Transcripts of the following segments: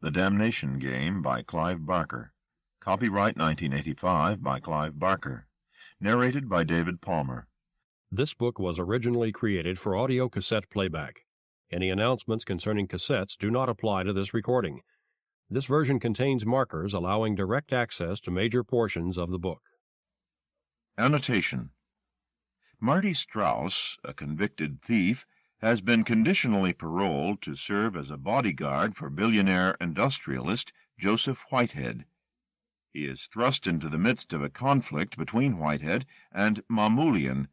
The Damnation Game by Clive Barker. Copyright 1985 by Clive Barker. Narrated by David Palmer. This book was originally created for audio cassette playback. Any announcements concerning cassettes do not apply to this recording. This version contains markers allowing direct access to major portions of the book. Annotation. Marty Strauss, a convicted thief, has been conditionally paroled to serve as a bodyguard for billionaire industrialist Joseph Whitehead. He is thrust into the midst of a conflict between Whitehead and Mamulian,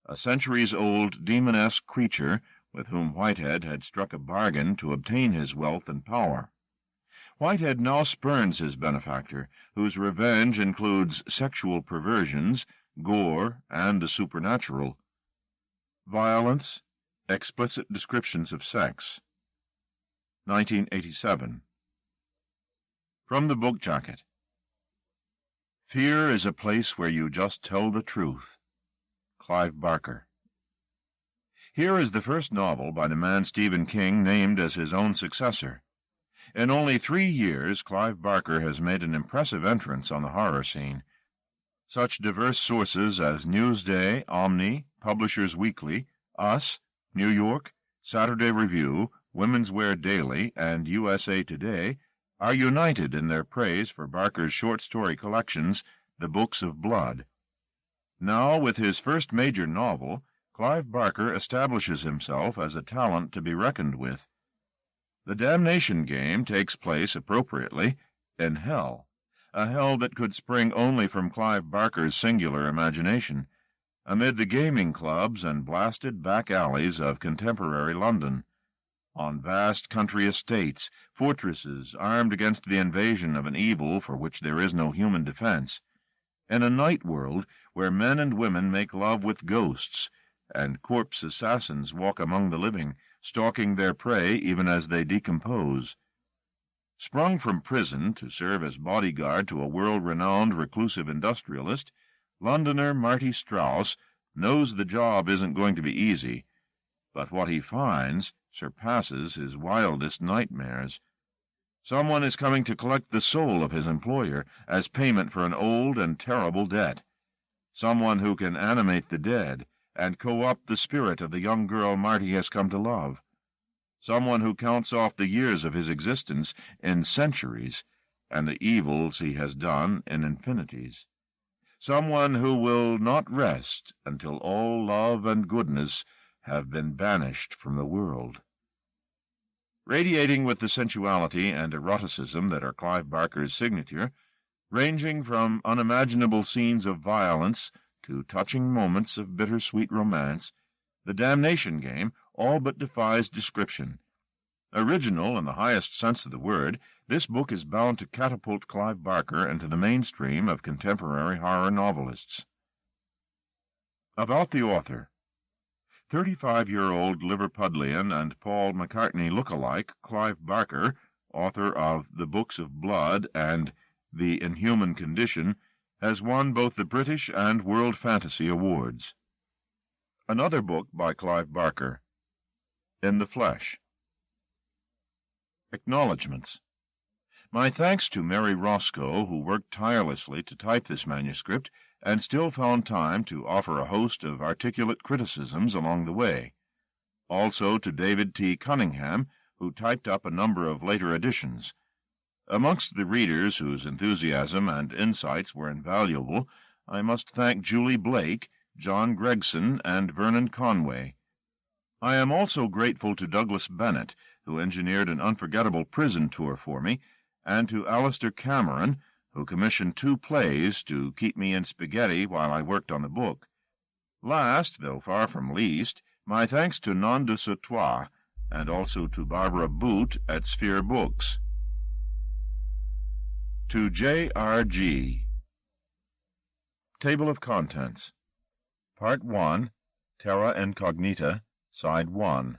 a centuries-old demonesque creature with whom Whitehead had struck a bargain to obtain his wealth and power. Whitehead now spurns his benefactor, whose revenge includes sexual perversions, gore, and the supernatural. Violence, explicit descriptions of sex. 1987. From the book jacket. Fear is a place where you just tell the truth. Clive Barker. Here is the first novel by the man Stephen King named as his own successor. In only 3 years, Clive Barker has made an impressive entrance on the horror scene. Such diverse sources as Newsday, Omni, Publishers Weekly, Us, New York, Saturday Review, Women's Wear Daily, and USA Today are united in their praise for Barker's short story collections, The Books of Blood. Now, with his first major novel, Clive Barker establishes himself as a talent to be reckoned with. The Damnation Game takes place, appropriately, in hell, a hell that could spring only from Clive Barker's singular imagination, amid the gaming clubs and blasted back alleys of contemporary London, on vast country estates, fortresses armed against the invasion of an evil for which there is no human defense, in a night world where men and women make love with ghosts, and corpse assassins walk among the living, stalking their prey even as they decompose. Sprung from prison to serve as bodyguard to a world-renowned reclusive industrialist, Londoner Marty Strauss knows the job isn't going to be easy, but what he finds surpasses his wildest nightmares. Someone is coming to collect the soul of his employer as payment for an old and terrible debt. Someone who can animate the dead and co-opt the spirit of the young girl Marty has come to love. Someone who counts off the years of his existence in centuries and the evils he has done in infinities. Someone who will not rest until all love and goodness have been banished from the world. Radiating with the sensuality and eroticism that are Clive Barker's signature, ranging from unimaginable scenes of violence to touching moments of bittersweet romance, The Damnation Game all but defies description. Original in the highest sense of the word, this book is bound to catapult Clive Barker into the mainstream of contemporary horror novelists. About the author. 35-year-old Liverpudlian and Paul McCartney look-alike Clive Barker, author of The Books of Blood and The Inhuman Condition, has won both the British and World Fantasy Awards. Another book by Clive Barker. In the Flesh. Acknowledgements. My thanks to Mary Roscoe, who worked tirelessly to type this manuscript and still found time to offer a host of articulate criticisms along the way. Also to David T. Cunningham, who typed up a number of later editions. Amongst the readers whose enthusiasm and insights were invaluable, I must thank Julie Blake, John Gregson, and Vernon Conway. I am also grateful to Douglas Bennett, who engineered an unforgettable prison tour for me, and to Alistair Cameron, who commissioned 2 plays to keep me in spaghetti while I worked on the book. Last, though far from least, my thanks to Nom de Sautois, and also to Barbara Boot at Sphere Books. To J.R.G. Table of Contents. Part 1, Terra Incognita, Side 1.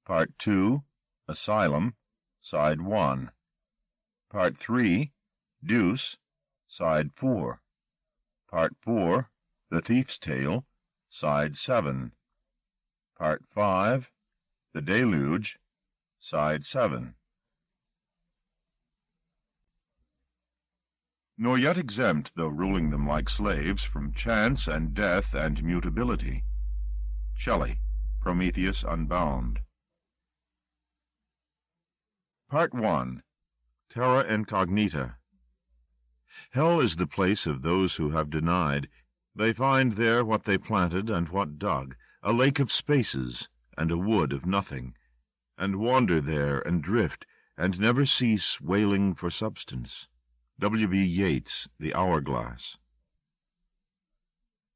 Part 2, Asylum, Side 1. Part 3, Deuce, Side 4. Part 4, The Thief's Tale, Side 7. Part 5, The Deluge, Side 7. nor yet exempt, though ruling them like slaves, from chance and death and mutability. Shelley, Prometheus Unbound. Part 1. Terra Incognita. Hell is the place of those who have denied. They find there what they planted and what dug, a lake of spaces and a wood of nothing, and wander there and drift, and never cease wailing for substance. W. B. Yeats, The Hourglass.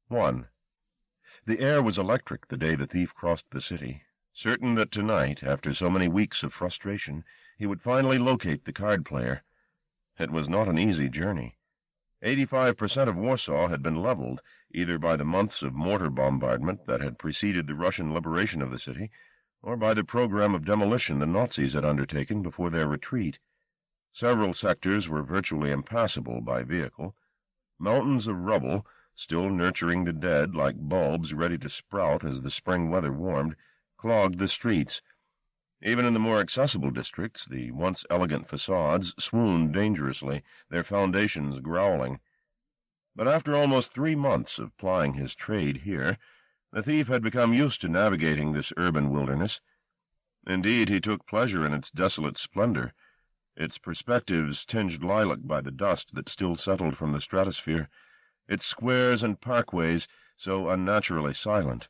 1. The air was electric the day the thief crossed the city, certain that tonight, after so many weeks of frustration, he would finally locate the card-player. It was not an easy journey. 85% of Warsaw had been leveled, either by the months of mortar bombardment that had preceded the Russian liberation of the city, or by the program of demolition the Nazis had undertaken before their retreat. Several sectors were virtually impassable by vehicle. Mountains of rubble, still nurturing the dead like bulbs ready to sprout as the spring weather warmed, clogged the streets. Even in the more accessible districts, the once elegant facades swooned dangerously, their foundations growling. But after almost 3 months of plying his trade here, the thief had become used to navigating this urban wilderness. Indeed, he took pleasure in its desolate splendor, its perspectives tinged lilac by the dust that still settled from the stratosphere, its squares and parkways so unnaturally silent.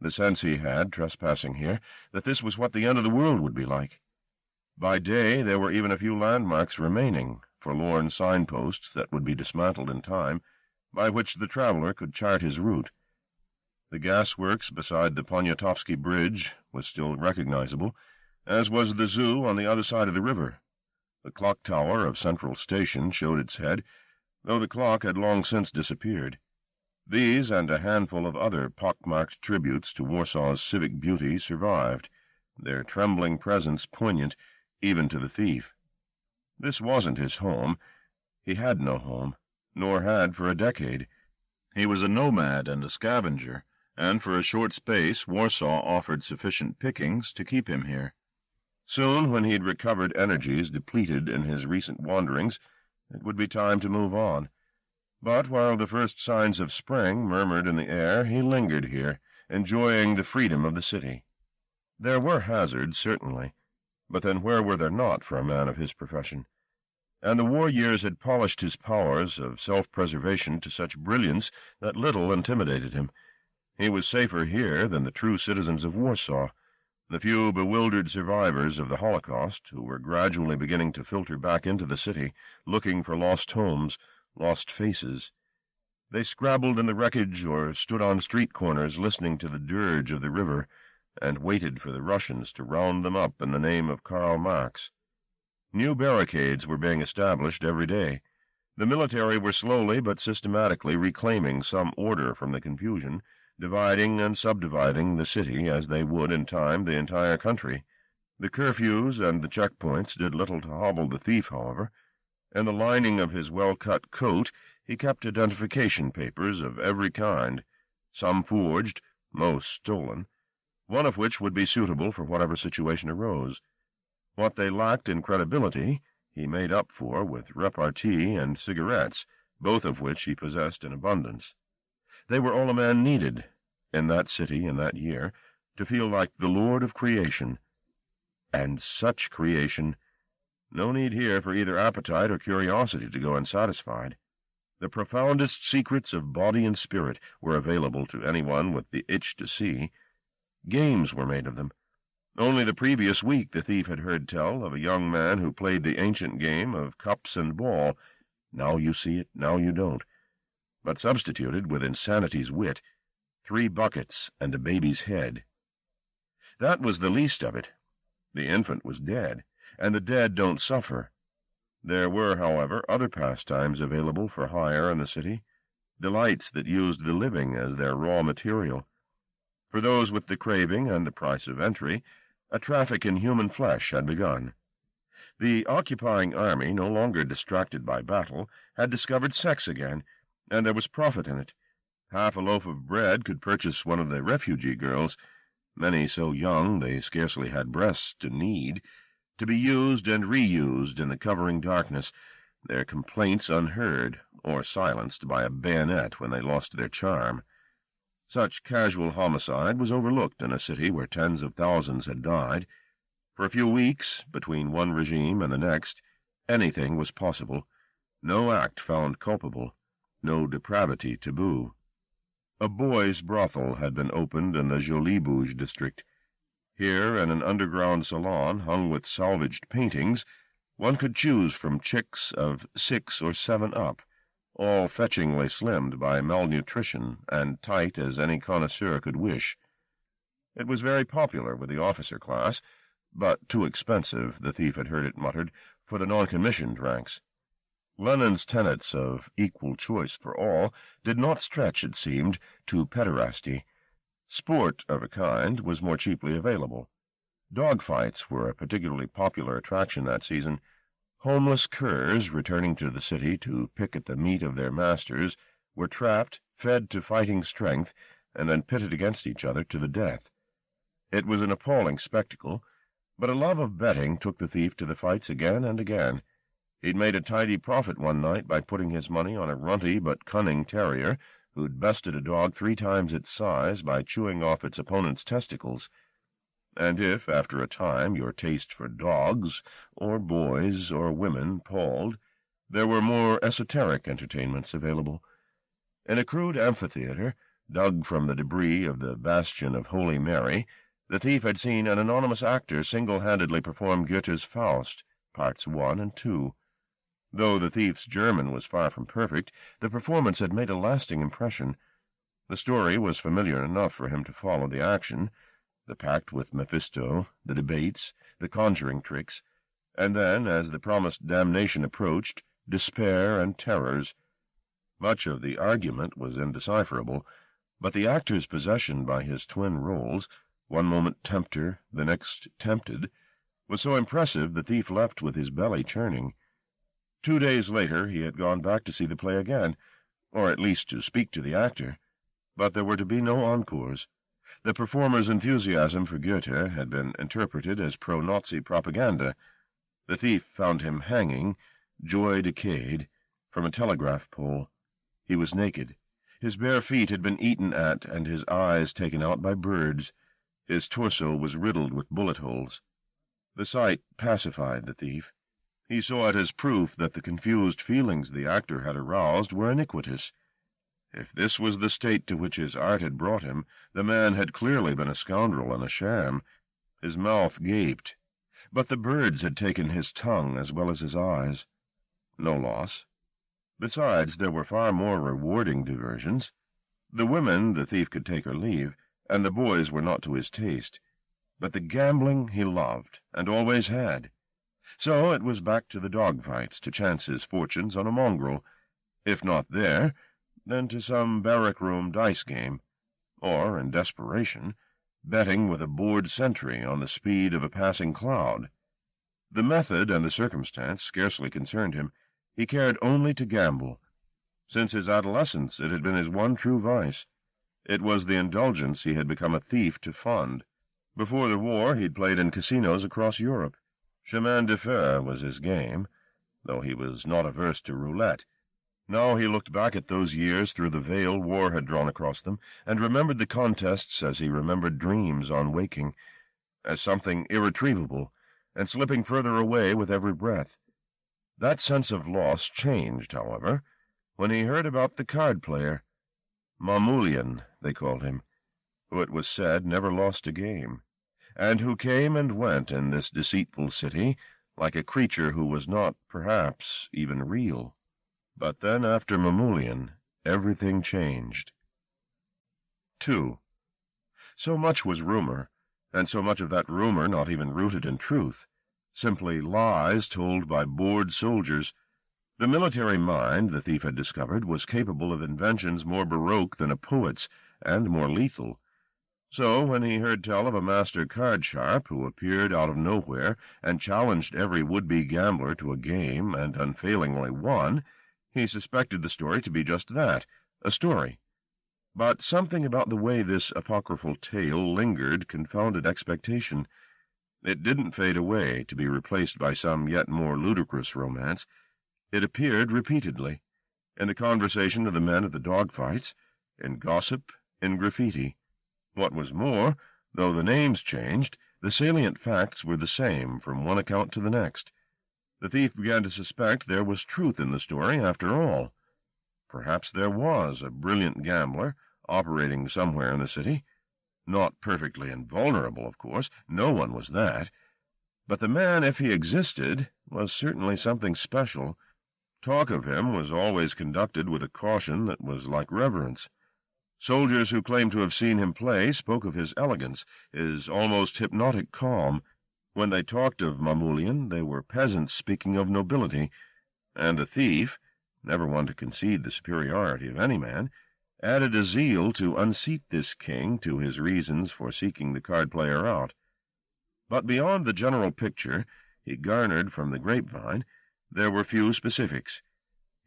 The sense he had, trespassing here, that this was what the end of the world would be like. By day there were even a few landmarks remaining, forlorn signposts that would be dismantled in time, by which the traveler could chart his route. The gasworks beside the Poniatowski Bridge was still recognizable, as was the zoo on the other side of the river. The clock tower of Central Station showed its head, though the clock had long since disappeared. These and a handful of other pockmarked tributes to Warsaw's civic beauty survived, their trembling presence poignant even to the thief. This wasn't his home. He had no home, nor had for a decade. He was a nomad and a scavenger, and for a short space Warsaw offered sufficient pickings to keep him here. Soon, when he'd recovered energies depleted in his recent wanderings, it would be time to move on. But while the first signs of spring murmured in the air, he lingered here, enjoying the freedom of the city. There were hazards, certainly, but then where were there not for a man of his profession? And the war years had polished his powers of self-preservation to such brilliance that little intimidated him. He was safer here than the true citizens of Warsaw, the few bewildered survivors of the Holocaust who were gradually beginning to filter back into the city, looking for lost homes, lost faces. They scrabbled in the wreckage or stood on street corners listening to the dirge of the river and waited for the Russians to round them up in the name of Karl Marx. New barricades were being established every day. The military were slowly but systematically reclaiming some order from the confusion, dividing and subdividing the city as they would in time the entire country. The curfews and the checkpoints did little to hobble the thief, however. In the lining of his well-cut coat he kept identification papers of every kind, some forged, most stolen, one of which would be suitable for whatever situation arose. What they lacked in credibility he made up for with repartee and cigarettes, both of which he possessed in abundance. They were all a man needed, in that city in that year, to feel like the lord of creation. And such creation! No need here for either appetite or curiosity to go unsatisfied. The profoundest secrets of body and spirit were available to anyone with the itch to see. Games were made of them. Only the previous week the thief had heard tell of a young man who played the ancient game of cups and ball. Now you see it, now you don't. But substituted with insanity's wit, 3 buckets and a baby's head. That was the least of it. The infant was dead, and the dead don't suffer. There were, however, other pastimes available for hire in the city, delights that used the living as their raw material. For those with the craving and the price of entry, a traffic in human flesh had begun. The occupying army, no longer distracted by battle, had discovered sex again, and there was profit in it. Half a loaf of bread could purchase one of the refugee girls, many so young they scarcely had breasts to knead, to be used and reused in the covering darkness, their complaints unheard, or silenced by a bayonet when they lost their charm. Such casual homicide was overlooked in a city where tens of thousands had died. For a few weeks, between one regime and the next, anything was possible, no act found culpable, no depravity taboo. A boys' brothel had been opened in the Jolie Bouge district. Here, in an underground salon hung with salvaged paintings, one could choose from chicks of 6 or 7 up, all fetchingly slimmed by malnutrition and tight as any connoisseur could wish. It was very popular with the officer class, but too expensive, the thief had heard it muttered, for the non-commissioned ranks. Lenin's tenets of equal choice for all did not stretch, it seemed, to pederasty. Sport of a kind was more cheaply available. Dog-fights were a particularly popular attraction that season. Homeless curs, returning to the city to pick at the meat of their masters, were trapped, fed to fighting strength, and then pitted against each other to the death. It was an appalling spectacle, but a love of betting took the thief to the fights again and again. He'd made a tidy profit one night by putting his money on a runty but cunning terrier who'd bested a dog 3 times its size by chewing off its opponent's testicles. And if, after a time, your taste for dogs, or boys, or women palled, there were more esoteric entertainments available. In a crude amphitheater, dug from the debris of the bastion of Holy Mary, the thief had seen an anonymous actor single-handedly perform Goethe's Faust, Parts 1 and 2. Though the thief's German was far from perfect, the performance had made a lasting impression. The story was familiar enough for him to follow the action, the pact with Mephisto, the debates, the conjuring tricks, and then, as the promised damnation approached, despair and terrors. Much of the argument was indecipherable, but the actor's possession by his twin roles, one moment tempter, the next tempted, was so impressive the thief left with his belly churning. 2 days later he had gone back to see the play again, or at least to speak to the actor, but there were to be no encores. The performer's enthusiasm for Goethe had been interpreted as pro-Nazi propaganda. The thief found him hanging, joy decayed, from a telegraph pole. He was naked. His bare feet had been eaten at and his eyes taken out by birds. His torso was riddled with bullet holes. The sight pacified the thief. He saw it as proof that the confused feelings the actor had aroused were iniquitous. If this was the state to which his art had brought him, the man had clearly been a scoundrel and a sham. His mouth gaped, but the birds had taken his tongue as well as his eyes. No loss. Besides, there were far more rewarding diversions. The women the thief could take or leave, and the boys were not to his taste. But the gambling he loved, and always had. So it was back to the dog-fights to chance his fortunes on a mongrel. If not there, then to some barrack-room dice game, or, in desperation, betting with a bored sentry on the speed of a passing cloud. The method and the circumstance scarcely concerned him. He cared only to gamble. Since his adolescence it had been his one true vice. It was the indulgence he had become a thief to fund. Before the war he'd played in casinos across Europe. Chemin de fer was his game, though he was not averse to roulette. Now he looked back at those years through the veil war had drawn across them, and remembered the contests as he remembered dreams on waking, as something irretrievable, and slipping further away with every breath. That sense of loss changed, however, when he heard about the card-player. Mamoulian, they called him, who it was said never lost a game, and who came and went in this deceitful city like a creature who was not, perhaps, even real. But then, after Mamoulian, everything changed. 2. So much was rumor, and so much of that rumor not even rooted in truth, simply lies told by bored soldiers. The military mind, the thief had discovered, was capable of inventions more baroque than a poet's, and more lethal. So, when he heard tell of a master card-sharp who appeared out of nowhere and challenged every would-be gambler to a game and unfailingly won, he suspected the story to be just that, a story. But something about the way this apocryphal tale lingered confounded expectation. It didn't fade away to be replaced by some yet more ludicrous romance. It appeared repeatedly, in the conversation of the men at the dog-fights, in gossip, in graffiti. What was more, though the names changed, the salient facts were the same from one account to the next. The thief began to suspect there was truth in the story after all. Perhaps there was a brilliant gambler operating somewhere in the city. Not perfectly invulnerable, of course, no one was that. But the man, if he existed, was certainly something special. Talk of him was always conducted with a caution that was like reverence. Soldiers who claimed to have seen him play spoke of his elegance, his almost hypnotic calm. When they talked of Mamoulian, they were peasants speaking of nobility, and the thief, never one to concede the superiority of any man, added a zeal to unseat this king to his reasons for seeking the card-player out. But beyond the general picture he garnered from the grapevine, there were few specifics.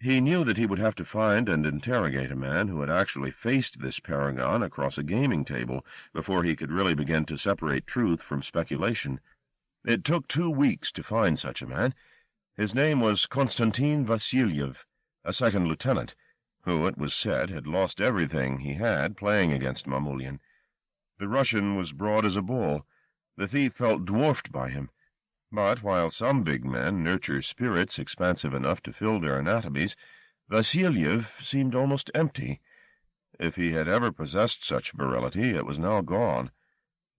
He knew that he would have to find and interrogate a man who had actually faced this paragon across a gaming table before he could really begin to separate truth from speculation. It took 2 weeks to find such a man. His name was Konstantin Vasilyev, a second lieutenant, who, it was said, had lost everything he had playing against Mamoulian. The Russian was broad as a bull. The thief felt dwarfed by him. But while some big men nurture spirits expansive enough to fill their anatomies, Vasilyev seemed almost empty. If he had ever possessed such virility, it was now gone.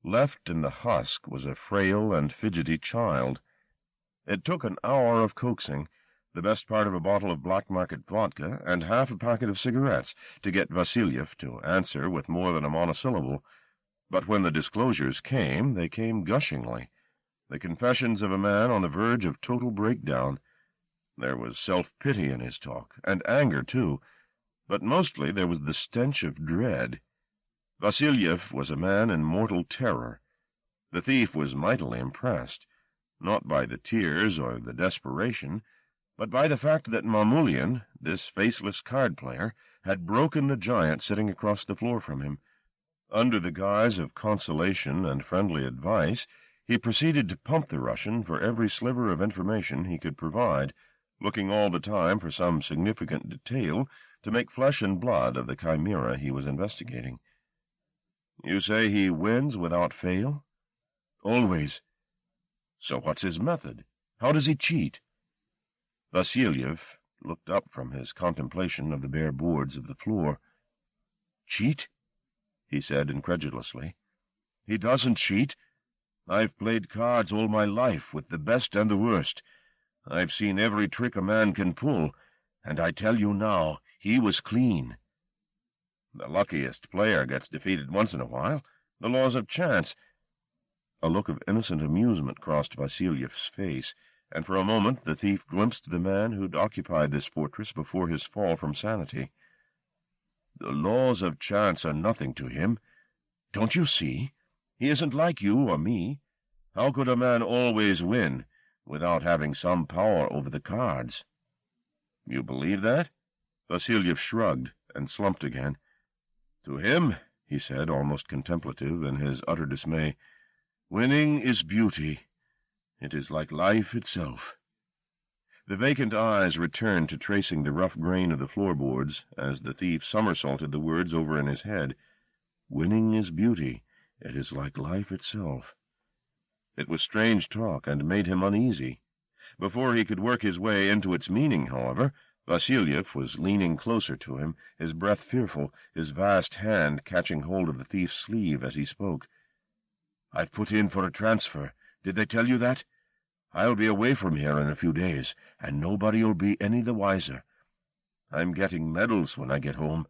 Left in the husk was a frail and fidgety child. It took an hour of coaxing, the best part of a bottle of black-market vodka, and half a packet of cigarettes, to get Vasilyev to answer with more than a monosyllable. But when the disclosures came, they came gushingly. The confessions of a man on the verge of total breakdown. There was self-pity in his talk, and anger, too, but mostly there was the stench of dread. Vasilyev was a man in mortal terror. The thief was mightily impressed, not by the tears or the desperation, but by the fact that Mamoulian, this faceless card-player, had broken the giant sitting across the floor from him. Under the guise of consolation and friendly advice, he proceeded to pump the Russian for every sliver of information he could provide, looking all the time for some significant detail to make flesh and blood of the chimera he was investigating. "You say he wins without fail?" "Always." "So what's his method? How does he cheat?" Vasilyev looked up from his contemplation of the bare boards of the floor. "Cheat?" he said incredulously. "He doesn't cheat. I've played cards all my life with the best and the worst. I've seen every trick a man can pull, and I tell you now, he was clean." "The luckiest player gets defeated once in a while. The laws of chance." A look of innocent amusement crossed Vasilyev's face, and for a moment the thief glimpsed the man who'd occupied this fortress before his fall from sanity. "The laws of chance are nothing to him. Don't you see? He isn't like you or me. How could a man always win without having some power over the cards?" "You believe that?" Vasilyev shrugged and slumped again. "To him," he said, almost contemplative in his utter dismay, "winning is beauty. It is like life itself." The vacant eyes returned to tracing the rough grain of the floorboards as the thief somersaulted the words over in his head. "Winning is beauty. It is like life itself." It was strange talk, and made him uneasy. Before he could work his way into its meaning, however, Vasilyev was leaning closer to him, his breath fearful, his vast hand catching hold of the thief's sleeve as he spoke. "I've put in for a transfer. Did they tell you that? I'll be away from here in a few days, and nobody'll be any the wiser. I'm getting medals when I get home.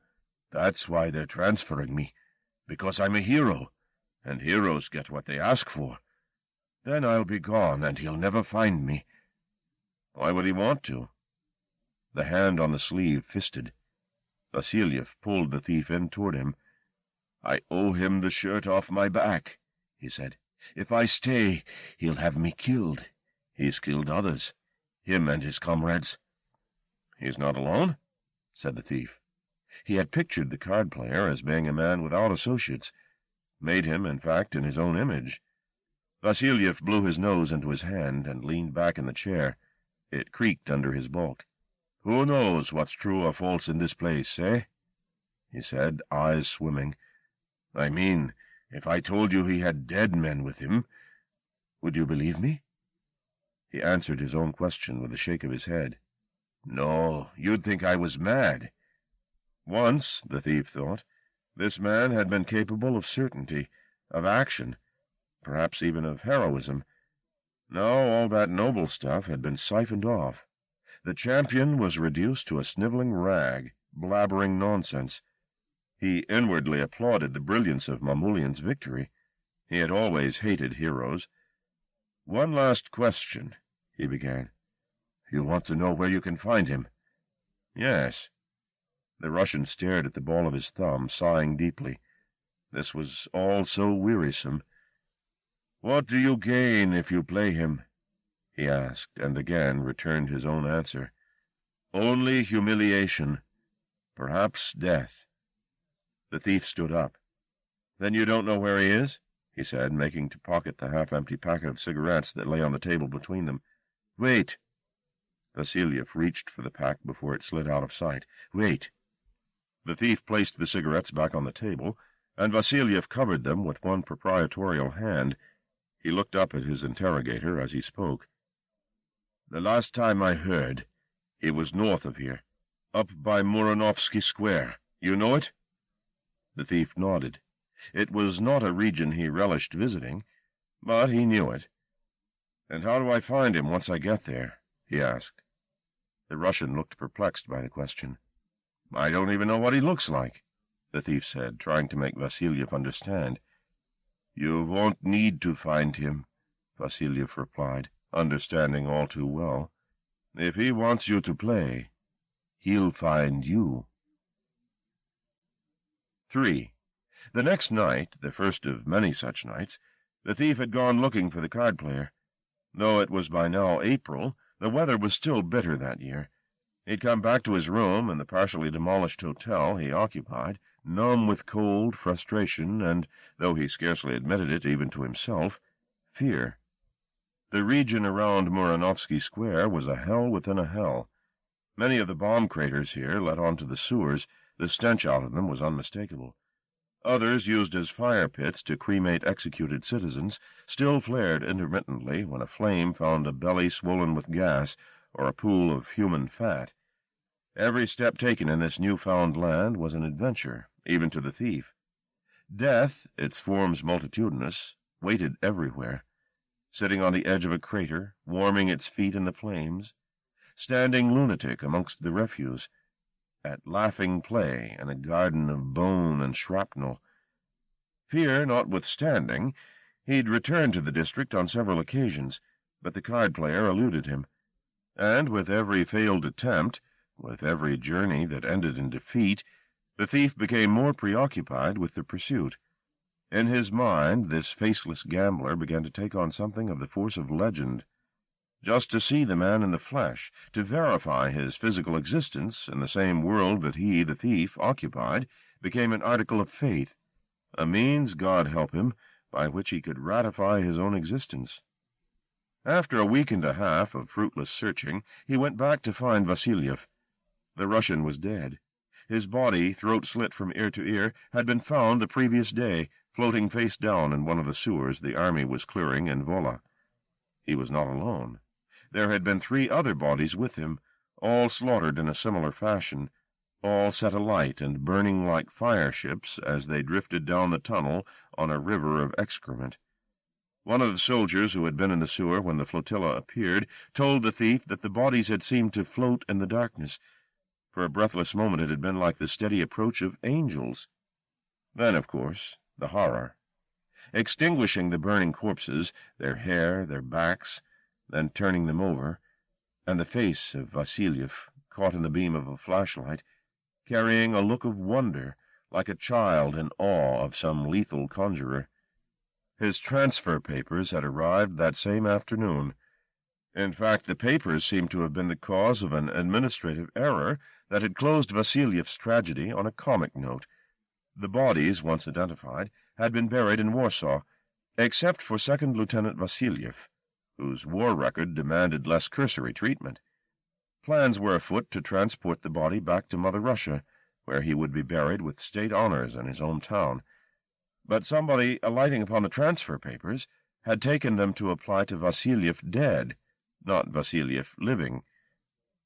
That's why they're transferring me, because I'm a hero, and heroes get what they ask for. Then I'll be gone, and he'll never find me." "Why would he want to?" The hand on the sleeve fisted. Vasilyev pulled the thief in toward him. "I owe him the shirt off my back," he said. "If I stay, he'll have me killed. He's killed others, him and his comrades." "He's not alone?" said the thief. He had pictured the card-player as being a man without associates, made him, in fact, in his own image. Vasilyev blew his nose into his hand and leaned back in the chair. It creaked under his bulk. "Who knows what's true or false in this place, eh?" he said, eyes swimming. "I mean, if I told you he had dead men with him, would you believe me?" He answered his own question with a shake of his head. "No, you'd think I was mad." Once, the thief thought, this man had been capable of certainty, of action, perhaps even of heroism. Now all that noble stuff had been siphoned off. The champion was reduced to a sniveling rag, blabbering nonsense. He inwardly applauded the brilliance of Mamulian's victory. He had always hated heroes. "One last question," he began. "You want to know where you can find him?" "Yes." The Russian stared at the ball of his thumb, sighing deeply. This was all so wearisome. "What do you gain if you play him?" he asked, and again returned his own answer. "Only humiliation, perhaps death." The thief stood up. "Then you don't know where he is?" he said, making to pocket the half-empty packet of cigarettes that lay on the table between them. "Wait." Vasiliev reached for the pack before it slid out of sight. "Wait." The thief placed the cigarettes back on the table, and Vasiliev covered them with one proprietorial hand. He looked up at his interrogator as he spoke. "The last time I heard, he was north of here, up by Muranovsky Square. You know it?" The thief nodded. It was not a region he relished visiting, but he knew it. "And how do I find him once I get there?" he asked. The Russian looked perplexed by the question. "I don't even know what he looks like," the thief said, trying to make Vasiliev understand. "You won't need to find him," Vasiliev replied, understanding all too well. "If he wants you to play, he'll find you." 3. The next night, the first of many such nights, the thief had gone looking for the card-player. Though it was by now April, the weather was still bitter that year. He'd come back to his room in the partially demolished hotel he occupied, numb with cold, frustration, and, though he scarcely admitted it even to himself, fear. The region around Muranovsky Square was a hell within a hell. Many of the bomb craters here led on to the sewers. The stench out of them was unmistakable. Others, used as fire pits to cremate executed citizens, still flared intermittently when a flame found a belly swollen with gas or a pool of human fat. Every step taken in this new-found land was an adventure, even to the thief. Death, its forms multitudinous, waited everywhere, sitting on the edge of a crater, warming its feet in the flames, standing lunatic amongst the refuse, at laughing play in a garden of bone and shrapnel. Fear notwithstanding, he'd returned to the district on several occasions, but the card-player eluded him, and with every failed attempt, with every journey that ended in defeat, the thief became more preoccupied with the pursuit. In his mind, this faceless gambler began to take on something of the force of legend. Just to see the man in the flesh, to verify his physical existence in the same world that he, the thief, occupied, became an article of faith, a means, God help him, by which he could ratify his own existence. After a week and a half of fruitless searching, he went back to find Vasiliev. The Russian was dead. His body, throat slit from ear to ear, had been found the previous day, floating face down in one of the sewers the army was clearing in Vola. He was not alone. There had been 3 other bodies with him, all slaughtered in a similar fashion, all set alight and burning like fire-ships as they drifted down the tunnel on a river of excrement. One of the soldiers who had been in the sewer when the flotilla appeared told the thief that the bodies had seemed to float in the darkness. For a breathless moment it had been like the steady approach of angels. Then, of course, the horror. Extinguishing the burning corpses, their hair, their backs, then turning them over, and the face of Vasiliev, caught in the beam of a flashlight, carrying a look of wonder, like a child in awe of some lethal conjurer. His transfer papers had arrived that same afternoon. In fact, the papers seemed to have been the cause of an administrative error that had closed Vasiliev's tragedy on a comic note. The bodies, once identified, had been buried in Warsaw, except for Second Lieutenant Vasiliev, whose war record demanded less cursory treatment. Plans were afoot to transport the body back to Mother Russia, where he would be buried with state honors in his own town. But somebody, alighting upon the transfer papers, had taken them to apply to Vasiliev dead, not Vasiliev living.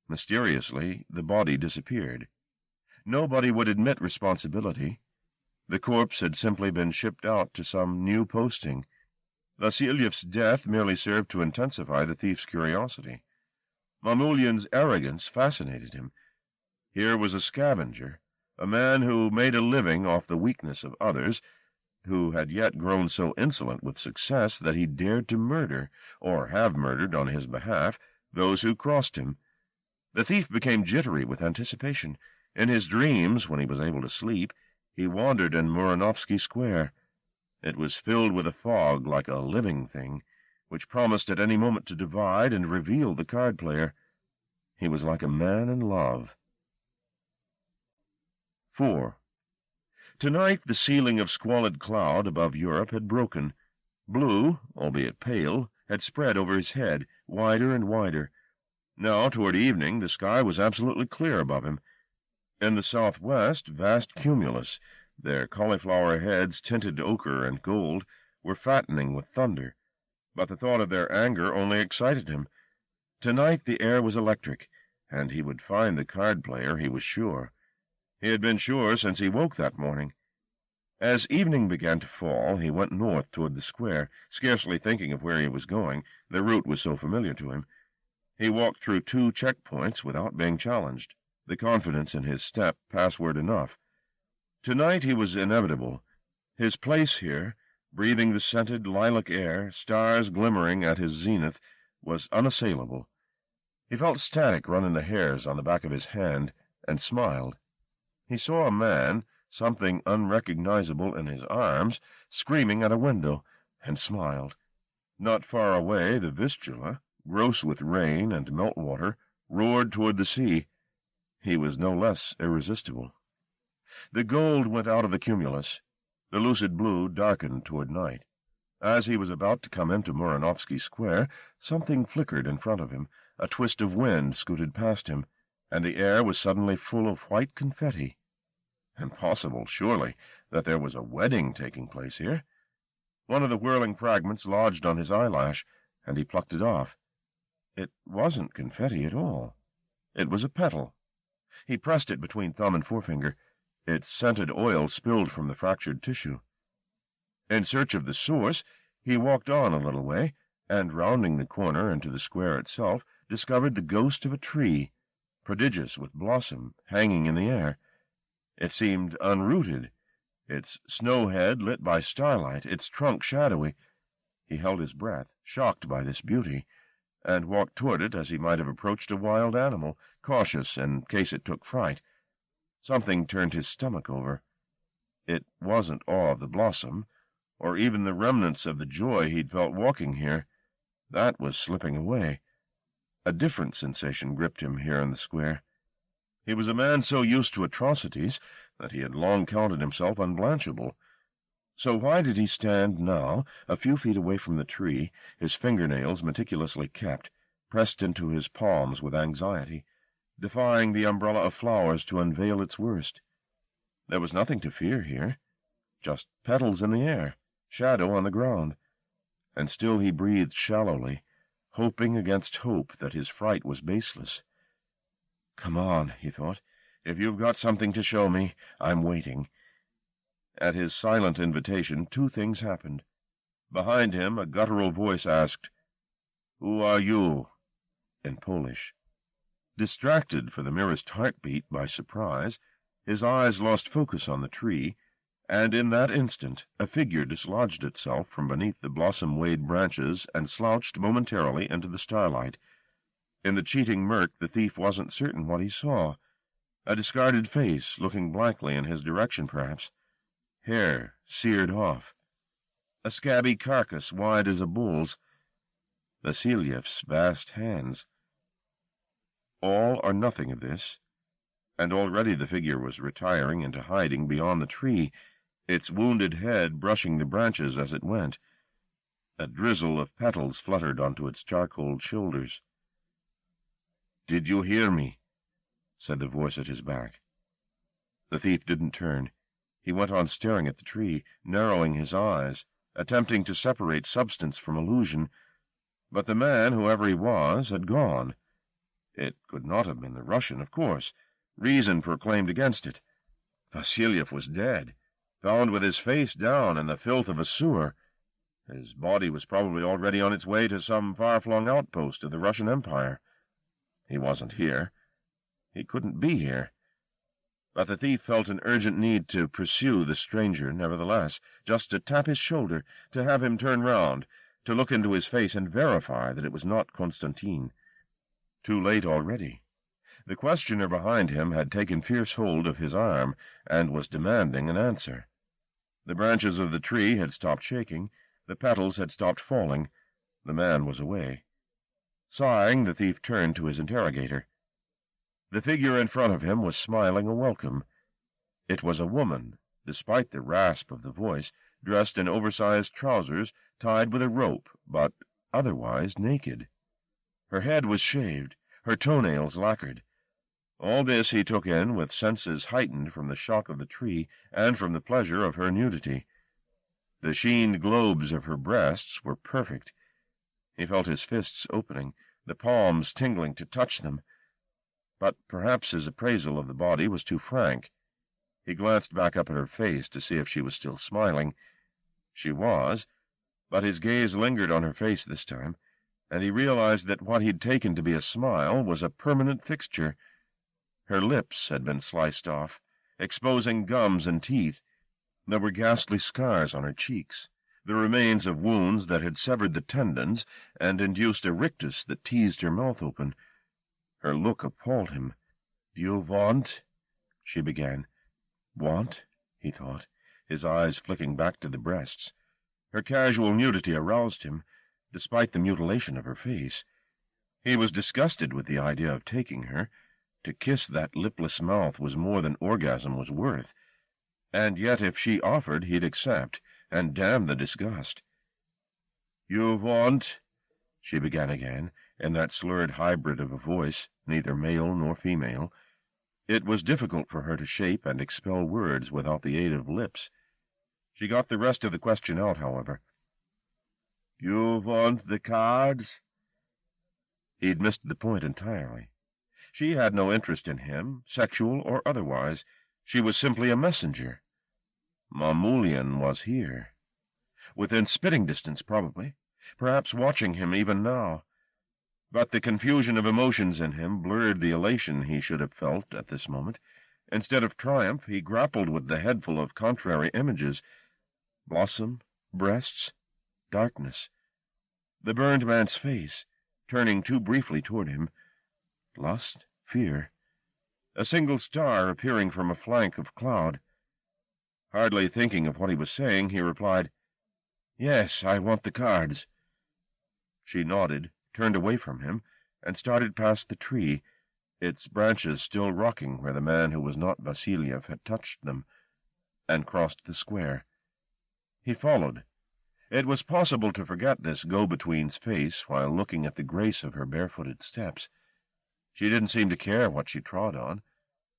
Mysteriously, the body disappeared. Nobody would admit responsibility. The corpse had simply been shipped out to some new posting. Vasiliev's death merely served to intensify the thief's curiosity. Mamulyan's arrogance fascinated him. Here was a scavenger, a man who made a living off the weakness of others, who had yet grown so insolent with success that he dared to murder, or have murdered on his behalf, those who crossed him. The thief became jittery with anticipation. In his dreams, when he was able to sleep, he wandered in Muranovsky Square. It was filled with a fog like a living thing, which promised at any moment to divide and reveal the card-player. He was like a man in love. 4. Tonight the ceiling of squalid cloud above Europe had broken. Blue, albeit pale, had spread over his head, wider and wider. Now, toward evening, the sky was absolutely clear above him. In the southwest, vast cumulus, their cauliflower heads tinted ochre and gold, were fattening with thunder. But the thought of their anger only excited him. Tonight the air was electric, and he would find the card-player, he was sure. He had been sure since he woke that morning. As evening began to fall, he went north toward the square, scarcely thinking of where he was going. The route was so familiar to him. He walked through 2 checkpoints without being challenged, the confidence in his step password enough. Tonight he was inevitable. His place here, breathing the scented lilac air, stars glimmering at his zenith, was unassailable. He felt static run in the hairs on the back of his hand, and smiled. He saw a man, something unrecognizable in his arms, screaming at a window, and smiled. Not far away, the Vistula, gross with rain and meltwater, roared toward the sea. He was no less irresistible. The gold went out of the cumulus. The lucid blue darkened toward night. As he was about to come into Muranovsky Square, something flickered in front of him. A twist of wind scooted past him, and the air was suddenly full of white confetti. Impossible, surely, that there was a wedding taking place here. One of the whirling fragments lodged on his eyelash, and he plucked it off. It wasn't confetti at all. It was a petal. He pressed it between thumb and forefinger. Its scented oil spilled from the fractured tissue. In search of the source, he walked on a little way, and, rounding the corner into the square itself, discovered the ghost of a tree, prodigious with blossom, hanging in the air. It seemed unrooted, its snow head lit by starlight, its trunk shadowy. He held his breath, shocked by this beauty, and walked toward it as he might have approached a wild animal, cautious in case it took fright. Something turned his stomach over. It wasn't awe of the blossom, or even the remnants of the joy he'd felt walking here. That was slipping away. A different sensation gripped him here in the square. He was a man so used to atrocities that he had long counted himself unblanchable. So why did he stand now, a few feet away from the tree, his fingernails meticulously kept, pressed into his palms with anxiety, defying the umbrella of flowers to unveil its worst? There was nothing to fear here, just petals in the air, shadow on the ground. And still he breathed shallowly, hoping against hope that his fright was baseless. "Come on," he thought. "If you've got something to show me, I'm waiting." At his silent invitation, 2 things happened. Behind him, a guttural voice asked, "Who are you?" in Polish. Distracted for the merest heartbeat by surprise, his eyes lost focus on the tree, and in that instant a figure dislodged itself from beneath the blossom-waved branches and slouched momentarily into the starlight. In the cheating murk the thief wasn't certain what he saw. A discarded face, looking blankly in his direction, perhaps. Hair seared off. A scabby carcass wide as a bull's. Vasiliev's vast hands. All or nothing of this, and already the figure was retiring into hiding beyond the tree, its wounded head brushing the branches as it went. A drizzle of petals fluttered onto its charcoal shoulders. "Did you hear me?" said the voice at his back. The thief didn't turn. He went on staring at the tree, narrowing his eyes, attempting to separate substance from illusion. But the man, whoever he was, had gone. It could not have been the Russian, of course. Reason proclaimed against it. Vasiliev was dead, found with his face down in the filth of a sewer. His body was probably already on its way to some far-flung outpost of the Russian Empire. He wasn't here. He couldn't be here. But the thief felt an urgent need to pursue the stranger, nevertheless, just to tap his shoulder, to have him turn round, to look into his face and verify that it was not Constantine. Too late already. The questioner behind him had taken fierce hold of his arm and was demanding an answer. The branches of the tree had stopped shaking, the petals had stopped falling. The man was away. Sighing, the thief turned to his interrogator. The figure in front of him was smiling a welcome. It was a woman, despite the rasp of the voice, dressed in oversized trousers, tied with a rope, but otherwise naked. Her head was shaved, her toenails lacquered. All this he took in with senses heightened from the shock of the tree and from the pleasure of her nudity. The sheened globes of her breasts were perfect. He felt his fists opening, the palms tingling to touch them. But perhaps his appraisal of the body was too frank. He glanced back up at her face to see if she was still smiling. She was, but his gaze lingered on her face this time, and he realized that what he'd taken to be a smile was a permanent fixture. Her lips had been sliced off, exposing gums and teeth. There were ghastly scars on her cheeks, the remains of wounds that had severed the tendons and induced a rictus that teased her mouth open. Her look appalled him. "You want—" she began. Want? He thought, his eyes flicking back to the breasts. Her casual nudity aroused him, despite the mutilation of her face. He was disgusted with the idea of taking her. To kiss that lipless mouth was more than orgasm was worth. And yet if she offered, he'd accept, and damn the disgust. "You want—" she began again, in that slurred hybrid of a voice, neither male nor female. It was difficult for her to shape and expel words without the aid of lips. She got the rest of the question out, however. "You want the cards?" He'd missed the point entirely. She had no interest in him, sexual or otherwise. She was simply a messenger. Mamoulian was here. Within spitting distance, probably, perhaps watching him even now. But the confusion of emotions in him blurred the elation he should have felt at this moment. Instead of triumph, he grappled with the headful of contrary images. Blossom, breasts, darkness. The burned man's face, turning too briefly toward him. Lust, fear. A single star appearing from a flank of cloud. Hardly thinking of what he was saying, he replied, "Yes, I want the cards." She nodded, turned away from him, and started past the tree, its branches still rocking where the man who was not Vasiliev had touched them, and crossed the square. He followed. It was possible to forget this go-between's face while looking at the grace of her barefooted steps. She didn't seem to care what she trod on.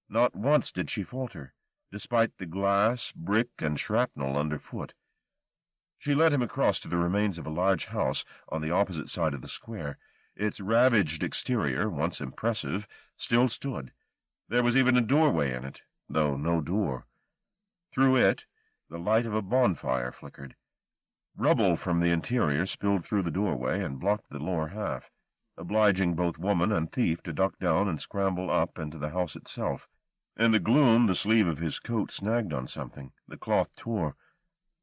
Not once did she falter, despite the glass, brick, and shrapnel underfoot. She led him across to the remains of a large house on the opposite side of the square. Its ravaged exterior, once impressive, still stood. There was even a doorway in it, though no door. Through it, the light of a bonfire flickered. Rubble from the interior spilled through the doorway and blocked the lower half, obliging both woman and thief to duck down and scramble up into the house itself. In the gloom, the sleeve of his coat snagged on something. The cloth tore.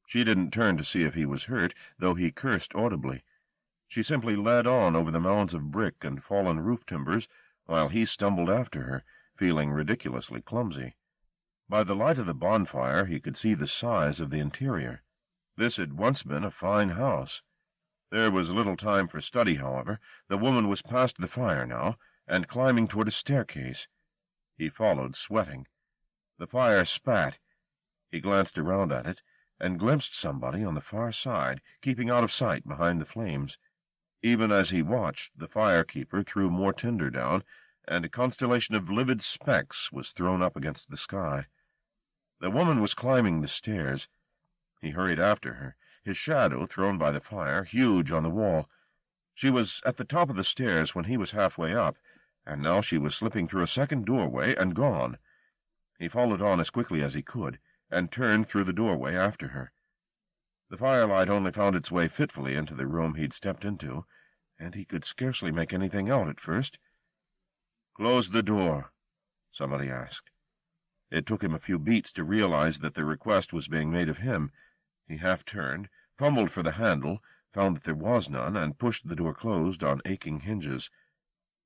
She didn't turn to see if he was hurt, though he cursed audibly. She simply led on over the mounds of brick and fallen roof timbers, while he stumbled after her, feeling ridiculously clumsy. By the light of the bonfire he could see the size of the interior. This had once been a fine house. There was little time for study, however. The woman was past the fire now, and climbing toward a staircase. He followed, sweating. The fire spat. He glanced around at it, and glimpsed somebody on the far side, keeping out of sight behind the flames. Even as he watched, the firekeeper threw more tinder down, and a constellation of livid specks was thrown up against the sky. The woman was climbing the stairs. He hurried after her, his shadow thrown by the fire, huge on the wall. She was at the top of the stairs when he was halfway up, and now she was slipping through a second doorway and gone. He followed on as quickly as he could, and turned through the doorway after her. The firelight only found its way fitfully into the room he'd stepped into, and he could scarcely make anything out at first. "Close the door," somebody asked. It took him a few beats to realize that the request was being made of him. He half-turned, fumbled for the handle, found that there was none, and pushed the door closed on aching hinges.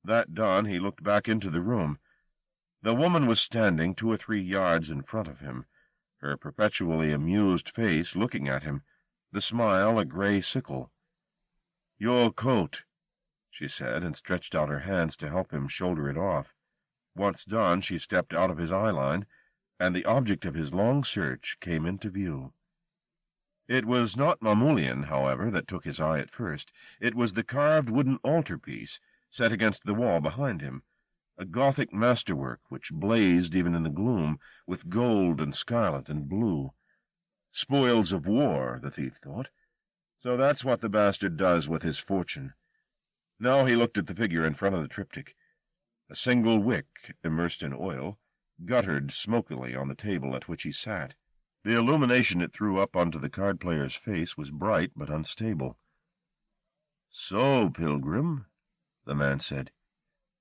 That done, he looked back into the room. The woman was standing 2 or 3 yards in front of him, her perpetually amused face looking at him, the smile a gray sickle. "Your coat," she said, and stretched out her hands to help him shoulder it off. Once done, she stepped out of his eye-line, and the object of his long search came into view. It was not Mamoulian, however, that took his eye at first. It was the carved wooden altar-piece set against the wall behind him, a Gothic masterwork which blazed even in the gloom, with gold and scarlet and blue. Spoils of war, the thief thought. So that's what the bastard does with his fortune. Now he looked at the figure in front of the triptych. A single wick, immersed in oil, guttered smokily on the table at which he sat. The illumination it threw up onto the card-player's face was bright but unstable. "So, Pilgrim," the man said,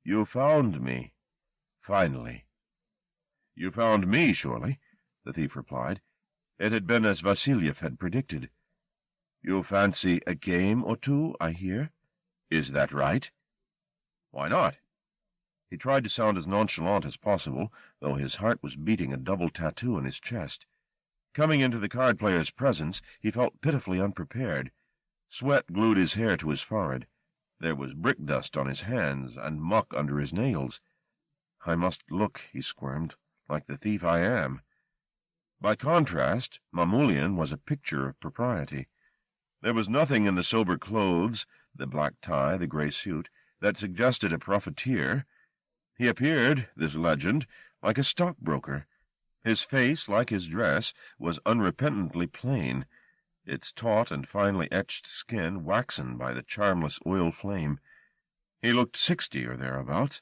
"you found me. Finally." "You found me, surely," the thief replied. It had been as Vasiliev had predicted. "You fancy a game or two, I hear. Is that right?" "Why not?" He tried to sound as nonchalant as possible, though his heart was beating a double tattoo in his chest. Coming into the card-player's presence, he felt pitifully unprepared. Sweat glued his hair to his forehead. There was brick-dust on his hands and muck under his nails. "I must look," he squirmed, "like the thief I am." By contrast, Mamoulian was a picture of propriety. There was nothing in the sober clothes, the black tie, the grey suit, that suggested a profiteer. He appeared, this legend, like a stockbroker. His face, like his dress, was unrepentantly plain, its taut and finely etched skin waxen by the charmless oil flame. He looked 60 or thereabouts,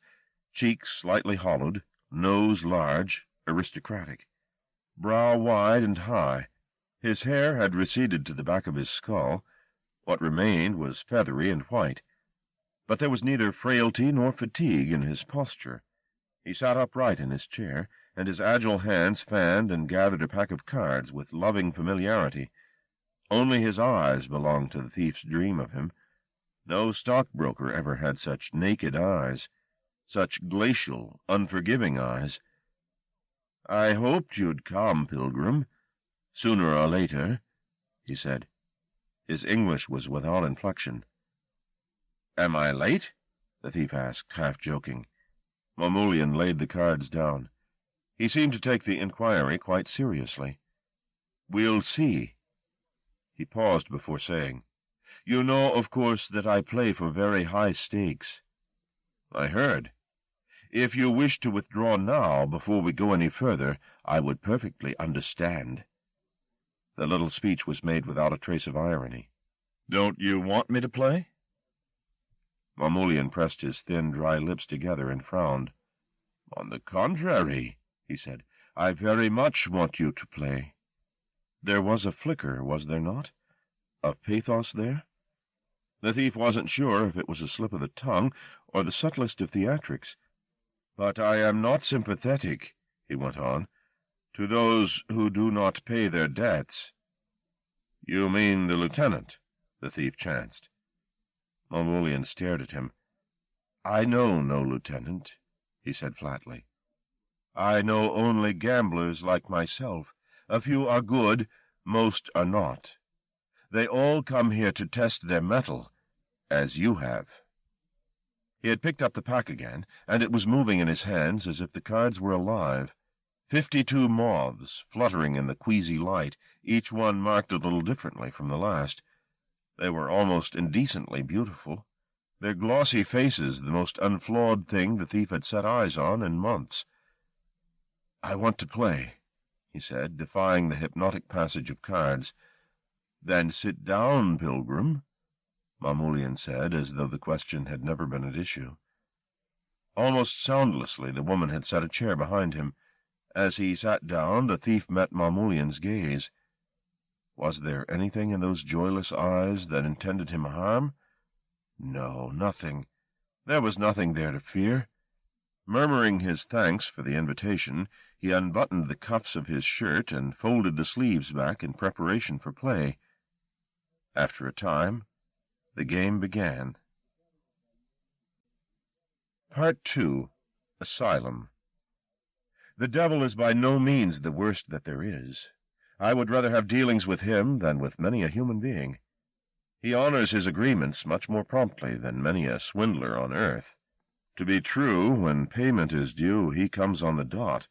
cheeks slightly hollowed, nose large, aristocratic, brow wide and high. His hair had receded to the back of his skull. What remained was feathery and white. But there was neither frailty nor fatigue in his posture. He sat upright in his chair, and his agile hands fanned and gathered a pack of cards with loving familiarity. Only his eyes belonged to the thief's dream of him. No stockbroker ever had such naked eyes, such glacial, unforgiving eyes. "I hoped you'd come, Pilgrim, sooner or later," he said. His English was without inflection. "Am I late?" the thief asked, half-joking. Mamoulian laid the cards down. He seemed to take the inquiry quite seriously. "We'll see." He paused before saying, "You know, of course, that I play for very high stakes." "I heard. If you wish to withdraw now, before we go any further, I would perfectly understand." The little speech was made without a trace of irony. "Don't you want me to play?" Mamoulian pressed his thin, dry lips together and frowned. "On the contrary," he said, "I very much want you to play." There was a flicker, was there not? Of pathos there? The thief wasn't sure if it was a slip of the tongue or the subtlest of theatrics. "But I am not sympathetic," he went on, "to those who do not pay their debts." "You mean the lieutenant?" the thief chanced. Mamoulian stared at him. "I know no lieutenant," he said flatly. "I know only gamblers like myself. A few are good, most are not. They all come here to test their mettle, as you have." He had picked up the pack again, and it was moving in his hands as if the cards were alive. 52 moths, fluttering in the queasy light, each one marked a little differently from the last. They were almost indecently beautiful. their glossy faces the most unflawed thing the thief had set eyes on in months. "I want to play," he said, defying the hypnotic passage of cards. "Then sit down, pilgrim," Mamoulian said, as though the question had never been at issue. Almost soundlessly the woman had set a chair behind him. As he sat down, the thief met Mamoulian's gaze. Was there anything in those joyless eyes that intended him harm? No, nothing. There was nothing there to fear. Murmuring his thanks for the invitation, he unbuttoned the cuffs of his shirt and folded the sleeves back in preparation for play. After a time, the game began. Part 2. Asylum. The devil is by no means the worst that there is. I would rather have dealings with him than with many a human being. He honors his agreements much more promptly than many a swindler on earth. To be true, when payment is due, he comes on the dot,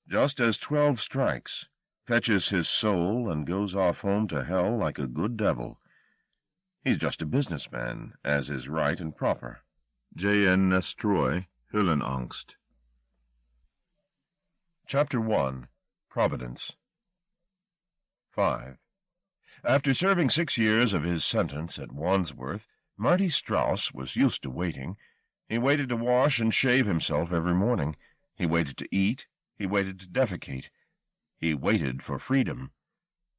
just as 12 strikes, fetches his soul, and goes off home to hell like a good devil. He's just a businessman, as is right and proper. J.N. Nestroy, Höhlenangst. Chapter 1. Providence. 5. After serving 6 years of his sentence at Wandsworth, Marty Strauss was used to waiting. He waited to wash and shave himself every morning. He waited to eat. He waited to defecate. He waited for freedom.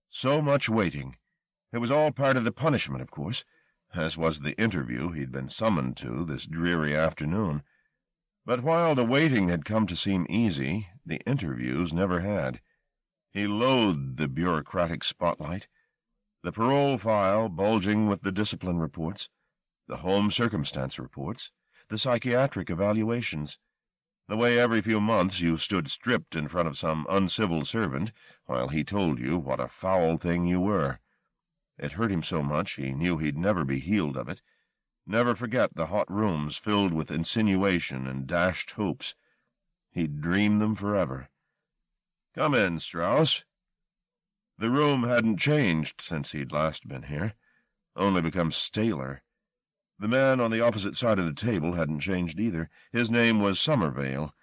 So much waiting. It was all part of the punishment, of course, as was the interview he'd been summoned to this dreary afternoon. But while the waiting had come to seem easy, the interviews never had. He loathed the bureaucratic spotlight, the parole file bulging with the discipline reports, the home circumstance reports, the psychiatric evaluations, the way every few months you stood stripped in front of some uncivil servant while he told you what a foul thing you were. It hurt him so much he knew he'd never be healed of it, never forget the hot rooms filled with insinuation and dashed hopes. He'd dream them forever. "Come in, Strauss." The room hadn't changed since he'd last been here, only become staler. The man on the opposite side of the table hadn't changed either. His name was Somervale,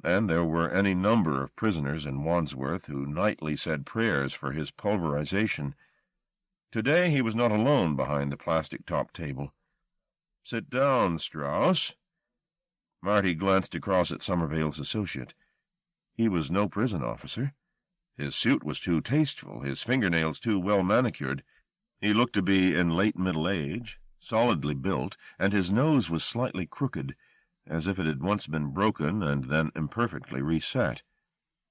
and there were any number of prisoners in Wandsworth who nightly said prayers for his pulverization. Today he was not alone behind the plastic-topped table. "Sit down, Strauss." Marty glanced across at Somervale's associate. He was no prison officer. His suit was too tasteful, his fingernails too well manicured. He looked to be in late middle age, solidly built, and his nose was slightly crooked, as if it had once been broken and then imperfectly reset.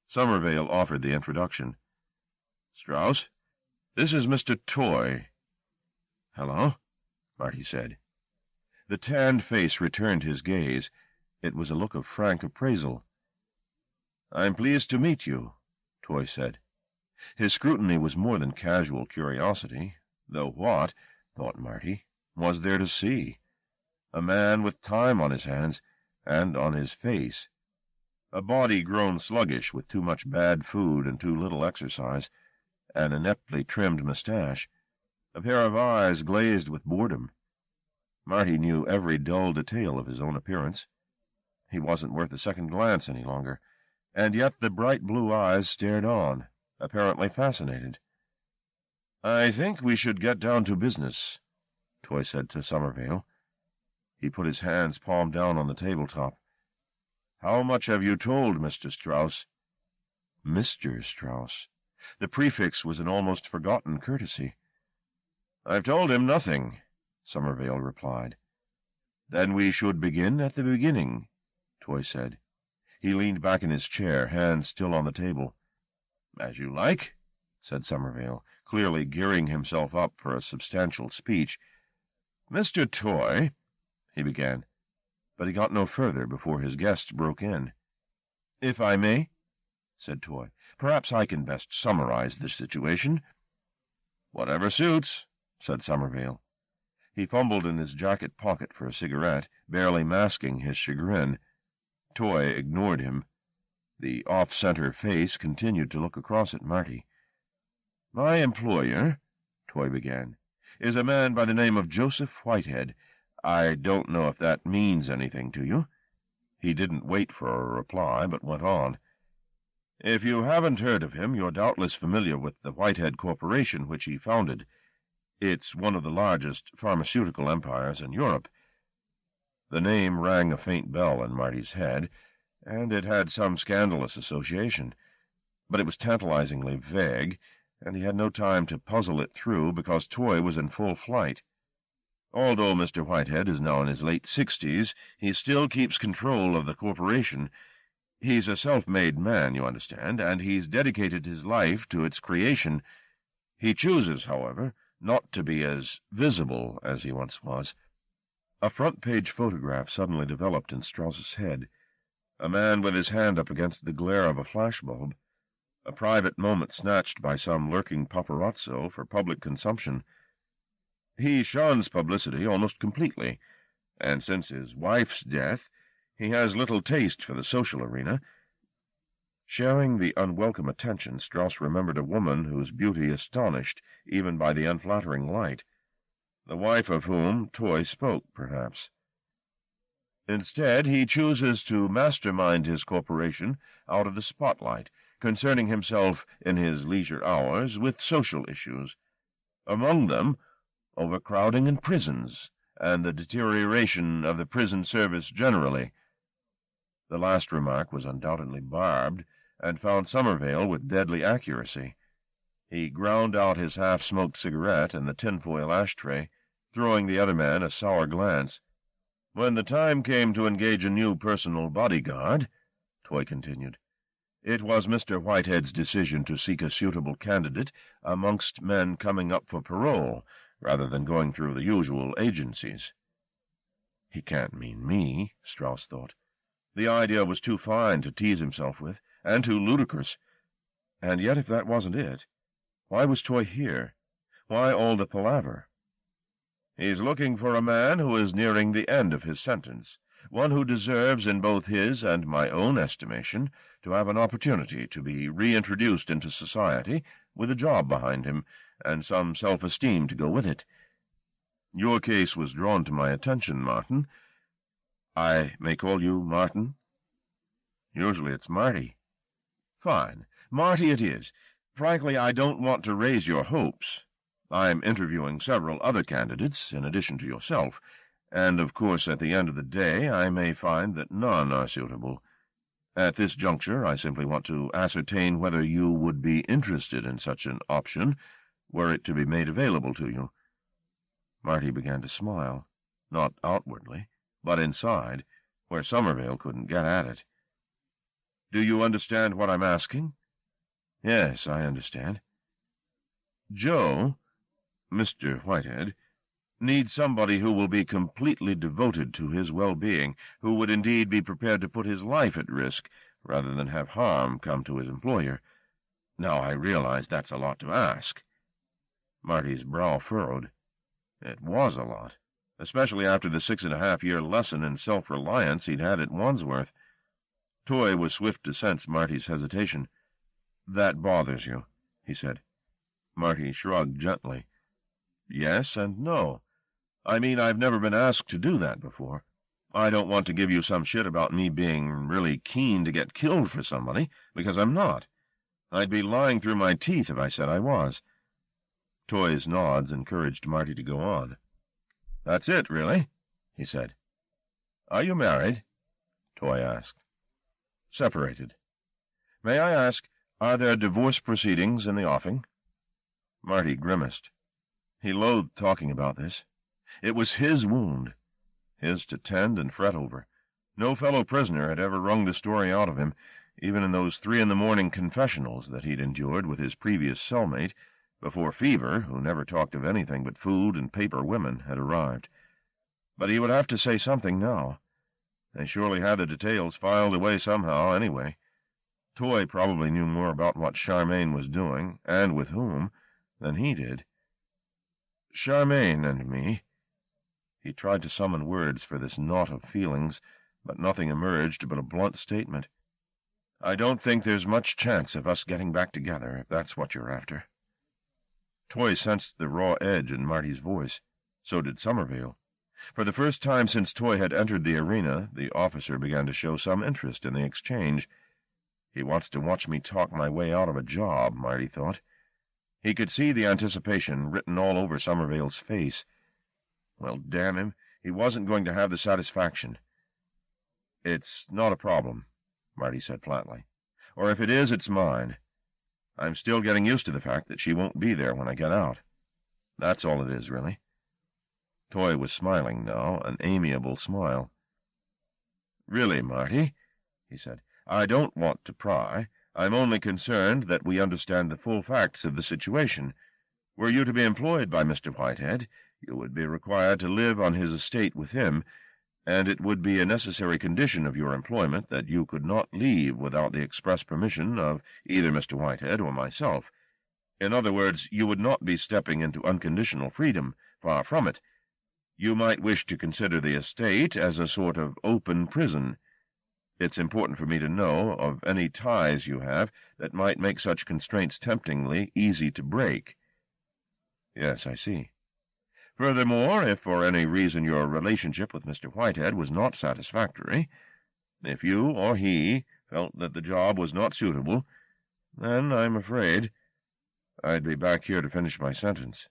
Somervale offered the introduction. "Strauss, this is Mr. Toy." "Hello," Marty said. The tanned face returned his gaze. It was a look of frank appraisal. "I'm pleased to meet you," Toy said. His scrutiny was more than casual curiosity, though what, thought Marty, was there to see? A man with time on his hands, and on his face. A body grown sluggish with too much bad food and too little exercise, an ineptly trimmed mustache, a pair of eyes glazed with boredom. Marty knew every dull detail of his own appearance. He wasn't worth a second glance any longer, and yet the bright blue eyes stared on, apparently fascinated. "I think we should get down to business," Toy said to Somervale. He put his hands palm down on the tabletop. "How much have you told Mr. Strauss?" Mr. Strauss. The prefix was an almost forgotten courtesy. "I've told him nothing," Somervale replied. "Then we should begin at the beginning," Toy said. He leaned back in his chair, hands still on the table. "As you like," said Somervale, clearly gearing himself up for a substantial speech. "Mr. Toy," he began, but he got no further before his guests broke in. "If I may," said Toy, "perhaps I can best summarize the situation." "Whatever suits," said Somervale. He fumbled in his jacket pocket for a cigarette, barely masking his chagrin. Toy ignored him. The off-center face continued to look across at Marty. "My employer," Toy began, "is a man by the name of Joseph Whitehead. I don't know if that means anything to you." He didn't wait for a reply, but went on. "If you haven't heard of him, you're doubtless familiar with the Whitehead Corporation, which he founded. It's one of the largest pharmaceutical empires in Europe." The name rang a faint bell in Marty's head, and it had some scandalous association. But it was tantalizingly vague, and he had no time to puzzle it through because Toy was in full flight. Although Mr. Whitehead is now in his late 60s, he still keeps control of the corporation. He's a self-made man, you understand, and he's dedicated his life to its creation. He chooses, however, not to be as visible as he once was. A front-page photograph suddenly developed in Strauss's head. A man with his hand up against the glare of a flashbulb. A private moment snatched by some lurking paparazzo for public consumption. He shuns publicity almost completely, and since his wife's death, he has little taste for the social arena. Sharing the unwelcome attention, Strauss remembered a woman whose beauty astonished even by the unflattering light, the wife of whom Toy spoke, perhaps. Instead, he chooses to mastermind his corporation out of the spotlight, concerning himself in his leisure hours with social issues. Among them, overcrowding in prisons, and the deterioration of the prison service generally. The last remark was undoubtedly barbed, and found Somervale with deadly accuracy. He ground out his half-smoked cigarette in the tinfoil ashtray, throwing the other man a sour glance. "When the time came to engage a new personal bodyguard," Toy continued, "it was Mr. Whitehead's decision to seek a suitable candidate amongst men coming up for parole, rather than going through the usual agencies." He can't mean me, Strauss thought. The idea was too fine to tease himself with, and too ludicrous. And yet, if that wasn't it, why was Toy here? Why all the palaver? "He's looking for a man who is nearing the end of his sentence, one who deserves, in both his and my own estimation, to have an opportunity to be reintroduced into society, with a job behind him, and some self-esteem to go with it. Your case was drawn to my attention, Martin. I may call you Martin?" "Usually it's Marty." "Fine. Marty it is. Frankly, I don't want to raise your hopes. I'm interviewing several other candidates, in addition to yourself, and of course at the end of the day I may find that none are suitable. At this juncture I simply want to ascertain whether you would be interested in such an option, were it to be made available to you." Marty began to smile, not outwardly, but inside, where Somervale couldn't get at it. "Do you understand what I'm asking?" "Yes, I understand." "Joe, Mr. Whitehead, needs somebody who will be completely devoted to his well-being, who would indeed be prepared to put his life at risk rather than have harm come to his employer. Now, I realize that's a lot to ask." Marty's brow furrowed. It was a lot, especially after the 6.5-year lesson in self-reliance he'd had at Wandsworth. Toy was swift to sense Marty's hesitation. "That bothers you," he said. Marty shrugged gently. "Yes and no. I mean, I've never been asked to do that before. I don't want to give you some shit about me being really keen to get killed for somebody, because I'm not. I'd be lying through my teeth if I said I was." Toy's nods encouraged Marty to go on. "That's it, really?" he said. "Are you married?" Toy asked. "Separated. May I ask, are there divorce proceedings in the offing?" Marty grimaced. He loathed talking about this. It was his wound, his to tend and fret over. No fellow prisoner had ever wrung the story out of him, even in those 3-in-the-morning confessionals that he'd endured with his previous cellmate, before Fever, who never talked of anything but food and paper women, had arrived. But he would have to say something now. They surely had the details filed away somehow, anyway. Toy probably knew more about what Charmaine was doing, and with whom, than he did. Charmaine and me. He tried to summon words for this knot of feelings, but nothing emerged but a blunt statement. "I don't think there's much chance of us getting back together, if that's what you're after." Toy sensed the raw edge in Marty's voice. So did Somervale. For the first time since Toy had entered the arena, the officer began to show some interest in the exchange. He wants to watch me talk my way out of a job, Marty thought. He could see the anticipation written all over Somervale's face. Well, damn him, he wasn't going to have the satisfaction. "It's not a problem," Marty said flatly. "Or if it is, it's mine. I'm still getting used to the fact that she won't be there when I get out. That's all it is, really." Toy was smiling now, an amiable smile. "Really, Marty," he said, "I don't want to pry. I'm only concerned that we understand the full facts of the situation. Were you to be employed by Mr. Whitehead, you would be required to live on his estate with him, and it would be a necessary condition of your employment that you could not leave without the express permission of either Mr. Whitehead or myself. In other words, you would not be stepping into unconditional freedom. Far from it. You might wish to consider the estate as a sort of open prison. It's important for me to know of any ties you have that might make such constraints temptingly easy to break." "Yes, I see. Furthermore, if for any reason your relationship with Mr. Whitehead was not satisfactory, if you or he felt that the job was not suitable, then I'm afraid I'd be back here to finish my sentence."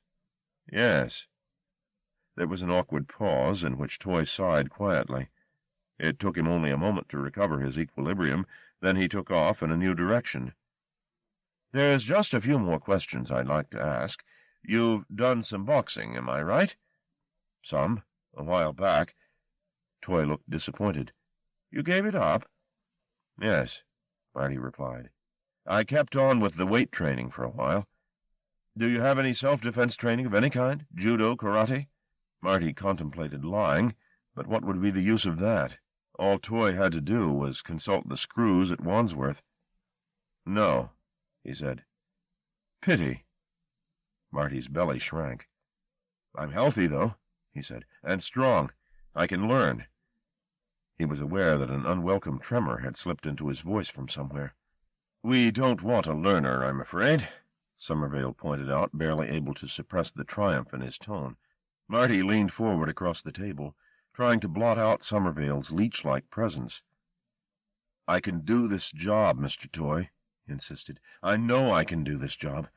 "Yes." There was an awkward pause in which Toy sighed quietly. It took him only a moment to recover his equilibrium, then he took off in a new direction. "There's just a few more questions I'd like to ask. You've done some boxing, am I right?" "Some. A while back." Toy looked disappointed. "You gave it up?" "Yes," Marty replied. "I kept on with the weight training for a while." "Do you have any self-defense training of any kind? Judo, karate?" Marty contemplated lying, but what would be the use of that? All Toy had to do was consult the screws at Wandsworth. "No," he said. "Pity." Marty's belly shrank. "I'm healthy, though," he said, "and strong. I can learn." He was aware that an unwelcome tremor had slipped into his voice from somewhere. "We don't want a learner, I'm afraid," Somervale pointed out, barely able to suppress the triumph in his tone. Marty leaned forward across the table, trying to blot out Somervale's leech-like presence. "I can do this job, Mr. Toy," he insisted. "I know I can do this job.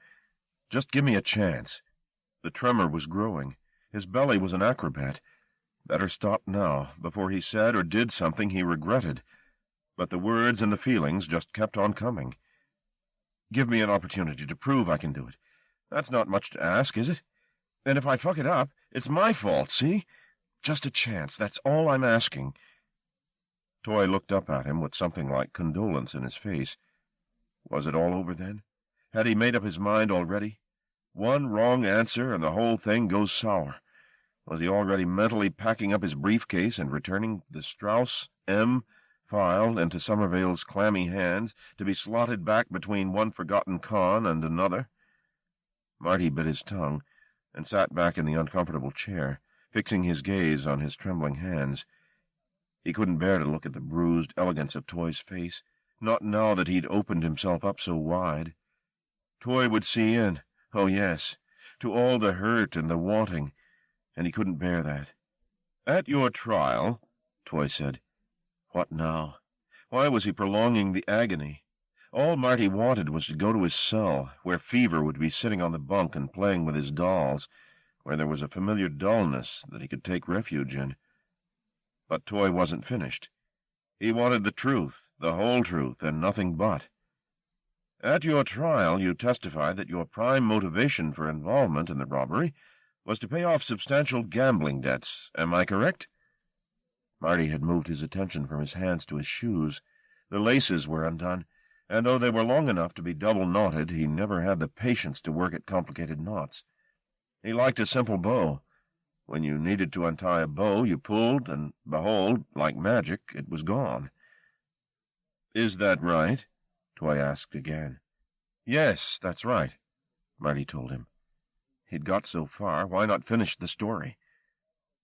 Just give me a chance." The tremor was growing. His belly was an acrobat. Better stop now, before he said or did something he regretted. But the words and the feelings just kept on coming. "Give me an opportunity to prove I can do it. That's not much to ask, is it? And if I fuck it up, it's my fault, see? Just a chance, that's all I'm asking." Toy looked up at him with something like condolence in his face. Was it all over, then? Had he made up his mind already? One wrong answer and the whole thing goes sour. Was he already mentally packing up his briefcase and returning the Strauss M file into Somervale's clammy hands, to be slotted back between one forgotten con and another? Marty bit his tongue and sat back in the uncomfortable chair, fixing his gaze on his trembling hands. He couldn't bear to look at the bruised elegance of Toy's face, not now that he'd opened himself up so wide. Toy would see in, oh yes, to all the hurt and the wanting, and he couldn't bear that. "At your trial," Toy said. What now? Why was he prolonging the agony? All Marty wanted was to go to his cell, where Fever would be sitting on the bunk and playing with his dolls, where there was a familiar dullness that he could take refuge in. But Toy wasn't finished. He wanted the truth, the whole truth, and nothing but. "At your trial, you testified that your prime motivation for involvement in the robbery was to pay off substantial gambling debts. Am I correct?" Marty had moved his attention from his hands to his shoes. The laces were undone, and though they were long enough to be double-knotted, he never had the patience to work at complicated knots. He liked a simple bow. When you needed to untie a bow, you pulled, and behold, like magic, it was gone. "Is that right?" Toy asked again. "Yes, that's right," Marty told him. He'd got so far, why not finish the story?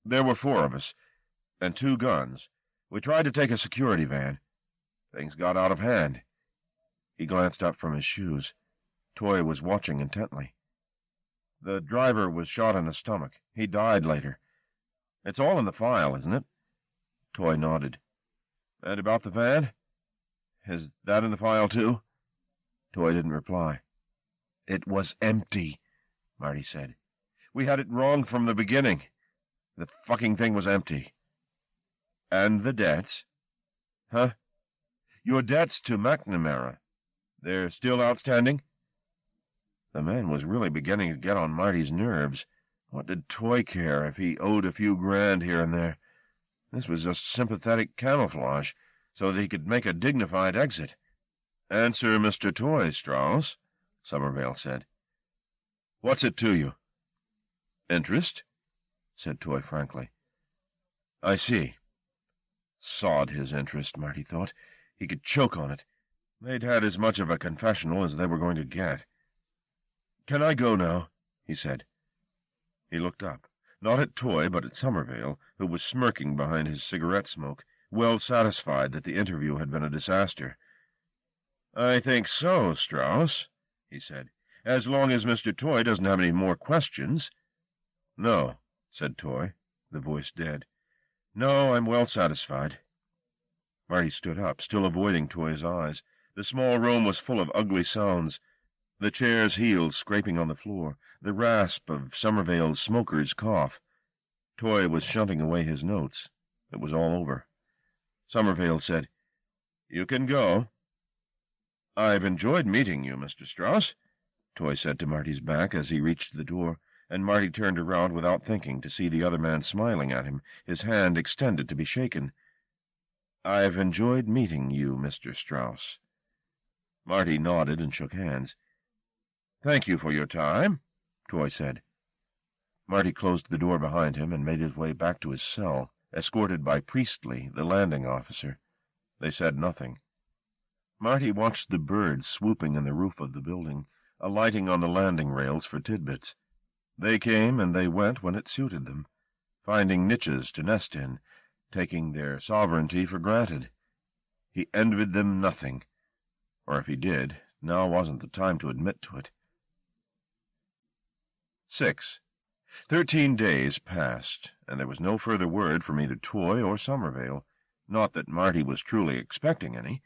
"There were 4 of us, and 2 guns. We tried to take a security van. Things got out of hand." He glanced up from his shoes. Toy was watching intently. "The driver was shot in the stomach. He died later. It's all in the file, isn't it? Toy nodded. And about the van? Is that in the file, too? Toy didn't reply. It was empty, Marty said. We had it wrong from the beginning. The fucking thing was empty. And the debts? Huh? Your debts to McNamara. They're still outstanding? The man was really beginning to get on Marty's nerves. What did Toy care if he owed a few grand here and there? This was just sympathetic camouflage, so that he could make a dignified exit. Answer Mr. Toy, Strauss, Somervale said. What's it to you? Interest? Said Toy frankly. I see. Sod his interest, Marty thought. He could choke on it. They'd had as much of a confessional as they were going to get. Can I go now? He said. He looked up, not at Toy, but at Somervale, who was smirking behind his cigarette smoke, well satisfied that the interview had been a disaster. I think so, Strauss, he said, as long as Mr. Toy doesn't have any more questions. No, said Toy, the voice dead. No, I'm well satisfied. Marty stood up, still avoiding Toy's eyes. The small room was full of ugly sounds. The chair's heels scraping on the floor, the rasp of Somervale's smoker's cough. Toy was shunting away his notes. It was all over. Somervale said, You can go. I've enjoyed meeting you, Mr. Strauss, Toy said to Marty's back as he reached the door, and Marty turned around without thinking to see the other man smiling at him, his hand extended to be shaken. I've enjoyed meeting you, Mr. Strauss. Marty nodded and shook hands. Thank you for your time, Toy said. Marty closed the door behind him and made his way back to his cell, escorted by Priestley, the landing officer. They said nothing. Marty watched the birds swooping in the roof of the building, alighting on the landing rails for tidbits. They came and they went when it suited them, finding niches to nest in, taking their sovereignty for granted. He envied them nothing, or if he did, now wasn't the time to admit to it. 6. 13 days passed, and there was no further word from either Toy or Somervale. Not that Marty was truly expecting any.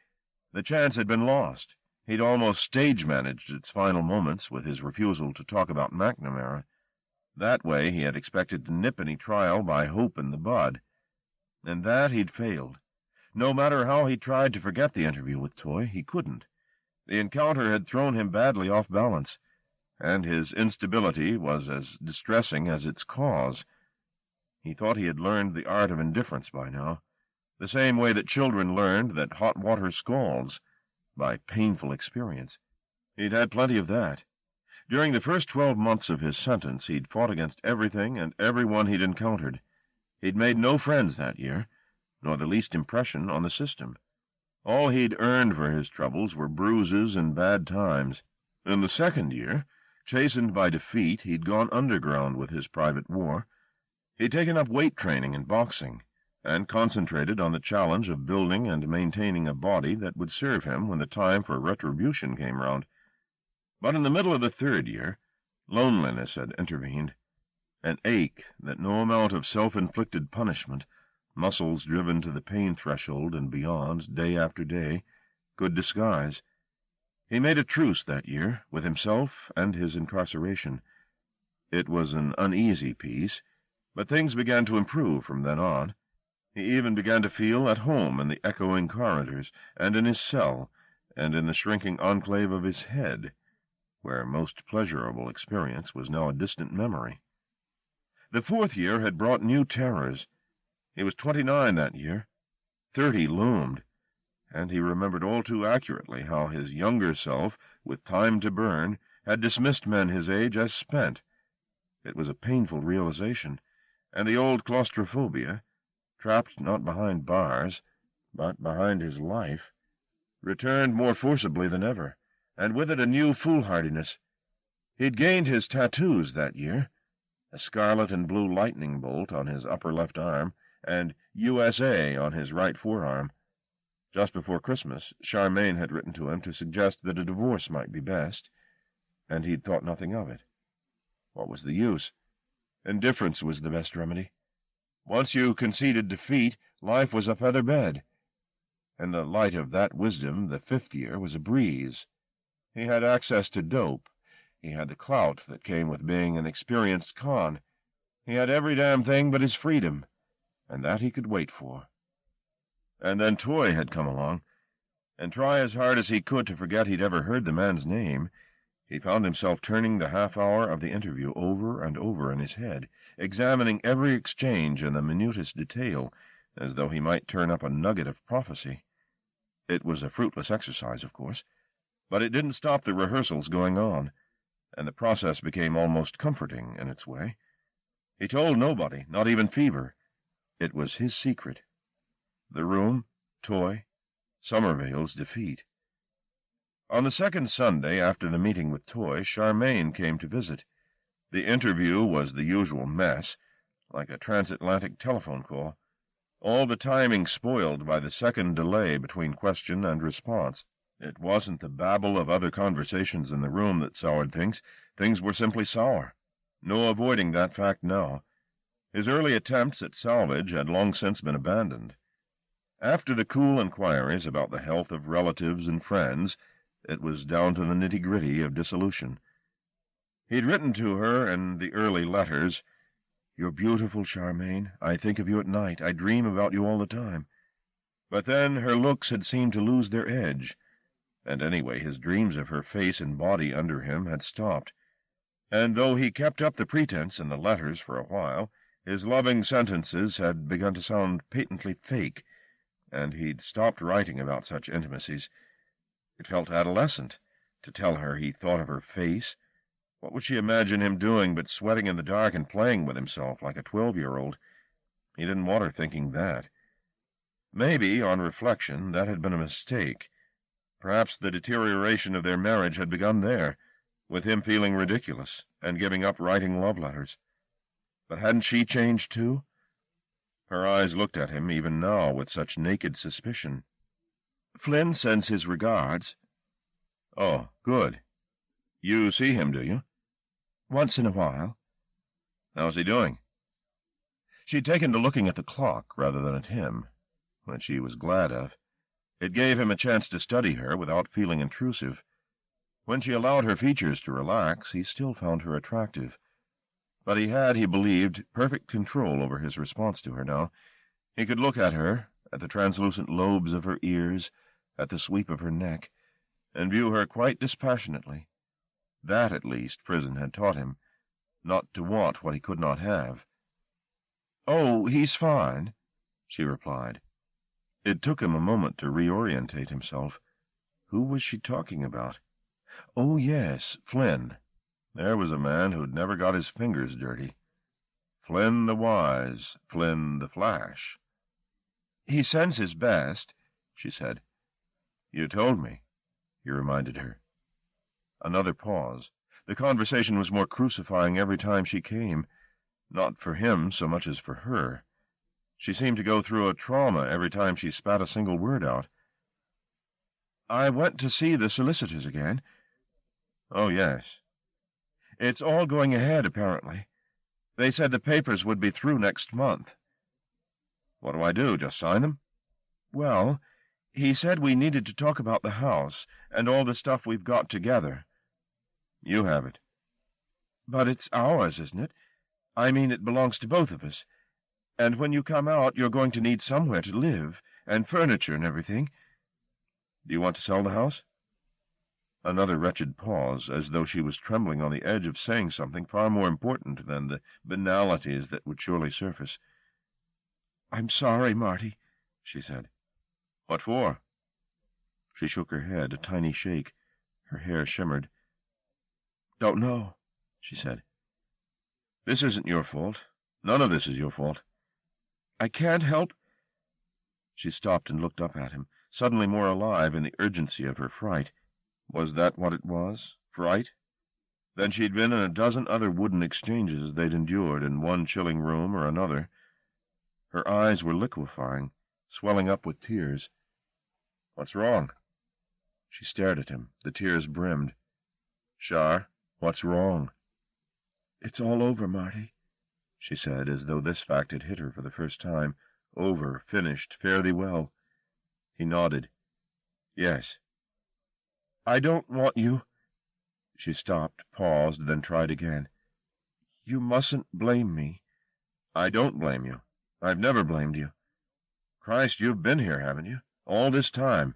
The chance had been lost. He'd almost stage-managed its final moments with his refusal to talk about McNamara. That way he had expected to nip any trial by hope in the bud. And that he'd failed. No matter how he tried to forget the interview with Toy, he couldn't. The encounter had thrown him badly off balance, and his instability was as distressing as its cause. He thought he had learned the art of indifference by now, the same way that children learned that hot water scalds, by painful experience. He'd had plenty of that. During the first 12 months of his sentence, he'd fought against everything and everyone he'd encountered. He'd made no friends that year, nor the least impression on the system. All he'd earned for his troubles were bruises and bad times. In the second year, chastened by defeat, he'd gone underground with his private war. He'd taken up weight training and boxing, and concentrated on the challenge of building and maintaining a body that would serve him when the time for retribution came round. But in the middle of the third year, loneliness had intervened, an ache that no amount of self-inflicted punishment, muscles driven to the pain threshold and beyond day after day, could disguise. He made a truce that year with himself and his incarceration. It was an uneasy peace, but things began to improve from then on. He even began to feel at home in the echoing corridors, and in his cell, and in the shrinking enclave of his head, where most pleasurable experience was now a distant memory. The fourth year had brought new terrors. He was 29 that year. 30 loomed, and he remembered all too accurately how his younger self, with time to burn, had dismissed men his age as spent. It was a painful realization, and the old claustrophobia, trapped not behind bars, but behind his life, returned more forcibly than ever, and with it a new foolhardiness. He'd gained his tattoos that year, a scarlet and blue lightning bolt on his upper left arm, and USA on his right forearm. Just before Christmas, Charmaine had written to him to suggest that a divorce might be best, and he'd thought nothing of it. What was the use? Indifference was the best remedy. Once you conceded defeat, life was a feather bed. In the light of that wisdom, the 5th year was a breeze. He had access to dope. He had the clout that came with being an experienced con. He had every damn thing but his freedom, and that he could wait for. And then Toy had come along, and try as hard as he could to forget he'd ever heard the man's name, he found himself turning the half-hour of the interview over and over in his head, examining every exchange in the minutest detail, as though he might turn up a nugget of prophecy. It was a fruitless exercise, of course, but it didn't stop the rehearsals going on, and the process became almost comforting in its way. He told nobody, not even Fever. It was his secret. The room, Toy, Somervale's defeat. On the second Sunday after the meeting with Toy, Charmaine came to visit. The interview was the usual mess, like a transatlantic telephone call, all the timing spoiled by the second delay between question and response. It wasn't the babble of other conversations in the room that soured things. Things were simply sour. No avoiding that fact now. His early attempts at salvage had long since been abandoned. After the cool inquiries about the health of relatives and friends, it was down to the nitty-gritty of dissolution. He'd written to her in the early letters, "You're beautiful, Charmaine. I think of you at night. I dream about you all the time." But then her looks had seemed to lose their edge, and anyway his dreams of her face and body under him had stopped. And though he kept up the pretense in the letters for a while, his loving sentences had begun to sound patently fake, and he'd stopped writing about such intimacies. It felt adolescent to tell her he thought of her face. What would she imagine him doing but sweating in the dark and playing with himself like a 12-year-old? He didn't want her thinking that. Maybe, on reflection, that had been a mistake. Perhaps the deterioration of their marriage had begun there, with him feeling ridiculous and giving up writing love letters. But hadn't she changed too? Her eyes looked at him even now with such naked suspicion. "Flynn sends his regards." "Oh, good. You see him, do you?" "Once in a while." "How's he doing?" She'd taken to looking at the clock rather than at him, which he was glad of. It gave him a chance to study her without feeling intrusive. When she allowed her features to relax, he still found her attractive. But he had, he believed, perfect control over his response to her now. He could look at her, at the translucent lobes of her ears, at the sweep of her neck, and view her quite dispassionately. That, at least, prison had taught him, not to want what he could not have. "Oh, he's fine," she replied. It took him a moment to reorientate himself. Who was she talking about? Oh, yes, Flynn. There was a man who'd never got his fingers dirty. Flynn the Wise, Flynn the Flash. "He sends his best," she said. "You told me," he reminded her. Another pause. The conversation was more crucifying every time she came, not for him so much as for her. She seemed to go through a trauma every time she spat a single word out. "I went to see the solicitors again." "Oh, yes." "It's all going ahead, apparently. They said the papers would be through next month." "What do I do, just sign them?" "Well, he said we needed to talk about the house and all the stuff we've got together." "You have it." "But it's ours, isn't it? I mean, it belongs to both of us. And when you come out, you're going to need somewhere to live, and furniture and everything." "Do you want to sell the house?" Another wretched pause, as though she was trembling on the edge of saying something far more important than the banalities that would surely surface. "I'm sorry, Marty," she said. "What for?" She shook her head, a tiny shake. Her hair shimmered. "Don't know," she said. "This isn't your fault. None of this is your fault." "I can't help—" She stopped and looked up at him, suddenly more alive in the urgency of her fright. Was that what it was? Fright? Then she'd been in a dozen other wooden exchanges they'd endured in one chilling room or another. Her eyes were liquefying, swelling up with tears. "What's wrong?" She stared at him. The tears brimmed. "Char, what's wrong?" "It's all over, Marty. she said, as though this fact had hit her for the first time. Over, finished, fare thee well. He nodded. Yes. I don't want you. She stopped, paused, then tried again. You mustn't blame me. I don't blame you. I've never blamed you. Christ, you've been here, haven't you? All this time.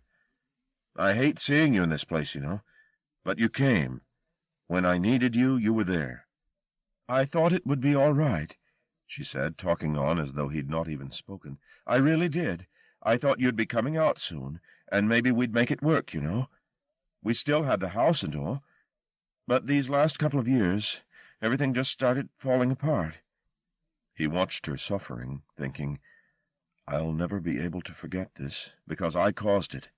I hate seeing you in this place, you know. But you came. When I needed you, you were there. I thought it would be all right, she said, talking on as though he'd not even spoken. I really did. I thought you'd be coming out soon, and maybe we'd make it work, you know. We still had the house and all. But these last couple of years, everything just started falling apart. He watched her suffering, thinking, I'll never be able to forget this, because I caused it.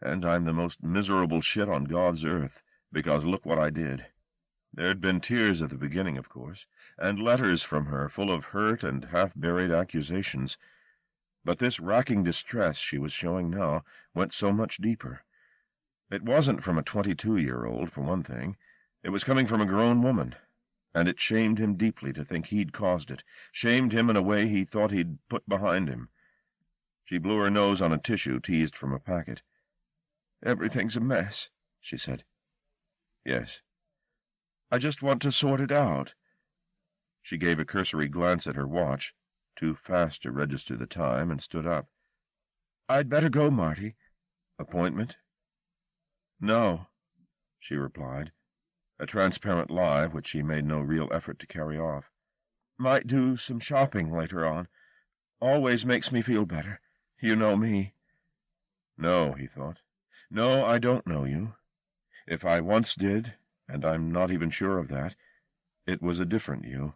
And I'm the most miserable shit on God's earth, because look what I did. There'd been tears at the beginning, of course, and letters from her full of hurt and half-buried accusations. But this racking distress she was showing now went so much deeper. It wasn't from a 22-year-old, for one thing. It was coming from a grown woman, and it shamed him deeply to think he'd caused it, shamed him in a way he thought he'd put behind him. She blew her nose on a tissue teased from a packet. Everything's a mess, she said. Yes. I just want to sort it out. She gave a cursory glance at her watch, too fast to register the time, and stood up. I'd better go, Marty. Appointment? No, she replied, a transparent lie which she made no real effort to carry off. Might do some shopping later on. Always makes me feel better. You know me. No, he thought. No, I don't know you. If I once did, and I'm not even sure of that, it was a different you.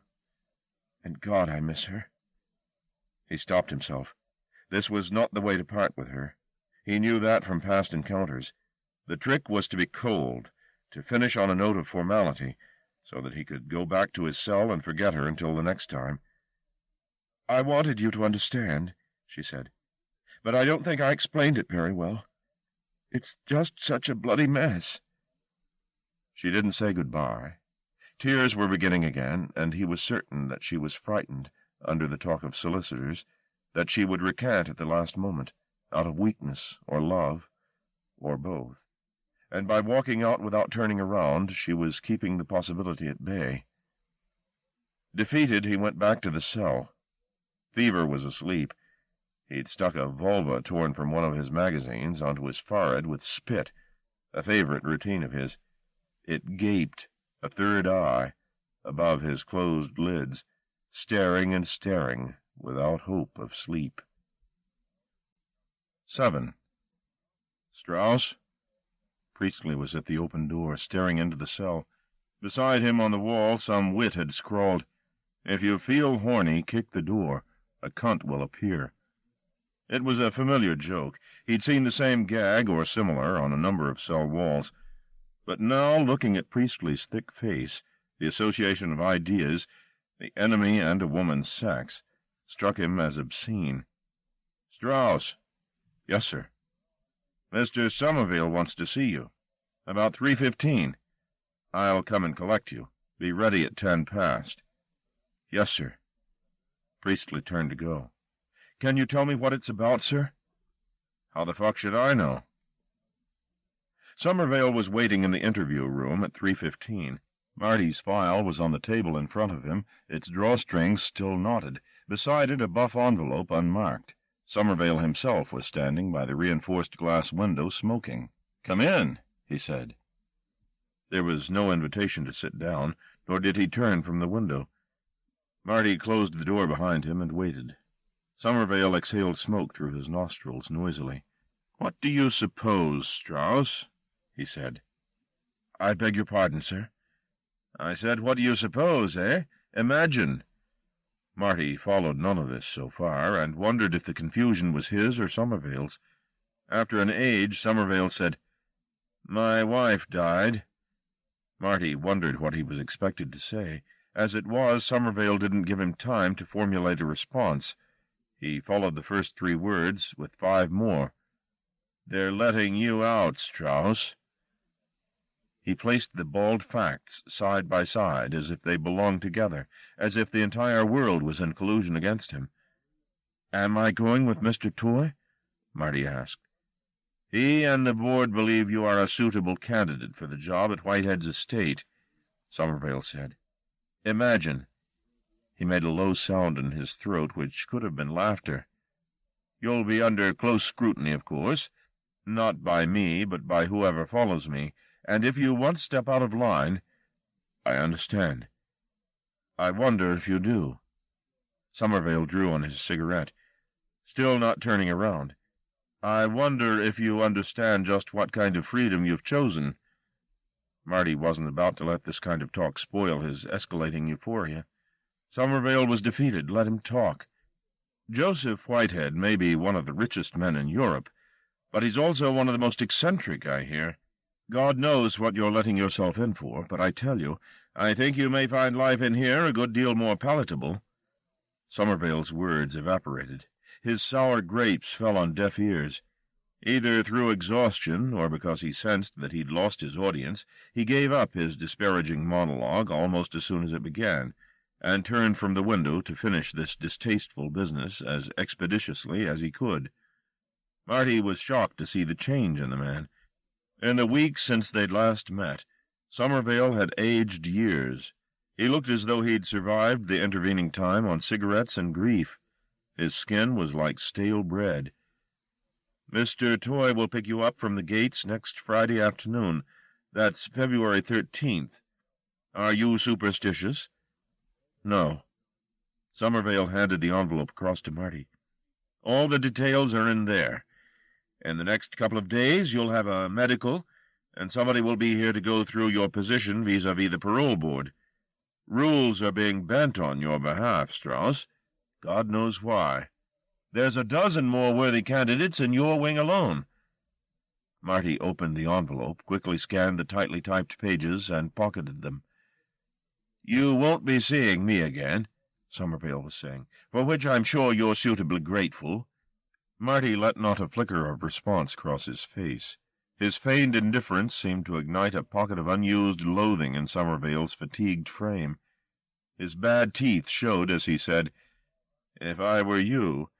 And God, I miss her. He stopped himself. This was not the way to part with her. He knew that from past encounters. The trick was to be cold, to finish on a note of formality, so that he could go back to his cell and forget her until the next time. I wanted you to understand, she said, but I don't think I explained it very well. It's just such a bloody mess. She didn't say goodbye. Tears were beginning again, and he was certain that she was frightened, under the talk of solicitors, that she would recant at the last moment, out of weakness or love, or both. And by walking out without turning around, she was keeping the possibility at bay. Defeated, he went back to the cell. Fever was asleep. He'd stuck a vulva torn from one of his magazines onto his forehead with spit, a favorite routine of his. It gaped, a third eye, above his closed lids, staring and staring, without hope of sleep. 7. Strauss? Priestley was at the open door, staring into the cell. Beside him on the wall some wit had scrawled, If you feel horny, kick the door. A cunt will appear. It was a familiar joke. He'd seen the same gag, or similar, on a number of cell walls. But now, looking at Priestley's thick face, the association of ideas, the enemy and a woman's sex, struck him as obscene. Strauss. Yes, sir. Mr. Somerville wants to see you. About 3:15. I'll come and collect you. Be ready at 10 past. Yes, sir. Priestley turned to go. Can you tell me what it's about, sir? How the fuck should I know? Somerville was waiting in the interview room at 3:15. Marty's file was on the table in front of him, its drawstrings still knotted. Beside it a buff envelope unmarked. Somerville himself was standing by the reinforced glass window, smoking. Come in, he said. There was no invitation to sit down, nor did he turn from the window. Marty closed the door behind him and waited. Somerville exhaled smoke through his nostrils noisily. What do you suppose, Strauss? He said. I beg your pardon, sir. I said, what do you suppose, eh? Imagine. Marty followed none of this so far, and wondered if the confusion was his or Somerville's. After an age, Somerville said, My wife died. Marty wondered what he was expected to say. As it was, Somerville didn't give him time to formulate a response. He followed the first 3 words with 5 more. They're letting you out, Strauss. He placed the bald facts side by side, as if they belonged together, as if the entire world was in collusion against him. "Am I going with Mr. Toy?" Marty asked. "He and the board believe you are a suitable candidate for the job at Whitehead's estate," Somerville said. "Imagine." He made a low sound in his throat which could have been laughter. "You'll be under close scrutiny, of course. Not by me, but by whoever follows me. And if you once step out of line—" "I understand." "I wonder if you do." Somerville drew on his cigarette, still not turning around. "I wonder if you understand just what kind of freedom you've chosen." Marty wasn't about to let this kind of talk spoil his escalating euphoria. Somerville was defeated. Let him talk. "Joseph Whitehead may be one of the richest men in Europe, but he's also one of the most eccentric, I hear. God knows what you're letting yourself in for, but I tell you, I think you may find life in here a good deal more palatable." Somerville's words evaporated. His sour grapes fell on deaf ears. Either through exhaustion, or because he sensed that he'd lost his audience, he gave up his disparaging monologue almost as soon as it began, and turned from the window to finish this distasteful business as expeditiously as he could. Marty was shocked to see the change in the man. In the weeks since they'd last met, Somerville had aged years. He looked as though he'd survived the intervening time on cigarettes and grief. His skin was like stale bread. "Mr. Toy will pick you up from the gates next Friday afternoon. That's February 13th. Are you superstitious?" "No." Somerville handed the envelope across to Marty. "All the details are in there. In the next couple of days you'll have a medical, and somebody will be here to go through your position vis-à-vis the parole board. Rules are being bent on your behalf, Strauss. God knows why. There's a dozen more worthy candidates in your wing alone." Marty opened the envelope, quickly scanned the tightly typed pages, and pocketed them. "You won't be seeing me again," Somerville was saying, "for which I'm sure you're suitably grateful." Marty let not a flicker of response cross his face. His feigned indifference seemed to ignite a pocket of unused loathing in Somerville's fatigued frame. His bad teeth showed as he said, "If I were you,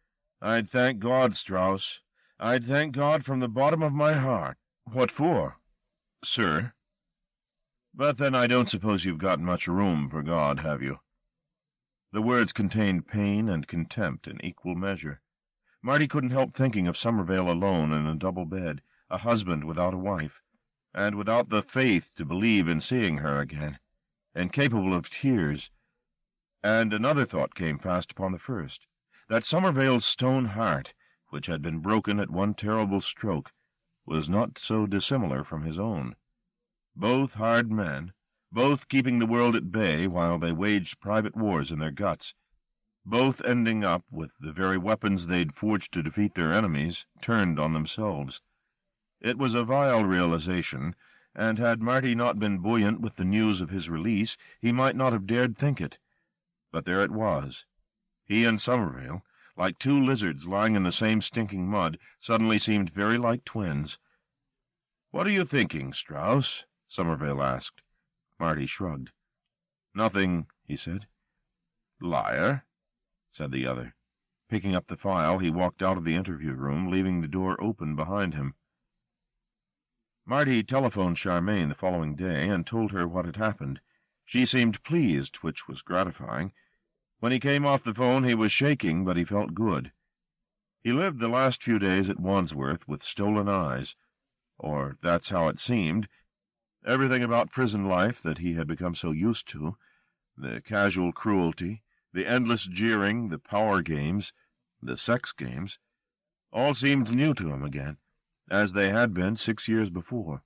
I'd thank God, Strauss. I'd thank God from the bottom of my heart." "What for, sir?" "But then I don't suppose you've got much room for God, have you?" The words contained pain and contempt in equal measure. Marty couldn't help thinking of Somerville alone in a double bed, a husband without a wife, and without the faith to believe in seeing her again, incapable of tears. And another thought came fast upon the first, that Somerville's stone heart, which had been broken at one terrible stroke, was not so dissimilar from his own. Both hard men, both keeping the world at bay while they waged private wars in their guts, both ending up with the very weapons they'd forged to defeat their enemies turned on themselves. It was a vile realization, and had Marty not been buoyant with the news of his release, he might not have dared think it. But there it was. He and Somerville, like two lizards lying in the same stinking mud, suddenly seemed very like twins. "What are you thinking, Strauss?" Somerville asked. Marty shrugged. "Nothing," he said. "Liar," said the other. Picking up the file, he walked out of the interview room, leaving the door open behind him. Marty telephoned Charmaine the following day and told her what had happened. She seemed pleased, which was gratifying. When he came off the phone he was shaking, but he felt good. He lived the last few days at Wandsworth with stolen eyes, or that's how it seemed. Everything about prison life that he had become so used to, the casual cruelty, the endless jeering, the power games, the sex games, all seemed new to him again, as they had been 6 years before.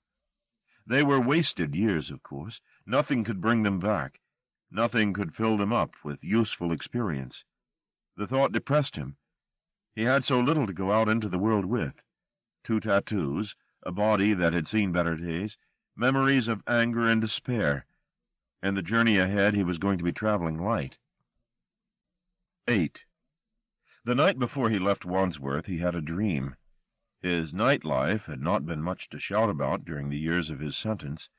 They were wasted years, of course. Nothing could bring them back. Nothing could fill them up with useful experience. The thought depressed him. He had so little to go out into the world with. 2 tattoos, a body that had seen better days, memories of anger and despair. And the journey ahead he was going to be traveling light. 8. The night before he left Wandsworth he had a dream. His night life had not been much to shout about during the years of his sentence.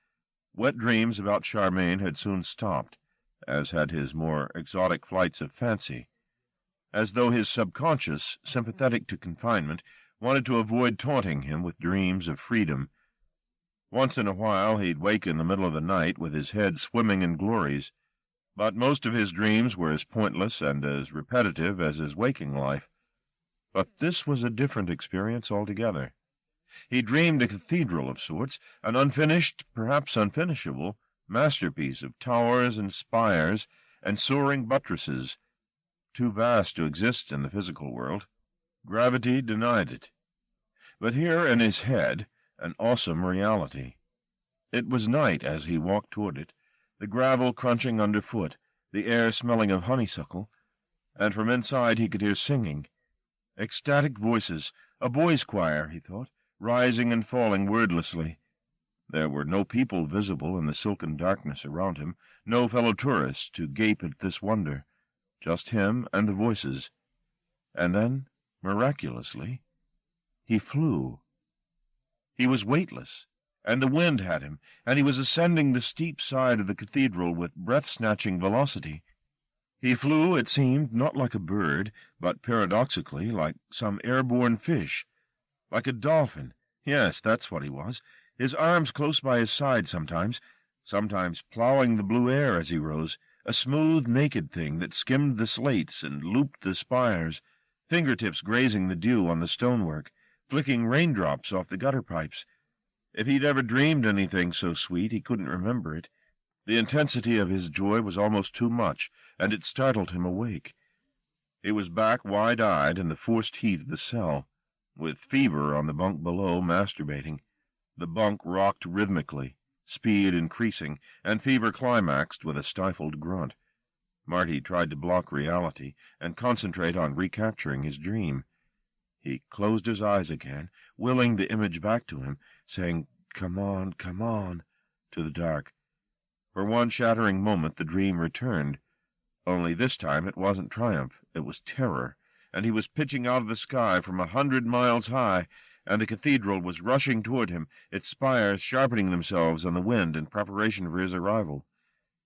Wet dreams about Charmaine had soon stopped, as had his more exotic flights of fancy, as though his subconscious, sympathetic to confinement, wanted to avoid taunting him with dreams of freedom. Once in a while he'd wake in the middle of the night with his head swimming in glories, but most of his dreams were as pointless and as repetitive as his waking life. But this was a different experience altogether. He dreamed a cathedral of sorts, an unfinished, perhaps unfinishable, masterpiece of towers and spires and soaring buttresses, too vast to exist in the physical world. Gravity denied it. But here in his head, an awesome reality. It was night as he walked toward it, the gravel crunching underfoot, the air smelling of honeysuckle, and from inside he could hear singing. Ecstatic voices, a boys' choir, he thought, rising and falling wordlessly. There were no people visible in the silken darkness around him, no fellow tourists to gape at this wonder, just him and the voices. And then, miraculously, he flew. He was weightless, and the wind had him, and he was ascending the steep side of the cathedral with breath-snatching velocity. He flew, it seemed, not like a bird, but paradoxically like some airborne fish, like a dolphin. Yes, that's what he was, his arms close by his side sometimes ploughing the blue air as he rose, a smooth, naked thing that skimmed the slates and looped the spires, fingertips grazing the dew on the stonework, flicking raindrops off the gutter pipes. If he'd ever dreamed anything so sweet, he couldn't remember it. The intensity of his joy was almost too much, and it startled him awake. He was back wide-eyed in the forced heat of the cell, with Fever on the bunk below masturbating. The bunk rocked rhythmically, speed increasing, and Fever climaxed with a stifled grunt. Marty tried to block reality and concentrate on recapturing his dream. He closed his eyes again, willing the image back to him, saying, "Come on, come on," to the dark. For one shattering moment the dream returned, only this time it wasn't triumph, it was terror, and he was pitching out of the sky from 100 miles high, and the cathedral was rushing toward him, its spires sharpening themselves on the wind in preparation for his arrival.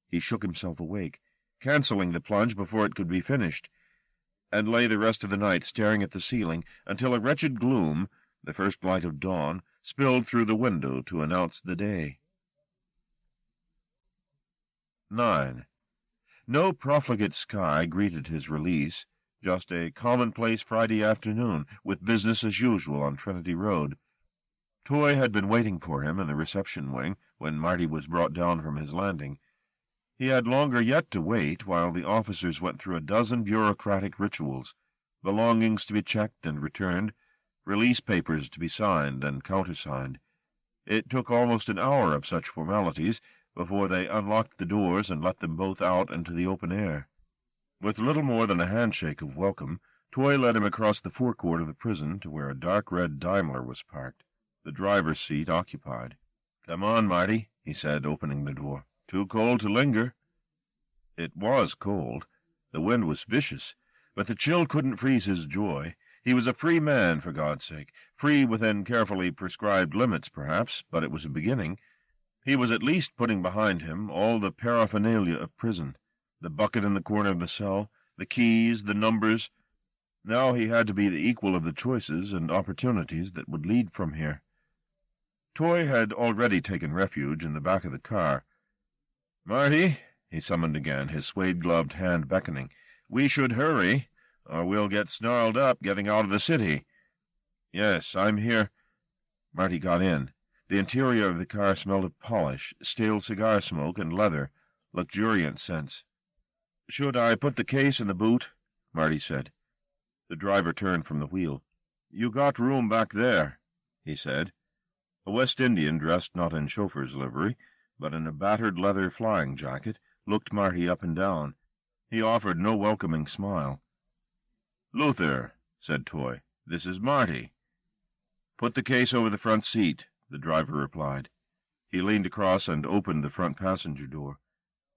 He shook himself awake, canceling the plunge before it could be finished, and lay the rest of the night staring at the ceiling until a wretched gloom, the first light of dawn, spilled through the window to announce the day. 9. No profligate sky greeted his release, just a commonplace Friday afternoon, with business as usual on Trinity Road. Toy had been waiting for him in the reception wing when Marty was brought down from his landing. He had longer yet to wait while the officers went through a dozen bureaucratic rituals, belongings to be checked and returned, release papers to be signed and countersigned. It took almost an hour of such formalities before they unlocked the doors and let them both out into the open air. With little more than a handshake of welcome, Toy led him across the forecourt of the prison to where a dark-red Daimler was parked, the driver's seat occupied. "Come on, Marty," he said, opening the door. "Too cold to linger." It was cold. The wind was vicious, but the chill couldn't freeze his joy. He was a free man, for God's sake, free within carefully prescribed limits, perhaps, but it was a beginning. He was at least putting behind him all the paraphernalia of prison, the bucket in the corner of the cell, the keys, the numbers. Now he had to be the equal of the choices and opportunities that would lead from here. Toy had already taken refuge in the back of the car. "Marty," he summoned again, his suede-gloved hand beckoning, "we should hurry, or we'll get snarled up getting out of the city." "Yes, I'm here." Marty got in. The interior of the car smelled of polish, stale cigar smoke, and leather, luxuriant scents. "Should I put the case in the boot?" Marty said. The driver turned from the wheel. "You got room back there," he said. A West Indian, dressed not in chauffeur's livery, but in a battered leather flying jacket, looked Marty up and down. He offered no welcoming smile. "Luther," said Toy, "this is Marty." "Put the case over the front seat," the driver replied. He leaned across and opened the front passenger door.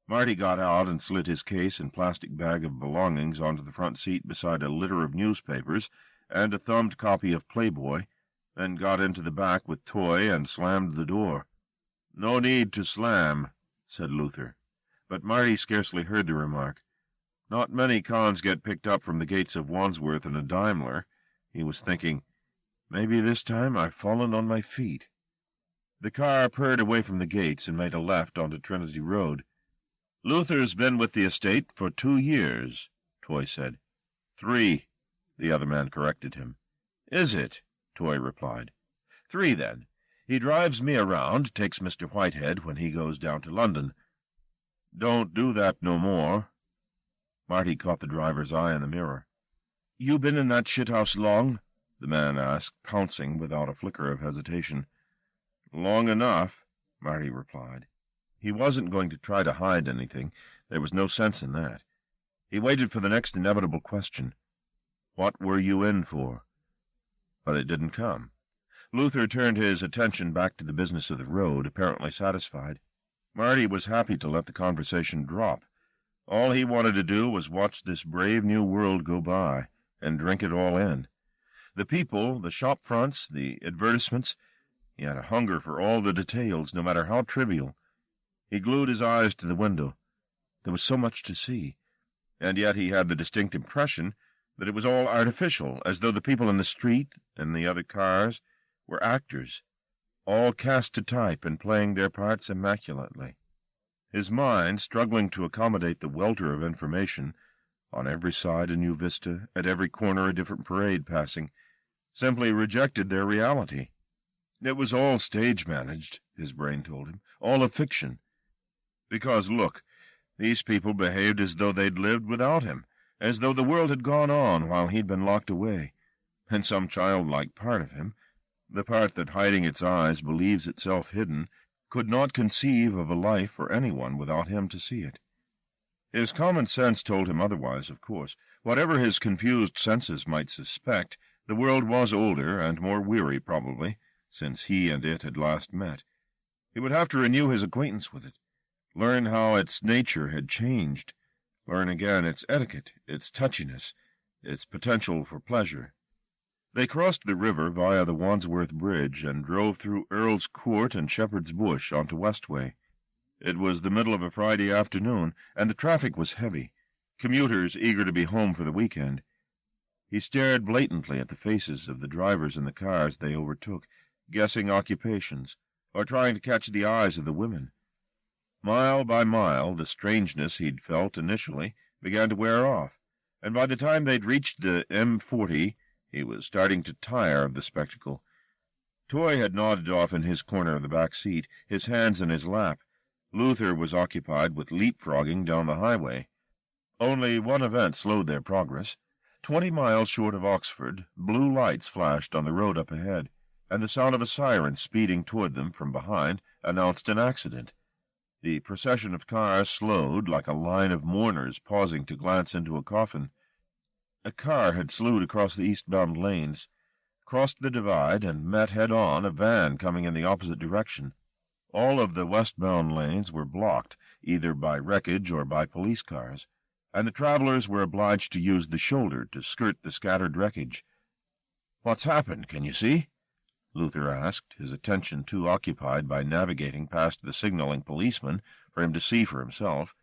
Marty got out and slid his case and plastic bag of belongings onto the front seat beside a litter of newspapers and a thumbed copy of Playboy, then got into the back with Toy and slammed the door. "No need to slam," said Luther, but Marty scarcely heard the remark. Not many cons get picked up from the gates of Wandsworth in a Daimler. He was thinking, maybe this time I've fallen on my feet. The car purred away from the gates and made a left onto Trinity Road. "Luther's been with the estate for 2 years, Toy said. 3, the other man corrected him. Is it? Toy replied. 3, then. He drives me around, takes Mr. Whitehead when he goes down to London. Don't do that no more. Marty caught the driver's eye in the mirror. "You been in that shithouse long?" the man asked, pouncing without a flicker of hesitation. "Long enough," Marty replied. He wasn't going to try to hide anything. There was no sense in that. He waited for the next inevitable question. "What were you in for?" But it didn't come. Luther turned his attention back to the business of the road, apparently satisfied. Marty was happy to let the conversation drop. All he wanted to do was watch this brave new world go by, and drink it all in. The people, the shop fronts, the advertisements. He had a hunger for all the details, no matter how trivial. He glued his eyes to the window. There was so much to see, and yet he had the distinct impression that it was all artificial, as though the people in the street and the other cars were actors, all cast to type and playing their parts immaculately. His mind, struggling to accommodate the welter of information, on every side a new vista, at every corner a different parade passing, simply rejected their reality. It was all stage-managed, his brain told him, all a fiction. Because, look, these people behaved as though they'd lived without him, as though the world had gone on while he'd been locked away, and some childlike part of him, the part that, hiding its eyes, believes itself hidden, could not conceive of a life for anyone without him to see it. His common sense told him otherwise, of course. Whatever his confused senses might suspect, the world was older and more weary, probably, since he and it had last met. He would have to renew his acquaintance with it, learn how its nature had changed, learn again its etiquette, its touchiness, its potential for pleasure. They crossed the river via the Wandsworth Bridge and drove through Earl's Court and Shepherd's Bush onto Westway. It was the middle of a Friday afternoon, and the traffic was heavy, commuters eager to be home for the weekend. He stared blatantly at the faces of the drivers in the cars they overtook, guessing occupations, or trying to catch the eyes of the women. Mile by mile, the strangeness he'd felt initially began to wear off, and by the time they'd reached the M40, he was starting to tire of the spectacle. Toy had nodded off in his corner of the back seat, his hands in his lap. Luther was occupied with leapfrogging down the highway. Only one event slowed their progress. 20 miles short of Oxford, blue lights flashed on the road up ahead, and the sound of a siren speeding toward them from behind announced an accident. The procession of cars slowed like a line of mourners pausing to glance into a coffin. A car had slewed across the eastbound lanes, crossed the divide, and met head-on a van coming in the opposite direction. All of the westbound lanes were blocked, either by wreckage or by police cars, and the travelers were obliged to use the shoulder to skirt the scattered wreckage. "What's happened, can you see?" Luther asked, his attention too occupied by navigating past the signaling policeman for him to see for himself.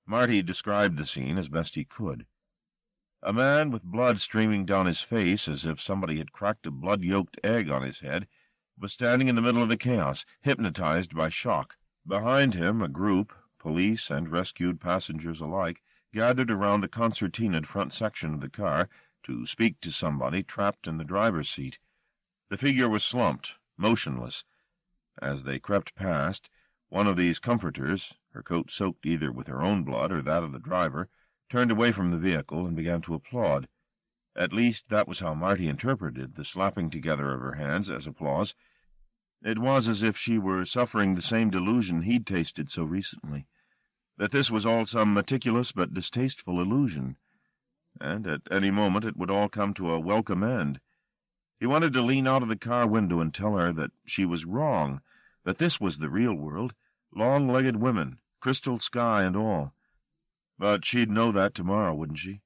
Marty described the scene as best he could. A man with blood streaming down his face as if somebody had cracked a blood-yolked egg on his head was standing in the middle of the chaos, hypnotized by shock. Behind him a group, police and rescued passengers alike, gathered around the concertinaed front section of the car to speak to somebody trapped in the driver's seat. The figure was slumped, motionless. As they crept past, one of these comforters, her coat soaked either with her own blood or that of the driver, turned away from the vehicle and began to applaud. At least that was how Marty interpreted the slapping together of her hands as applause. It was as if she were suffering the same delusion he'd tasted so recently, that this was all some meticulous but distasteful illusion, and at any moment it would all come to a welcome end. He wanted to lean out of the car window and tell her that she was wrong, that this was the real world, long-legged women, crystal sky and all. But she'd know that tomorrow, wouldn't she?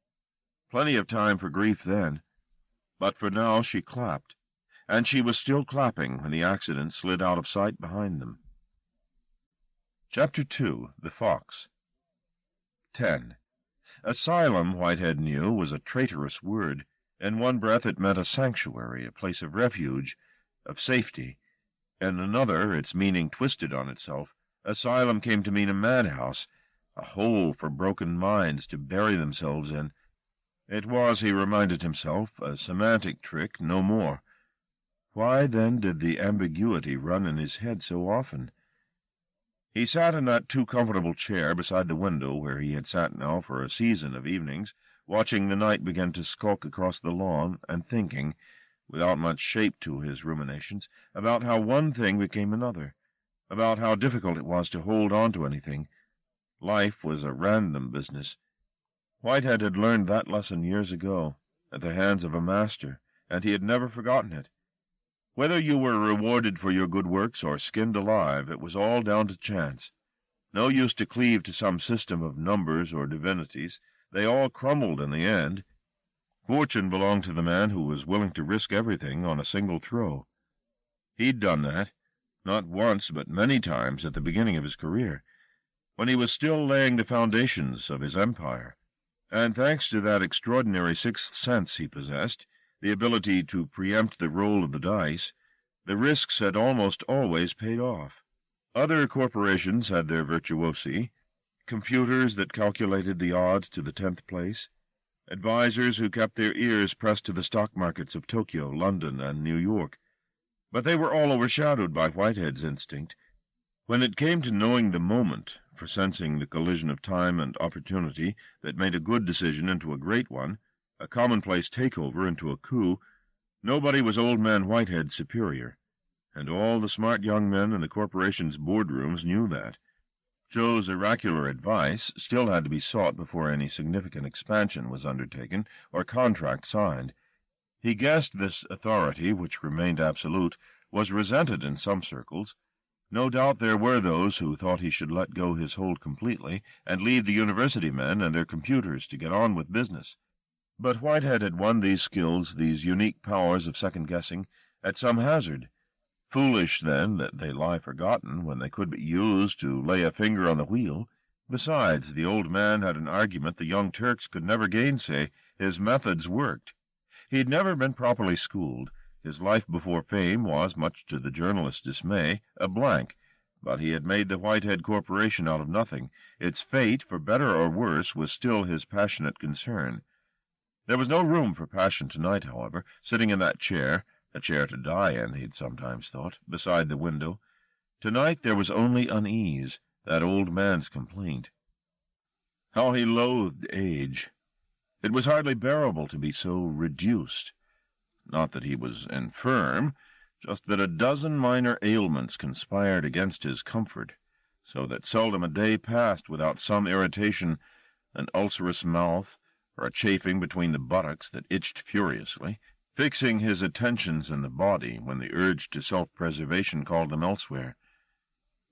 Plenty of time for grief then. But for now she clapped, and she was still clapping when the accident slid out of sight behind them. Chapter 2. The Fox. 10. Asylum, Whitehead knew, was a traitorous word. In one breath it meant a sanctuary, a place of refuge, of safety. In another, its meaning twisted on itself. Asylum came to mean a madhouse, a hole for broken minds to bury themselves in. It was, he reminded himself, a semantic trick, no more. Why, then, did the ambiguity run in his head so often? He sat in that too-comfortable chair beside the window where he had sat now for a season of evenings, watching the night begin to skulk across the lawn, and thinking, without much shape to his ruminations, about how one thing became another, about how difficult it was to hold on to anything. Life was a random business. Whitehead had learned that lesson years ago, at the hands of a master, and he had never forgotten it. Whether you were rewarded for your good works or skinned alive, it was all down to chance. No use to cleave to some system of numbers or divinities. They all crumbled in the end. Fortune belonged to the man who was willing to risk everything on a single throw. He'd done that, not once but many times at the beginning of his career, when he was still laying the foundations of his empire. And thanks to that extraordinary sixth sense he possessed, the ability to preempt the roll of the dice, the risks had almost always paid off. Other corporations had their virtuosi, computers that calculated the odds to the 10th place, advisers who kept their ears pressed to the stock markets of Tokyo, London, and New York. But they were all overshadowed by Whitehead's instinct. When it came to knowing the moment, for sensing the collision of time and opportunity that made a good decision into a great one, a commonplace takeover into a coup, nobody was old man Whitehead's superior, and all the smart young men in the corporation's boardrooms knew that. Joe's oracular advice still had to be sought before any significant expansion was undertaken or contract signed. He guessed this authority, which remained absolute, was resented in some circles. No doubt there were those who thought he should let go his hold completely and leave the university men and their computers to get on with business. But Whitehead had won these skills, these unique powers of second-guessing, at some hazard. Foolish, then, that they lie forgotten when they could be used to lay a finger on the wheel. Besides, the old man had an argument the young Turks could never gainsay. His methods worked. He had never been properly schooled. His life before fame was, much to the journalist's dismay, a blank, but he had made the Whitehead Corporation out of nothing. Its fate, for better or worse, was still his passionate concern. There was no room for passion tonight, however, sitting in that chair, a chair to die in, he'd sometimes thought, beside the window. Tonight there was only unease, that old man's complaint. How he loathed age! It was hardly bearable to be so reduced. Not that he was infirm, just that a dozen minor ailments conspired against his comfort, so that seldom a day passed without some irritation, an ulcerous mouth, or a chafing between the buttocks that itched furiously, fixing his attentions in the body when the urge to self-preservation called them elsewhere.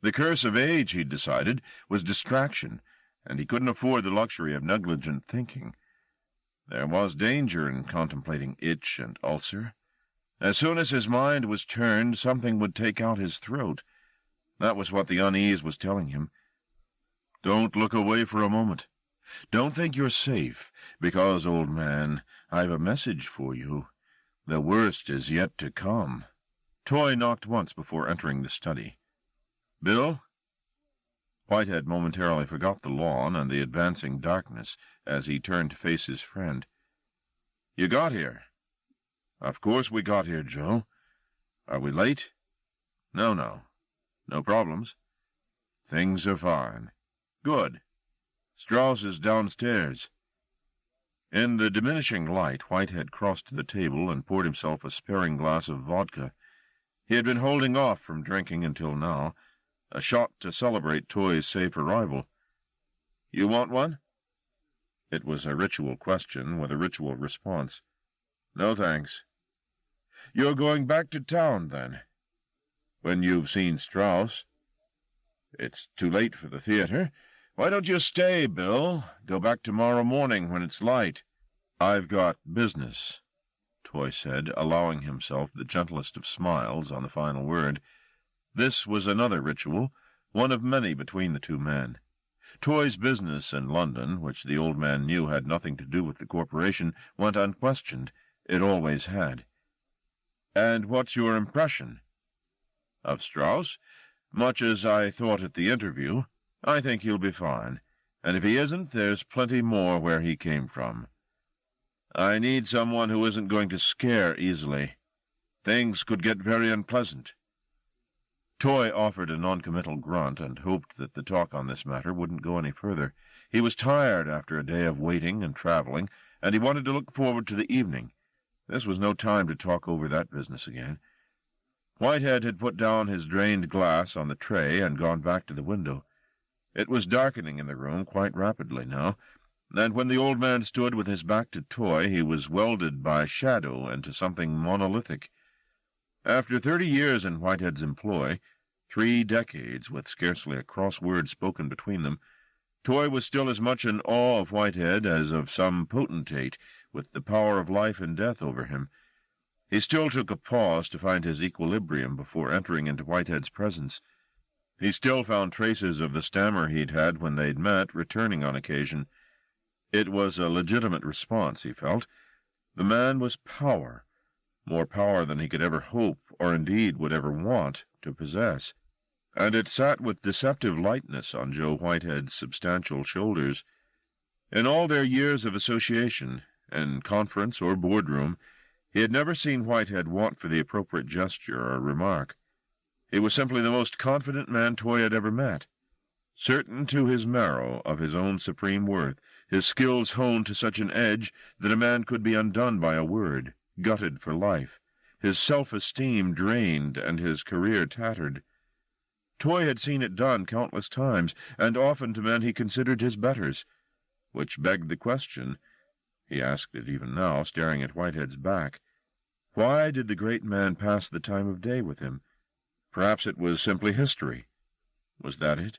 The curse of age, he'd decided, was distraction, and he couldn't afford the luxury of negligent thinking. There was danger in contemplating itch and ulcer. As soon as his mind was turned, something would take out his throat. That was what the unease was telling him. Don't look away for a moment. Don't think you're safe, because, old man, I've a message for you. The worst is yet to come. Toy knocked once before entering the study. Bill? Whitehead momentarily forgot the lawn and the advancing darkness as he turned to face his friend. You got here? Of course we got here, Joe. Are we late? No. No problems. Things are fine. Good. Strauss is downstairs. In the diminishing light, Whitehead crossed to the table and poured himself a sparing glass of vodka. He had been holding off from drinking until now, a shot to celebrate Toy's safe arrival. You want one? It was a ritual question with a ritual response. No, thanks. You're going back to town, then? When you've seen Strauss? It's too late for the theater. Why don't you stay, Bill? Go back tomorrow morning when it's light. I've got business, Toy said, allowing himself the gentlest of smiles on the final word. This was another ritual, one of many between the two men. Toy's business in London, which the old man knew had nothing to do with the corporation, went unquestioned. It always had. "And what's your impression?" "Of Strauss? Much as I thought at the interview. I think he'll be fine. And if he isn't, there's plenty more where he came from. I need someone who isn't going to scare easily. Things could get very unpleasant." Toy offered a noncommittal grunt and hoped that the talk on this matter wouldn't go any further. He was tired after a day of waiting and traveling, and he wanted to look forward to the evening. This was no time to talk over that business again. Whitehead had put down his drained glass on the tray and gone back to the window. It was darkening in the room quite rapidly now, and when the old man stood with his back to Toy, he was welded by shadow into something monolithic. After 30 years in Whitehead's employ, 3 decades with scarcely a cross word spoken between them, Toy was still as much in awe of Whitehead as of some potentate with the power of life and death over him. He still took a pause to find his equilibrium before entering into Whitehead's presence. He still found traces of the stammer he'd had when they'd met returning on occasion. It was a legitimate response, he felt. The man was power, more power than he could ever hope, or indeed would ever want, to possess, and it sat with deceptive lightness on Joe Whitehead's substantial shoulders. In all their years of association, in conference or boardroom, he had never seen Whitehead want for the appropriate gesture or remark. He was simply the most confident man Toy had ever met, certain to his marrow of his own supreme worth, his skills honed to such an edge that a man could be undone by a word, gutted for life, his self-esteem drained and his career tattered. Toy had seen it done countless times, and often to men he considered his betters, which begged the question, he asked it even now, staring at Whitehead's back, why did the great man pass the time of day with him? Perhaps it was simply history. Was that it?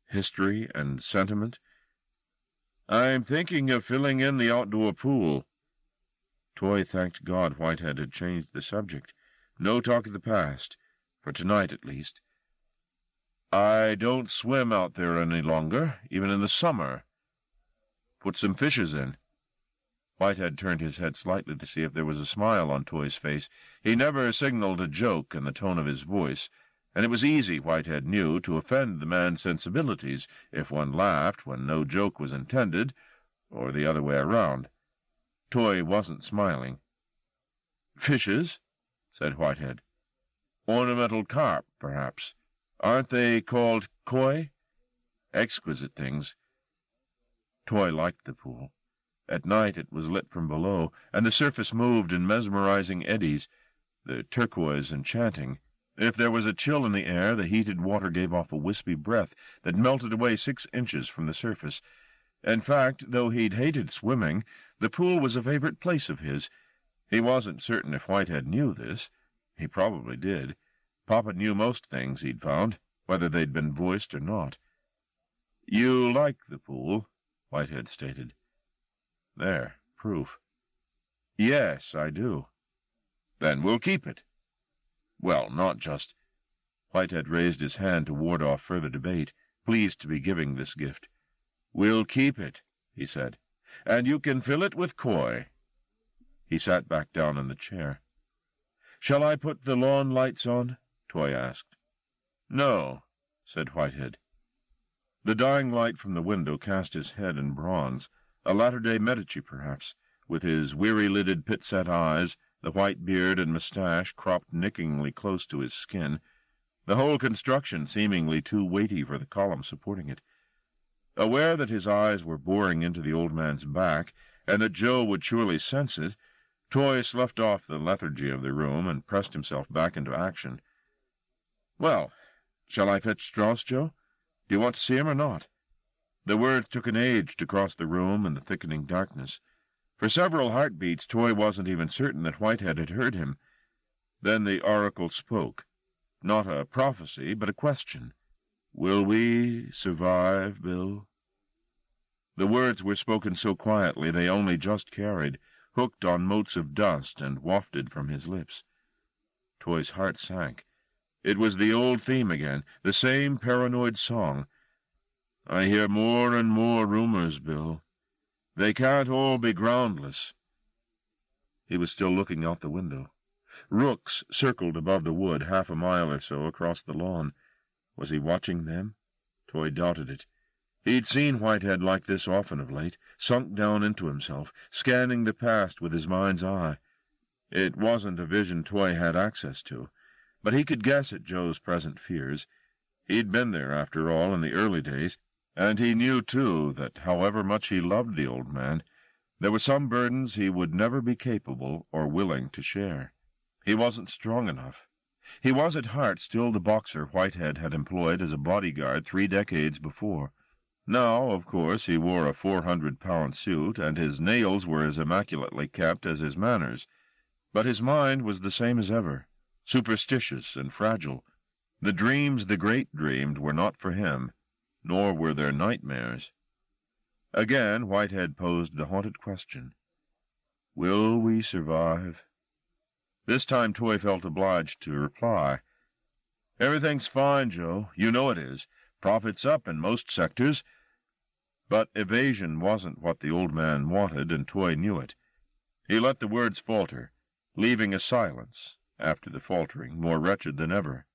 History and sentiment? "I'm thinking of filling in the outdoor pool." Toy thanked God Whitehead had changed the subject. No talk of the past, for tonight at least. "I don't swim out there any longer, even in the summer." "Put some fishes in." Whitehead turned his head slightly to see if there was a smile on Toy's face. He never signaled a joke in the tone of his voice, and it was easy, Whitehead knew, to offend the man's sensibilities if one laughed when no joke was intended, or the other way around. Toy wasn't smiling. "Fishes?" said Whitehead. "Ornamental carp, perhaps. Aren't they called koi? Exquisite things." Toy liked the pool. At night it was lit from below, and the surface moved in mesmerizing eddies, the turquoise enchanting. If there was a chill in the air, the heated water gave off a wispy breath that melted away 6 inches from the surface. In fact, though he'd hated swimming, the pool was a favorite place of his. He wasn't certain if Whitehead knew this. He probably did. Papa knew most things, he'd found, whether they'd been voiced or not. "You like the pool," Whitehead stated. There, proof. "Yes, I do." "Then we'll keep it." "Well, not just—" Whitehead raised his hand to ward off further debate, pleased to be giving this gift. "We'll keep it," he said, "and you can fill it with koi." He sat back down in the chair. "Shall I put the lawn lights on?" Toy asked. "No," said Whitehead. The dying light from the window cast his head in bronze, a latter-day Medici, perhaps, with his weary-lidded pit-set eyes, the white beard and moustache cropped nickingly close to his skin, the whole construction seemingly too weighty for the column supporting it. Aware that his eyes were boring into the old man's back, and that Joe would surely sense it, Toy sloughed off the lethargy of the room and pressed himself back into action. "Well, shall I fetch Strauss, Joe? Do you want to see him or not?" The words took an age to cross the room in the thickening darkness. For several heartbeats Toy wasn't even certain that Whitehead had heard him. Then the oracle spoke. Not a prophecy, but a question. "Will we survive, Bill?" The words were spoken so quietly they only just carried, hooked on motes of dust and wafted from his lips. Toy's heart sank. It was the old theme again, the same paranoid song. I hear more and more rumors, Bill. They can't all be groundless. He was still looking out the window. Rooks circled above the wood 1/2 a mile or so across the lawn. Was he watching them? Toy doubted it. He'd seen Whitehead like this often of late, sunk down into himself, scanning the past with his mind's eye. It wasn't a vision Toy had access to, but he could guess at Joe's present fears. He'd been there, after all, in the early days, and he knew, too, that however much he loved the old man, there were some burdens he would never be capable or willing to share. He wasn't strong enough. He was at heart still the boxer Whitehead had employed as a bodyguard 3 decades before. Now, of course, he wore a 400-pound suit, and his nails were as immaculately kept as his manners. But his mind was the same as ever, superstitious and fragile. The dreams the great dreamed were not for him, nor were their nightmares. Again Whitehead posed the haunted question. Will we survive? This time Toy felt obliged to reply. Everything's fine, Joe. You know it is. Profits up in most sectors. But evasion wasn't what the old man wanted, and Toy knew it. He let the words falter, leaving a silence, after the faltering, more wretched than ever.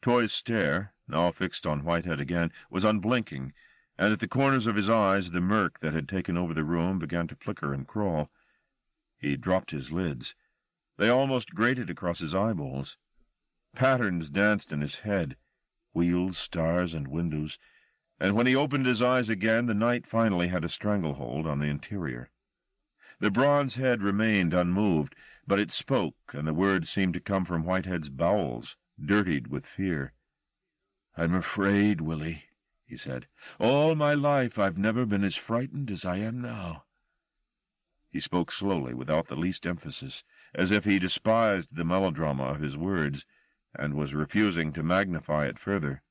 Toy's stare, now fixed on Whitehead again, was unblinking, and at the corners of his eyes the murk that had taken over the room began to flicker and crawl. He dropped his lids. They almost grated across his eyeballs. Patterns danced in his head, wheels, stars, and windows, and when he opened his eyes again, the night finally had a stranglehold on the interior. The bronze head remained unmoved, but it spoke, and the words seemed to come from Whitehead's bowels, dirtied with fear. "I'm afraid, Willie," he said. "All my life I've never been as frightened as I am now." He spoke slowly, without the least emphasis, as if he despised the melodrama of his words, and was refusing to magnify it further.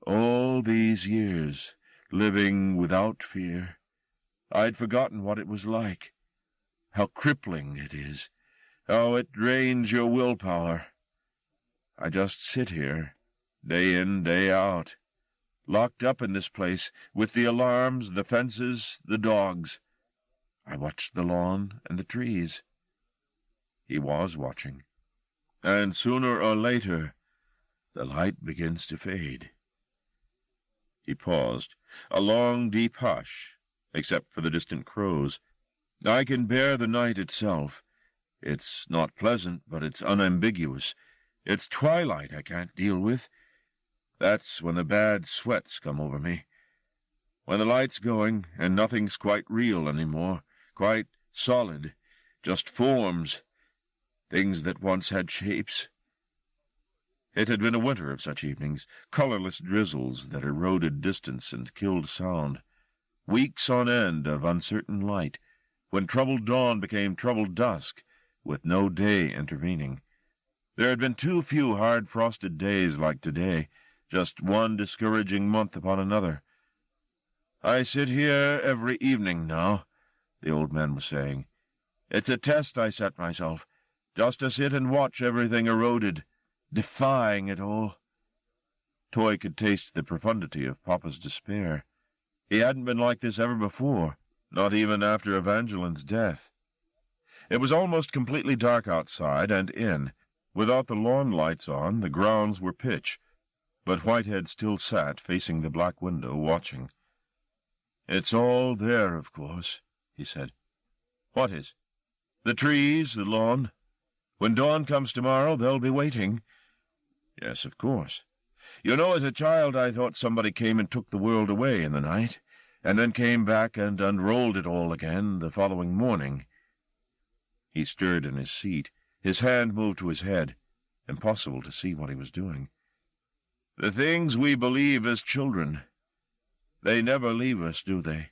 "All these years, living without fear, I'd forgotten what it was like, how crippling it is, how it drains your willpower. I just sit here, day in, day out, locked up in this place, with the alarms, the fences, the dogs. I watch the lawn and the trees." He was watching. "And sooner or later, the light begins to fade." He paused. A long, deep hush, except for the distant crows. "I can bear the night itself. It's not pleasant, but it's unambiguous. It's twilight I can't deal with. That's when the bad sweats come over me. When the light's going, and nothing's quite real any more, quite solid, just forms, things that once had shapes." It had been a winter of such evenings, colorless drizzles that eroded distance and killed sound, weeks on end of uncertain light, when troubled dawn became troubled dusk, with no day intervening. There had been too few hard-frosted days like today, just one discouraging month upon another. "I sit here every evening now," the old man was saying. "It's a test I set myself, just to sit and watch everything eroded, defying it all." Toy could taste the profundity of Papa's despair. He hadn't been like this ever before, not even after Evangeline's death. It was almost completely dark outside and in. Without the lawn lights on, the grounds were pitch, but Whitehead still sat facing the black window, watching. "It's all there, of course," he said. "What is?" "The trees, the lawn. When dawn comes tomorrow, they'll be waiting." "Yes, of course. You know, as a child I thought somebody came and took the world away in the night, and then came back and unrolled it all again the following morning." He stirred in his seat. His hand moved to his head. Impossible to see what he was doing. "The things we believe as children, they never leave us, do they?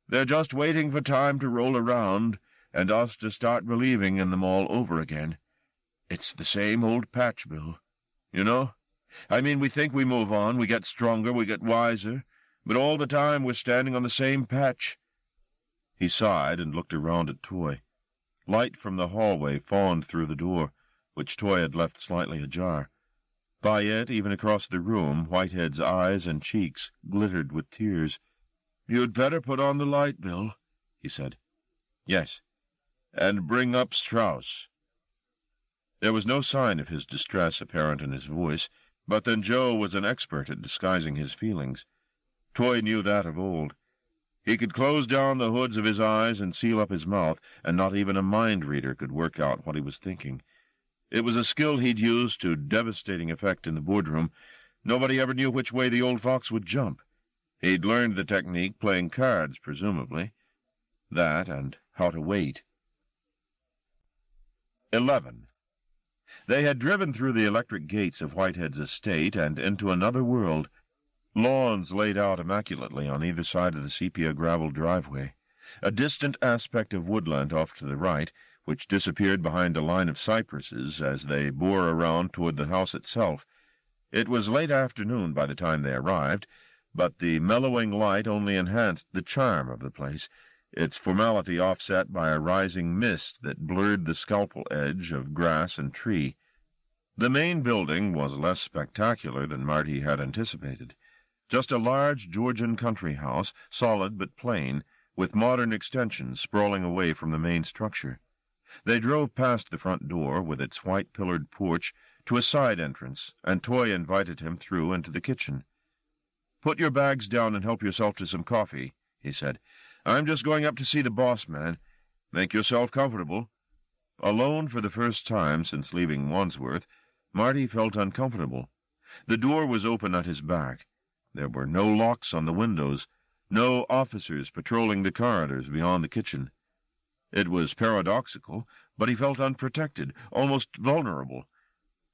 They're just waiting for time to roll around, and us to start believing in them all over again. It's the same old patch, Bill. You know? I mean, we think we move on, we get stronger, we get wiser, but all the time we're standing on the same patch." He sighed and looked around at Toy. Light from the hallway fawned through the door, which Toy had left slightly ajar. By it, even across the room, Whitehead's eyes and cheeks glittered with tears. "You'd better put on the light, Bill," he said. "Yes, and bring up Strauss." There was no sign of his distress apparent in his voice, but then Joe was an expert at disguising his feelings. Toy knew that of old. He could close down the hoods of his eyes and seal up his mouth, and not even a mind-reader could work out what he was thinking. It was a skill he'd used to devastating effect in the boardroom. Nobody ever knew which way the old fox would jump. He'd learned the technique playing cards, presumably. That, and how to wait. 11. They had driven through the electric gates of Whitehead's estate and into another world. Lawns laid out immaculately on either side of the sepia gravel driveway. A distant aspect of woodland off to the right, which disappeared behind a line of cypresses as they bore around toward the house itself. It was late afternoon by the time they arrived, but the mellowing light only enhanced the charm of the place, its formality offset by a rising mist that blurred the scalpel edge of grass and tree. The main building was less spectacular than Marty had anticipated. Just a large Georgian country house, solid but plain, with modern extensions sprawling away from the main structure. They drove past the front door, with its white-pillared porch, to a side entrance, and Toy invited him through into the kitchen. "Put your bags down and help yourself to some coffee," he said. "I'm just going up to see the boss man. Make yourself comfortable." Alone for the first time since leaving Wandsworth, Marty felt uncomfortable. The door was open at his back. There were no locks on the windows, no officers patrolling the corridors beyond the kitchen. It was paradoxical, but he felt unprotected, almost vulnerable.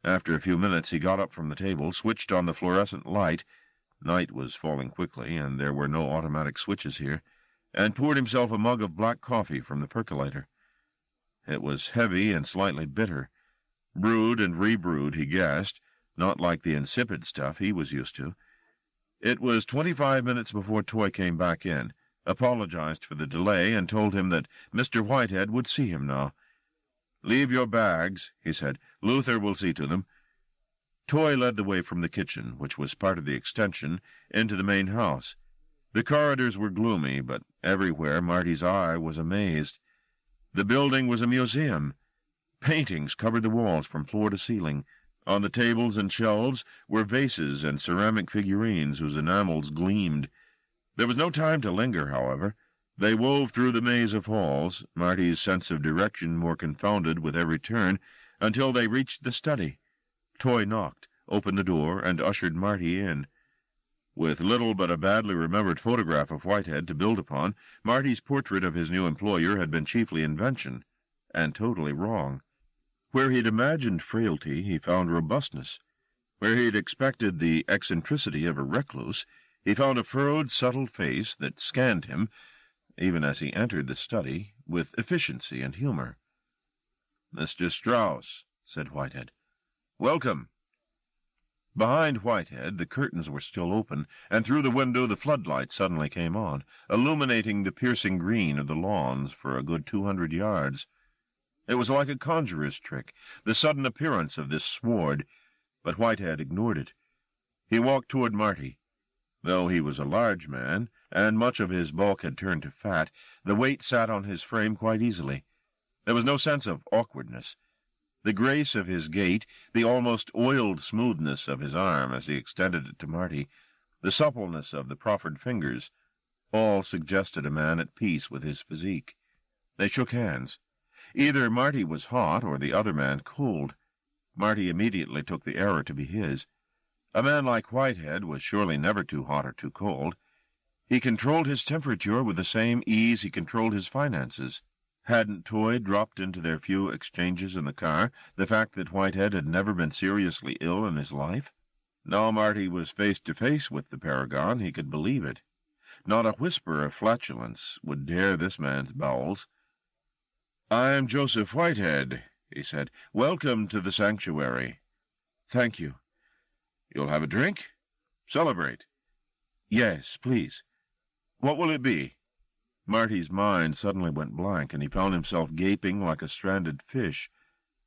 After a few minutes he got up from the table, switched on the fluorescent light — night was falling quickly, and there were no automatic switches here — and poured himself a mug of black coffee from the percolator. It was heavy and slightly bitter. Brewed and rebrewed, he guessed, not like the insipid stuff he was used to. It was 25 minutes before Toy came back in, apologized for the delay, and told him that Mr. Whitehead would see him now. "Leave your bags," he said. "Luther will see to them." Toy led the way from the kitchen, which was part of the extension, into the main house. The corridors were gloomy, but everywhere Marty's eye was amazed. The building was a museum. Paintings covered the walls from floor to ceiling. On the tables and shelves were vases and ceramic figurines whose enamels gleamed. There was no time to linger, however. They wove through the maze of halls, Marty's sense of direction more confounded with every turn, until they reached the study. Toy knocked, opened the door, and ushered Marty in. With little but a badly remembered photograph of Whitehead to build upon, Marty's portrait of his new employer had been chiefly invention, and totally wrong. Where he'd imagined frailty, he found robustness. Where he'd expected the eccentricity of a recluse, he found a furrowed, subtle face that scanned him, even as he entered the study, with efficiency and humor. "Mr. Strauss," said Whitehead. "Welcome." Behind Whitehead the curtains were still open, and through the window the floodlight suddenly came on, illuminating the piercing green of the lawns for a good 200 yards. It was like a conjurer's trick, the sudden appearance of this sward, but Whitehead ignored it. He walked toward Marty. Though he was a large man, and much of his bulk had turned to fat, the weight sat on his frame quite easily. There was no sense of awkwardness. The grace of his gait, the almost oiled smoothness of his arm as he extended it to Marty, the suppleness of the proffered fingers, all suggested a man at peace with his physique. They shook hands. Either Marty was hot or the other man cold. Marty immediately took the error to be his. A man like Whitehead was surely never too hot or too cold. He controlled his temperature with the same ease he controlled his finances. Hadn't Toy dropped into their few exchanges in the car the fact that Whitehead had never been seriously ill in his life? Now Marty was face to face with the paragon, he could believe it. Not a whisper of flatulence would dare this man's bowels. "I'm Joseph Whitehead," he said. "Welcome to the sanctuary." "Thank you." "You'll have a drink? Celebrate." "Yes, please." "What will it be?" Marty's mind suddenly went blank, and he found himself gaping like a stranded fish.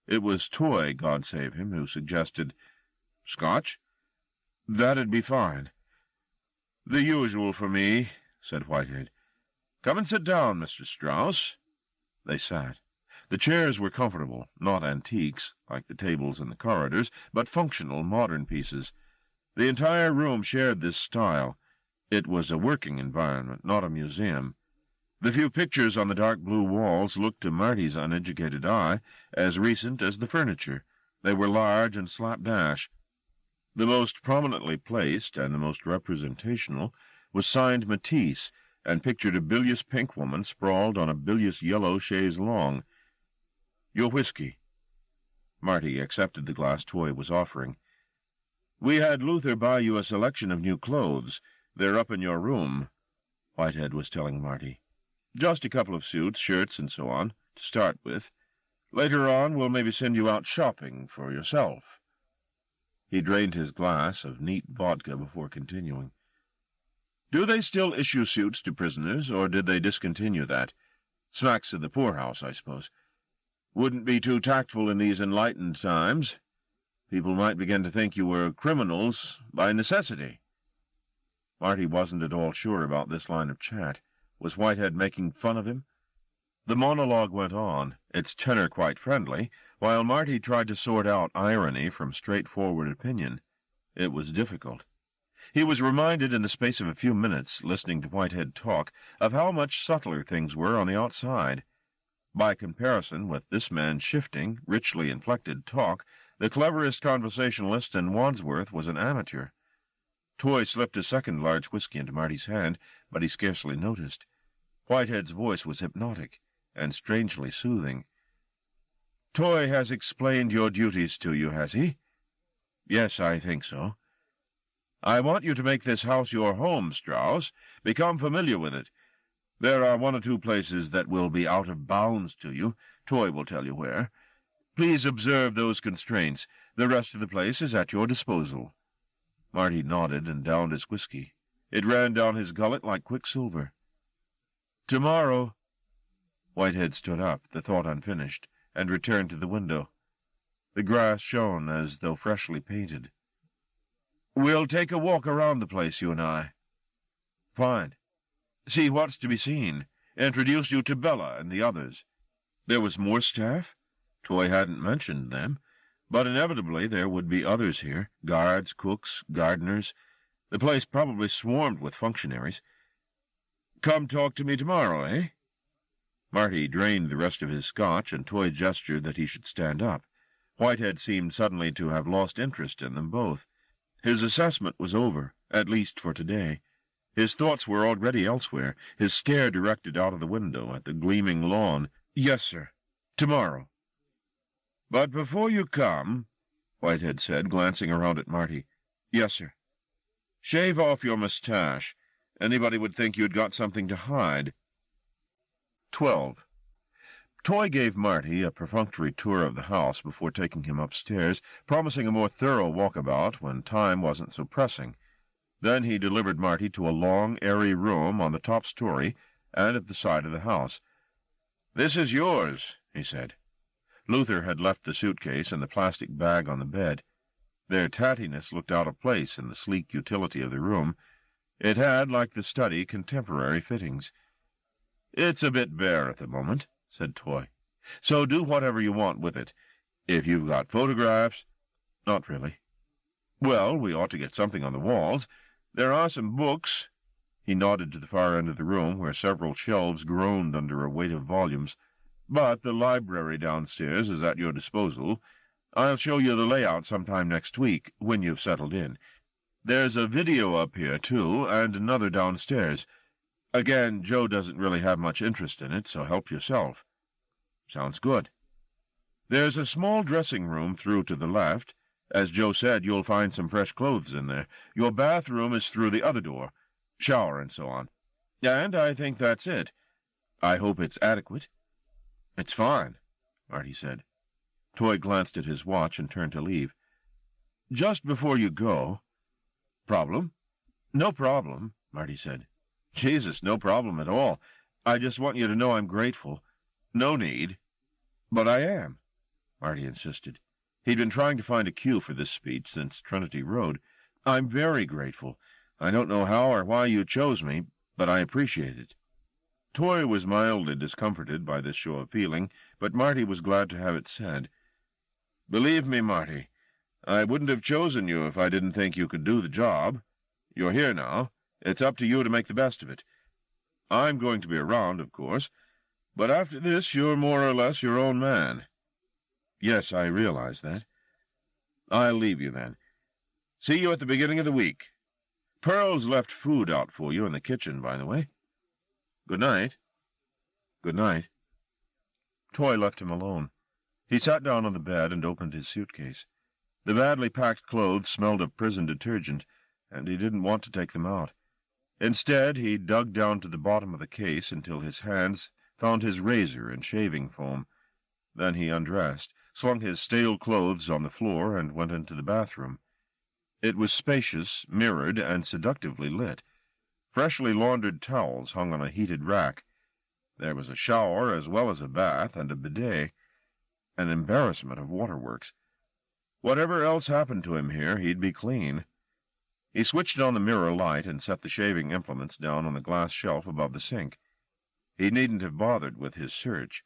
It was Toy, God save him, who suggested, Scotch? That'd be fine. The usual for me, said Whitehead. Come and sit down, Mr. Strauss. They sat. The chairs were comfortable, not antiques, like the tables in the corridors, but functional, modern pieces. The entire room shared this style. It was a working environment, not a museum. The few pictures on the dark blue walls looked to Marty's uneducated eye as recent as the furniture. They were large and slapdash. The most prominently placed, and the most representational, was signed Matisse, and pictured a bilious pink woman sprawled on a bilious yellow chaise longue. Your whiskey. Marty accepted the glass Toy was offering. We had Luther buy you a selection of new clothes. They're up in your room, Whitehead was telling Marty. Just a couple of suits, shirts, and so on, to start with. Later on, we'll maybe send you out shopping for yourself. He drained his glass of neat vodka before continuing. Do they still issue suits to prisoners, or did they discontinue that? Smacks of the poorhouse, I suppose. Wouldn't be too tactful in these enlightened times. People might begin to think you were criminals by necessity. Marty wasn't at all sure about this line of chat. Was Whitehead making fun of him? The monologue went on, its tenor quite friendly, while Marty tried to sort out irony from straightforward opinion. It was difficult. He was reminded in the space of a few minutes, listening to Whitehead talk, of how much subtler things were on the outside. By comparison with this man's shifting, richly inflected talk, the cleverest conversationalist in Wandsworth was an amateur. Toy slipped a second large whiskey into Marty's hand, but he scarcely noticed. Whitehead's voice was hypnotic and strangely soothing. Toy has explained your duties to you, has he? Yes, I think so. I want you to make this house your home, Strauss. Become familiar with it. There are one or two places that will be out of bounds to you. Toy will tell you where. Please observe those constraints. The rest of the place is at your disposal. Marty nodded and downed his whiskey. It ran down his gullet like quicksilver. Tomorrow. Whitehead stood up, the thought unfinished, and returned to the window. The grass shone as though freshly painted. We'll take a walk around the place, you and I. Fine. See what's to be seen. Introduce you to Bella and the others. There was more staff? Toy hadn't mentioned them, but inevitably there would be others here, guards, cooks, gardeners. The place probably swarmed with functionaries. Come talk to me tomorrow, eh? Marty drained the rest of his scotch, and Toy gestured that he should stand up. Whitehead seemed suddenly to have lost interest in them both. His assessment was over, at least for today. His thoughts were already elsewhere, his stare directed out of the window at the gleaming lawn. Yes, sir. Tomorrow. But before you come, Whitehead said, glancing around at Marty. Yes, sir. Shave off your mustache. Anybody would think you'd got something to hide. 12. Toy gave Marty a perfunctory tour of the house before taking him upstairs, promising a more thorough walkabout when time wasn't so pressing. Then he delivered Marty to a long, airy room on the top story and at the side of the house. This is yours, he said. Luther had left the suitcase and the plastic bag on the bed. Their tattiness looked out of place in the sleek utility of the room. It had, like the study, contemporary fittings. It's a bit bare at the moment, said Toy. So do whatever you want with it. If you've got photographs— Not really. Well, we ought to get something on the walls. There are some books. He nodded to the far end of the room, where several shelves groaned under a weight of volumes. But the library downstairs is at your disposal. I'll show you the layout sometime next week, when you've settled in. There's a video up here, too, and another downstairs. Again, Joe doesn't really have much interest in it, so help yourself. Sounds good. There's a small dressing room through to the left. As Joe said, you'll find some fresh clothes in there. Your bathroom is through the other door. Shower and so on. And I think that's it. I hope it's adequate. It's fine, Marty said. Toy glanced at his watch and turned to leave. Just before you go— Problem? No problem, Marty said. Jesus, no problem at all. I just want you to know I'm grateful. No need. But I am, Marty insisted. He'd been trying to find a cue for this speech since Trinity Road. "I'm very grateful. I don't know how or why you chose me, but I appreciate it." Toy was mildly discomforted by this show of feeling, but Marty was glad to have it said. "Believe me, Marty, I wouldn't have chosen you if I didn't think you could do the job. You're here now. It's up to you to make the best of it. I'm going to be around, of course, but after this you're more or less your own man." "Yes, I realize that." "I'll leave you, then. See you at the beginning of the week. Pearl's left food out for you in the kitchen, by the way. Good night." "Good night." Toy left him alone. He sat down on the bed and opened his suitcase. The badly packed clothes smelled of prison detergent, and he didn't want to take them out. Instead, he dug down to the bottom of the case until his hands found his razor and shaving foam. Then he undressed, slung his stale clothes on the floor, and went into the bathroom. It was spacious, mirrored, and seductively lit. Freshly laundered towels hung on a heated rack. There was a shower as well as a bath and a bidet. An embarrassment of waterworks. Whatever else happened to him here, he'd be clean. He switched on the mirror light and set the shaving implements down on the glass shelf above the sink. He needn't have bothered with his search.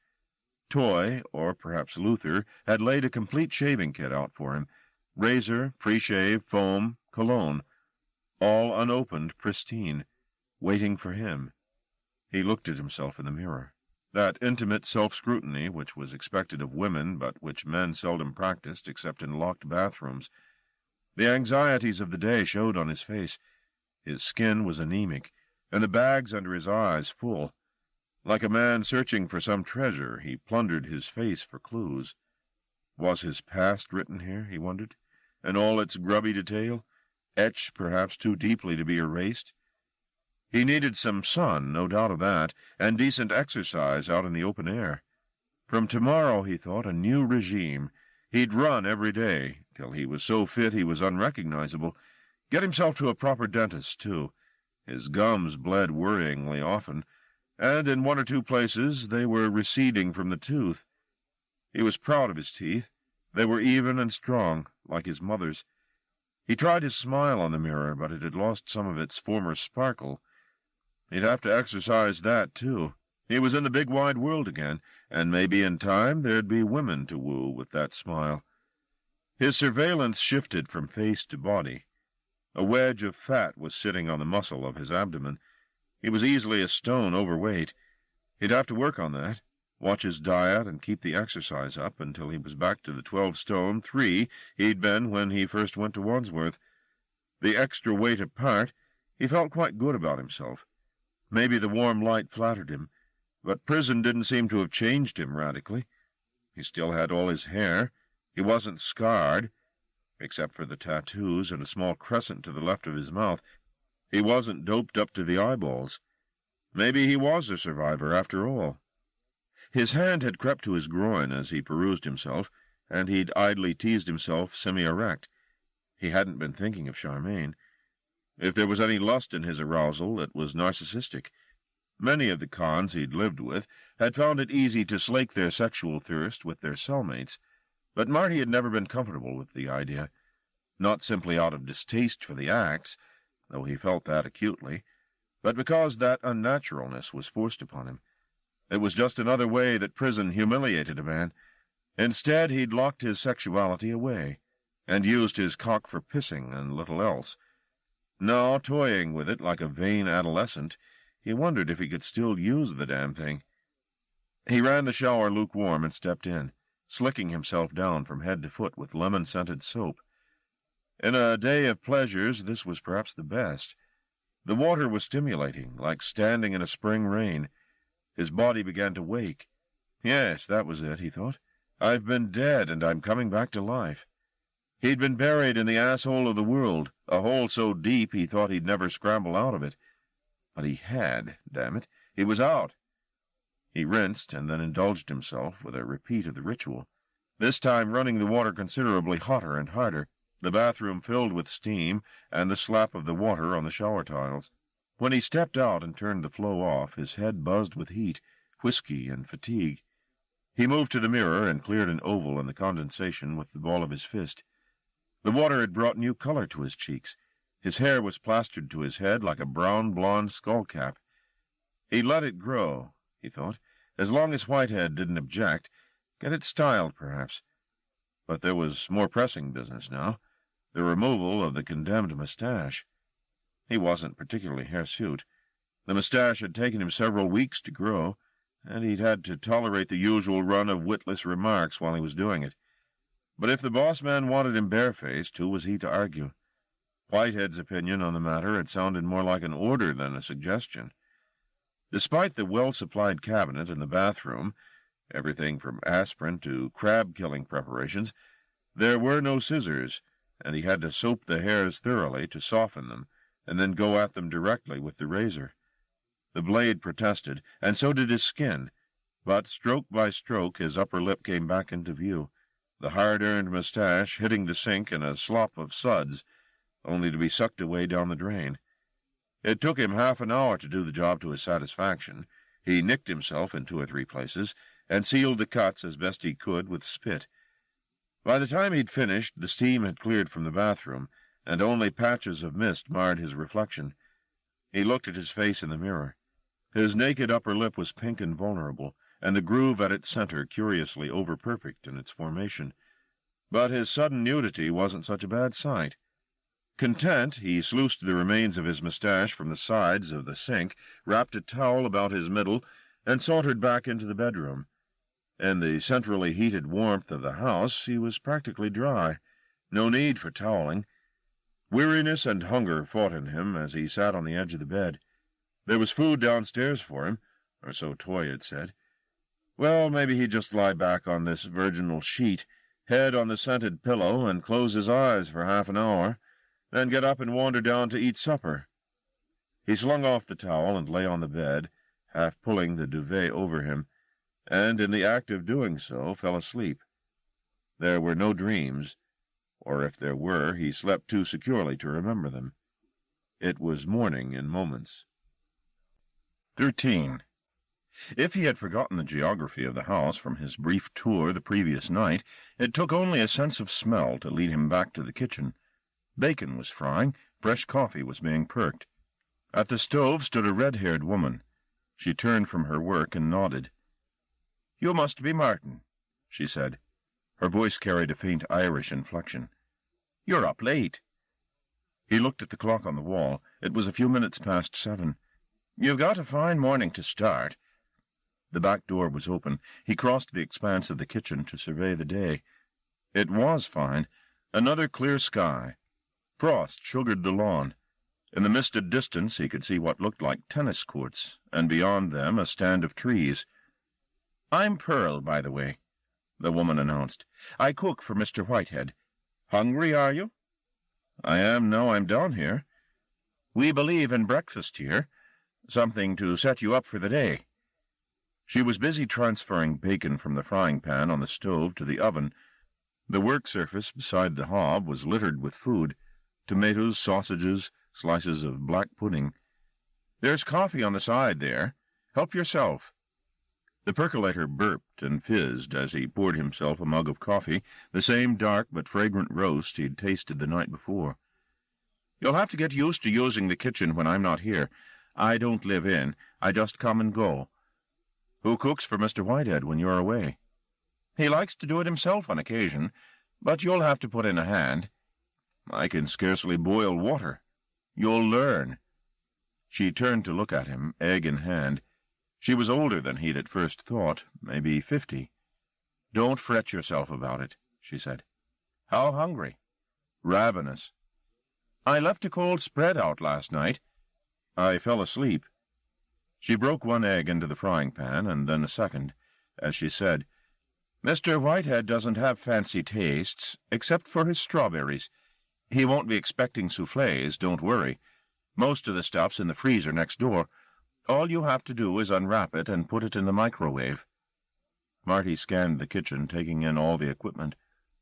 Toy, or perhaps Luther, had laid a complete shaving kit out for him. Razor, pre-shave, foam, cologne. All unopened, pristine, waiting for him. He looked at himself in the mirror. That intimate self-scrutiny which was expected of women, but which men seldom practiced except in locked bathrooms. The anxieties of the day showed on his face. His skin was anemic, and the bags under his eyes full. Like a man searching for some treasure, he plundered his face for clues. Was his past written here, he wondered, in all its grubby detail, etched perhaps too deeply to be erased? He needed some sun, no doubt of that, and decent exercise out in the open air. From tomorrow, he thought, a new regime. He'd run every day, till he was so fit he was unrecognizable. Get himself to a proper dentist, too. His gums bled worryingly often, and in one or two places they were receding from the tooth. He was proud of his teeth. They were even and strong, like his mother's. He tried his smile on the mirror, but it had lost some of its former sparkle. He'd have to exercise that, too. He was in the big wide world again, and maybe in time there'd be women to woo with that smile. His surveillance shifted from face to body. A wedge of fat was sitting on the muscle of his abdomen. He was easily a stone overweight. He'd have to work on that, watch his diet and keep the exercise up until he was back to the 12 stone 3 he'd been when he first went to Wandsworth. The extra weight apart, he felt quite good about himself. Maybe the warm light flattered him, but prison didn't seem to have changed him radically. He still had all his hair. He wasn't scarred, except for the tattoos and a small crescent to the left of his mouth. He wasn't doped up to the eyeballs. Maybe he was a survivor after all. His hand had crept to his groin as he perused himself, and he'd idly teased himself semi-erect. He hadn't been thinking of Charmaine. If there was any lust in his arousal, it was narcissistic. Many of the cons he'd lived with had found it easy to slake their sexual thirst with their cellmates, but Marty had never been comfortable with the idea, not simply out of distaste for the acts, though he felt that acutely, but because that unnaturalness was forced upon him. It was just another way that prison humiliated a man. Instead, he'd locked his sexuality away, and used his cock for pissing and little else. Now, toying with it like a vain adolescent, he wondered if he could still use the damn thing. He ran the shower lukewarm and stepped in, slicking himself down from head to foot with lemon-scented soap. In a day of pleasures, this was perhaps the best. The water was stimulating, like standing in a spring rain. His body began to wake. Yes, that was it, he thought. I've been dead, and I'm coming back to life. He'd been buried in the asshole of the world, a hole so deep he thought he'd never scramble out of it. But he had, damn it. He was out. He rinsed and then indulged himself with a repeat of the ritual, this time running the water considerably hotter and harder, the bathroom filled with steam, and the slap of the water on the shower tiles. When he stepped out and turned the flow off, his head buzzed with heat, whiskey, and fatigue. He moved to the mirror and cleared an oval in the condensation with the ball of his fist. The water had brought new color to his cheeks. His hair was plastered to his head like a brown blonde skullcap. He'd let it grow, he thought, as long as Whitehead didn't object, get it styled, perhaps. But there was more pressing business now, the removal of the condemned mustache. He wasn't particularly hirsute. The mustache had taken him several weeks to grow, and he'd had to tolerate the usual run of witless remarks while he was doing it. But if the boss man wanted him barefaced, who was he to argue? Whitehead's opinion on the matter had sounded more like an order than a suggestion. Despite the well-supplied cabinet in the bathroom, everything from aspirin to crab-killing preparations, there were no scissors, and he had to soap the hairs thoroughly to soften them, and then go at them directly with the razor. The blade protested, and so did his skin, but stroke by stroke his upper lip came back into view, the hard-earned mustache hitting the sink in a slop of suds, only to be sucked away down the drain. It took him half an hour to do the job to his satisfaction. He nicked himself in 2 or 3 places, and sealed the cuts as best he could with spit. By the time he'd finished, the steam had cleared from the bathroom, and only patches of mist marred his reflection. He looked at his face in the mirror. His naked upper lip was pink and vulnerable, and the groove at its center curiously over-perfect in its formation. But his sudden nudity wasn't such a bad sight. Content, he sluiced the remains of his mustache from the sides of the sink, wrapped a towel about his middle, and sauntered back into the bedroom. In the centrally heated warmth of the house, he was practically dry. No need for toweling. Weariness and hunger fought in him as he sat on the edge of the bed. There was food downstairs for him, or so Toy had said. Well, maybe he'd just lie back on this virginal sheet, head on the scented pillow, and close his eyes for half an hour, then get up and wander down to eat supper. He slung off the towel and lay on the bed, half pulling the duvet over him, and in the act of doing so fell asleep. There were no dreams, or if there were, he slept too securely to remember them. It was morning in moments. 13. If he had forgotten the geography of the house from his brief tour the previous night, it took only a sense of smell to lead him back to the kitchen. Bacon was frying, fresh coffee was being perked. At the stove stood a red-haired woman. She turned from her work and nodded. "You must be Martin," she said. Her voice carried a faint Irish inflection. "You're up late." He looked at the clock on the wall. It was a few minutes past 7. "You've got a fine morning to start." The back door was open. He crossed the expanse of the kitchen to survey the day. It was fine. Another clear sky. Frost sugared the lawn. In the misted distance he could see what looked like tennis courts, and beyond them a stand of trees. "I'm Pearl, by the way," the woman announced. "I cook for Mr. Whitehead. Hungry, are you?" "I am now I'm down here." "We believe in breakfast here. Something to set you up for the day." She was busy transferring bacon from the frying pan on the stove to the oven. The work surface beside the hob was littered with food: tomatoes, sausages, slices of black pudding. "There's coffee on the side there. Help yourself." The percolator burped and fizzed as he poured himself a mug of coffee, the same dark but fragrant roast he'd tasted the night before. "You'll have to get used to using the kitchen when I'm not here. I don't live in. I just come and go." "Who cooks for Mr. Whitehead when you're away?" "He likes to do it himself on occasion, but you'll have to put in a hand." "I can scarcely boil water." "You'll learn." She turned to look at him, egg in hand. She was older than he'd at first thought, maybe 50. "Don't fret yourself about it," she said. "How hungry?" "Ravenous." "I left a cold spread out last night." "I fell asleep." She broke one egg into the frying pan, and then a second, as she said, "Mr. Whitehead doesn't have fancy tastes, except for his strawberries. He won't be expecting soufflés, don't worry. Most of the stuff's in the freezer next door. All you have to do is unwrap it and put it in the microwave." Marty scanned the kitchen, taking in all the equipment: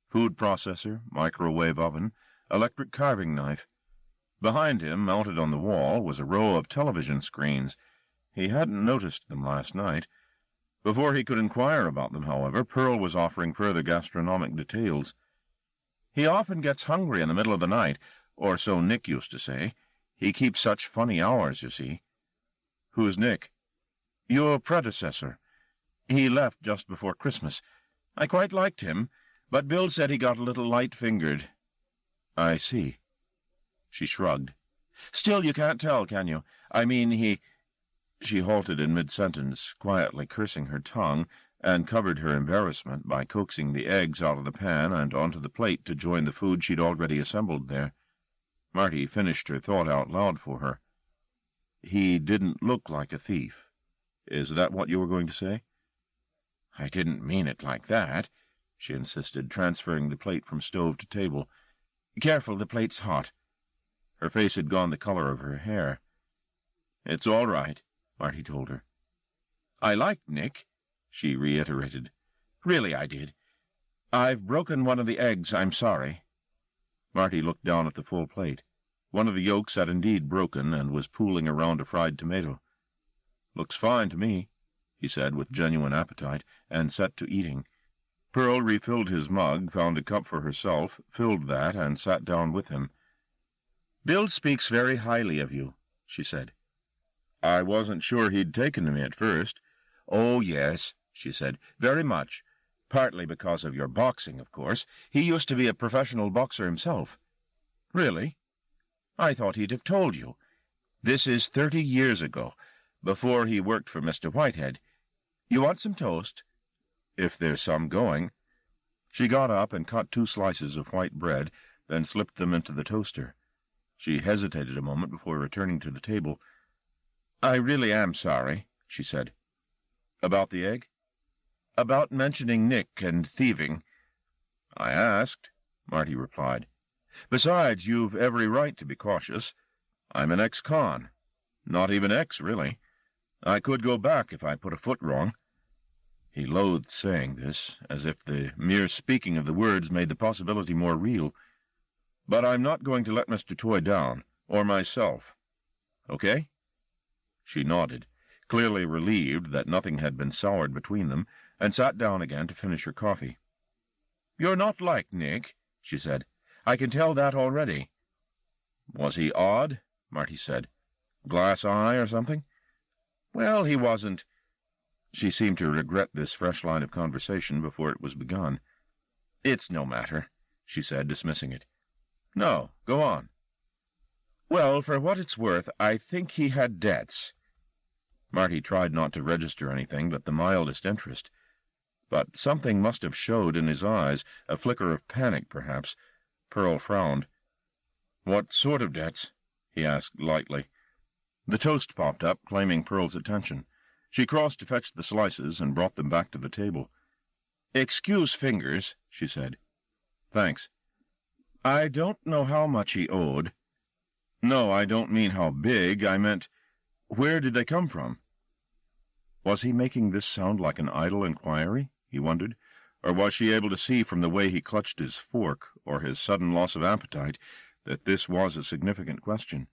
food processor, microwave oven, electric carving knife. Behind him, mounted on the wall, was a row of television screens. He hadn't noticed them last night. Before he could inquire about them, however, Pearl was offering further gastronomic details. "He often gets hungry in the middle of the night, or so Nick used to say. He keeps such funny hours, you see." "Who's Nick?" "Your predecessor. He left just before Christmas. I quite liked him, but Bill said he got a little light-fingered." "I see." She shrugged. "Still, you can't tell, can you? I mean, he—" She halted in mid-sentence, quietly cursing her tongue, and covered her embarrassment by coaxing the eggs out of the pan and onto the plate to join the food she'd already assembled there. Marty finished her thought out loud for her. "He didn't look like a thief. Is that what you were going to say?" "I didn't mean it like that," she insisted, transferring the plate from stove to table. "Careful, the plate's hot." Her face had gone the color of her hair. "It's all right," Marty told her. "I liked Nick," she reiterated. "Really, I did. I've broken one of the eggs. I'm sorry." Marty looked down at the full plate. One of the yolks had indeed broken and was pooling around a fried tomato. "Looks fine to me," he said with genuine appetite, and set to eating. Pearl refilled his mug, found a cup for herself, filled that, and sat down with him. "Bill speaks very highly of you," she said. "I wasn't sure he'd taken to me at first." "Oh, yes," she said, "very much. Partly because of your boxing, of course. He used to be a professional boxer himself." "Really? I thought he'd have told you. This is 30 years ago, before he worked for Mr. Whitehead. You want some toast?" "If there's some going." She got up and cut 2 slices of white bread, then slipped them into the toaster. She hesitated a moment before returning to the table. "I really am sorry," she said. "About the egg?" "About mentioning Nick and thieving." "I asked," Marty replied. "Besides, you've every right to be cautious. I'm an ex-con. Not even ex, really. I could go back if I put a foot wrong." He loathed saying this, as if the mere speaking of the words made the possibility more real. "But I'm not going to let Mr. Toy down, or myself. Okay?" She nodded, clearly relieved that nothing had been soured between them, and sat down again to finish her coffee. "You're not like Nick," she said. "I can tell that already." "Was he odd?" Marty said. "Glass eye or something?" "Well, he wasn't—" She seemed to regret this fresh line of conversation before it was begun. "It's no matter," she said, dismissing it. "No, go on." "Well, for what it's worth, I think he had debts." Marty tried not to register anything but the mildest interest. But something must have showed in his eyes, a flicker of panic, perhaps. Pearl frowned. "What sort of debts?" he asked lightly. The toast popped up, claiming Pearl's attention. She crossed to fetch the slices and brought them back to the table. "Excuse fingers," she said. "Thanks." "I don't know how much he owed." "No, I don't mean how big. I meant, where did they come from?" Was he making this sound like an idle inquiry, he wondered, or was she able to see from the way he clutched his fork, or his sudden loss of appetite, that this was a significant question?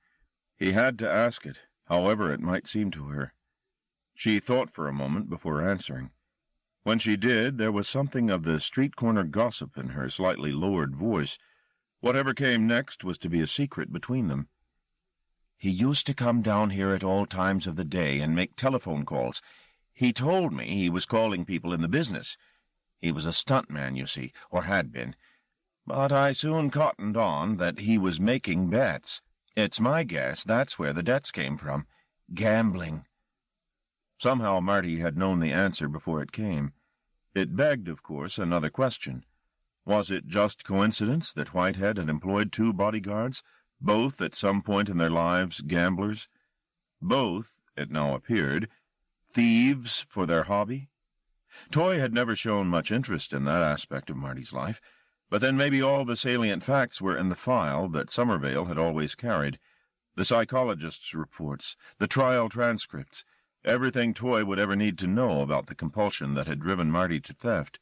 He had to ask it, however it might seem to her. She thought for a moment before answering. When she did, there was something of the street-corner gossip in her slightly lowered voice. Whatever came next was to be a secret between them. "He used to come down here at all times of the day and make telephone calls. He told me he was calling people in the business. He was a stuntman, you see, or had been. But I soon cottoned on that he was making bets. It's my guess that's where the debts came from. Gambling." Somehow Marty had known the answer before it came. It begged, of course, another question. Was it just coincidence that Whitehead had employed 2 bodyguards, both at some point in their lives gamblers? Both, it now appeared, thieves for their hobby? Toy had never shown much interest in that aspect of Marty's life, but then maybe all the salient facts were in the file that Somervale had always carried. The psychologist's reports, the trial transcripts, everything Toy would ever need to know about the compulsion that had driven Marty to theft.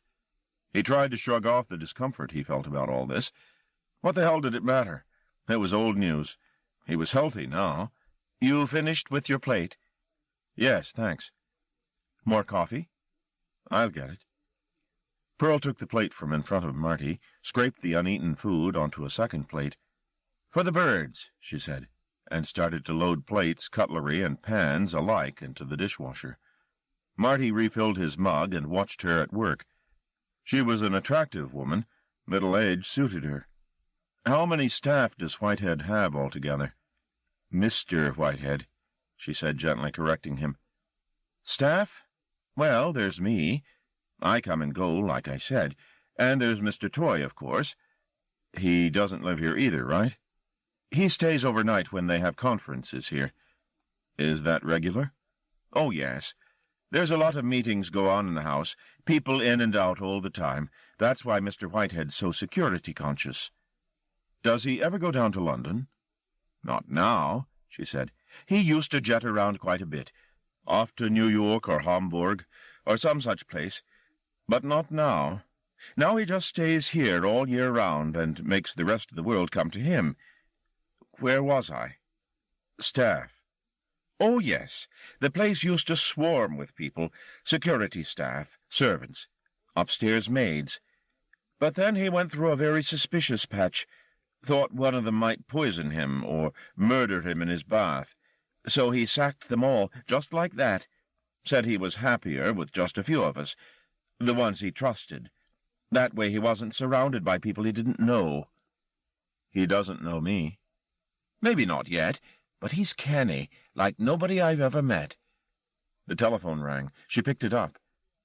He tried to shrug off the discomfort he felt about all this. What the hell did it matter? It was old news. He was healthy now. "You finished with your plate?" "Yes, thanks." "More coffee?" I'll get it. Pearl took the plate from in front of Marty, scraped the uneaten food onto a second plate. "For the birds," she said, and started to load plates, cutlery, and pans alike into the dishwasher. Marty refilled his mug and watched her at work. She was an attractive woman. Middle age suited her. "How many staff does Whitehead have altogether?" "Mr. Whitehead," she said, gently correcting him. "Staff? Well, there's me. I come and go, like I said. And there's Mr. Toy, of course. He doesn't live here either, right?" "He stays overnight when they have conferences here." "Is that regular?" "Oh, yes. There's a lot of meetings go on in the house, people in and out all the time. That's why Mr. Whitehead's so security-conscious." "Does he ever go down to London?" "Not now," she said. "He used to jet around quite a bit, off to New York or Hamburg, or some such place. But not now. Now he just stays here all year round and makes the rest of the world come to him. Where was I?" "Staff." "Oh, yes. The place used to swarm with people, security staff, servants, upstairs maids. But then he went through a very suspicious patch, thought one of them might poison him or murder him in his bath. So he sacked them all, just like that. Said he was happier with just a few of us, the ones he trusted. That way he wasn't surrounded by people he didn't know." "He doesn't know me." "Maybe not yet, but he's canny, like nobody I've ever met." The telephone rang. She picked it up.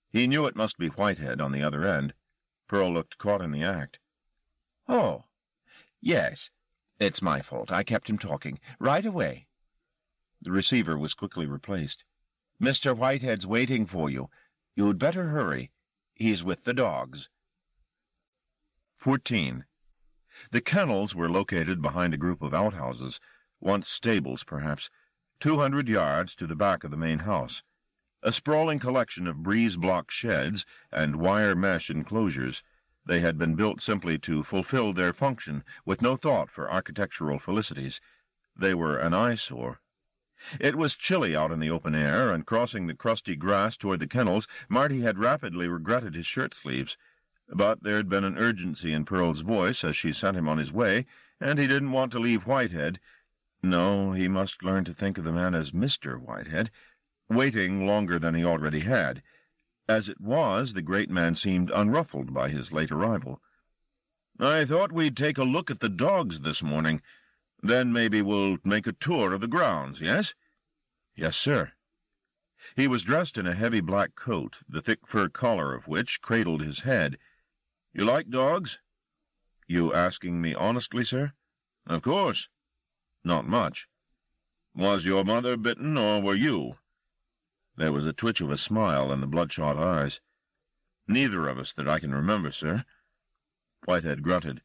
He knew it must be Whitehead on the other end. Pearl looked caught in the act. "Oh, yes. It's my fault. I kept him talking. Right away." The receiver was quickly replaced. "Mr. Whitehead's waiting for you. You'd better hurry. He's with the dogs." 14. The kennels were located behind a group of outhouses, once stables perhaps, 200 yards to the back of the main house. A sprawling collection of breeze-block sheds and wire mesh enclosures. They had been built simply to fulfill their function, with no thought for architectural felicities. They were an eyesore. It was chilly out in the open air, and crossing the crusty grass toward the kennels, Marty had rapidly regretted his shirt-sleeves. But there had been an urgency in Pearl's voice as she sent him on his way, and he didn't want to leave Whitehead. No, he must learn to think of the man as Mr. Whitehead, waiting longer than he already had. As it was, the great man seemed unruffled by his late arrival. "I thought we'd take a look at the dogs this morning. Then maybe we'll make a tour of the grounds, yes?" "Yes, sir." He was dressed in a heavy black coat, the thick fur collar of which cradled his head. "You like dogs?" "You asking me honestly, sir?" "Of course." "Not much." "Was your mother bitten, or were you?" There was a twitch of a smile in the bloodshot eyes. "Neither of us that I can remember, sir." Whitehead grunted.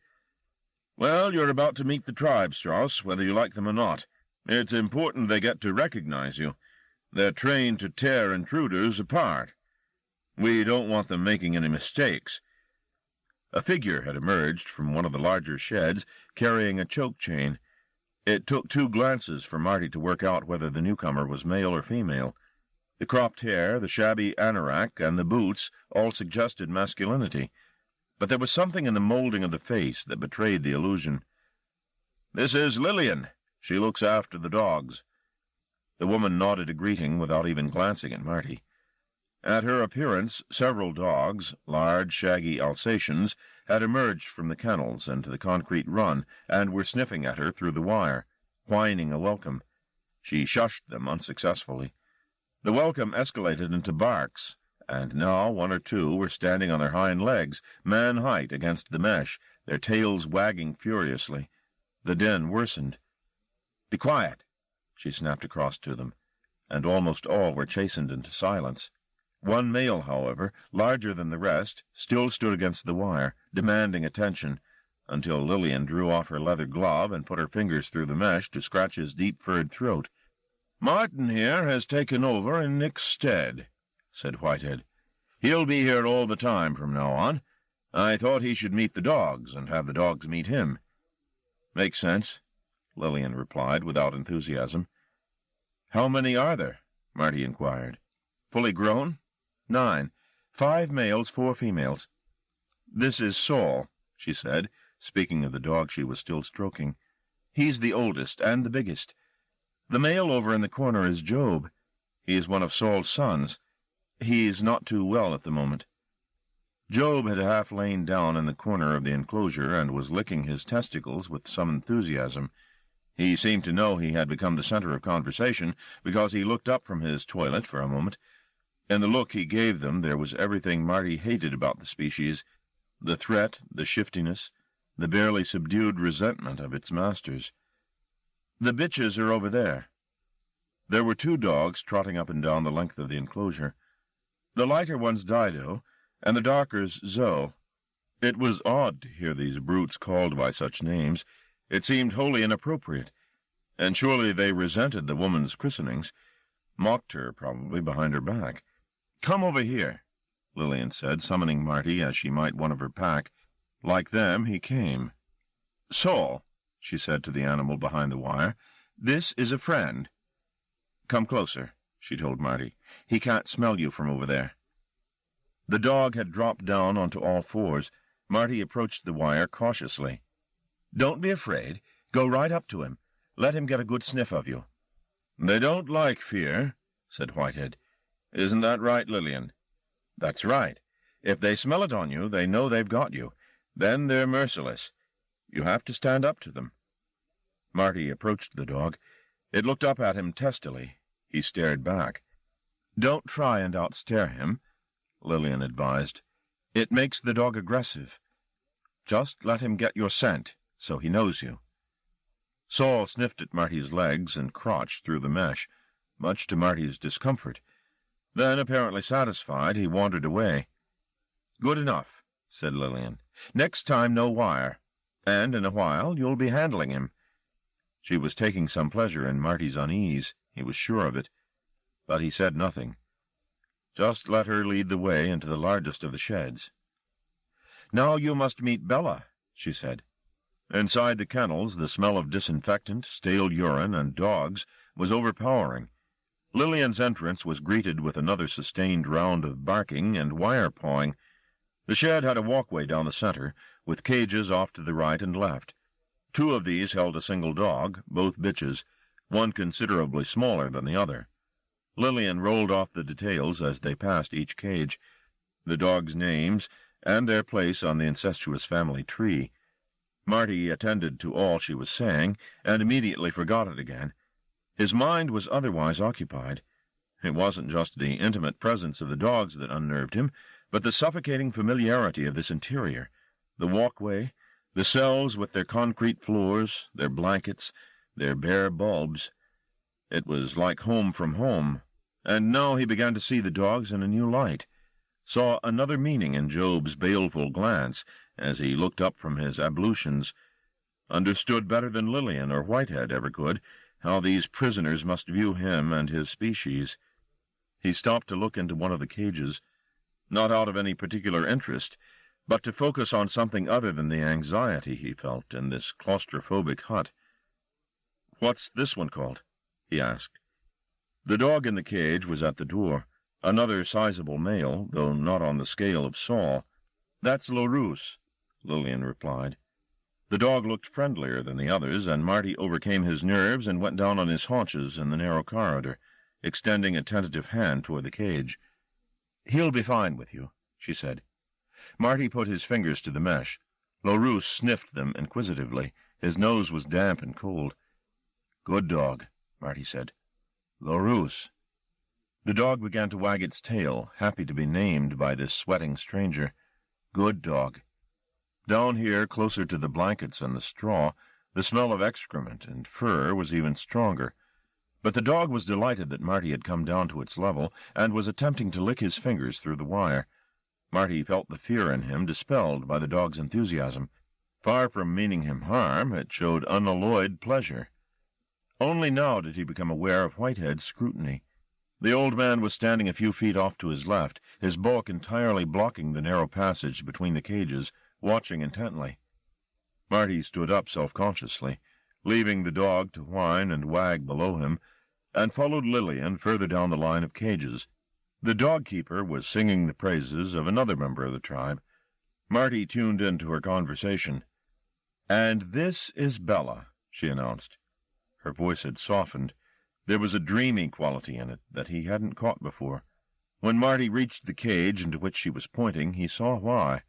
"Well, you're about to meet the tribe, Strauss, whether you like them or not. It's important they get to recognize you. They're trained to tear intruders apart. We don't want them making any mistakes." A figure had emerged from one of the larger sheds, carrying a choke chain. It took 2 glances for Marty to work out whether the newcomer was male or female. The cropped hair, the shabby anorak, and the boots all suggested masculinity. But there was something in the molding of the face that betrayed the illusion. "This is Lillian. She looks after the dogs." The woman nodded a greeting without even glancing at Marty. At her appearance, several dogs, large, shaggy Alsatians, had emerged from the kennels into the concrete run and were sniffing at her through the wire, whining a welcome. She shushed them unsuccessfully. The welcome escalated into barks, and now 1 or 2 were standing on their hind legs, man-height against the mesh, their tails wagging furiously. The din worsened. "Be quiet," she snapped across to them, and almost all were chastened into silence. One male, however, larger than the rest, still stood against the wire, demanding attention, until Lillian drew off her leather glove and put her fingers through the mesh to scratch his deep-furred throat. "Martin here has taken over in Nick's stead," said Whitehead. "He'll be here all the time from now on. I thought he should meet the dogs, and have the dogs meet him." "Makes sense," Lillian replied without enthusiasm. "How many are there?" Marty inquired. "Fully grown?" 9. 5 males, 4 females. This is Saul, she said, speaking of the dog she was still stroking. He's the oldest and the biggest. The male over in the corner is Job. He is one of Saul's sons. He's not too well at the moment. Job had half lain down in the corner of the enclosure and was licking his testicles with some enthusiasm. He seemed to know he had become the center of conversation, because he looked up from his toilet for a moment. In the look he gave them there was everything Marty hated about the species, the threat, the shiftiness, the barely subdued resentment of its masters. "The bitches are over there." There were 2 dogs trotting up and down the length of the enclosure. The lighter one's Dido, and the darker's Zoe. It was odd to hear these brutes called by such names. It seemed wholly inappropriate, and surely they resented the woman's christenings, mocked her probably behind her back. "Come over here," Lillian said, summoning Marty as she might one of her pack. Like them, he came. "Saul," she said to the animal behind the wire, "this is a friend." "Come closer," she told Marty. "He can't smell you from over there." The dog had dropped down onto all fours. Marty approached the wire cautiously. "Don't be afraid. Go right up to him. Let him get a good sniff of you." "They don't like fear," said Whitehead. "Isn't that right, Lillian?" "That's right. If they smell it on you, they know they've got you. Then they're merciless. You have to stand up to them." Marty approached the dog. It looked up at him testily. He stared back. "Don't try and outstare him," Lillian advised. "It makes the dog aggressive. Just let him get your scent, so he knows you." Saul sniffed at Marty's legs and crotch through the mesh, much to Marty's discomfort. Then, apparently satisfied, he wandered away. "Good enough," said Lillian. "Next time no wire, and in a while you'll be handling him." She was taking some pleasure in Marty's unease, he was sure of it, but he said nothing. Just let her lead the way into the largest of the sheds. "Now you must meet Bella," she said. Inside the kennels, the smell of disinfectant, stale urine, and dogs was overpowering. Lillian's entrance was greeted with another sustained round of barking and wire-pawing. The shed had a walkway down the center, with cages off to the right and left. 2 of these held a single dog, both bitches, one considerably smaller than the other. Lillian rolled off the details as they passed each cage, the dogs' names, and their place on the incestuous family tree. Marty attended to all she was saying, and immediately forgot it again. His mind was otherwise occupied. It wasn't just the intimate presence of the dogs that unnerved him, but the suffocating familiarity of this interior, the walkway, the cells with their concrete floors, their blankets, their bare bulbs. It was like home from home, and now he began to see the dogs in a new light, saw another meaning in Job's baleful glance as he looked up from his ablutions, understood better than Lillian or Whitehead ever could how these prisoners must view him and his species. He stopped to look into one of the cages, not out of any particular interest, but to focus on something other than the anxiety he felt in this claustrophobic hut. "What's this one called?" he asked. The dog in the cage was at the door, another sizable male, though not on the scale of Saul. "That's Lorus," Lillian replied. The dog looked friendlier than the others, and Marty overcame his nerves and went down on his haunches in the narrow corridor, extending a tentative hand toward the cage. "He'll be fine with you," she said. Marty put his fingers to the mesh. Lorus sniffed them inquisitively. His nose was damp and cold. "Good dog," Marty said. "Lorus." The dog began to wag its tail, happy to be named by this sweating stranger. "Good dog." Down here, closer to the blankets and the straw, the smell of excrement and fur was even stronger. But the dog was delighted that Marty had come down to its level, and was attempting to lick his fingers through the wire. Marty felt the fear in him dispelled by the dog's enthusiasm. Far from meaning him harm, it showed unalloyed pleasure. Only now did he become aware of Whitehead's scrutiny. The old man was standing a few feet off to his left, his bulk entirely blocking the narrow passage between the cages, watching intently. Marty stood up self-consciously, leaving the dog to whine and wag below him, and followed Lillian further down the line of cages. The dog-keeper was singing the praises of another member of the tribe. Marty tuned into her conversation. "And this is Bella," she announced. Her voice had softened. There was a dreamy quality in it that he hadn't caught before. When Marty reached the cage into which she was pointing, he saw why.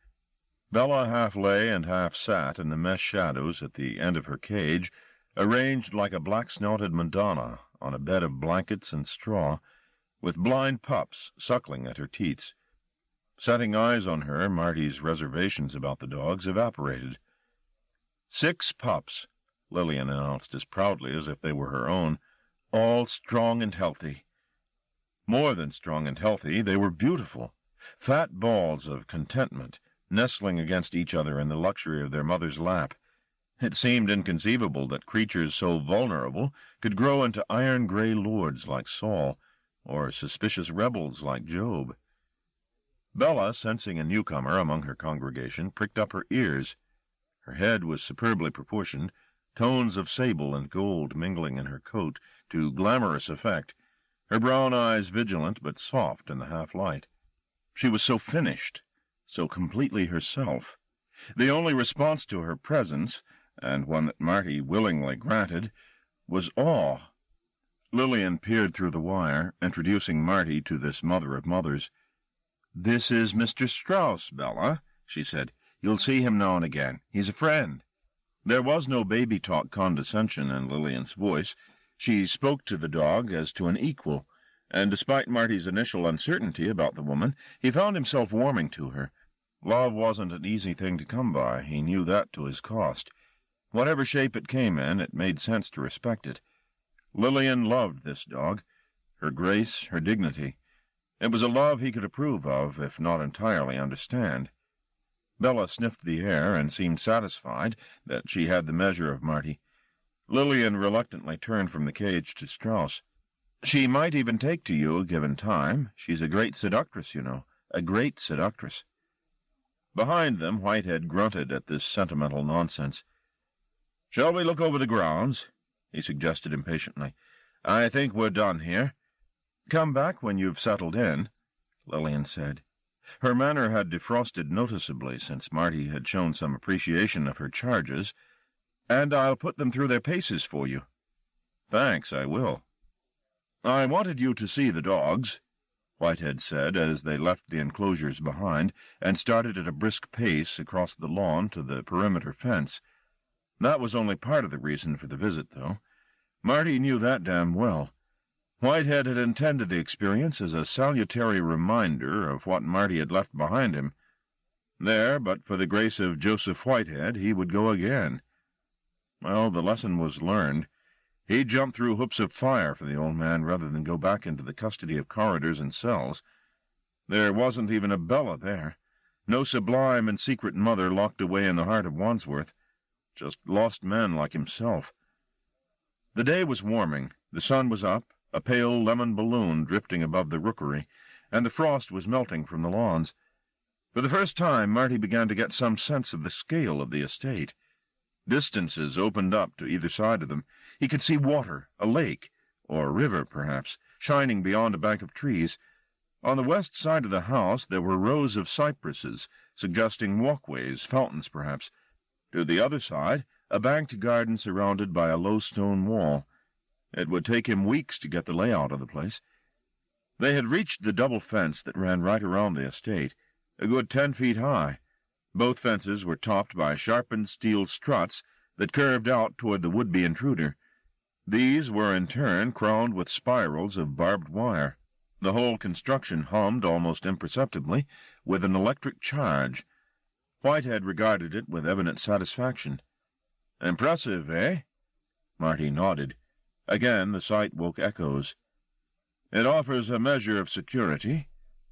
Bella half lay and half sat in the mesh shadows at the end of her cage, arranged like a black-snouted Madonna on a bed of blankets and straw, with blind pups suckling at her teats. Setting eyes on her, Marty's reservations about the dogs evaporated. 6 pups, Lillian announced as proudly as if they were her own, all strong and healthy. More than strong and healthy, they were beautiful, fat balls of contentment, nestling against each other in the luxury of their mother's lap. It seemed inconceivable that creatures so vulnerable could grow into iron-gray lords like Saul, or suspicious rebels like Job. Bella, sensing a newcomer among her congregation, pricked up her ears. Her head was superbly proportioned, tones of sable and gold mingling in her coat to glamorous effect, her brown eyes vigilant but soft in the half-light. She was so finished, so completely herself. The only response to her presence, and one that Marty willingly granted, was awe. Lillian peered through the wire, introducing Marty to this mother of mothers. "This is Mr. Strauss, Bella," she said. "You'll see him now and again. He's a friend." There was no baby-talk condescension in Lillian's voice. She spoke to the dog as to an equal, and despite Marty's initial uncertainty about the woman, he found himself warming to her. Love wasn't an easy thing to come by. He knew that to his cost. Whatever shape it came in, it made sense to respect it. Lillian loved this dog, her grace, her dignity. It was a love he could approve of, if not entirely understand. Bella sniffed the air and seemed satisfied that she had the measure of Marty. Lillian reluctantly turned from the cage to Strauss. "She might even take to you, given time. She's a great seductress, you know, a great seductress." Behind them, Whitehead grunted at this sentimental nonsense. "Shall we look over the grounds?" he suggested impatiently. "I think we're done here." "Come back when you've settled in," Lillian said. Her manner had defrosted noticeably since Marty had shown some appreciation of her charges, "and I'll put them through their paces for you." "Thanks, I will." "I wanted you to see the dogs," Whitehead said as they left the enclosures behind and started at a brisk pace across the lawn to the perimeter fence. That was only part of the reason for the visit, though. Marty knew that damn well. Whitehead had intended the experience as a salutary reminder of what Marty had left behind him. There, but for the grace of Joseph Whitehead, he would go again. Well, the lesson was learned. He'd jump through hoops of fire for the old man rather than go back into the custody of corridors and cells. There wasn't even a Bella there. No sublime and secret mother locked away in the heart of Wandsworth. Just lost men like himself. The day was warming. The sun was up, a pale lemon balloon drifting above the rookery, and the frost was melting from the lawns. For the first time, Marty began to get some sense of the scale of the estate. Distances opened up to either side of them. He could see water, a lake, or a river, perhaps, shining beyond a bank of trees. On the west side of the house there were rows of cypresses, suggesting walkways, fountains, perhaps. To the other side, a banked garden surrounded by a low stone wall. It would take him weeks to get the layout of the place. They had reached the double fence that ran right around the estate, a good 10 feet high. Both fences were topped by sharpened steel struts that curved out toward the would-be intruder. These were in turn crowned with spirals of barbed wire. The whole construction hummed almost imperceptibly with an electric charge. Whitehead regarded it with evident satisfaction. "Impressive, eh?" Marty nodded. Again the sight woke echoes. "It offers a measure of security,"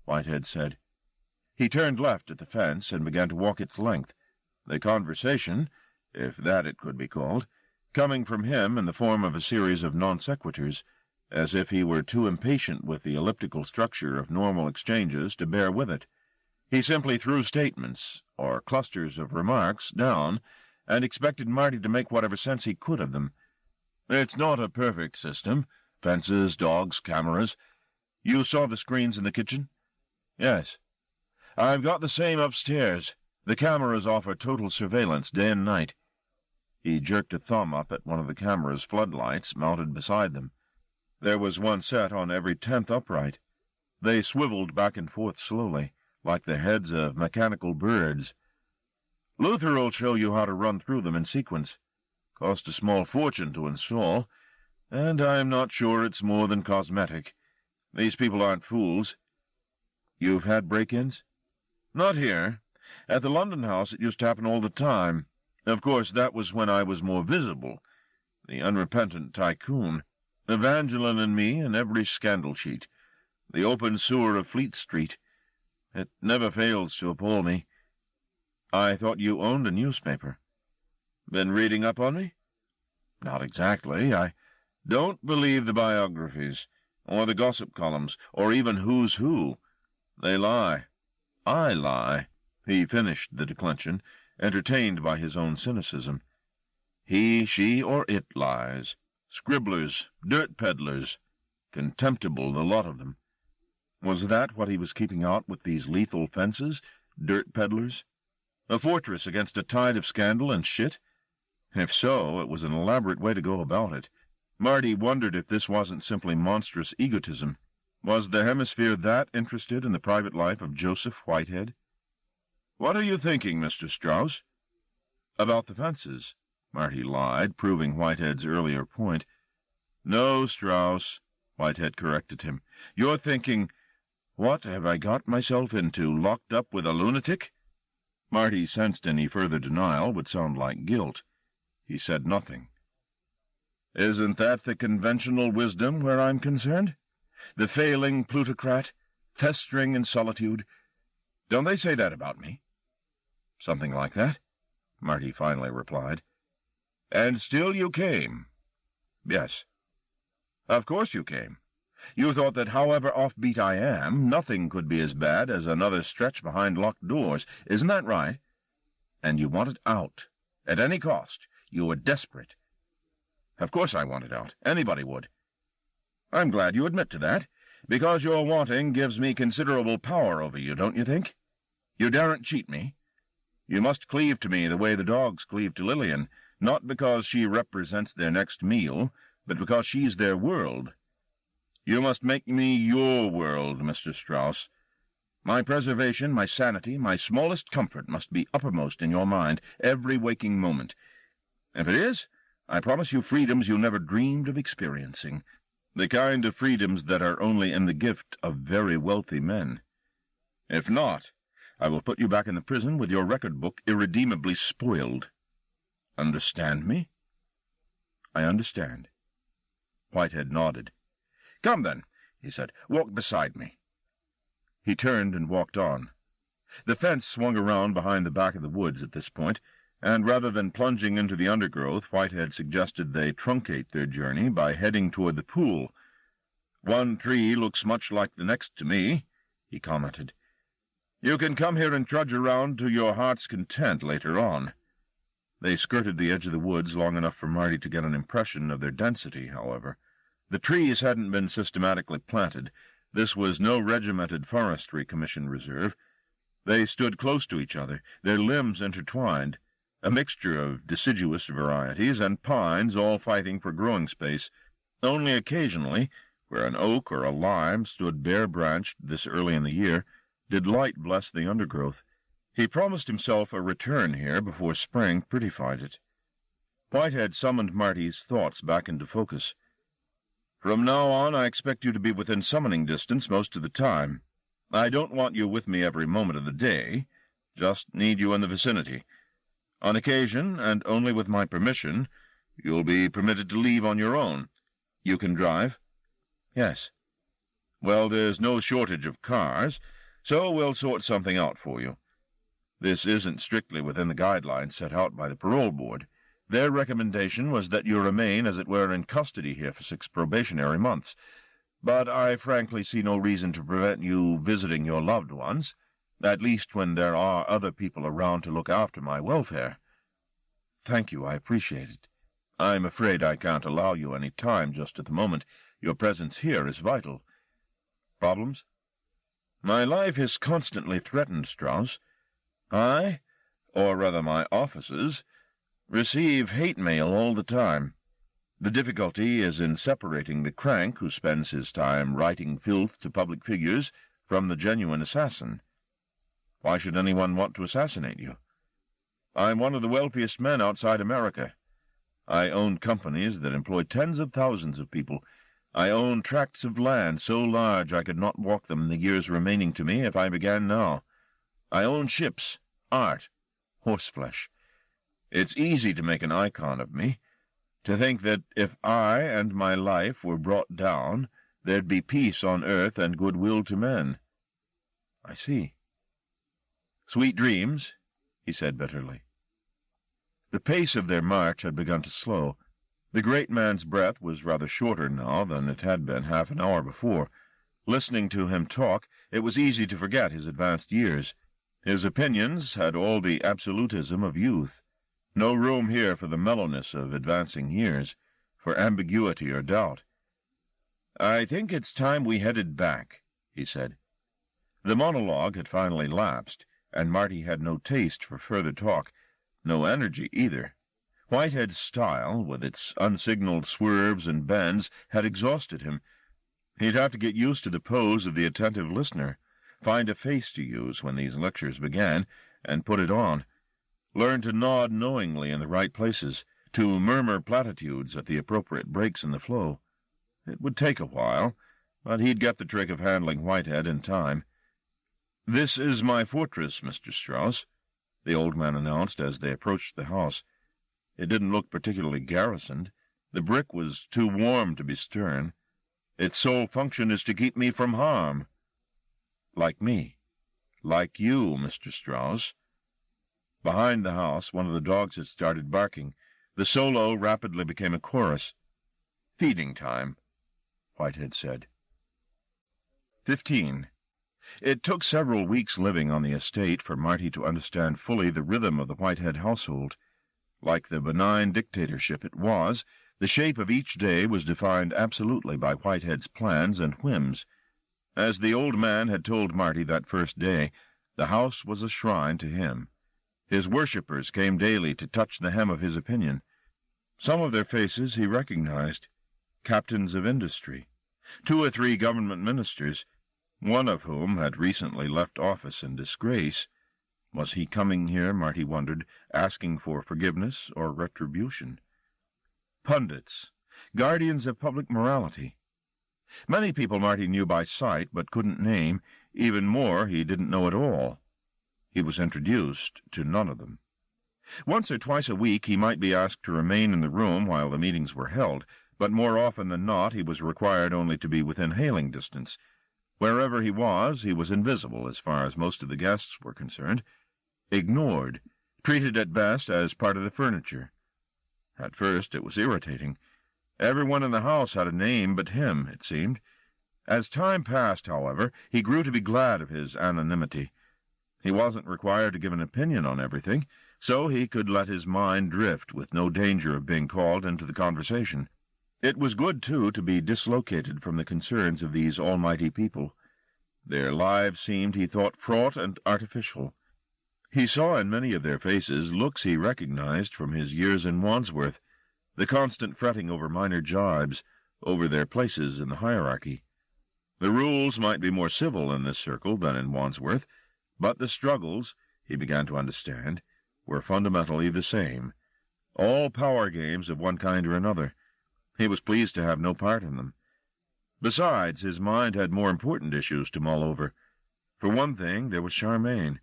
Whitehead said. He turned left at the fence and began to walk its length, the conversation, if that it could be called, coming from him in the form of a series of non-sequiturs, as if he were too impatient with the elliptical structure of normal exchanges to bear with it. He simply threw statements, or clusters of remarks, down, and expected Marty to make whatever sense he could of them. "It's not a perfect system. Fences, dogs, cameras. You saw the screens in the kitchen? Yes. I've got the same upstairs. The cameras offer total surveillance day and night. He jerked a thumb up at one of the camera's floodlights mounted beside them. There was one set on every 10th upright. They swiveled back and forth slowly, like the heads of mechanical birds. Luther'll show you how to run through them in sequence. Cost a small fortune to install, and I'm not sure it's more than cosmetic. These people aren't fools. You've had break-ins? Not here. At the London house it used to happen all the time. Of course, that was when I was more visible. The unrepentant tycoon. Evangeline and me and every scandal sheet. The open sewer of Fleet Street. It never fails to appall me. I thought you owned a newspaper. Been reading up on me? Not exactly. I don't believe the biographies, or the gossip columns, or even Who's Who. They lie. I lie. He finished the declension, entertained by his own cynicism. He, she, or it lies. Scribblers, dirt peddlers. Contemptible, the lot of them. Was that what he was keeping out with these lethal fences? Dirt peddlers? A fortress against a tide of scandal and shit? If so, it was an elaborate way to go about it. Marty wondered if this wasn't simply monstrous egotism. Was the hemisphere that interested in the private life of Joseph Whitehead? "What are you thinking, Mr. Strauss?" "About the fences," Marty lied, proving Whitehead's earlier point. "No, Strauss," Whitehead corrected him. "You're thinking, what have I got myself into, locked up with a lunatic?" Marty sensed any further denial would sound like guilt. He said nothing. "Isn't that the conventional wisdom where I'm concerned? The failing plutocrat, festering in solitude. Don't they say that about me?" "Something like that," Marty finally replied. "And still you came?" "Yes." "Of course you came. You thought that however offbeat I am, nothing could be as bad as another stretch behind locked doors. Isn't that right? And you wanted out, at any cost. You were desperate." "Of course I wanted out. Anybody would." "I'm glad you admit to that, because your wanting gives me considerable power over you, don't you think? You daren't cheat me. You must cleave to me the way the dogs cleave to Lillian, not because she represents their next meal, but because she's their world. You must make me your world, Mr. Strauss. My preservation, my sanity, my smallest comfort must be uppermost in your mind every waking moment. If it is, I promise you freedoms you never dreamed of experiencing, the kind of freedoms that are only in the gift of very wealthy men. If not, I will put you back in the prison with your record book irredeemably spoiled. Understand me?" "I understand." Whitehead nodded. "Come, then," he said. "Walk beside me." He turned and walked on. The fence swung around behind the back of the woods at this point, and rather than plunging into the undergrowth, Whitehead suggested they truncate their journey by heading toward the pool. "One tree looks much like the next to me," he commented. "You can come here and trudge around to your heart's content later on." They skirted the edge of the woods long enough for Marty to get an impression of their density, however. The trees hadn't been systematically planted. This was no regimented Forestry Commission reserve. They stood close to each other, their limbs intertwined, a mixture of deciduous varieties and pines all fighting for growing space. Only occasionally, where an oak or a lime stood bare-branched this early in the year, did light bless the undergrowth. He promised himself a return here before spring prettified it. Whitehead summoned Marty's thoughts back into focus. "From now on, I expect you to be within summoning distance most of the time. I don't want you with me every moment of the day. Just need you in the vicinity. On occasion, and only with my permission, you'll be permitted to leave on your own. You can drive?" "Yes." "Well, there's no shortage of cars, so we'll sort something out for you. This isn't strictly within the guidelines set out by the parole board. Their recommendation was that you remain, as it were, in custody here for 6 probationary months. But I frankly see no reason to prevent you visiting your loved ones, at least when there are other people around to look after my welfare." "Thank you, I appreciate it." "I'm afraid I can't allow you any time just at the moment. Your presence here is vital." Problems? My life is constantly threatened, Strauss. I, or rather my offices, receive hate mail all the time. The difficulty is in separating the crank who spends his time writing filth to public figures from the genuine assassin. Why should anyone want to assassinate you? I'm one of the wealthiest men outside America. I own companies that employ tens of thousands of people. I own tracts of land so large I could not walk them in the years remaining to me if I began now. I own ships, art, horseflesh. It's easy to make an icon of me, to think that if I and my life were brought down, there'd be peace on earth and goodwill to men. I see. Sweet dreams, he said bitterly. The pace of their march had begun to slow. The great man's breath was rather shorter now than it had been half an hour before. Listening to him talk, it was easy to forget his advanced years. His opinions had all the absolutism of youth. No room here for the mellowness of advancing years, for ambiguity or doubt. "I think it's time we headed back," he said. The monologue had finally lapsed, and Marty had no taste for further talk, no energy either. Whitehead's style, with its unsignaled swerves and bends, had exhausted him. He'd have to get used to the pose of the attentive listener, find a face to use when these lectures began, and put it on. Learn to nod knowingly in the right places, to murmur platitudes at the appropriate breaks in the flow. It would take a while, but he'd get the trick of handling Whitehead in time. "This is my fortress, Mr. Strauss," the old man announced as they approached the house. It didn't look particularly garrisoned. The brick was too warm to be stern. "Its sole function is to keep me from harm." "Like me. Like you, Mr. Strauss." Behind the house, one of the dogs had started barking. The solo rapidly became a chorus. "Feeding time," Whitehead said. 15. It took several weeks living on the estate for Marty to understand fully the rhythm of the Whitehead household. Like the benign dictatorship it was, the shape of each day was defined absolutely by Whitehead's plans and whims. As the old man had told Marty that first day, the house was a shrine to him. His worshippers came daily to touch the hem of his opinion. Some of their faces he recognized, captains of industry, 2 or 3 government ministers, one of whom had recently left office in disgrace. Was he coming here, Marty wondered, asking for forgiveness or retribution? Pundits, guardians of public morality. Many people Marty knew by sight but couldn't name. Even more he didn't know at all. He was introduced to none of them. Once or twice a week he might be asked to remain in the room while the meetings were held, but more often than not he was required only to be within hailing distance. Wherever he was invisible as far as most of the guests were concerned, ignored, treated at best as part of the furniture. At first it was irritating. Everyone in the house had a name but him, it seemed. As time passed, however, he grew to be glad of his anonymity. He wasn't required to give an opinion on everything, so he could let his mind drift with no danger of being called into the conversation. It was good, too, to be dislocated from the concerns of these almighty people. Their lives seemed, he thought, fraught and artificial. He saw in many of their faces looks he recognized from his years in Wandsworth, the constant fretting over minor jibes, over their places in the hierarchy. The rules might be more civil in this circle than in Wandsworth, but the struggles, he began to understand, were fundamentally the same. All power games of one kind or another. He was pleased to have no part in them. Besides, his mind had more important issues to mull over. For one thing, there was Charmaine.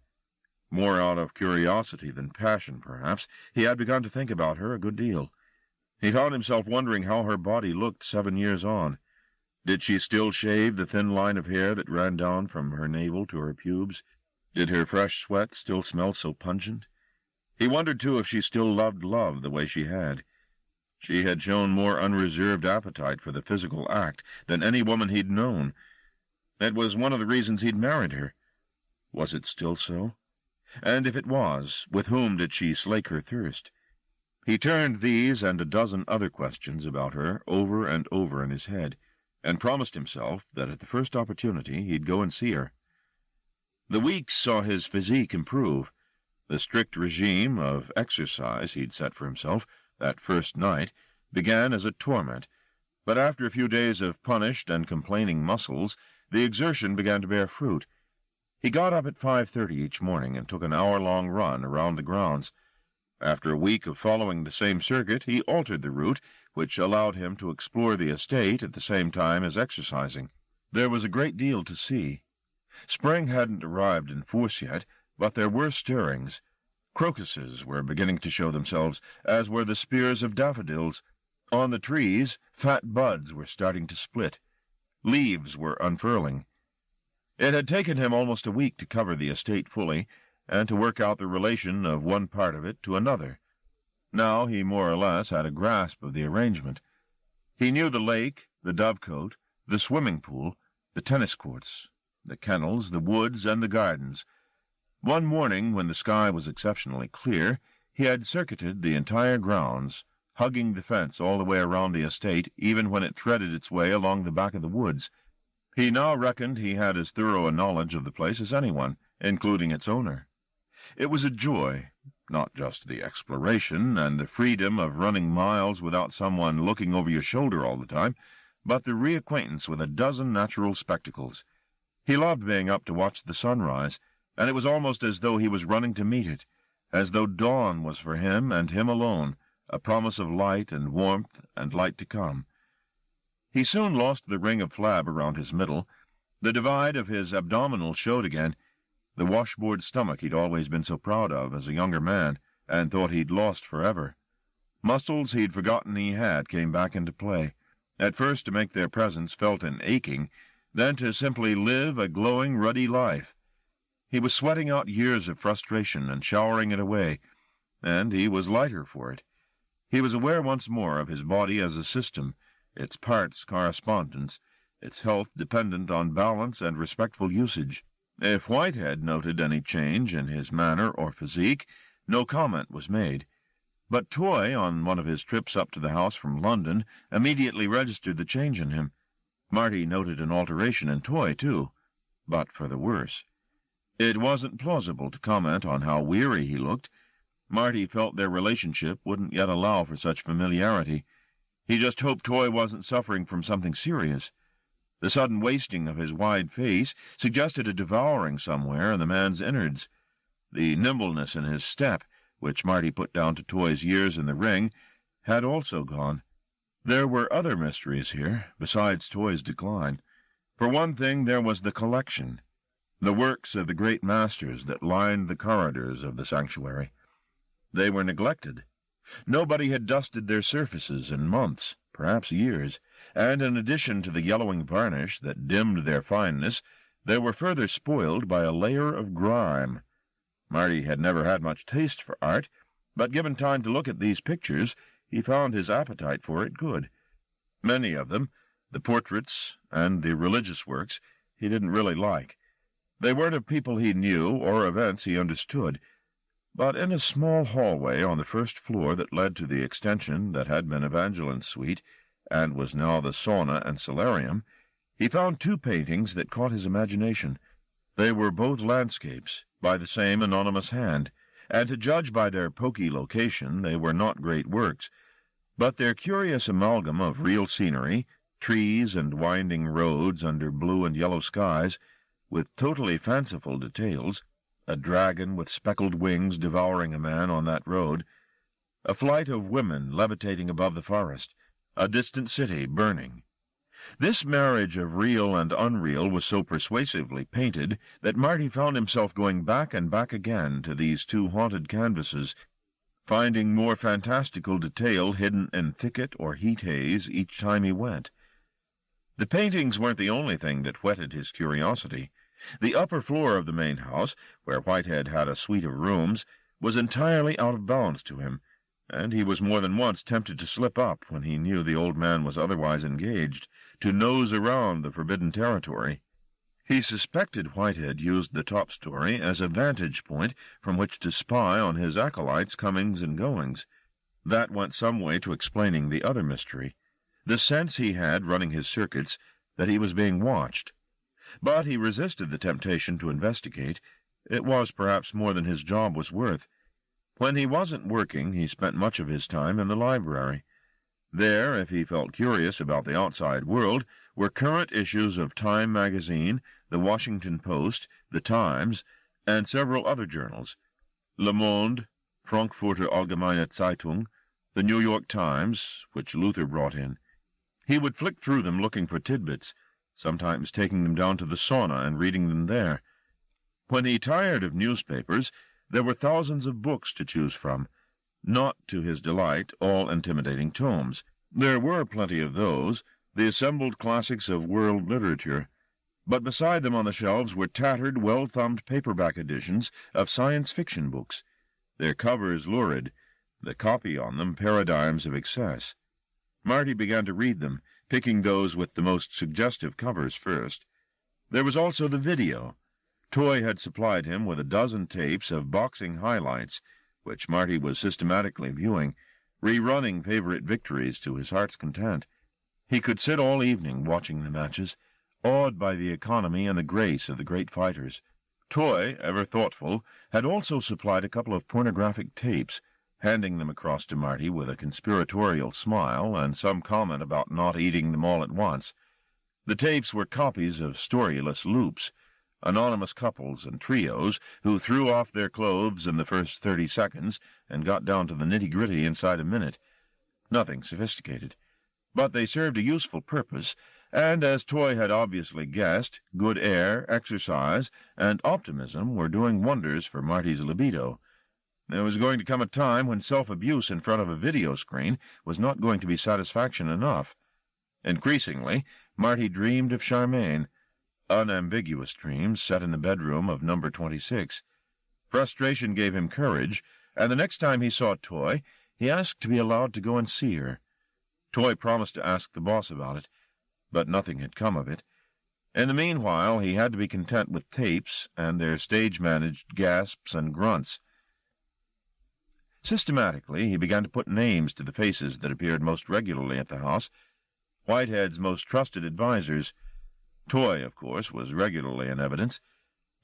More out of curiosity than passion, perhaps, he had begun to think about her a good deal. He found himself wondering how her body looked 7 years on. Did she still shave the thin line of hair that ran down from her navel to her pubes? Did her fresh sweat still smell so pungent? He wondered, too, if she still loved love the way she had. She had shown more unreserved appetite for the physical act than any woman he'd known. That was one of the reasons he'd married her. Was it still so? And if it was, with whom did she slake her thirst? He turned these and a dozen other questions about her over and over in his head. and promised himself that at the first opportunity he'd go and see her. The weeks saw his physique improve. The strict regime of exercise he'd set for himself that first night began as a torment, but after a few days of punished and complaining muscles, the exertion began to bear fruit. He got up at 5:30 each morning and took an hour-long run around the grounds. After a week of following the same circuit, he altered the route, which allowed him to explore the estate at the same time as exercising. There was a great deal to see. Spring hadn't arrived in force yet, but there were stirrings. Crocuses were beginning to show themselves, as were the spears of daffodils. On the trees, fat buds were starting to split. Leaves were unfurling. It had taken him almost a week to cover the estate fully, and to work out the relation of one part of it to another. Now he more or less had a grasp of the arrangement. He knew the lake, the dovecote, the swimming pool, the tennis courts, the kennels, the woods, and the gardens. One morning, when the sky was exceptionally clear, he had circuited the entire grounds, hugging the fence all the way around the estate, even when it threaded its way along the back of the woods. He now reckoned he had as thorough a knowledge of the place as anyone, including its owner. It was a joy, not just the exploration and the freedom of running miles without someone looking over your shoulder all the time, but the reacquaintance with a dozen natural spectacles. He loved being up to watch the sunrise, and it was almost as though he was running to meet it, as though dawn was for him and him alone, a promise of light and warmth and light to come. He soon lost the ring of flab around his middle. The divide of his abdominal showed again. The washboard stomach he'd always been so proud of as a younger man, and thought he'd lost forever. Muscles he'd forgotten he had came back into play, at first to make their presence felt and aching, then to simply live a glowing, ruddy life. He was sweating out years of frustration and showering it away, and he was lighter for it. He was aware once more of his body as a system, its parts correspondence, its health dependent on balance and respectful usage. If Whitehead noted any change in his manner or physique, no comment was made. But Toy, on one of his trips up to the house from London, immediately registered the change in him. Marty noted an alteration in Toy, too, but for the worse. It wasn't plausible to comment on how weary he looked. Marty felt their relationship wouldn't yet allow for such familiarity. He just hoped Toy wasn't suffering from something serious. The sudden wasting of his wide face suggested a devouring somewhere in the man's innards. The nimbleness in his step, which Marty put down to Toy's years in the ring, had also gone. There were other mysteries here, besides Toy's decline. For one thing, there was the collection, the works of the great masters that lined the corridors of the sanctuary. They were neglected. Nobody had dusted their surfaces in months, perhaps years, and in addition to the yellowing varnish that dimmed their fineness, they were further spoiled by a layer of grime. Marty had never had much taste for art, but given time to look at these pictures, he found his appetite for it good. Many of them, the portraits and the religious works, he didn't really like. They weren't of people he knew or events he understood. But in a small hallway on the first floor that led to the extension that had been Evangeline's suite, and was now the sauna and solarium, he found two paintings that caught his imagination. They were both landscapes, by the same anonymous hand, and to judge by their poky location, they were not great works, but their curious amalgam of real scenery, trees and winding roads under blue and yellow skies, with totally fanciful details, a dragon with speckled wings devouring a man on that road, a flight of women levitating above the forest, a distant city burning. This marriage of real and unreal was so persuasively painted that Marty found himself going back and back again to these two haunted canvases, finding more fantastical detail hidden in thicket or heat haze each time he went. The paintings weren't the only thing that whetted his curiosity. The upper floor of the main house, where Whitehead had a suite of rooms, was entirely out of bounds to him, and he was more than once tempted to slip up when he knew the old man was otherwise engaged, to nose around the forbidden territory. He suspected Whitehead used the top story as a vantage point from which to spy on his acolytes' comings and goings. That went some way to explaining the other mystery. The sense he had running his circuits that he was being watched. But he resisted the temptation to investigate. It was perhaps more than his job was worth. When he wasn't working, he spent much of his time in the library. There, if he felt curious about the outside world, were current issues of Time magazine, the Washington Post, the Times, and several other journals: Le Monde, Frankfurter Allgemeine Zeitung, the New York Times, which Luther brought in. He would flick through them looking for tidbits, sometimes taking them down to the sauna and reading them there. When he tired of newspapers, there were thousands of books to choose from, not, to his delight, all intimidating tomes. There were plenty of those, the assembled classics of world literature, but beside them on the shelves were tattered, well-thumbed paperback editions of science fiction books, their covers lurid, the copy on them paradigms of excess. Marty began to read them, picking those with the most suggestive covers first. There was also the video. Toy had supplied him with a dozen tapes of boxing highlights, which Marty was systematically viewing, rerunning favorite victories to his heart's content. He could sit all evening watching the matches, awed by the economy and the grace of the great fighters. Toy, ever thoughtful, had also supplied a couple of pornographic tapes, handing them across to Marty with a conspiratorial smile and some comment about not eating them all at once. The tapes were copies of storyless loops, anonymous couples and trios who threw off their clothes in the first 30 seconds and got down to the nitty-gritty inside a minute. Nothing sophisticated. But they served a useful purpose, and, as Toy had obviously guessed, good air, exercise, and optimism were doing wonders for Marty's libido. There was going to come a time when self-abuse in front of a video screen was not going to be satisfaction enough. Increasingly, Marty dreamed of Charmaine, unambiguous dreams set in the bedroom of number 26. Frustration gave him courage, and the next time he saw Toy, he asked to be allowed to go and see her. Toy promised to ask the boss about it, but nothing had come of it. In the meanwhile, he had to be content with tapes and their stage-managed gasps and grunts. Systematically, he began to put names to the faces that appeared most regularly at the house, Whitehead's most trusted advisers. Toy, of course, was regularly in evidence.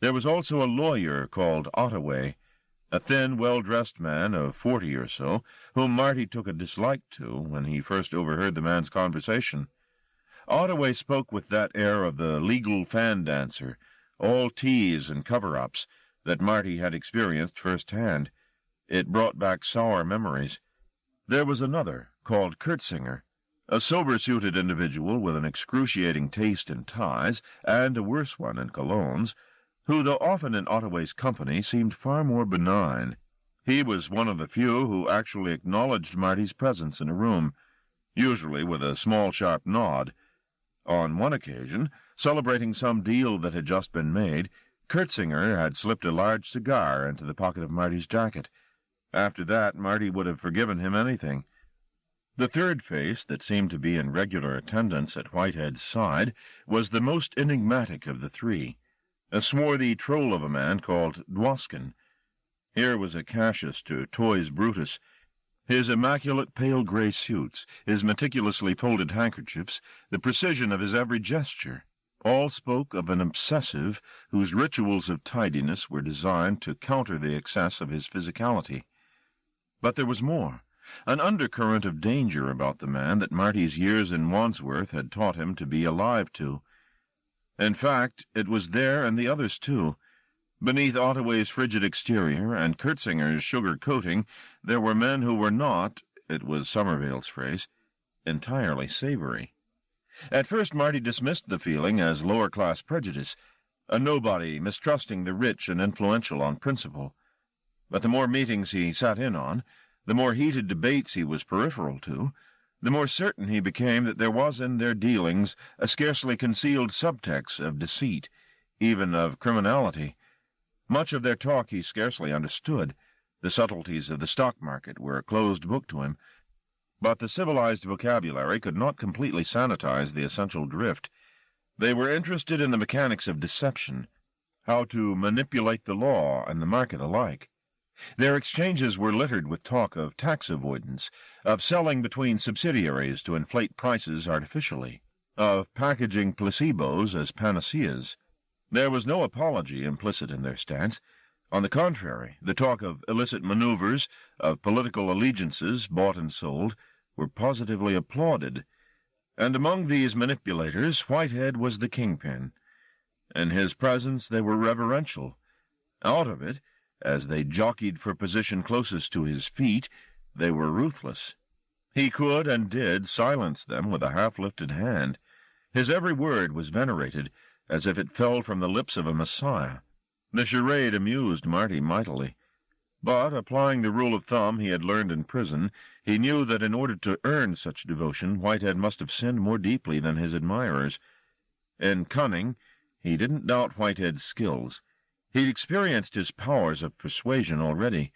There was also a lawyer called Ottaway, a thin, well-dressed man of 40 or so, whom Marty took a dislike to when he first overheard the man's conversation. Ottaway spoke with that air of the legal fan-dancer, all tease and cover-ups, that Marty had experienced first-hand. It brought back sour memories. There was another, called Kurtzinger, a sober-suited individual with an excruciating taste in ties, and a worse one in colognes, who, though often in Ottaway's company, seemed far more benign. He was one of the few who actually acknowledged Marty's presence in a room, usually with a small sharp nod. On one occasion, celebrating some deal that had just been made, Kurtzinger had slipped a large cigar into the pocket of Marty's jacket. After that, Marty would have forgiven him anything. The third face that seemed to be in regular attendance at Whitehead's side was the most enigmatic of the three, a swarthy troll of a man called Dwoskin. Here was a Cassius to Toy's Brutus. His immaculate pale gray suits, his meticulously folded handkerchiefs, the precision of his every gesture, all spoke of an obsessive whose rituals of tidiness were designed to counter the excess of his physicality. But there was more, an undercurrent of danger about the man that Marty's years in Wandsworth had taught him to be alive to. In fact, it was there and the others too. Beneath Ottaway's frigid exterior and Kurtzinger's sugar coating, there were men who were not, it was Somervale's phrase, entirely savory. At first Marty dismissed the feeling as lower-class prejudice, a nobody mistrusting the rich and influential on principle. But the more meetings he sat in on, the more heated debates he was peripheral to, the more certain he became that there was in their dealings a scarcely concealed subtext of deceit, even of criminality. Much of their talk he scarcely understood. The subtleties of the stock market were a closed book to him, but the civilized vocabulary could not completely sanitize the essential drift. They were interested in the mechanics of deception, how to manipulate the law and the market alike. Their exchanges were littered with talk of tax avoidance, of selling between subsidiaries to inflate prices artificially, of packaging placebos as panaceas. There was no apology implicit in their stance. On the contrary, the talk of illicit maneuvers, of political allegiances bought and sold, were positively applauded. And among these manipulators, Whitehead was the kingpin. In his presence they were reverential. Out of it, as they jockeyed for position closest to his feet, they were ruthless. He could and did silence them with a half-lifted hand. His every word was venerated, as if it fell from the lips of a messiah. The charade amused Marty mightily. But, applying the rule of thumb he had learned in prison, he knew that in order to earn such devotion, Whitehead must have sinned more deeply than his admirers. In cunning, he didn't doubt Whitehead's skills. He'd experienced his powers of persuasion already.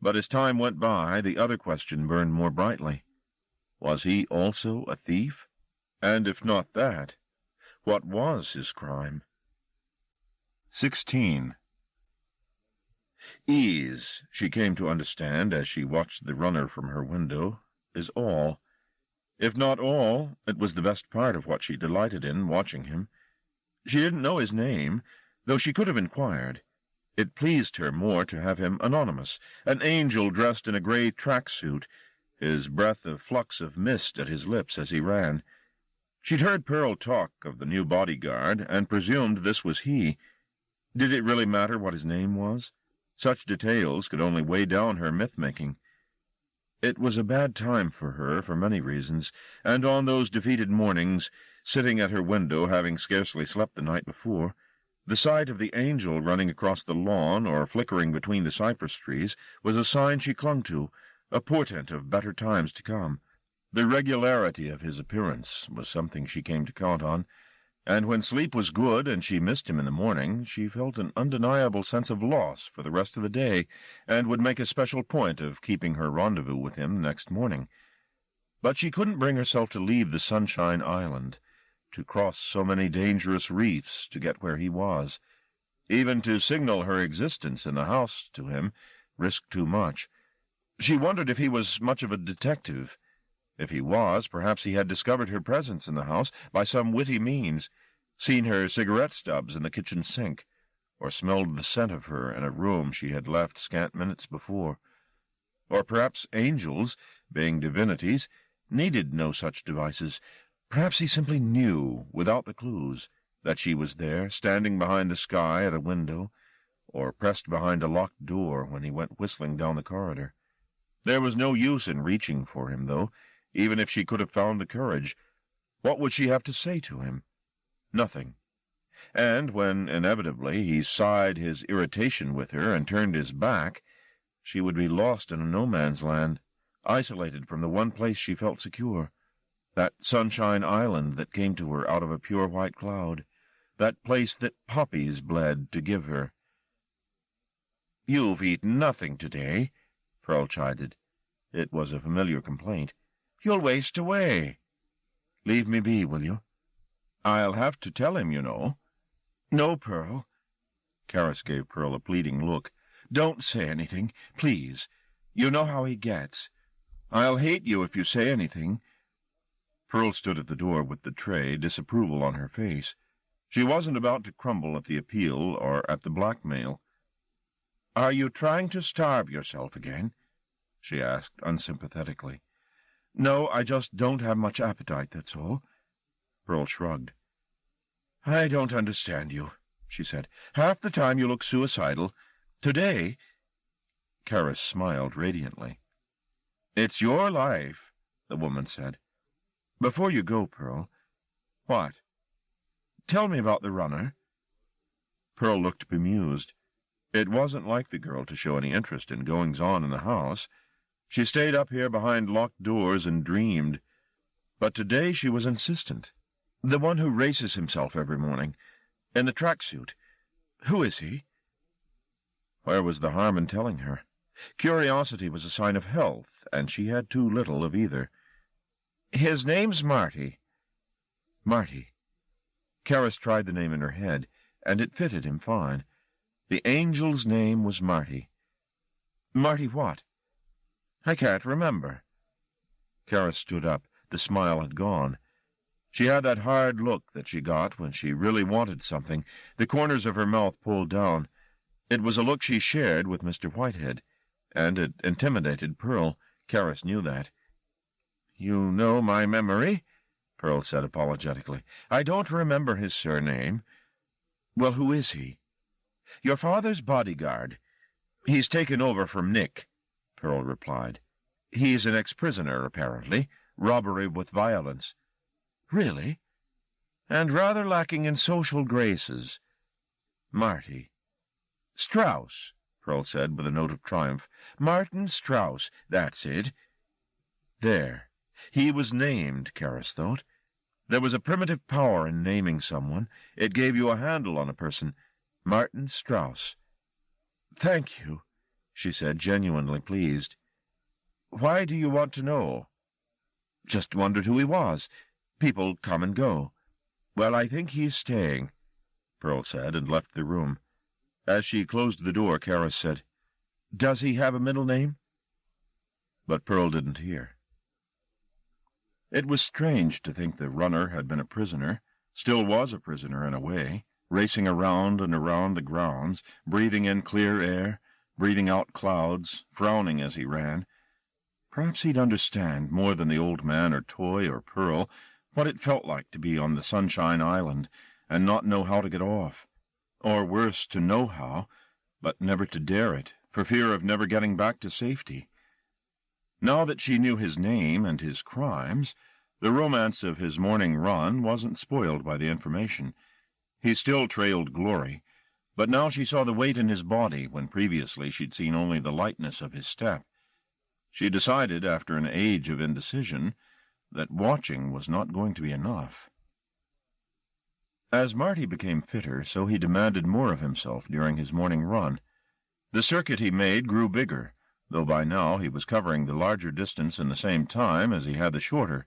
But as time went by, the other question burned more brightly. Was he also a thief? And if not that, what was his crime? 16. Ease, she came to understand as she watched the runner from her window, is all. If not all, it was the best part of what she delighted in, watching him. She didn't know his name, though she could have inquired. It pleased her more to have him anonymous, an angel dressed in a grey track-suit, his breath a flux of mist at his lips as he ran. She'd heard Pearl talk of the new bodyguard, and presumed this was he. Did it really matter what his name was? Such details could only weigh down her myth-making. It was a bad time for her, for many reasons, and on those defeated mornings, sitting at her window, having scarcely slept the night before, the sight of the angel running across the lawn or flickering between the cypress trees was a sign she clung to, a portent of better times to come. The regularity of his appearance was something she came to count on, and when sleep was good and she missed him in the morning, she felt an undeniable sense of loss for the rest of the day, and would make a special point of keeping her rendezvous with him next morning. But she couldn't bring herself to leave the Sunshine Island, to cross so many dangerous reefs to get where he was. Even to signal her existence in the house to him risked too much. She wondered if he was much of a detective. If he was, perhaps he had discovered her presence in the house by some witty means, seen her cigarette stubs in the kitchen sink, or smelled the scent of her in a room she had left scant minutes before. Or perhaps angels, being divinities, needed no such devices. Perhaps he simply knew, without the clues, that she was there, standing behind the sky at a window, or pressed behind a locked door when he went whistling down the corridor. There was no use in reaching for him, though, even if she could have found the courage. What would she have to say to him? Nothing. And when, inevitably, he sighed his irritation with her and turned his back, she would be lost in a no-man's land, isolated from the one place she felt secure, that Sunshine Island that came to her out of a pure white cloud, that place that poppies bled to give her. "You've eaten nothing today," Pearl chided. It was a familiar complaint. "You'll waste away." "Leave me be, will you?" "I'll have to tell him, you know." "No, Pearl." Caris gave Pearl a pleading look. "Don't say anything, please. You know how he gets. I'll hate you if you say anything." Pearl stood at the door with the tray, disapproval on her face. She wasn't about to crumble at the appeal or at the blackmail. "Are you trying to starve yourself again?" she asked unsympathetically. "No, I just don't have much appetite, that's all." Pearl shrugged. "I don't understand you," she said. "Half the time you look suicidal. Today—" Caris smiled radiantly. "It's your life," the woman said. "Before you go, Pearl—" "What?" "Tell me about the runner." Pearl looked bemused. It wasn't like the girl to show any interest in goings-on in the house. She stayed up here behind locked doors and dreamed. But today she was insistent. "The one who races himself every morning, in the tracksuit. Who is he?" Where was the harm in telling her? Curiosity was a sign of health, and she had too little of either. "His name's Marty." Marty. Caris tried the name in her head, and it fitted him fine. The angel's name was Marty. "Marty what?" "I can't remember." Caris stood up. The smile had gone. She had that hard look that she got when she really wanted something, the corners of her mouth pulled down. It was a look she shared with Mr. Whitehead, and it intimidated Pearl. Karras knew that. "You know my memory," Pearl said apologetically. "I don't remember his surname." "Well, who is he?" "Your father's bodyguard. He's taken over from Nick," Pearl replied. "He's an ex-prisoner, apparently. Robbery with violence." "Really?" "And rather lacking in social graces." "Marty." "Strauss," Pearl said with a note of triumph. "Martin Strauss, that's it." There. He was named, Karras thought. There was a primitive power in naming someone. It gave you a handle on a person. Martin Strauss. "Thank you," she said, genuinely pleased. "Why do you want to know?" "Just wondered who he was. People come and go." "Well, I think he's staying," Pearl said, and left the room. As she closed the door, Karras said, "Does he have a middle name?" But Pearl didn't hear. It was strange to think the runner had been a prisoner, still was a prisoner in a way, racing around and around the grounds, breathing in clear air, breathing out clouds, frowning as he ran. Perhaps he'd understand, more than the old man or Toy or Pearl, what it felt like to be on the Sunshine Island and not know how to get off. Or worse, to know how, but never to dare it, for fear of never getting back to safety. Now that she knew his name and his crimes, the romance of his morning run wasn't spoiled by the information. He still trailed glory, but now she saw the weight in his body when previously she'd seen only the lightness of his step. She decided, after an age of indecision, that watching was not going to be enough. As Marty became fitter, so he demanded more of himself during his morning run. The circuit he made grew bigger, though by now he was covering the larger distance in the same time as he had the shorter.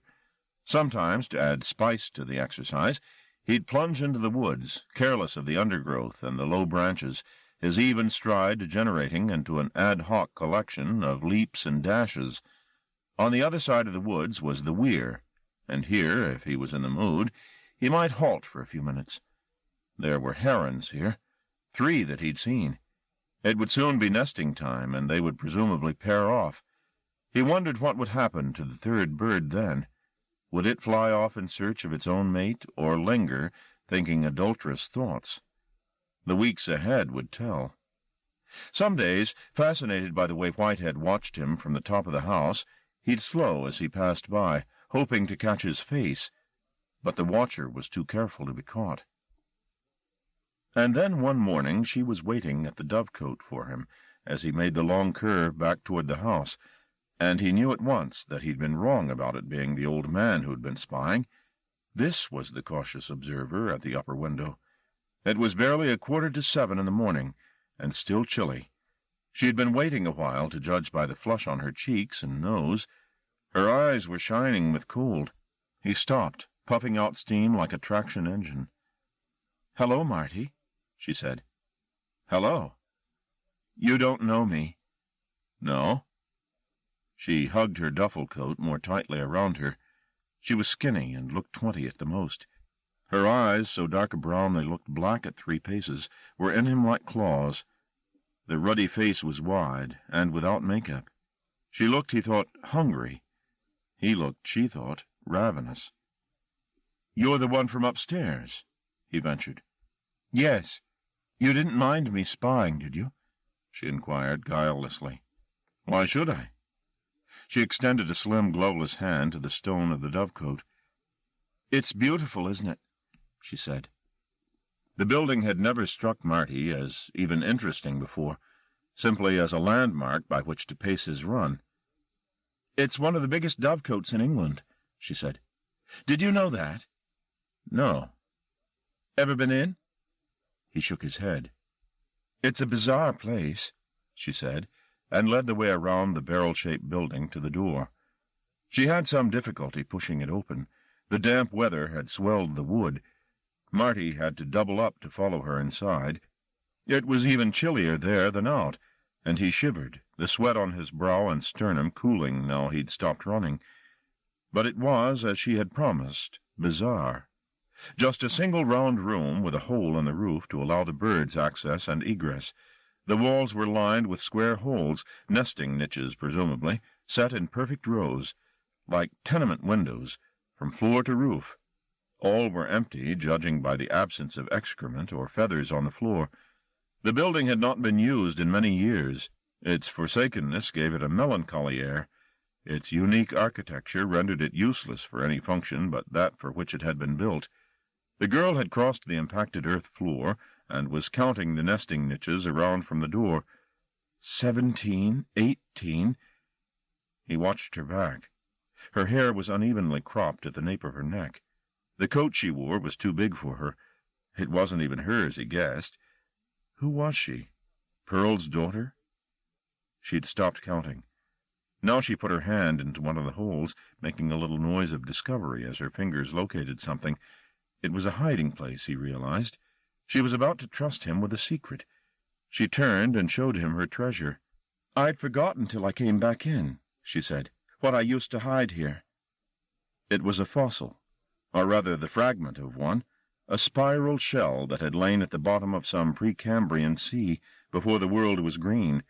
Sometimes, to add spice to the exercise, he'd plunge into the woods, careless of the undergrowth and the low branches, his even stride degenerating into an ad hoc collection of leaps and dashes. On the other side of the woods was the weir, and here, if he was in the mood, he might halt for a few minutes. There were herons here, 3 that he'd seen. It would soon be nesting time, and they would presumably pair off. He wondered what would happen to the 3rd bird then. Would it fly off in search of its own mate, or linger, thinking adulterous thoughts? The weeks ahead would tell. Some days, fascinated by the way Whitehead watched him from the top of the house, he'd slow as he passed by, hoping to catch his face, but the watcher was too careful to be caught. And then one morning she was waiting at the dovecote for him as he made the long curve back toward the house, and he knew at once that he'd been wrong about it being the old man who'd been spying. This was the cautious observer at the upper window. It was barely 6:45 in the morning, and still chilly. She had been waiting a while, to judge by the flush on her cheeks and nose. Her eyes were shining with cold. He stopped, puffing out steam like a traction engine. "Hello, Marty," she said. "Hello." "You don't know me." "No." She hugged her duffel coat more tightly around her. She was skinny and looked 20 at the most. Her eyes, so dark a brown they looked black at 3 paces, were in him like claws. The ruddy face was wide, and without makeup. She looked, he thought, hungry. He looked, she thought, ravenous. "You're the one from upstairs?" he ventured. "Yes. You didn't mind me spying, did you?" she inquired guilelessly. "Why should I?" She extended a slim, gloveless hand to the stone of the dovecote. "It's beautiful, isn't it?" she said. The building had never struck Marty as even interesting before, simply as a landmark by which to pace his run. "It's one of the biggest dovecotes in England," she said. "Did you know that?" "No." "Ever been in?" He shook his head. "It's a bizarre place," she said, and led the way around the barrel-shaped building to the door. She had some difficulty pushing it open. The damp weather had swelled the wood. Marty had to double up to follow her inside. It was even chillier there than out, and he shivered, the sweat on his brow and sternum cooling now he'd stopped running. But it was, as she had promised, bizarre. Just a single round room with a hole in the roof to allow the birds access and egress. The walls were lined with square holes, nesting niches presumably, set in perfect rows, like tenement windows, from floor to roof. All were empty, judging by the absence of excrement or feathers on the floor. The building had not been used in many years. Its forsakenness gave it a melancholy air. Its unique architecture rendered it useless for any function but that for which it had been built. The girl had crossed the impacted earth floor and was counting the nesting niches around from the door. 17, 18. He watched her back. Her hair was unevenly cropped at the nape of her neck. The coat she wore was too big for her. It wasn't even hers, he guessed. Who was she? Pearl's daughter? She'd stopped counting. Now she put her hand into one of the holes, making a little noise of discovery as her fingers located something. It was a hiding place, he realized. She was about to trust him with a secret. She turned and showed him her treasure. "I'd forgotten till I came back in," she said, "what I used to hide here." It was a fossil, or rather the fragment of one, a spiral shell that had lain at the bottom of some Precambrian sea before the world was green.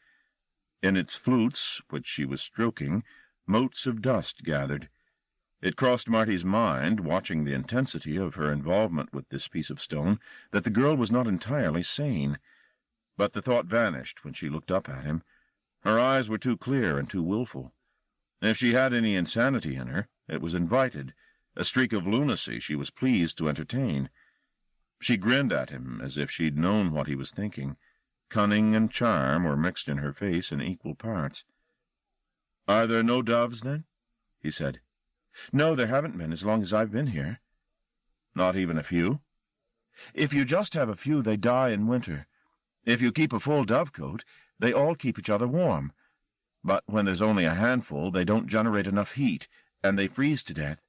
In its flutes, which she was stroking, motes of dust gathered. It crossed Marty's mind, watching the intensity of her involvement with this piece of stone, that the girl was not entirely sane. But the thought vanished when she looked up at him. Her eyes were too clear and too willful. If she had any insanity in her, it was invited, a streak of lunacy she was pleased to entertain. She grinned at him as if she'd known what he was thinking. Cunning and charm were mixed in her face in equal parts. "Are there no doves, then?" he said. "No, there haven't been as long as I've been here." "Not even a few?" "If you just have a few, they die in winter. If you keep a full dovecote, they all keep each other warm. But when there's only a handful, they don't generate enough heat, and they freeze to death."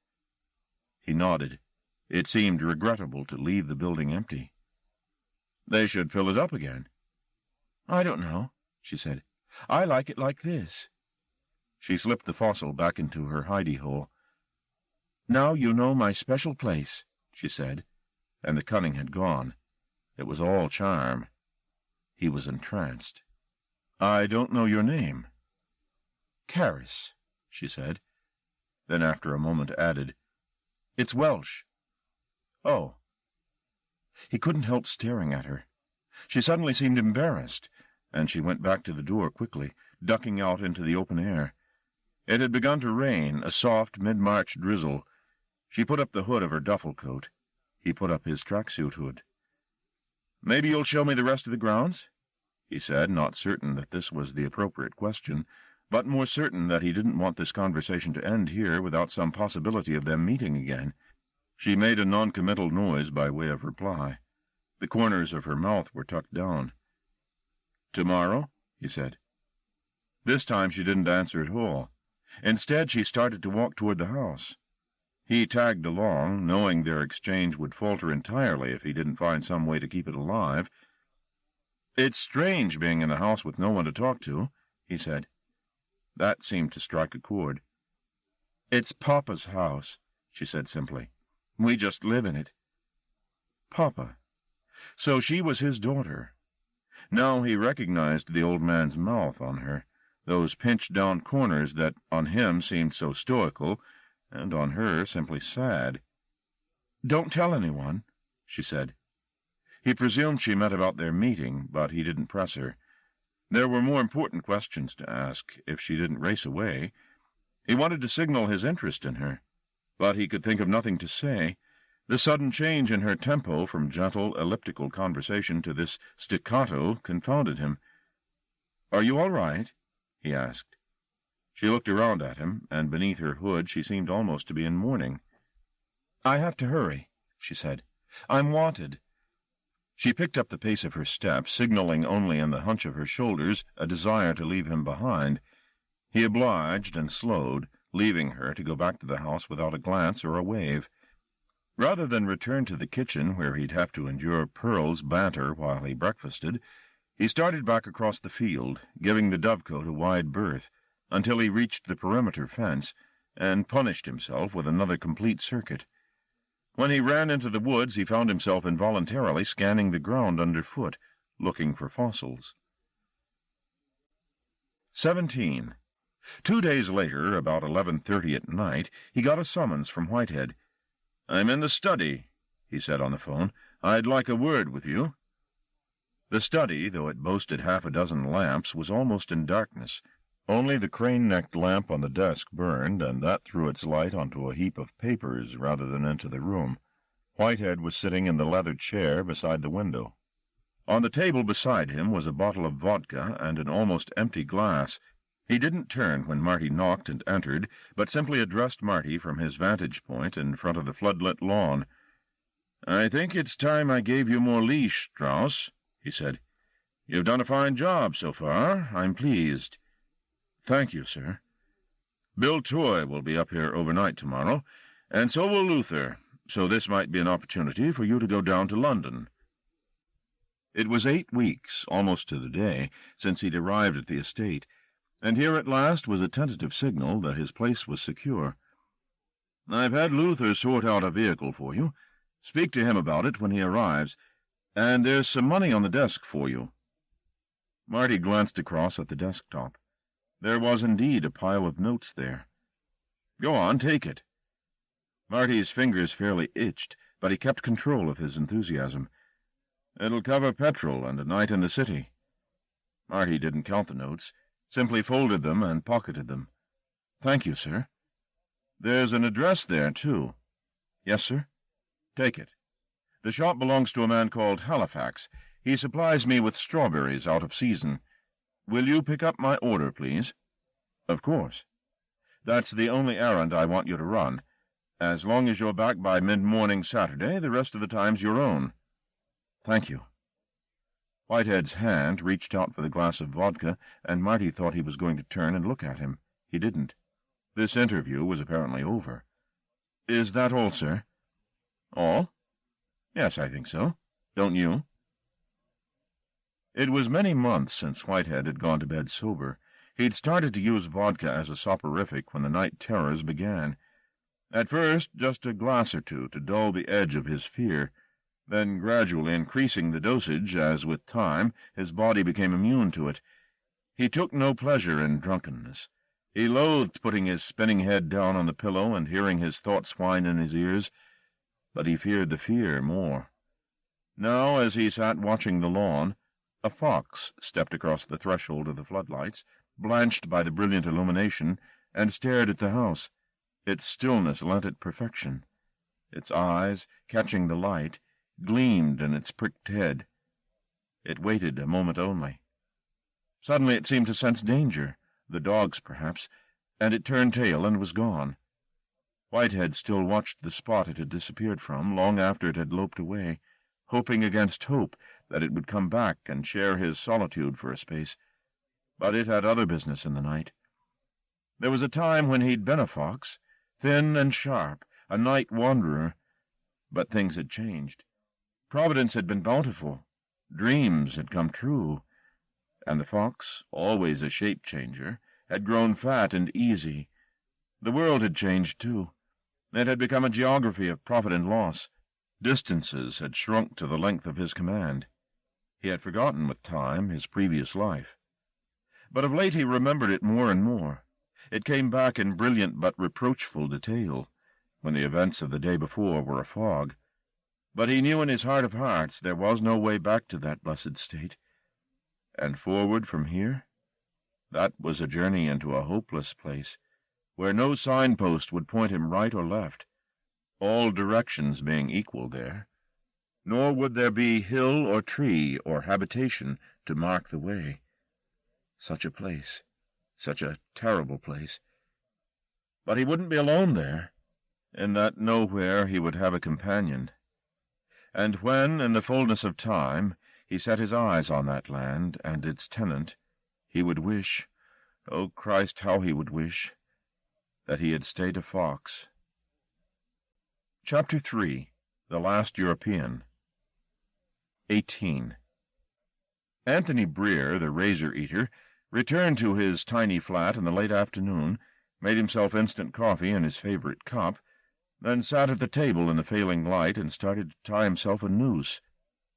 He nodded. It seemed regrettable to leave the building empty. "They should fill it up again." "I don't know," she said. "I like it like this." She slipped the fossil back into her hidey-hole. "Now you know my special place," she said, and the cunning had gone. It was all charm. He was entranced. "I don't know your name." "Caris," she said. Then after a moment added, "It's Welsh." "Oh." He couldn't help staring at her. She suddenly seemed embarrassed, and she went back to the door quickly, ducking out into the open air. It had begun to rain, a soft mid-March drizzle. She put up the hood of her duffel coat. He put up his tracksuit hood. "Maybe you'll show me the rest of the grounds?" he said, not certain that this was the appropriate question, but more certain that he didn't want this conversation to end here without some possibility of them meeting again. She made a non-committal noise by way of reply. The corners of her mouth were tucked down. "Tomorrow?" he said. This time she didn't answer at all. Instead, she started to walk toward the house. He tagged along, knowing their exchange would falter entirely if he didn't find some way to keep it alive. "It's strange being in the house with no one to talk to," he said. That seemed to strike a chord. "It's Papa's house," she said simply. "We just live in it." Papa. So she was his daughter. Now he recognized the old man's mouth on her, those pinched-down corners that on him seemed so stoical, and on her simply sad. "Don't tell anyone," she said. He presumed she meant about their meeting, but he didn't press her. There were more important questions to ask if she didn't race away. He wanted to signal his interest in her, but he could think of nothing to say. The sudden change in her tempo from gentle, elliptical conversation to this staccato confounded him. "Are you all right?" he asked. She looked around at him, and beneath her hood she seemed almost to be in mourning. "I have to hurry," she said. "I'm wanted." She picked up the pace of her steps, signaling only in the hunch of her shoulders a desire to leave him behind. He obliged and slowed, leaving her to go back to the house without a glance or a wave. Rather than return to the kitchen, where he'd have to endure Pearl's banter while he breakfasted, he started back across the field, giving the dovecote a wide berth, until he reached the perimeter fence, and punished himself with another complete circuit. When he ran into the woods, he found himself involuntarily scanning the ground underfoot, looking for fossils. 17. 2 days later, about 11:30 at night, he got a summons from Whitehead. "I'm in the study," he said on the phone. "I'd like a word with you." The study, though it boasted half a dozen lamps, was almost in darkness. Only the crane-necked lamp on the desk burned, and that threw its light onto a heap of papers rather than into the room. Whitehead was sitting in the leather chair beside the window. On the table beside him was a bottle of vodka and an almost empty glass. He didn't turn when Marty knocked and entered, but simply addressed Marty from his vantage point in front of the floodlit lawn. "I think it's time I gave you more leash, Strauss," he said. "You've done a fine job so far. I'm pleased." "Thank you, sir." "Bill Toy will be up here overnight tomorrow, and so will Luther, so this might be an opportunity for you to go down to London." It was 8 weeks, almost to the day, since he'd arrived at the estate, and here at last was a tentative signal that his place was secure. "I've had Luther sort out a vehicle for you. Speak to him about it when he arrives, and there's some money on the desk for you." Marty glanced across at the desktop. There was indeed a pile of notes there. "Go on, take it." Marty's fingers fairly itched, but he kept control of his enthusiasm. "It'll cover petrol and a night in the city." Marty didn't count the notes, simply folded them and pocketed them. "Thank you, sir." "There's an address there, too." "Yes, sir." "Take it. The shop belongs to a man called Halifax. He supplies me with strawberries out of season. Will you pick up my order, please?" "Of course." "That's the only errand I want you to run. As long as you're back by mid-morning Saturday, the rest of the time's your own." "Thank you." Whitehead's hand reached out for the glass of vodka, and Marty thought he was going to turn and look at him. He didn't. This interview was apparently over. "Is that all, sir?" "All? Yes, I think so. Don't you?" It was many months since Whitehead had gone to bed sober. He'd started to use vodka as a soporific when the night terrors began. At first, just a glass or two to dull the edge of his fear, then gradually increasing the dosage as, with time, his body became immune to it. He took no pleasure in drunkenness. He loathed putting his spinning head down on the pillow and hearing his thoughts whine in his ears, but he feared the fear more. Now, as he sat watching the lawn, a fox stepped across the threshold of the floodlights, blanched by the brilliant illumination, and stared at the house. Its stillness lent it perfection. Its eyes, catching the light, gleamed in its pricked head. It waited a moment only. Suddenly it seemed to sense danger, the dog's perhaps, and it turned tail and was gone. Whitehead still watched the spot it had disappeared from long after it had loped away, hoping against hope that it would come back and share his solitude for a space. But it had other business in the night. There was a time when he'd been a fox, thin and sharp, a night wanderer, but things had changed. Providence had been bountiful. Dreams had come true. And the fox, always a shape-changer, had grown fat and easy. The world had changed, too. It had become a geography of profit and loss. Distances had shrunk to the length of his command. He had forgotten with time his previous life. But of late he remembered it more and more. It came back in brilliant but reproachful detail, when the events of the day before were a fog. But he knew in his heart of hearts there was no way back to that blessed state. And forward from here? That was a journey into a hopeless place, where no signpost would point him right or left, all directions being equal there. Nor would there be hill or tree or habitation to mark the way. Such a place, such a terrible place. But he wouldn't be alone there. In that nowhere he would have a companion. And when, in the fullness of time, he set his eyes on that land and its tenant, he would wish, oh Christ, how he would wish, that he had stayed a fox. Chapter 3. The Last European. 18. Anthony Breer, the razor-eater, returned to his tiny flat in the late afternoon, made himself instant coffee in his favorite cup, then sat at the table in the failing light and started to tie himself a noose.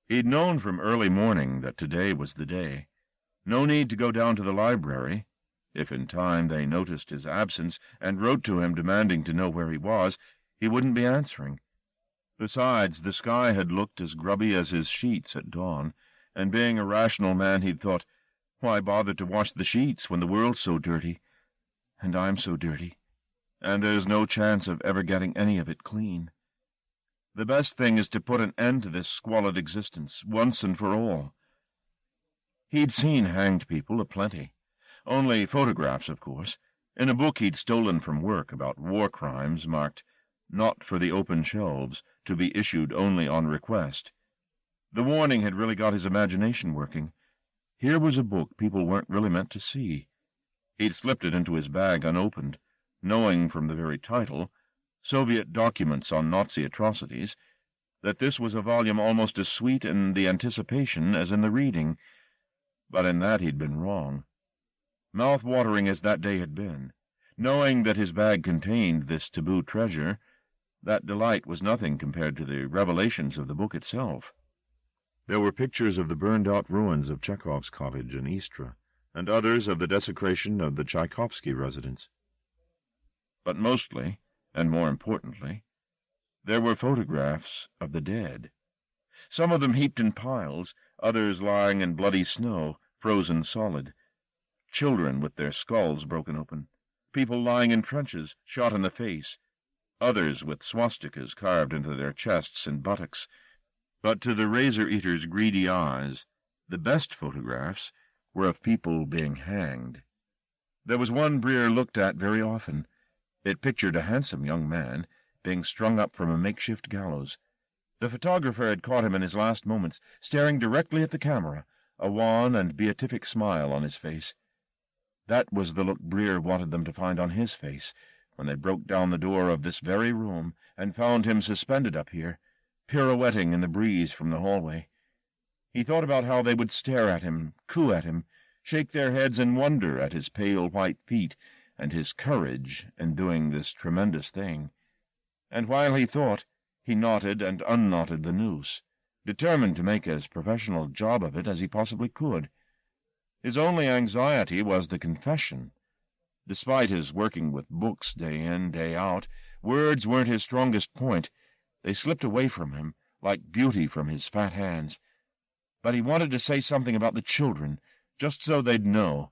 He'd known from early morning that today was the day. No need to go down to the library. If in time they noticed his absence and wrote to him demanding to know where he was, he wouldn't be answering. Besides, the sky had looked as grubby as his sheets at dawn, and being a rational man, he'd thought, why bother to wash the sheets when the world's so dirty? And I'm so dirty, and there's no chance of ever getting any of it clean. The best thing is to put an end to this squalid existence, once and for all. He'd seen hanged people aplenty. Only photographs, of course, in a book he'd stolen from work about war crimes marked, "Not for the open shelves, to be issued only on request." The warning had really got his imagination working. Here was a book people weren't really meant to see. He'd slipped it into his bag unopened, knowing from the very title, Soviet Documents on Nazi Atrocities, that this was a volume almost as sweet in the anticipation as in the reading. But in that he'd been wrong. Mouth-watering as that day had been, knowing that his bag contained this taboo treasure, that delight was nothing compared to the revelations of the book itself. There were pictures of the burned-out ruins of Chekhov's cottage in Istra, and others of the desecration of the Tchaikovsky residence. But mostly, and more importantly, there were photographs of the dead. Some of them heaped in piles, others lying in bloody snow, frozen solid. Children with their skulls broken open, people lying in trenches, shot in the face, others with swastikas carved into their chests and buttocks. But to the razor-eater's greedy eyes, the best photographs were of people being hanged. There was one Breer looked at very often. It pictured a handsome young man being strung up from a makeshift gallows. The photographer had caught him in his last moments, staring directly at the camera, a wan and beatific smile on his face. That was the look Breer wanted them to find on his face when they broke down the door of this very room and found him suspended up here, pirouetting in the breeze from the hallway. He thought about how they would stare at him, coo at him, shake their heads in wonder at his pale white feet and his courage in doing this tremendous thing. And while he thought, he knotted and unknotted the noose, determined to make as professional a job of it as he possibly could. His only anxiety was the confession. Despite his working with books day in, day out, words weren't his strongest point. They slipped away from him, like beauty from his fat hands. But he wanted to say something about the children, just so they'd know,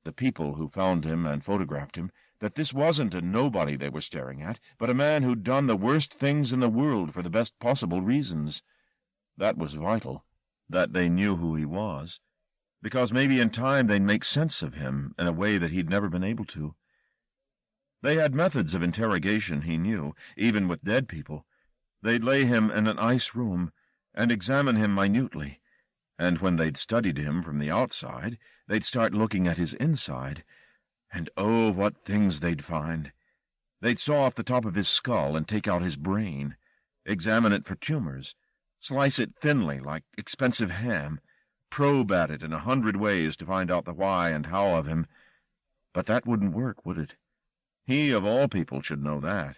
the people who found him and photographed him, that this wasn't a nobody they were staring at, but a man who'd done the worst things in the world for the best possible reasons. That was vital, that they knew who he was, because maybe in time they'd make sense of him in a way that he'd never been able to. They had methods of interrogation, he knew, even with dead people. They'd lay him in an ice room and examine him minutely, and when they'd studied him from the outside, they'd start looking at his inside, and oh, what things they'd find. They'd saw off the top of his skull and take out his brain, examine it for tumors, slice it thinly like expensive ham, probe at it in 100 ways to find out the why and how of him. But that wouldn't work, would it? He, of all people, should know that.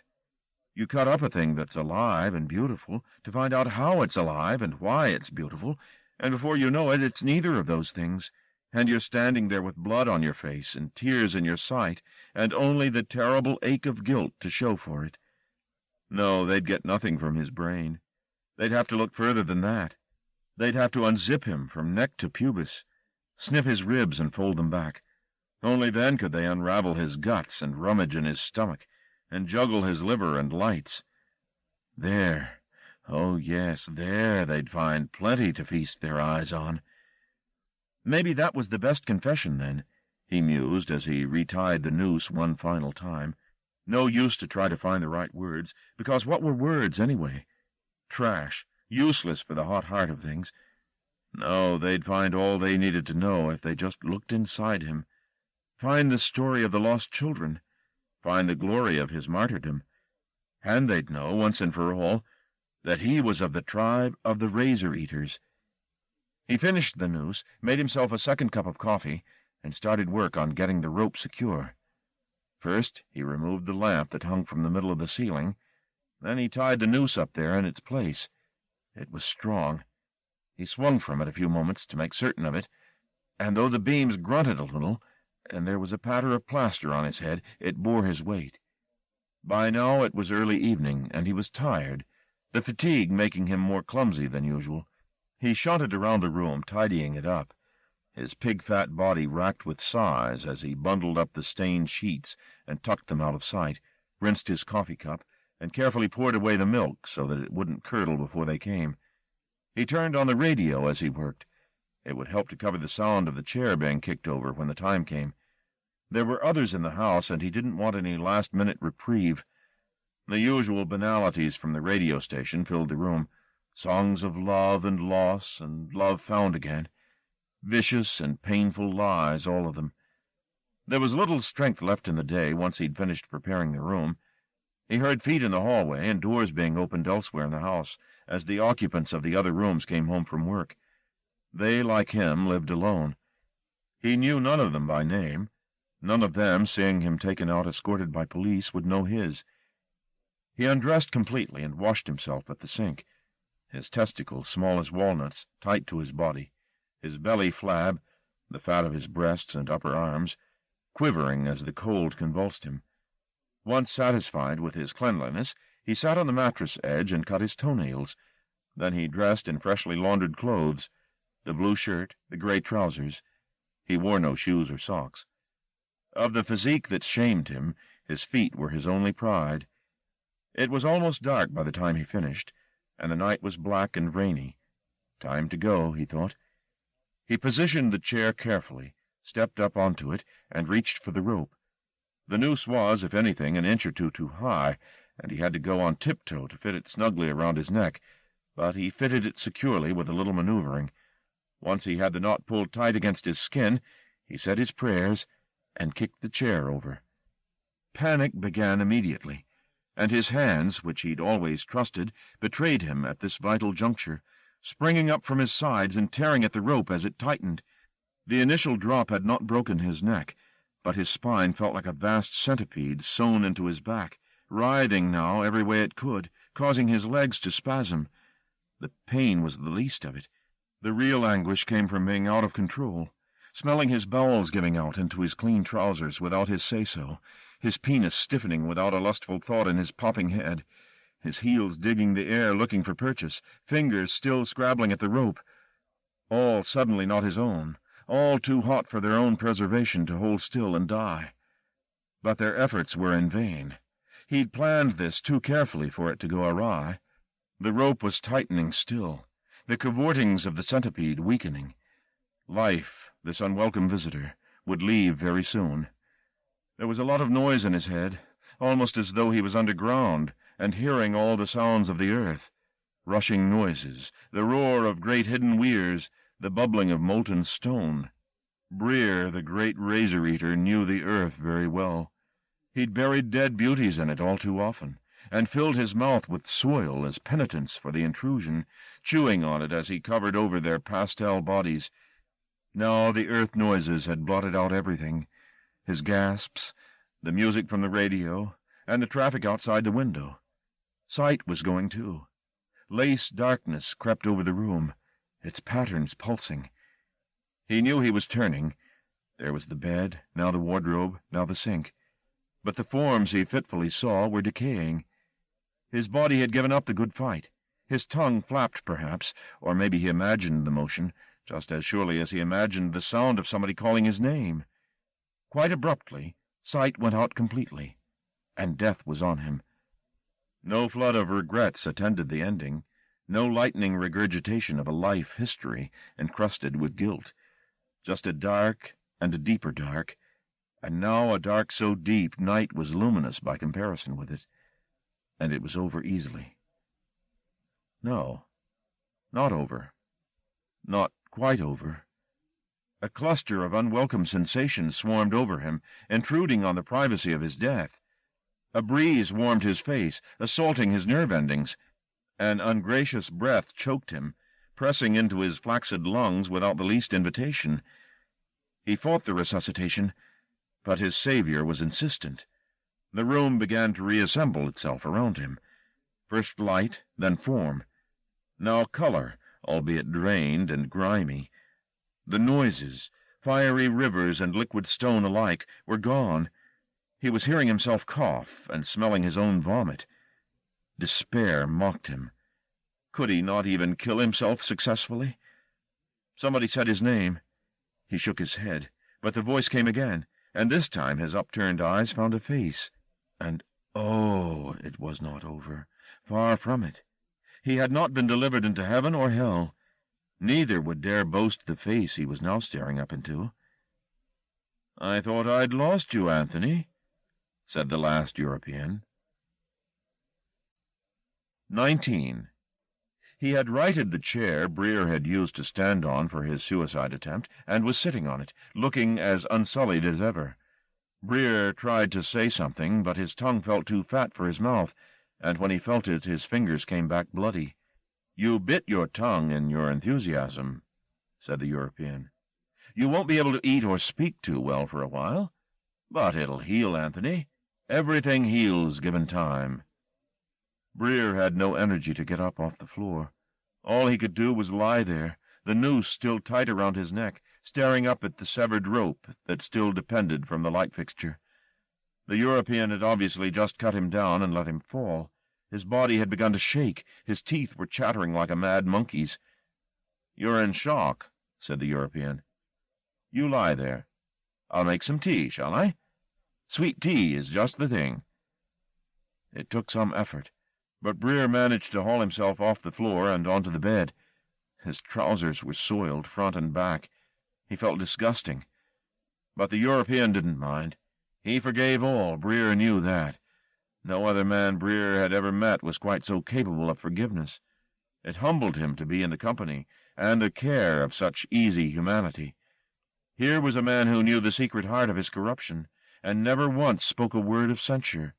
You cut up a thing that's alive and beautiful to find out how it's alive and why it's beautiful, and before you know it, it's neither of those things, and you're standing there with blood on your face and tears in your sight, and only the terrible ache of guilt to show for it. No, they'd get nothing from his brain. They'd have to look further than that. They'd have to unzip him from neck to pubis, snip his ribs and fold them back. Only then could they unravel his guts and rummage in his stomach, and juggle his liver and lights. There, oh yes, there they'd find plenty to feast their eyes on. Maybe that was the best confession, then, he mused as he retied the noose one final time. No use to try to find the right words, because what were words, anyway? Trash, useless for the hot heart of things. No, they'd find all they needed to know if they just looked inside him. Find the story of the lost children. Find the glory of his martyrdom. And they'd know, once and for all, that he was of the tribe of the razor-eaters. He finished the noose, made himself a second cup of coffee, and started work on getting the rope secure. First, he removed the lamp that hung from the middle of the ceiling, Then he tied the noose up there in its place. It was strong. He swung from it a few moments to make certain of it, and though the beams grunted a little, and there was a patter of plaster on his head, it bore his weight. By now it was early evening, and he was tired, the fatigue making him more clumsy than usual. He shunted around the room, tidying it up, his pig-fat body racked with sighs as he bundled up the stained sheets and tucked them out of sight, rinsed his coffee cup, and carefully poured away the milk so that it wouldn't curdle before they came. He turned on the radio as he worked. It would help to cover the sound of the chair being kicked over when the time came. There were others in the house, and he didn't want any last-minute reprieve. The usual banalities from the radio station filled the room. Songs of love and loss and love found again. Vicious and painful lies, all of them. There was little strength left in the day once he'd finished preparing the room. He heard feet in the hallway and doors being opened elsewhere in the house as the occupants of the other rooms came home from work. They, like him, lived alone. He knew none of them by name. None of them, seeing him taken out escorted by police, would know his. He undressed completely and washed himself at the sink, his testicles small as walnuts, tight to his body, his belly flab, the fat of his breasts and upper arms, quivering as the cold convulsed him. Once satisfied with his cleanliness, he sat on the mattress edge and cut his toenails. Then he dressed in freshly laundered clothes, the blue shirt, the gray trousers. He wore no shoes or socks. Of the physique that shamed him, his feet were his only pride. It was almost dark by the time he finished, and the night was black and rainy. Time to go, he thought. He positioned the chair carefully, stepped up onto it, and reached for the rope. The noose was, if anything, an inch or two too high, and he had to go on tiptoe to fit it snugly around his neck, but he fitted it securely with a little maneuvering. Once he had the knot pulled tight against his skin, he said his prayers and kicked the chair over. Panic began immediately, and his hands, which he'd always trusted, betrayed him at this vital juncture, springing up from his sides and tearing at the rope as it tightened. The initial drop had not broken his neck, but his spine felt like a vast centipede sewn into his back, writhing now every way it could, causing his legs to spasm. The pain was the least of it. The real anguish came from being out of control, smelling his bowels giving out into his clean trousers without his say-so, his penis stiffening without a lustful thought in his popping head, his heels digging the air looking for purchase, fingers still scrabbling at the rope, all suddenly not his own, all too hot for their own preservation to hold still and die. But their efforts were in vain. He'd planned this too carefully for it to go awry. The rope was tightening still, the cavortings of the centipede weakening. Life, this unwelcome visitor, would leave very soon. There was a lot of noise in his head, almost as though he was underground and hearing all the sounds of the earth. Rushing noises, the roar of great hidden weirs, the bubbling of molten stone. Breer, the great razor-eater, knew the earth very well. He'd buried dead beauties in it all too often, and filled his mouth with soil as penitence for the intrusion, chewing on it as he covered over their pastel bodies. Now the earth noises had blotted out everything, his gasps, the music from the radio, and the traffic outside the window. Sight was going too. Lace darkness crept over the room, its patterns pulsing. He knew he was turning. There was the bed, now the wardrobe, now the sink. But the forms he fitfully saw were decaying. His body had given up the good fight. His tongue flapped, perhaps, or maybe he imagined the motion, just as surely as he imagined the sound of somebody calling his name. Quite abruptly, sight went out completely, and death was on him. No flood of regrets attended the ending, no lightning regurgitation of a life history encrusted with guilt. Just a dark and a deeper dark, and now a dark so deep night was luminous by comparison with it, and it was over easily. No, not over. Not quite over. A cluster of unwelcome sensations swarmed over him, intruding on the privacy of his death. A breeze warmed his face, assaulting his nerve endings. An ungracious breath choked him, pressing into his flaccid lungs without the least invitation. He fought the resuscitation, but his savior was insistent. The room began to reassemble itself around him. First light, then form. Now color, albeit drained and grimy. The noises, fiery rivers and liquid stone alike, were gone. He was hearing himself cough and smelling his own vomit. Despair mocked him. Could he not even kill himself successfully? Somebody said his name. He shook his head, but the voice came again, and this time his upturned eyes found a face. And, oh, it was not over. Far from it. He had not been delivered into heaven or hell. Neither would dare boast the face he was now staring up into. "I thought I'd lost you, Anthony," said the last European. 19. He had righted the chair Breer had used to stand on for his suicide attempt, and was sitting on it, looking as unsullied as ever. Breer tried to say something, but his tongue felt too fat for his mouth, and when he felt it his fingers came back bloody. "You bit your tongue in your enthusiasm," said the European. "You won't be able to eat or speak too well for a while. But it'll heal, Anthony. Everything heals given time." Breer had no energy to get up off the floor. All he could do was lie there, the noose still tight around his neck, staring up at the severed rope that still depended from the light fixture. The European had obviously just cut him down and let him fall. His body had begun to shake. His teeth were chattering like a mad monkey's. "You're in shock," said the European. "You lie there. I'll make some tea, shall I? Sweet tea is just the thing." It took some effort, but Breer managed to haul himself off the floor and onto the bed. His trousers were soiled, front and back. He felt disgusting. But the European didn't mind. He forgave all. Breer knew that. No other man Breer had ever met was quite so capable of forgiveness. It humbled him to be in the company and the care of such easy humanity. Here was a man who knew the secret heart of his corruption, and never once spoke a word of censure.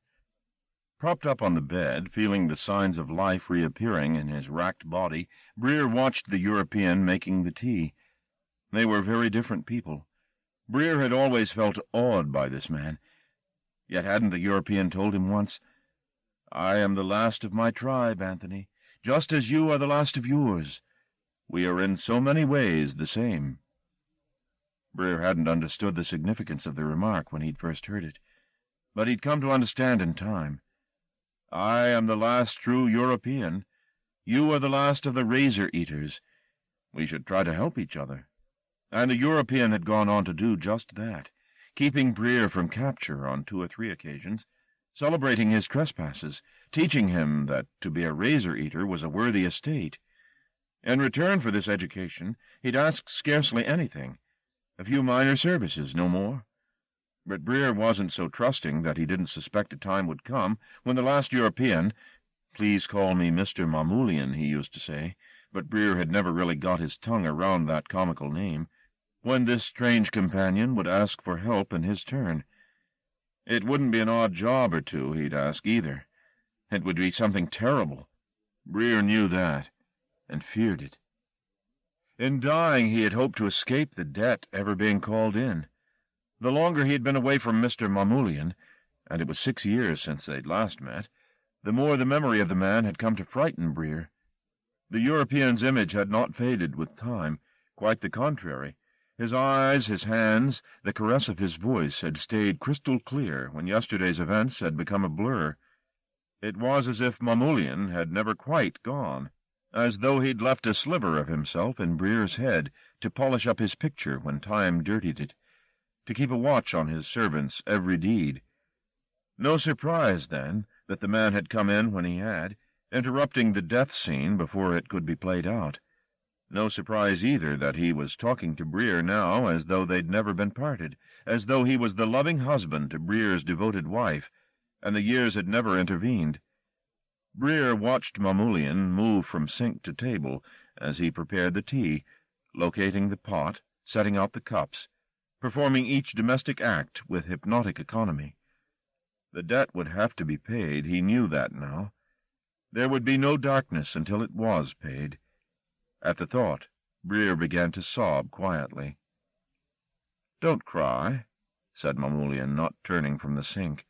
Propped up on the bed, feeling the signs of life reappearing in his racked body, Breer watched the European making the tea. They were very different people. Breer had always felt awed by this man. Yet hadn't the European told him once, "I am the last of my tribe, Anthony, just as you are the last of yours. We are in so many ways the same." Breer hadn't understood the significance of the remark when he'd first heard it, but he'd come to understand in time. "I am the last true European. You are the last of the razor-eaters. We should try to help each other." And the European had gone on to do just that, keeping Breer from capture on 2 or 3 occasions, celebrating his trespasses, teaching him that to be a razor-eater was a worthy estate. In return for this education, he'd asked scarcely anything, a few minor services, no more. But Breer wasn't so trusting that he didn't suspect a time would come when the last European— "Please call me Mr. Mamoulian," he used to say, but Breer had never really got his tongue around that comical name— when this strange companion would ask for help in his turn. It wouldn't be an odd job or two he'd ask either. It would be something terrible. Breer knew that, and feared it. In dying he had hoped to escape the debt ever being called in. The longer he had been away from Mr. Mamoulian, and it was 6 years since they'd last met, the more the memory of the man had come to frighten Breer. The European's image had not faded with time, quite the contrary. His eyes, his hands, the caress of his voice had stayed crystal clear when yesterday's events had become a blur. It was as if Mamoulian had never quite gone, as though he'd left a sliver of himself in Breer's head to polish up his picture when time dirtied it, to keep a watch on his servant's every deed. No surprise, then, that the man had come in when he had, interrupting the death scene before it could be played out. No surprise either that he was talking to Breer now as though they'd never been parted, as though he was the loving husband to Breer's devoted wife, and the years had never intervened. Breer watched Mamoulian move from sink to table as he prepared the tea, locating the pot, setting out the cups, performing each domestic act with hypnotic economy. The debt would have to be paid, he knew that now. There would be no darkness until it was paid. At the thought, Breer began to sob quietly. "Don't cry," said Mamoulian, not turning from the sink.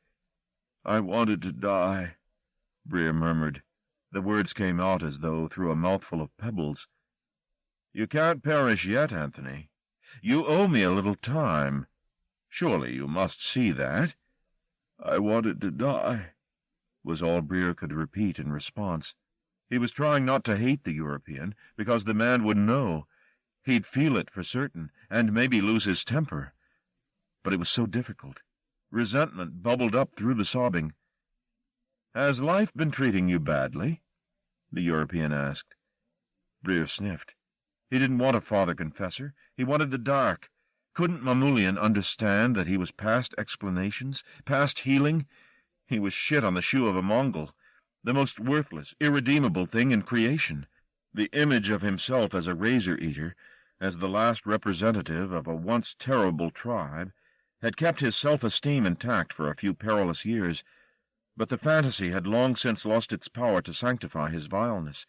"I wanted to die," Breer murmured. The words came out as though through a mouthful of pebbles. "You can't perish yet, Anthony. You owe me a little time. Surely you must see that." "I wanted to die," was all Breer could repeat in response. He was trying not to hate the European, because the man would know. He'd feel it for certain, and maybe lose his temper. But it was so difficult. Resentment bubbled up through the sobbing. "Has life been treating you badly?" the European asked. Breer sniffed. He didn't want a father-confessor. He wanted the dark. Couldn't Mamoulian understand that he was past explanations, past healing? He was shit on the shoe of a Mongol, the most worthless, irredeemable thing in creation, the image of himself as a razor-eater, as the last representative of a once terrible tribe, had kept his self-esteem intact for a few perilous years, but the fantasy had long since lost its power to sanctify his vileness.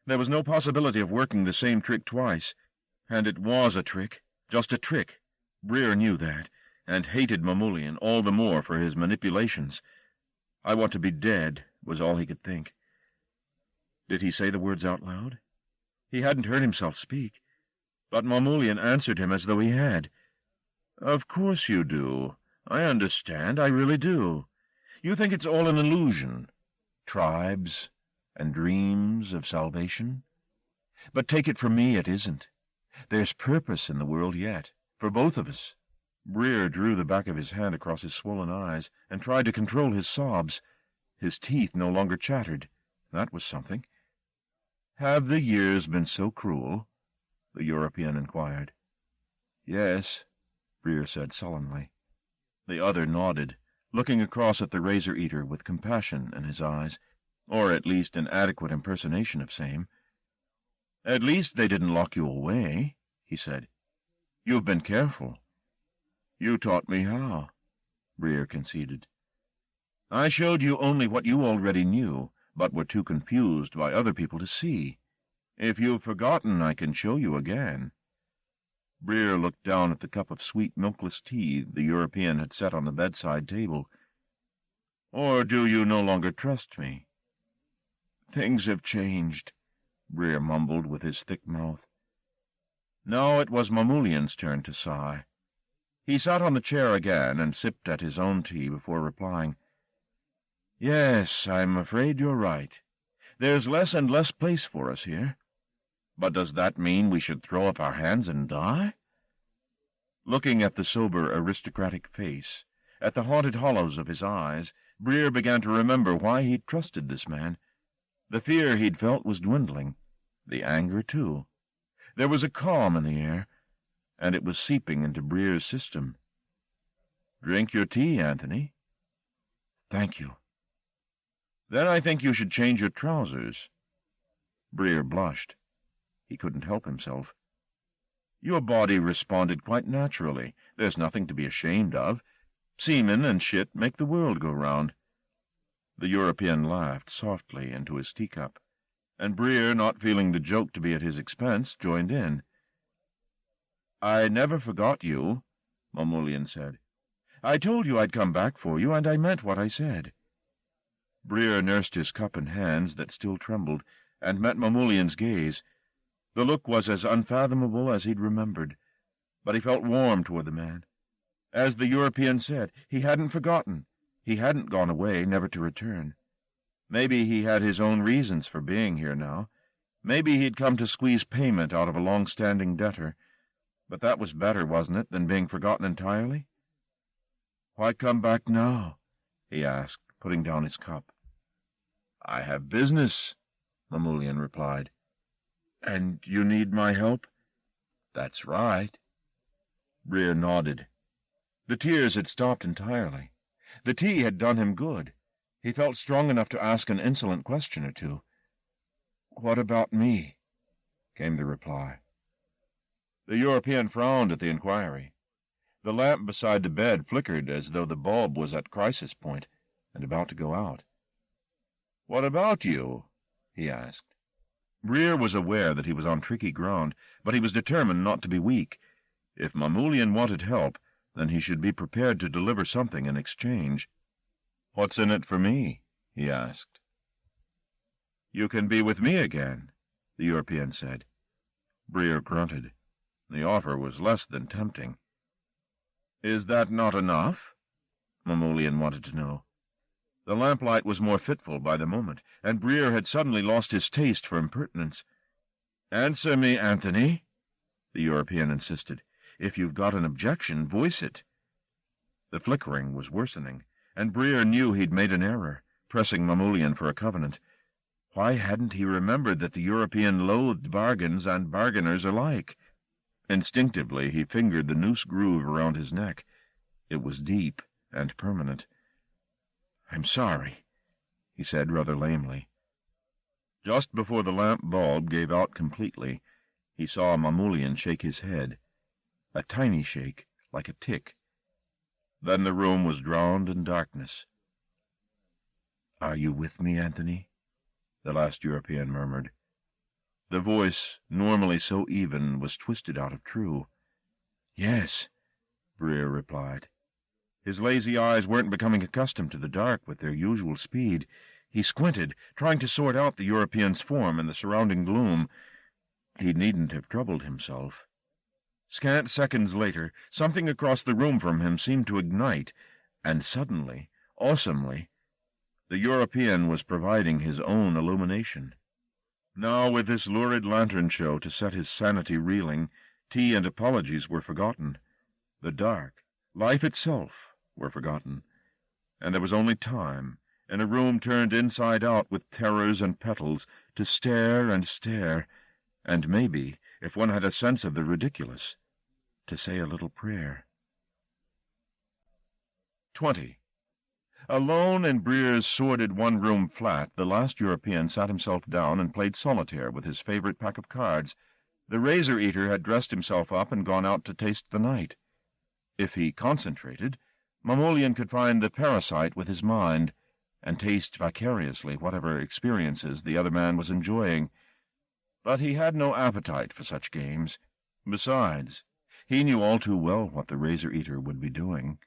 There was no possibility of working the same trick twice, and it was a trick, just a trick. Breer knew that, and hated Mamoulian all the more for his manipulations. "I want to be dead," was all he could think. Did he say the words out loud? He hadn't heard himself speak, but Mamoulian answered him as though he had. "Of course you do. I understand, I really do. You think it's all an illusion. Tribes and dreams of salvation. But take it from me, it isn't. There's purpose in the world yet, for both of us." Breer drew the back of his hand across his swollen eyes and tried to control his sobs. His teeth no longer chattered. That was something. "Have the years been so cruel?" the European inquired. "Yes," Breer said sullenly. The other nodded, looking across at the razor-eater with compassion in his eyes, or at least an adequate impersonation of same. "At least they didn't lock you away," he said. "You've been careful." "You taught me how," Breer conceded. "I showed you only what you already knew, but were too confused by other people to see. If you've forgotten, I can show you again." Breer looked down at the cup of sweet milkless tea the European had set on the bedside table. "Or do you no longer trust me?" "Things have changed," Breer mumbled with his thick mouth. Now it was Mamoulian's turn to sigh. He sat on the chair again and sipped at his own tea before replying. "Yes, I'm afraid you're right. There's less and less place for us here. But does that mean we should throw up our hands and die?" Looking at the sober, aristocratic face, at the haunted hollows of his eyes, Breer began to remember why he'd trusted this man. The fear he'd felt was dwindling, the anger, too. There was a calm in the air, and it was seeping into Breer's system. "Drink your tea, Anthony." "Thank you." "Then I think you should change your trousers." Breer blushed. He couldn't help himself. "Your body responded quite naturally. There's nothing to be ashamed of. Semen and shit make the world go round." The European laughed softly into his teacup, and Breer, not feeling the joke to be at his expense, joined in. "I never forgot you," Mamoulian said. "I told you I'd come back for you, and I meant what I said." Breer nursed his cup in hands that still trembled, and met Mamoulian's gaze. The look was as unfathomable as he'd remembered, but he felt warm toward the man. As the European said, he hadn't forgotten. He hadn't gone away, never to return. Maybe he had his own reasons for being here now. Maybe he'd come to squeeze payment out of a long-standing debtor. But that was better, wasn't it, than being forgotten entirely? "Why come back now?" he asked, putting down his cup. "I have business," Mamoulian replied. "And you need my help?" "That's right." Breer nodded. The tears had stopped entirely. The tea had done him good. He felt strong enough to ask an insolent question or two. "What about me?" came the reply. The European frowned at the inquiry. The lamp beside the bed flickered as though the bulb was at crisis point and about to go out. "What about you?" he asked. Breer was aware that he was on tricky ground, but he was determined not to be weak. If Mamoulian wanted help, then he should be prepared to deliver something in exchange. "What's in it for me?" he asked. "You can be with me again," the European said. Breer grunted. The offer was less than tempting. "Is that not enough?" Mamoulian wanted to know. The lamplight was more fitful by the moment, and Breer had suddenly lost his taste for impertinence. "Answer me, Anthony," the European insisted. "If you've got an objection, voice it." The flickering was worsening, and Breer knew he'd made an error, pressing Mamoulian for a covenant. Why hadn't he remembered that the European loathed bargains and bargainers alike? Instinctively he fingered the noose groove around his neck. It was deep and permanent. "I'm sorry," he said rather lamely. Just before the lamp bulb gave out completely, he saw Mamoulian shake his head, a tiny shake, like a tick. Then the room was drowned in darkness. "Are you with me, Anthony?" the last European murmured. The voice, normally so even, was twisted out of true. "Yes," Breer replied. His lazy eyes weren't becoming accustomed to the dark with their usual speed. He squinted, trying to sort out the European's form in the surrounding gloom. He needn't have troubled himself. Scant seconds later, something across the room from him seemed to ignite, and suddenly, awesomely, the European was providing his own illumination. Now, with this lurid lantern show to set his sanity reeling, tea and apologies were forgotten. The dark, life itself, were forgotten, and there was only time, in a room turned inside out with terrors and petals, to stare and stare, and maybe, if one had a sense of the ridiculous, to say a little prayer. 20. Alone in Breer's sordid one-room flat, the last European sat himself down and played solitaire with his favorite pack of cards. The razor-eater had dressed himself up and gone out to taste the night. If he concentrated, Mamoulian could find the parasite with his mind, and taste vicariously whatever experiences the other man was enjoying. But he had no appetite for such games. Besides, he knew all too well what the razor-eater would be doing,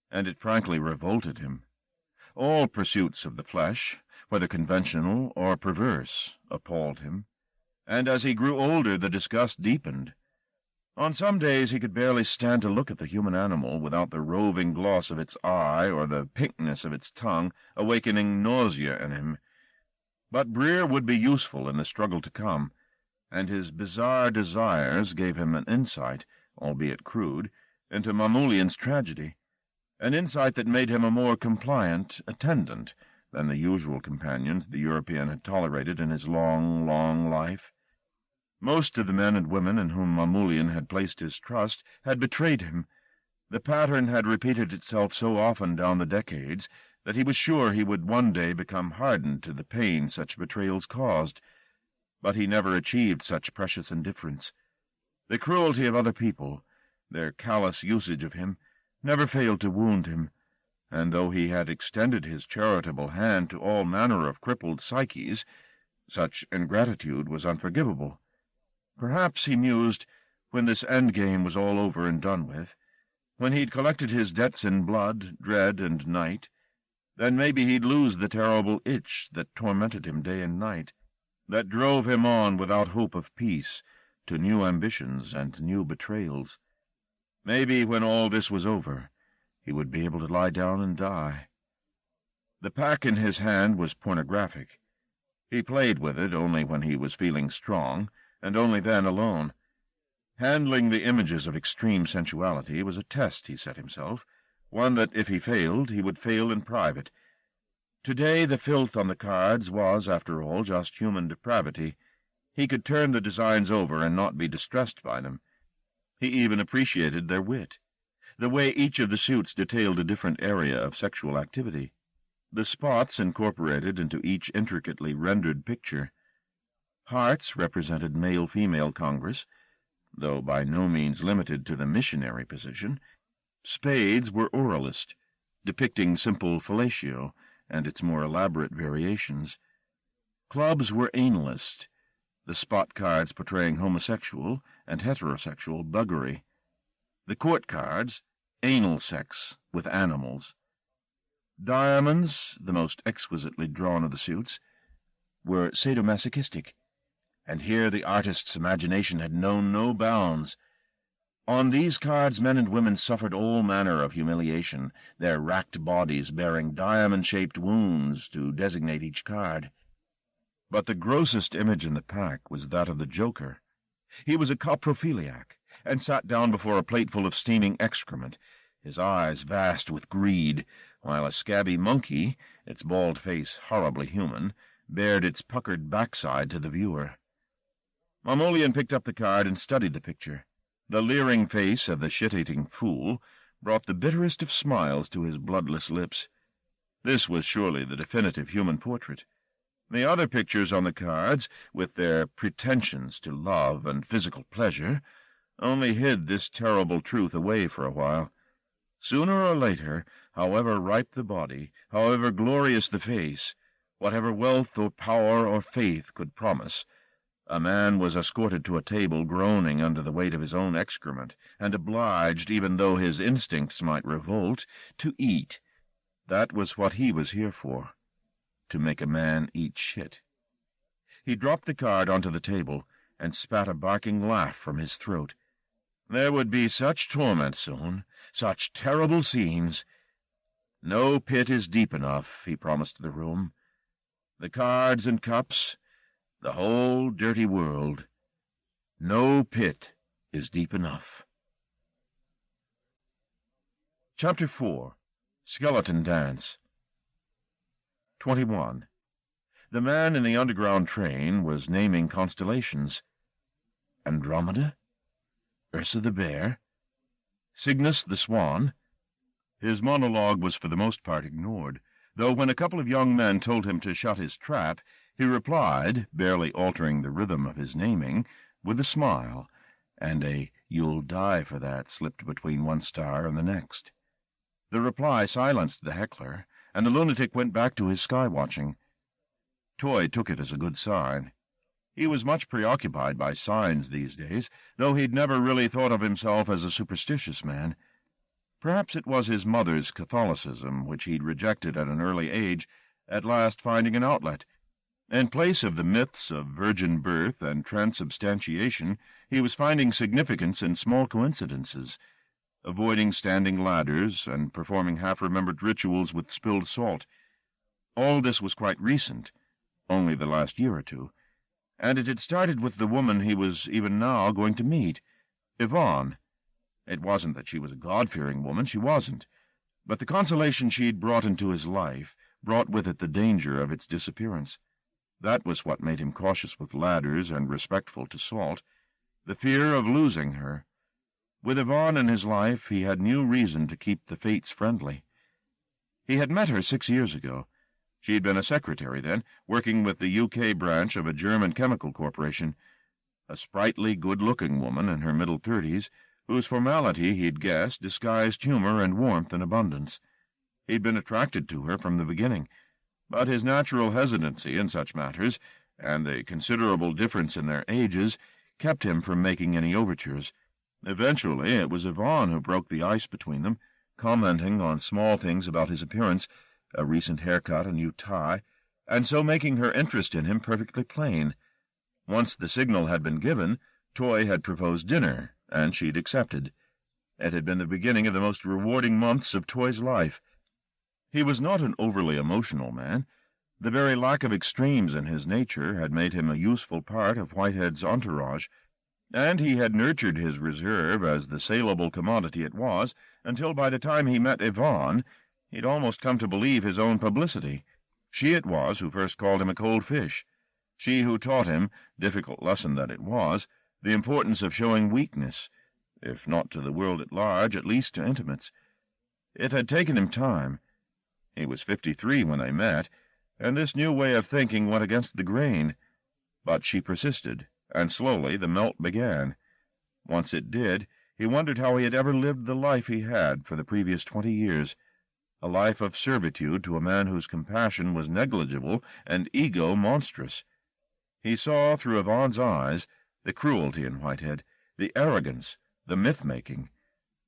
and it frankly revolted him. All pursuits of the flesh, whether conventional or perverse, appalled him, and as he grew older the disgust deepened. On some days he could barely stand to look at the human animal without the roving gloss of its eye or the pinkness of its tongue awakening nausea in him. But Breer would be useful in the struggle to come, and his bizarre desires gave him an insight, albeit crude, into Mamoulian's tragedy, an insight that made him a more compliant attendant than the usual companions the European had tolerated in his long, long life. Most of the men and women in whom Mamoulian had placed his trust had betrayed him. The pattern had repeated itself so often down the decades that he was sure he would one day become hardened to the pain such betrayals caused. But he never achieved such precious indifference. The cruelty of other people, their callous usage of him, never failed to wound him, and though he had extended his charitable hand to all manner of crippled psyches, such ingratitude was unforgivable. Perhaps, he mused, when this endgame was all over and done with, when he'd collected his debts in blood, dread, and night, then maybe he'd lose the terrible itch that tormented him day and night, that drove him on without hope of peace, to new ambitions and new betrayals. Maybe when all this was over, he would be able to lie down and die. The pack in his hand was pornographic. He played with it only when he was feeling strong, and only then alone. Handling the images of extreme sensuality was a test he set himself, one that, if he failed, he would fail in private. Today the filth on the cards was, after all, just human depravity. He could turn the designs over and not be distressed by them. He even appreciated their wit, the way each of the suits detailed a different area of sexual activity, the spots incorporated into each intricately rendered picture. Hearts represented male-female congress, though by no means limited to the missionary position. Spades were oralist, depicting simple fellatio and its more elaborate variations. Clubs were analist, the spot cards portraying homosexual and heterosexual buggery. The court cards, anal sex with animals. Diamonds, the most exquisitely drawn of the suits, were sadomasochistic, and here the artist's imagination had known no bounds. On these cards men and women suffered all manner of humiliation, their racked bodies bearing diamond-shaped wounds to designate each card. But the grossest image in the pack was that of the Joker. He was a coprophiliac, and sat down before a plateful of steaming excrement, his eyes vast with greed, while a scabby monkey, its bald face horribly human, bared its puckered backside to the viewer. Marmolian picked up the card and studied the picture. The leering face of the shit-eating fool brought the bitterest of smiles to his bloodless lips. This was surely the definitive human portrait. The other pictures on the cards, with their pretensions to love and physical pleasure, only hid this terrible truth away for a while. Sooner or later, however ripe the body, however glorious the face, whatever wealth or power or faith could promise, a man was escorted to a table groaning under the weight of his own excrement, and obliged, even though his instincts might revolt, to eat. That was what he was here for, to make a man eat shit. He dropped the card onto the table and spat a barking laugh from his throat. There would be such torment soon, such terrible scenes. No pit is deep enough, he promised the room. The cards and cups, the whole dirty world. No pit is deep enough. Chapter 4. Skeleton Dance. 21. The man in the underground train was naming constellations. Andromeda? Ursa the Bear? Cygnus the Swan? His monologue was for the most part ignored, though when a couple of young men told him to shut his trap, he replied, barely altering the rhythm of his naming, with a smile, and a "you'll die for that" slipped between one star and the next. The reply silenced the heckler, and the lunatic went back to his sky-watching. Toy took it as a good sign. He was much preoccupied by signs these days, though he'd never really thought of himself as a superstitious man. Perhaps it was his mother's Catholicism, which he'd rejected at an early age, at last finding an outlet. In place of the myths of virgin birth and transubstantiation, he was finding significance in small coincidences, avoiding standing ladders and performing half-remembered rituals with spilled salt. All this was quite recent, only the last year or two, and it had started with the woman he was even now going to meet, Yvonne. It wasn't that she was a God-fearing woman, she wasn't, but the consolation she'd brought into his life brought with it the danger of its disappearance. That was what made him cautious with ladders and respectful to salt, the fear of losing her. With Yvonne in his life, he had new reason to keep the fates friendly. He had met her 6 years ago. She'd been a secretary then, working with the UK branch of a German chemical corporation, a sprightly, good-looking woman in her middle 30s, whose formality, he'd guessed, disguised humor and warmth in abundance. He'd been attracted to her from the beginning, but his natural hesitancy in such matters, and the considerable difference in their ages, kept him from making any overtures. Eventually it was Yvonne who broke the ice between them, commenting on small things about his appearance, a recent haircut, a new tie, and so making her interest in him perfectly plain. Once the signal had been given, Toy had proposed dinner, and she'd accepted. It had been the beginning of the most rewarding months of Toy's life. He was not an overly emotional man. The very lack of extremes in his nature had made him a useful part of Whitehead's entourage, and he had nurtured his reserve as the saleable commodity it was, until by the time he met Yvonne, he'd almost come to believe his own publicity. She it was who first called him a cold fish. She who taught him, difficult lesson that it was, the importance of showing weakness, if not to the world at large, at least to intimates. It had taken him time. He was 53 when they met, and this new way of thinking went against the grain. But she persisted, and slowly the melt began. Once it did, he wondered how he had ever lived the life he had for the previous 20 years, a life of servitude to a man whose compassion was negligible and ego monstrous. He saw through Yvonne's eyes the cruelty in Whitehead, the arrogance, the myth-making,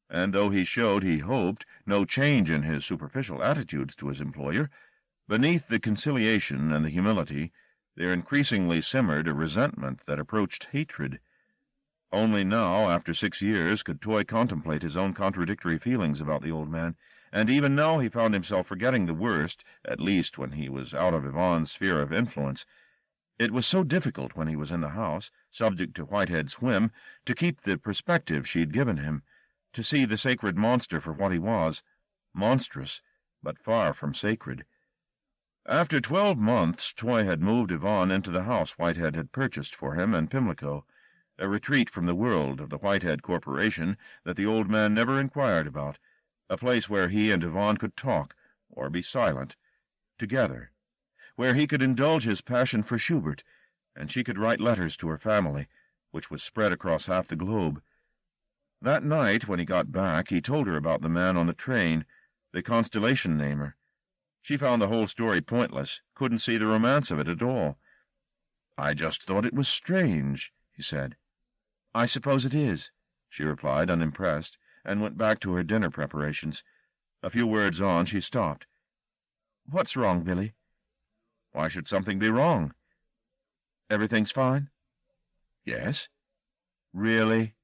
and though he showed, he hoped, no change in his superficial attitudes to his employer, beneath the conciliation and the humility there increasingly simmered a resentment that approached hatred. Only now, after 6 years, could Toy contemplate his own contradictory feelings about the old man, and even now he found himself forgetting the worst, at least when he was out of Yvonne's sphere of influence. It was so difficult when he was in the house, subject to Whitehead's whim, to keep the perspective she'd given him, to see the sacred monster for what he was, monstrous, but far from sacred. After 12 months, Toy had moved Yvonne into the house Whitehead had purchased for him in Pimlico, a retreat from the world of the Whitehead Corporation that the old man never inquired about, a place where he and Yvonne could talk, or be silent, together, where he could indulge his passion for Schubert, and she could write letters to her family, which was spread across half the globe. That night, when he got back, he told her about the man on the train, the constellation namer. She found the whole story pointless, couldn't see the romance of it at all. "I just thought it was strange," he said. "I suppose it is," she replied, unimpressed, and went back to her dinner preparations. A few words on, she stopped. "What's wrong, Billy?" "Why should something be wrong?" "Everything's fine?" "Yes." "Really?"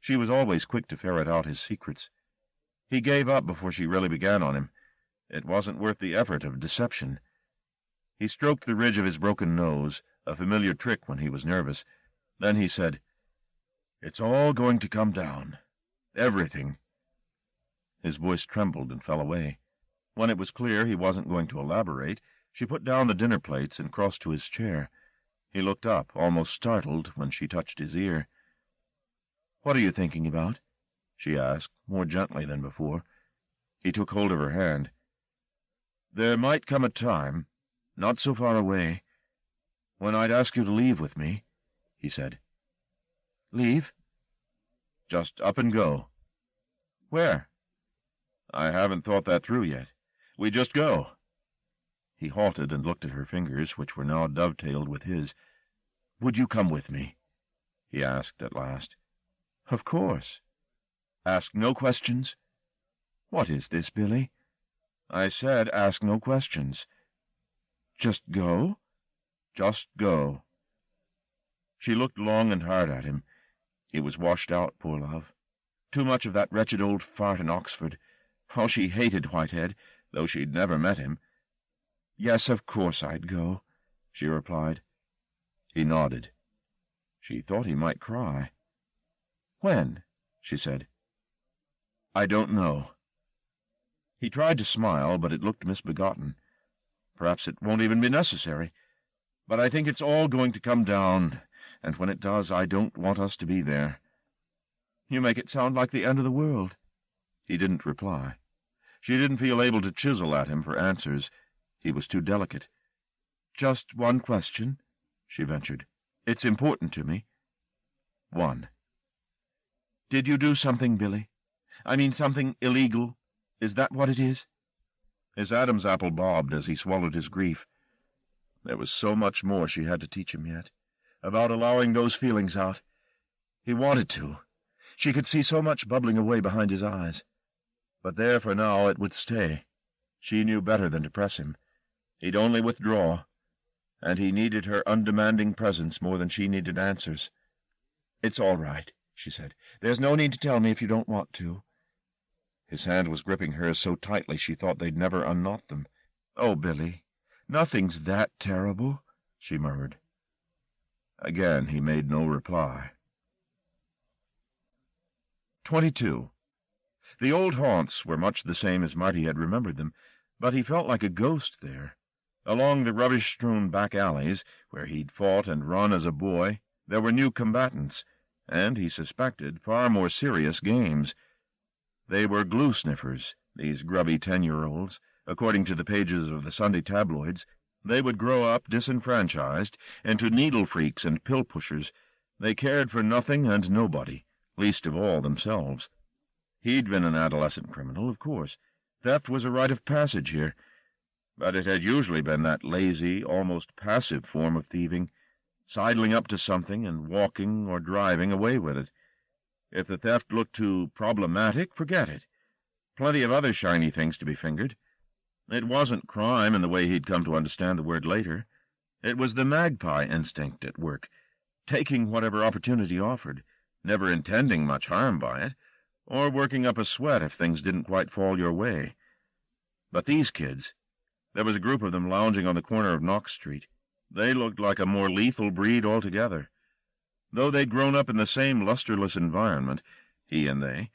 She was always quick to ferret out his secrets. He gave up before she really began on him. It wasn't worth the effort of deception. He stroked the ridge of his broken nose, a familiar trick when he was nervous. Then he said, "It's all going to come down. Everything." His voice trembled and fell away. When it was clear he wasn't going to elaborate, she put down the dinner plates and crossed to his chair. He looked up, almost startled, when she touched his ear. "What are you thinking about?" she asked, more gently than before. He took hold of her hand. "There might come a time, not so far away, when I'd ask you to leave with me," he said. "Leave?" "Just up and go." "Where?" "I haven't thought that through yet. We just go." He halted and looked at her fingers, which were now dovetailed with his. "Would you come with me?" he asked at last. "Of course." "Ask no questions?" "What is this, Billy?" "I said ask no questions." "Just go?" "Just go." She looked long and hard at him. He was washed out, poor love. Too much of that wretched old fart in Oxford. How she hated Whitehead, though she'd never met him. "Yes, of course I'd go," she replied. He nodded. She thought he might cry. "When?" she said. "I don't know." He tried to smile, but it looked misbegotten. "Perhaps it won't even be necessary. But I think it's all going to come down, and when it does, I don't want us to be there." "You make it sound like the end of the world." He didn't reply. She didn't feel able to chisel at him for answers. He was too delicate. "Just one question," she ventured. "It's important to me." "One." "Did you do something, Billy? I mean something illegal? Is that what it is?" His Adam's apple bobbed as he swallowed his grief. There was so much more she had to teach him yet, about allowing those feelings out. He wanted to. She could see so much bubbling away behind his eyes. But there for now it would stay. She knew better than to press him. He'd only withdraw, and he needed her undemanding presence more than she needed answers. "It's all right," she said. "There's no need to tell me if you don't want to." His hand was gripping hers so tightly she thought they'd never unknot them. "Oh, Billy, nothing's that terrible," she murmured. Again he made no reply. 22. The old haunts were much the same as Marty had remembered them, but he felt like a ghost there. Along the rubbish-strewn back alleys, where he'd fought and run as a boy, there were new combatants, and, he suspected, far more serious games. They were glue-sniffers, these grubby 10-year-olds. According to the pages of the Sunday tabloids, they would grow up disenfranchised into needle-freaks and pill-pushers. They cared for nothing and nobody, least of all themselves. He'd been an adolescent criminal, of course. Theft was a rite of passage here. But it had usually been that lazy, almost passive form of thieving, sidling up to something and walking or driving away with it. If the theft looked too problematic, forget it. Plenty of other shiny things to be fingered. It wasn't crime in the way he'd come to understand the word later. It was the magpie instinct at work, taking whatever opportunity offered, never intending much harm by it, or working up a sweat if things didn't quite fall your way. But these kids, there was a group of them lounging on the corner of Knox Street. They looked like a more lethal breed altogether. Though they'd grown up in the same lusterless environment, he and they,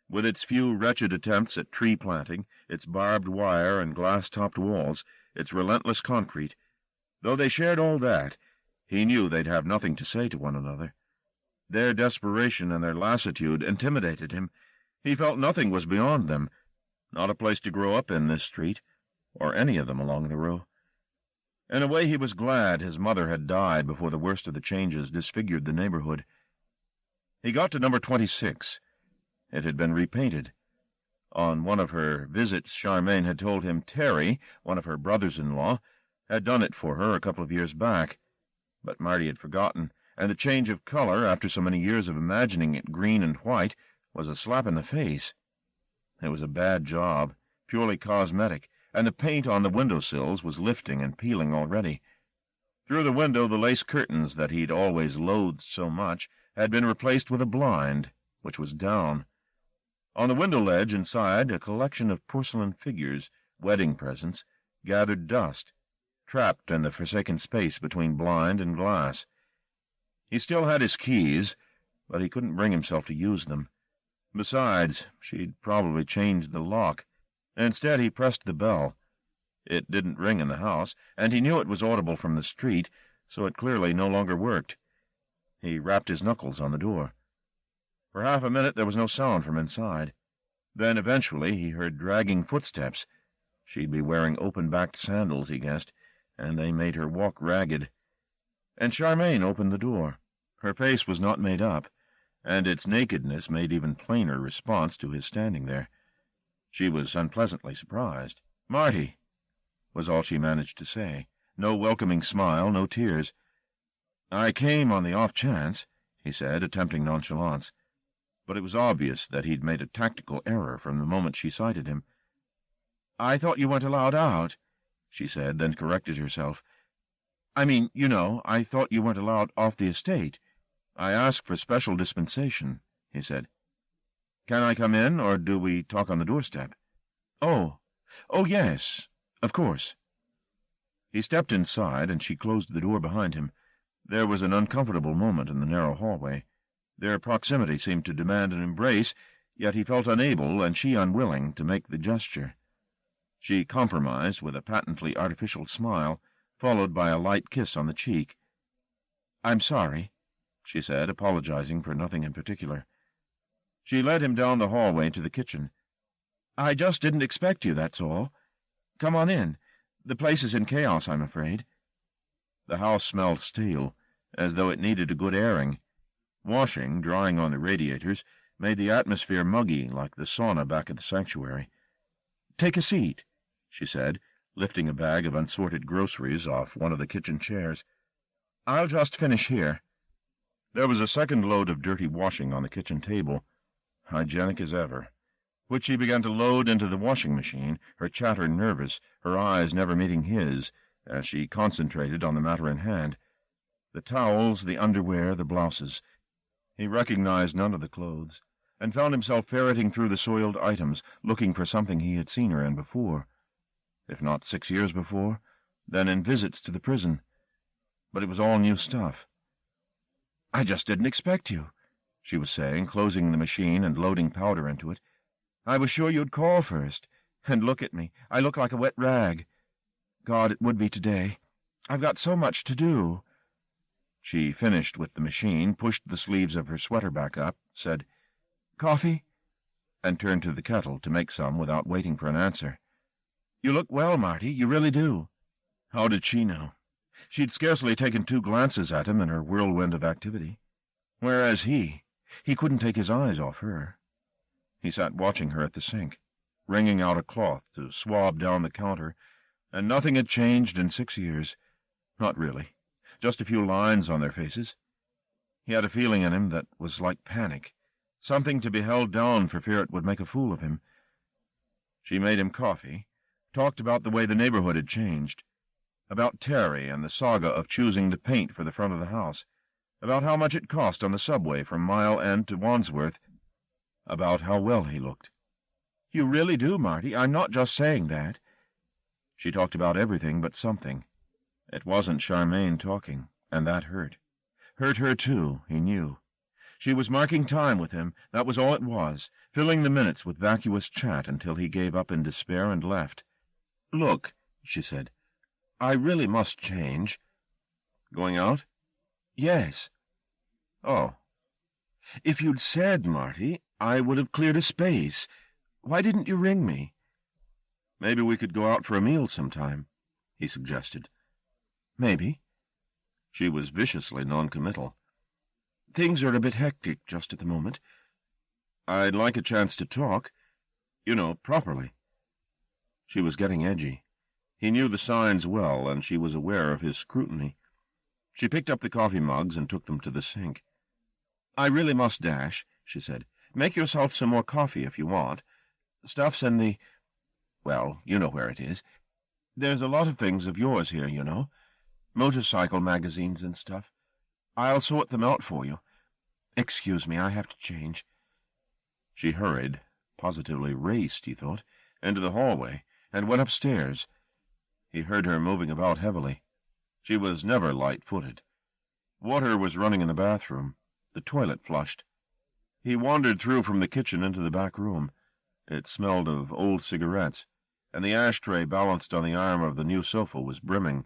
with its few wretched attempts at tree planting, its barbed wire and glass-topped walls, its relentless concrete, though they shared all that, he knew they'd have nothing to say to one another. Their desperation and their lassitude intimidated him. He felt nothing was beyond them, not a place to grow up in this street, or any of them along the row. In a way he was glad his mother had died before the worst of the changes disfigured the neighborhood. He got to number 26. It had been repainted. On one of her visits, Charmaine had told him Terry, one of her brothers-in-law, had done it for her a couple of years back. But Marty had forgotten, and the change of color, after so many years of imagining it green and white, was a slap in the face. It was a bad job, purely cosmetic, and the paint on the windowsills was lifting and peeling already. Through the window the lace curtains that he'd always loathed so much had been replaced with a blind, which was down. On the window ledge inside, a collection of porcelain figures, wedding presents, gathered dust, trapped in the forsaken space between blind and glass. He still had his keys, but he couldn't bring himself to use them. Besides, she'd probably changed the lock. Instead, he pressed the bell. It didn't ring in the house, and he knew it was audible from the street, so it clearly no longer worked. He rapped his knuckles on the door. For half a minute there was no sound from inside. Then, eventually, he heard dragging footsteps. She'd be wearing open-backed sandals, he guessed, and they made her walk ragged. And Charmaine opened the door. Her face was not made up, and its nakedness made even plainer response to his standing there. She was unpleasantly surprised. "Marty," was all she managed to say. No welcoming smile, no tears. "I came on the off chance," he said, attempting nonchalance. But it was obvious that he'd made a tactical error from the moment she sighted him. "I thought you weren't allowed out," she said, then corrected herself. "I mean, you know, I thought you weren't allowed off the estate." "I asked for special dispensation," he said. "Can I come in, or do we talk on the doorstep?" Oh, yes, of course." He stepped inside, and she closed the door behind him. There was an uncomfortable moment in the narrow hallway. Their proximity seemed to demand an embrace, yet he felt unable, and she unwilling, to make the gesture. She compromised with a patently artificial smile, followed by a light kiss on the cheek. "I'm sorry," she said, apologizing for nothing in particular. She led him down the hallway to the kitchen. "I just didn't expect you, that's all. Come on in. The place is in chaos, I'm afraid." The house smelled stale, as though it needed a good airing. Washing, drying on the radiators, made the atmosphere muggy like the sauna back at the sanctuary. "Take a seat," she said, lifting a bag of unsorted groceries off one of the kitchen chairs. "I'll just finish here." There was a second load of dirty washing on the kitchen table, hygienic as ever, which she began to load into the washing machine, her chatter nervous, her eyes never meeting his, as she concentrated on the matter in hand. The towels, the underwear, the blouses. He recognized none of the clothes, and found himself ferreting through the soiled items, looking for something he had seen her in before. If not 6 years before, then in visits to the prison. But it was all new stuff. "I just didn't expect you," she was saying, closing the machine and loading powder into it. "I was sure you'd call first. And look at me. I look like a wet rag. God, it would be today. I've got so much to do." She finished with the machine, pushed the sleeves of her sweater back up, said, "Coffee?" and turned to the kettle to make some without waiting for an answer. "You look well, Marty, you really do." How did she know? She'd scarcely taken 2 glances at him in her whirlwind of activity. Whereas he couldn't take his eyes off her. He sat watching her at the sink, wringing out a cloth to swab down the counter, and nothing had changed in 6 years. Not really. Just a few lines on their faces. He had a feeling in him that was like panic, something to be held down for fear it would make a fool of him. She made him coffee, talked about the way the neighborhood had changed. about Terry and the saga of choosing the paint for the front of the house, about how much it cost on the subway from Mile End to Wandsworth, about how well he looked. "You really do, Marty. I'm not just saying that." She talked about everything but something. It wasn't Charmaine talking, and that hurt. Hurt her, too, he knew. She was marking time with him, that was all it was, filling the minutes with vacuous chat until he gave up in despair and left. "Look," she said, "I really must change." "Going out?" "Yes." "Oh." "If you'd said, Marty, I would have cleared a space. Why didn't you ring me?" "Maybe we could go out for a meal sometime," he suggested. "Maybe." She was viciously noncommittal. "Things are a bit hectic just at the moment." "I'd like a chance to talk. You know, properly." She was getting edgy. He knew the signs well, and she was aware of his scrutiny. She picked up the coffee mugs and took them to the sink. "I really must dash," she said. "Make yourself some more coffee if you want. Stuff's in the... well, you know where it is. There's a lot of things of yours here, you know. Motorcycle magazines and stuff. I'll sort them out for you. Excuse me, I have to change." She hurried, positively raced, he thought, into the hallway, and went upstairs. He heard her moving about heavily. She was never light-footed. Water was running in the bathroom. The toilet flushed. He wandered through from the kitchen into the back room. It smelled of old cigarettes, and the ashtray balanced on the arm of the new sofa was brimming.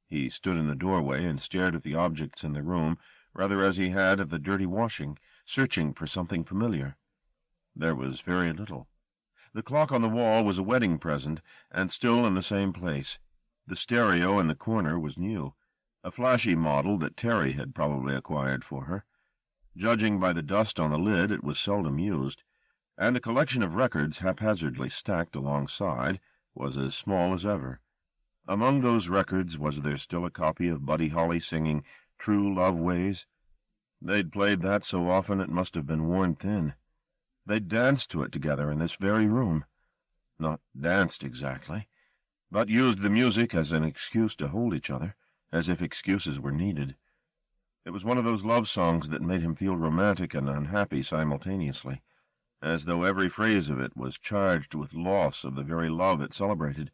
He stood in the doorway and stared at the objects in the room, rather as he had at the dirty washing, searching for something familiar. There was very little. The clock on the wall was a wedding present, and still in the same place. The stereo in the corner was new, a flashy model that Terry had probably acquired for her. Judging by the dust on the lid, it was seldom used, and the collection of records haphazardly stacked alongside was as small as ever. Among those records was there still a copy of Buddy Holly singing True Love Ways? They'd played that so often it must have been worn thin. They'd danced to it together in this very room. Not danced exactly, but used the music as an excuse to hold each other, as if excuses were needed. It was one of those love songs that made him feel romantic and unhappy simultaneously, as though every phrase of it was charged with loss of the very love it celebrated.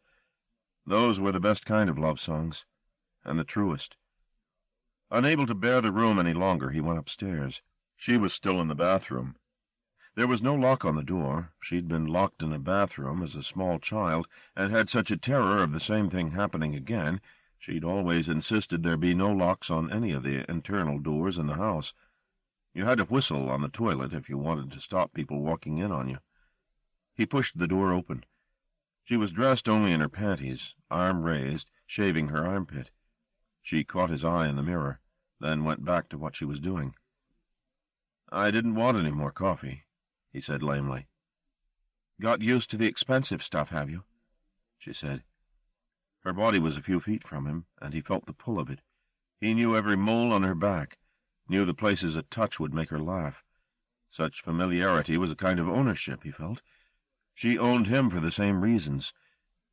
Those were the best kind of love songs, and the truest. Unable to bear the room any longer, he went upstairs. She was still in the bathroom. There was no lock on the door. She'd been locked in a bathroom as a small child, and had such a terror of the same thing happening again, she'd always insisted there be no locks on any of the internal doors in the house. You had to whistle on the toilet if you wanted to stop people walking in on you. He pushed the door open. She was dressed only in her panties, arm raised, shaving her armpit. She caught his eye in the mirror, then went back to what she was doing. "I didn't want any more coffee," he said lamely. "Got used to the expensive stuff, have you?" she said. Her body was a few feet from him, and he felt the pull of it. He knew every mole on her back, knew the places a touch would make her laugh. Such familiarity was a kind of ownership, he felt. She owned him for the same reasons,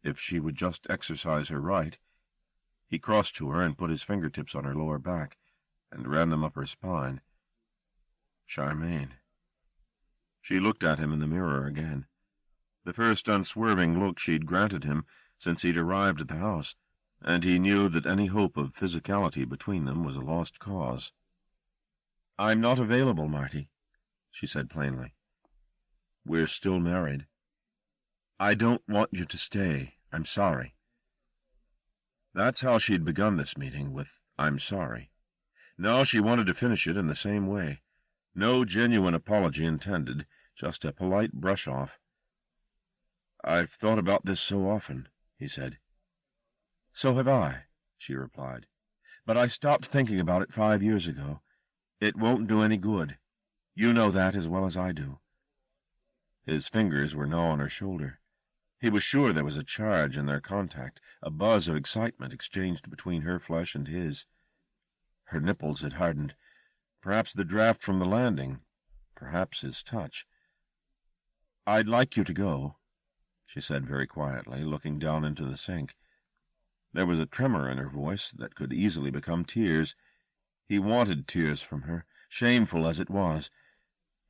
if she would just exercise her right. He crossed to her and put his fingertips on her lower back, and ran them up her spine. Charmaine. She looked at him in the mirror again. The first unswerving look she'd granted him since he'd arrived at the house, and he knew that any hope of physicality between them was a lost cause. "I'm not available, Marty," she said plainly. "We're still married." "I don't want you to stay. I'm sorry." That's how she'd begun this meeting, with "I'm sorry." Now she wanted to finish it in the same way. No genuine apology intended, just a polite brush-off. "I've thought about this so often," he said. "So have I," she replied. "But I stopped thinking about it 5 years ago. It won't do any good. You know that as well as I do." His fingers were now on her shoulder. He was sure there was a charge in their contact, a buzz of excitement exchanged between her flesh and his. Her nipples had hardened. Perhaps the draft from the landing. Perhaps his touch. "I'd like you to go," she said very quietly, looking down into the sink. There was a tremor in her voice that could easily become tears. He wanted tears from her, shameful as it was.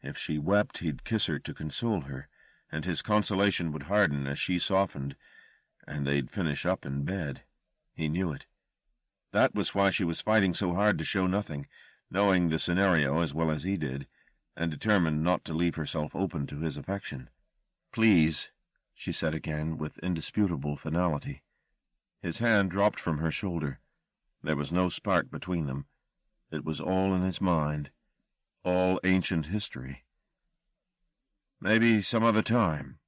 If she wept, he'd kiss her to console her, and his consolation would harden as she softened, and they'd finish up in bed. He knew it. That was why she was fighting so hard to show nothing, knowing the scenario as well as he did, and determined not to leave herself open to his affection. "Please," she said again, with indisputable finality. His hand dropped from her shoulder. There was no spark between them. It was all in his mind, all ancient history. "Maybe some other time."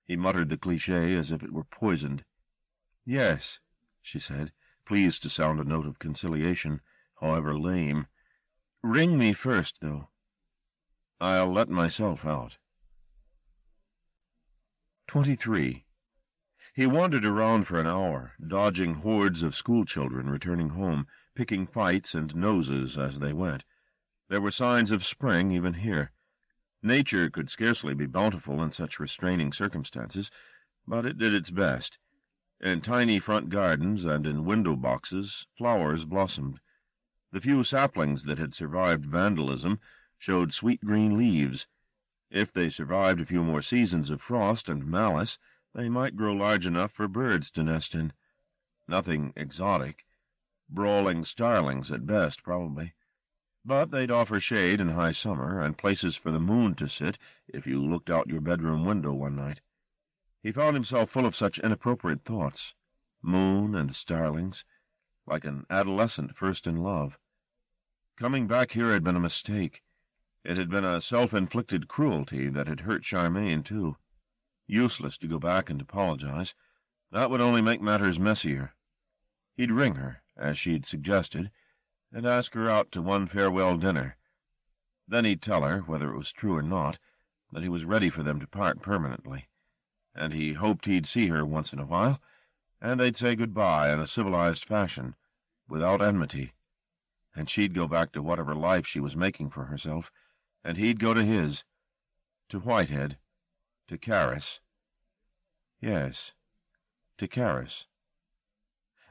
He muttered the cliché as if it were poisoned. "Yes," she said, pleased to sound a note of conciliation, however lame. "Ring me first, though." "I'll let myself out." 23. He wandered around for an hour, dodging hordes of schoolchildren returning home, picking fights and noses as they went. There were signs of spring even here. Nature could scarcely be bountiful in such restraining circumstances, but it did its best. In tiny front gardens and in window boxes flowers blossomed. The few saplings that had survived vandalism showed sweet green leaves. If they survived a few more seasons of frost and malice, they might grow large enough for birds to nest in. Nothing exotic. Brawling starlings at best, probably. But they'd offer shade in high summer, and places for the moon to sit if you looked out your bedroom window one night. He found himself full of such inappropriate thoughts. Moon and starlings, like an adolescent first in love. Coming back here had been a mistake. It had been a self-inflicted cruelty that had hurt Charmaine, too. Useless to go back and apologize. That would only make matters messier. He'd ring her, as she'd suggested, and ask her out to one farewell dinner. Then he'd tell her, whether it was true or not, that he was ready for them to part permanently, and he hoped he'd see her once in a while, and they'd say goodbye in a civilized fashion, without enmity, and she'd go back to whatever life she was making for herself, and he'd go to his, to Whitehead, to Caris. Yes, to Caris.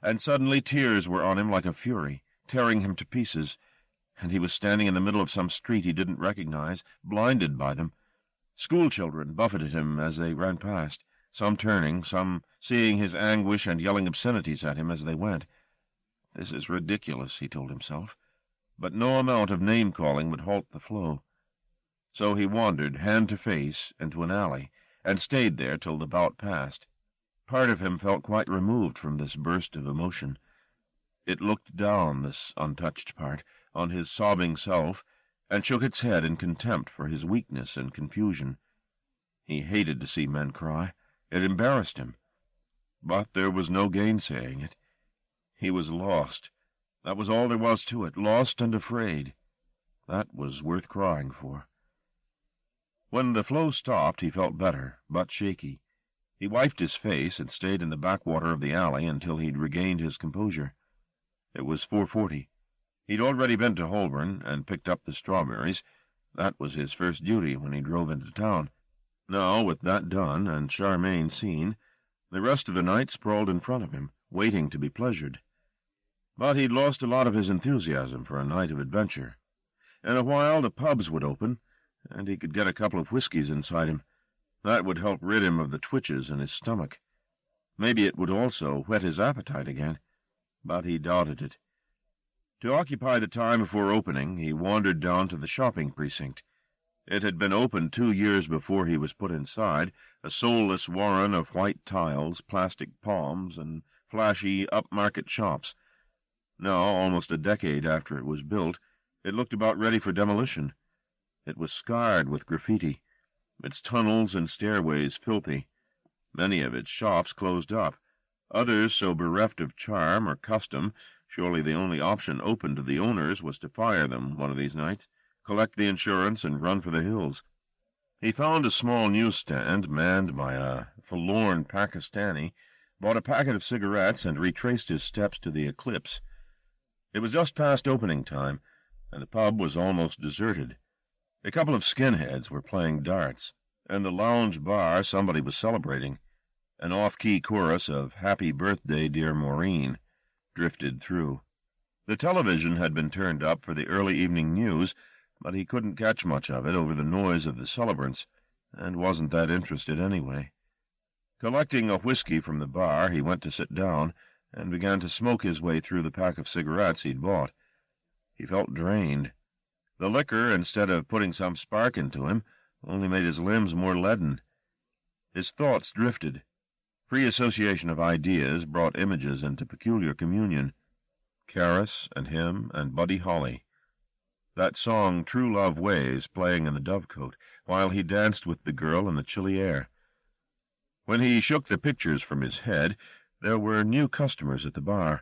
And suddenly tears were on him like a fury, tearing him to pieces, and he was standing in the middle of some street he didn't recognize, blinded by them. Schoolchildren buffeted him as they ran past, some turning, some seeing his anguish and yelling obscenities at him as they went. This is ridiculous, he told himself, but no amount of name-calling would halt the flow. So he wandered, hand to face, into an alley, and stayed there till the bout passed. Part of him felt quite removed from this burst of emotion. It looked down, this untouched part, on his sobbing self, and shook its head in contempt for his weakness and confusion. He hated to see men cry. It embarrassed him. But there was no gainsaying it. He was lost. That was all there was to it, lost and afraid. That was worth crying for. When the flow stopped, he felt better, but shaky. He wiped his face and stayed in the backwater of the alley until he'd regained his composure. It was 4:40. He'd already been to Holborn and picked up the strawberries. That was his first duty when he drove into town. Now, with that done and Charmaine seen, the rest of the night sprawled in front of him, waiting to be pleasured. But he'd lost a lot of his enthusiasm for a night of adventure. In a while the pubs would open, and he could get a couple of whiskies inside him. That would help rid him of the twitches in his stomach. Maybe it would also whet his appetite again, but he doubted it. To occupy the time before opening, he wandered down to the shopping precinct. It had been opened 2 years before he was put inside, a soulless warren of white tiles, plastic palms, and flashy upmarket shops. Now, almost a decade after it was built, it looked about ready for demolition. It was scarred with graffiti, its tunnels and stairways filthy, many of its shops closed up, others so bereft of charm or custom, surely the only option open to the owners was to fire them one of these nights, collect the insurance, and run for the hills. He found a small newsstand manned by a forlorn Pakistani, bought a packet of cigarettes, and retraced his steps to the Eclipse. It was just past opening time, and the pub was almost deserted. A couple of skinheads were playing darts. In the lounge bar somebody was celebrating. An off-key chorus of "Happy Birthday, Dear Maureen" drifted through. The television had been turned up for the early evening news, but he couldn't catch much of it over the noise of the celebrants, and wasn't that interested anyway. Collecting a whiskey from the bar, he went to sit down and began to smoke his way through the pack of cigarettes he'd bought. He felt drained. The liquor, instead of putting some spark into him, only made his limbs more leaden. His thoughts drifted. Free association of ideas brought images into peculiar communion. Caris and him and Buddy Holly. That song True Love Ways playing in the dovecote, while he danced with the girl in the chilly air. When he shook the pictures from his head, there were new customers at the bar.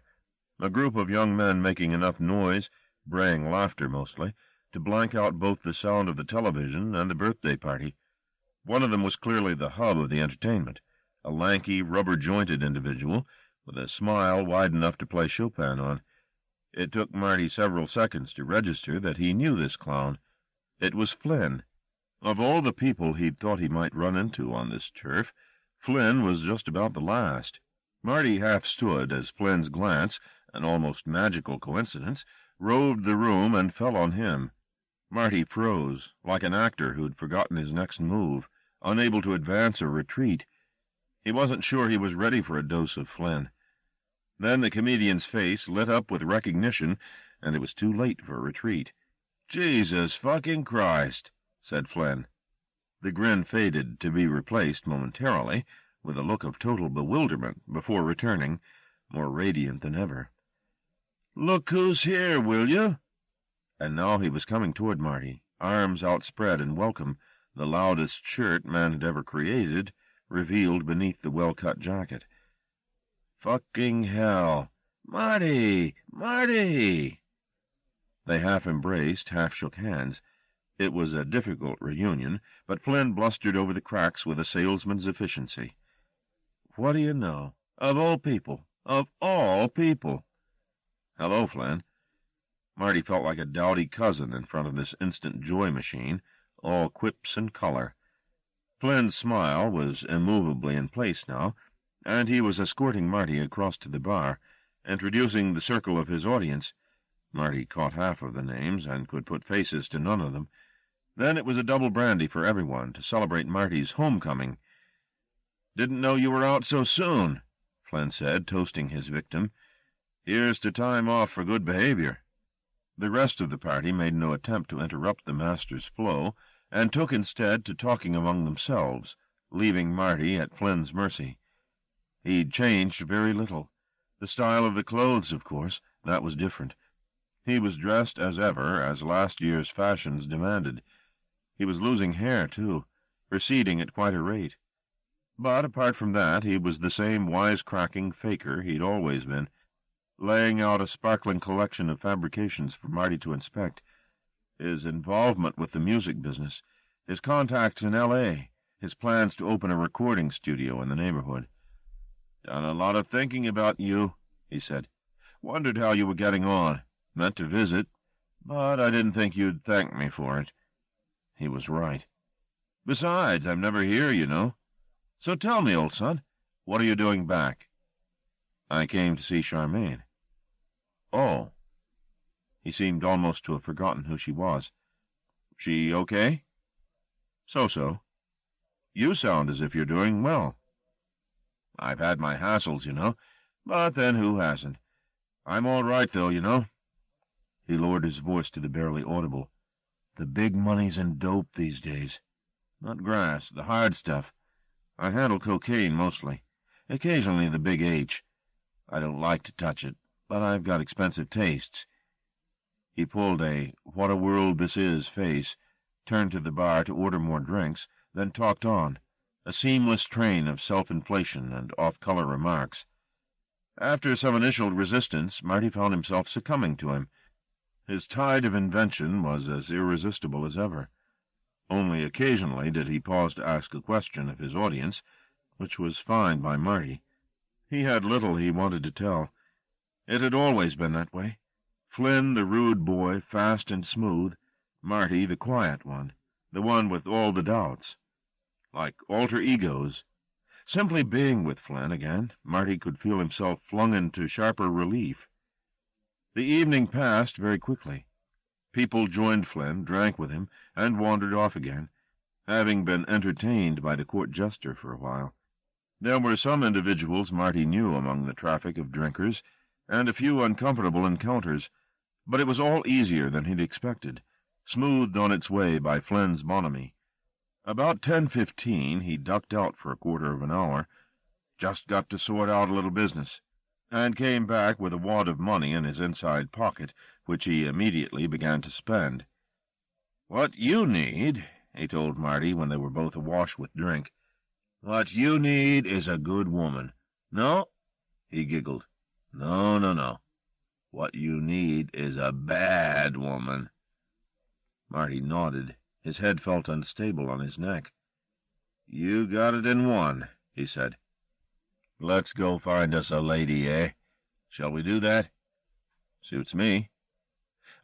A group of young men making enough noise, braying laughter mostly, to blank out both the sound of the television and the birthday party. One of them was clearly the hub of the entertainment, a lanky, rubber-jointed individual with a smile wide enough to play Chopin on. It took Marty several seconds to register that he knew this clown. It was Flynn. Of all the people he'd thought he might run into on this turf, Flynn was just about the last. Marty half stood as Flynn's glance, an almost magical coincidence, roved the room and fell on him. Marty froze, like an actor who'd forgotten his next move, unable to advance or retreat. He wasn't sure he was ready for a dose of Flynn. Then the comedian's face lit up with recognition, and it was too late for a retreat. "Jesus fucking Christ," said Flynn. The grin faded, to be replaced momentarily with a look of total bewilderment, before returning, more radiant than ever. "Look who's here, will you?" And now he was coming toward Marty, arms outspread in welcome, the loudest shirt man had ever created, revealed beneath the well-cut jacket. "Fucking hell! Marty! Marty!" They half embraced, half shook hands. It was a difficult reunion, but Flynn blustered over the cracks with a salesman's efficiency. "What do you know? Of all people! Of all people!" "Hello, Flynn." Marty felt like a dowdy cousin in front of this instant joy machine, all quips and color. Flynn's smile was immovably in place now, and he was escorting Marty across to the bar, introducing the circle of his audience. Marty caught half of the names and could put faces to none of them. Then it was a double brandy for everyone to celebrate Marty's homecoming. "Didn't know you were out so soon," Flynn said, toasting his victim. "Here's to time off for good behavior." The rest of the party made no attempt to interrupt the master's flow, and took instead to talking among themselves, leaving Marty at Flynn's mercy. He'd changed very little. The style of the clothes, of course, that was different. He was dressed as ever, as last year's fashions demanded. He was losing hair, too, receding at quite a rate. But apart from that, he was the same wisecracking faker he'd always been, laying out a sparkling collection of fabrications for Marty to inspect. His involvement with the music business, his contacts in L.A., his plans to open a recording studio in the neighborhood. "Done a lot of thinking about you," he said. "Wondered how you were getting on. Meant to visit, but I didn't think you'd thank me for it." He was right. "Besides, I'm never here, you know. So tell me, old son, what are you doing back?" "I came to see Charmaine." "Oh." He seemed almost to have forgotten who she was. "She okay?" "So-so. You sound as if you're doing well." "I've had my hassles, you know, but then who hasn't? I'm all right, though, you know." He lowered his voice to the barely audible. "The big money's in dope these days. Not grass, the hard stuff. I handle cocaine mostly. Occasionally the big H. I don't like to touch it, but I've got expensive tastes." He pulled a "what a world this is" face, turned to the bar to order more drinks, then talked on, a seamless train of self-inflation and off-color remarks. After some initial resistance, Marty found himself succumbing to him. His tide of invention was as irresistible as ever. Only occasionally did he pause to ask a question of his audience, which was fine by Marty. He had little he wanted to tell. It had always been that way. Flynn, the rude boy, fast and smooth; Marty, the quiet one, the one with all the doubts. Like alter egos. Simply being with Flynn again, Marty could feel himself flung into sharper relief. The evening passed very quickly. People joined Flynn, drank with him, and wandered off again, having been entertained by the court jester for a while. There were some individuals Marty knew among the traffic of drinkers, and a few uncomfortable encounters, but it was all easier than he'd expected, smoothed on its way by Flynn's bonhomie. About 10:15 he ducked out for a quarter of an hour, just got to sort out a little business, and came back with a wad of money in his inside pocket, which he immediately began to spend. "What you need," he told Marty when they were both awash with drink, "what you need is a good woman. No?" He giggled. "No, no, no. What you need is a bad woman." Marty nodded. His head felt unstable on his neck. "You got it in one," he said. "Let's go find us a lady, eh? Shall we do that?" "Suits me."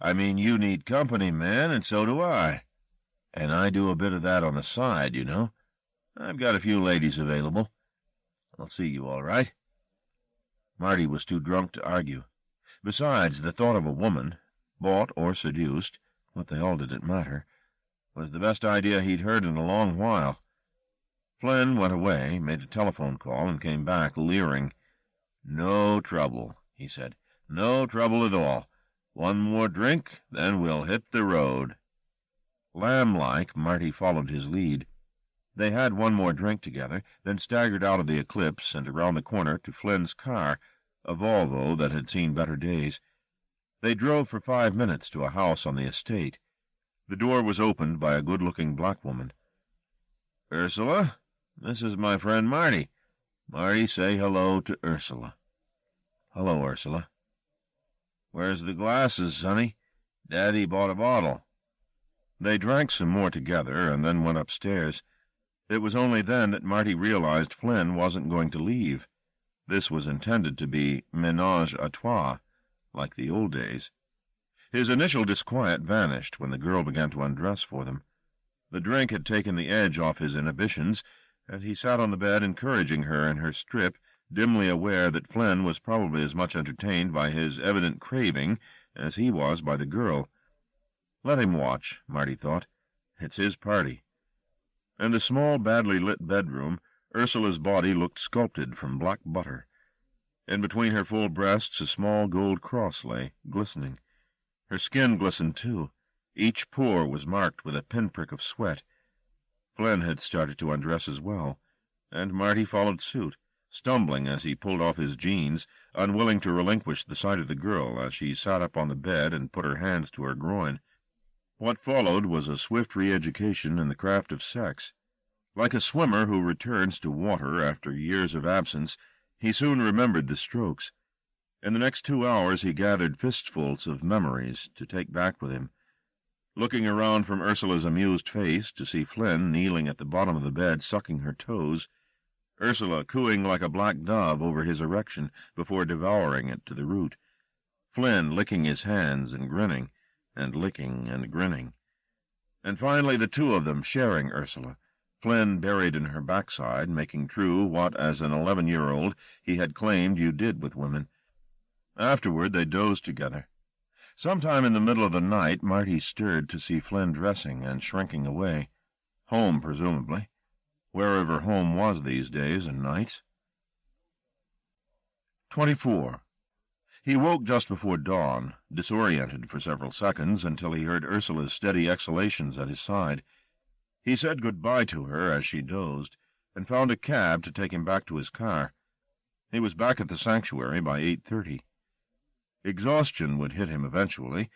"I mean, you need company, man, and so do I. And I do a bit of that on the side, you know. I've got a few ladies available. I'll see you all right." Marty was too drunk to argue. Besides, the thought of a woman, bought or seduced, what the hell did it matter, was the best idea he'd heard in a long while. Flynn went away, made a telephone call, and came back, leering. "No trouble," he said. "No trouble at all. One more drink, then we'll hit the road." Lamb-like, Marty followed his lead. They had one more drink together, then staggered out of the eclipse and around the corner to Flynn's car, a Volvo that had seen better days. They drove for 5 minutes to a house on the estate. The door was opened by a good-looking black woman. "Ursula, this is my friend Marty. Marty, say hello to Ursula." "Hello, Ursula." "Where's the glasses, sonny? Daddy bought a bottle." They drank some more together and then went upstairs. It was only then that Marty realized Flynn wasn't going to leave. This was intended to be ménage à trois, like the old days. His initial disquiet vanished when the girl began to undress for them. The drink had taken the edge off his inhibitions, and he sat on the bed encouraging her in her strip, dimly aware that Flynn was probably as much entertained by his evident craving as he was by the girl. Let him watch, Marty thought. It's his party. In the small, badly lit bedroom, Ursula's body looked sculpted from black butter. In between her full breasts a small gold cross lay, glistening. Her skin glistened, too. Each pore was marked with a pinprick of sweat. Flynn had started to undress as well, and Marty followed suit, stumbling as he pulled off his jeans, unwilling to relinquish the sight of the girl as she sat up on the bed and put her hands to her groin. What followed was a swift re-education in the craft of sex. Like a swimmer who returns to water after years of absence, he soon remembered the strokes. In the next 2 hours he gathered fistfuls of memories to take back with him. Looking around from Ursula's amused face to see Flynn kneeling at the bottom of the bed sucking her toes, Ursula cooing like a black dove over his erection before devouring it to the root, Flynn licking his hands and grinning, and licking and grinning. And finally the two of them sharing Ursula, Flynn buried in her backside, making true what, as an 11-year-old, he had claimed you did with women. Afterward they dozed together. Sometime in the middle of the night Marty stirred to see Flynn dressing and shrinking away. Home, presumably. Wherever home was these days and nights. 24. He woke just before dawn, disoriented for several seconds until he heard Ursula's steady exhalations at his side. He said good-bye to her as she dozed, and found a cab to take him back to his car. He was back at the sanctuary by 8:30. Exhaustion would hit him eventually,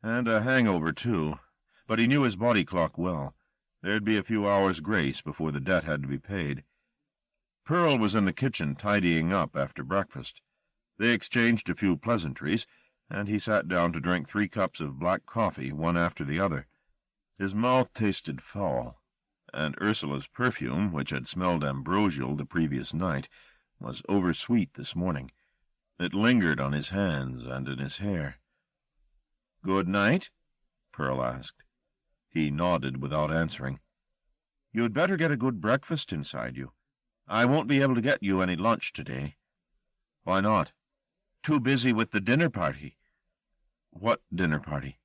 and a hangover, too, but he knew his body clock well. There'd be a few hours' grace before the debt had to be paid. Pearl was in the kitchen tidying up after breakfast. They exchanged a few pleasantries, and he sat down to drink 3 cups of black coffee, one after the other. His mouth tasted foul, and Ursula's perfume, which had smelled ambrosial the previous night, was oversweet this morning. It lingered on his hands and in his hair. "Good night?" Pearl asked. He nodded without answering. "You'd better get a good breakfast inside you. I won't be able to get you any lunch today." "Why not?" "Too busy with the dinner party." "What dinner party?"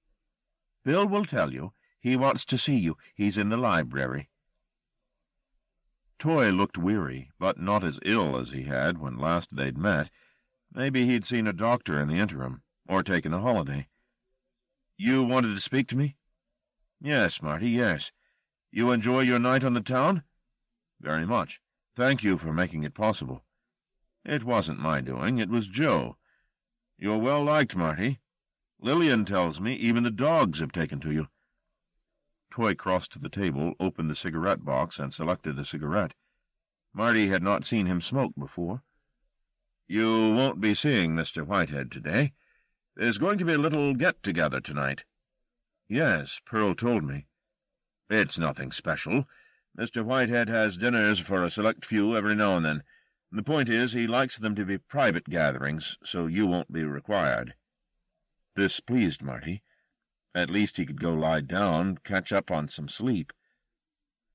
"Bill will tell you. He wants to see you. He's in the library." Toy looked weary, but not as ill as he had when last they'd met. Maybe he'd seen a doctor in the interim, or taken a holiday. "You wanted to speak to me?" "Yes, Marty, yes. You enjoy your night on the town?" "Very much. Thank you for making it possible." "It wasn't my doing. It was Joe. You're well liked, Marty. Lillian tells me even the dogs have taken to you." Toy crossed to the table, opened the cigarette box, and selected a cigarette. Marty had not seen him smoke before. "You won't be seeing Mr. Whitehead today. There's going to be a little get-together tonight." "Yes, Pearl told me." "It's nothing special. Mr. Whitehead has dinners for a select few every now and then. The point is, he likes them to be private gatherings, so you won't be required." This pleased Marty. At least he could go lie down, catch up on some sleep.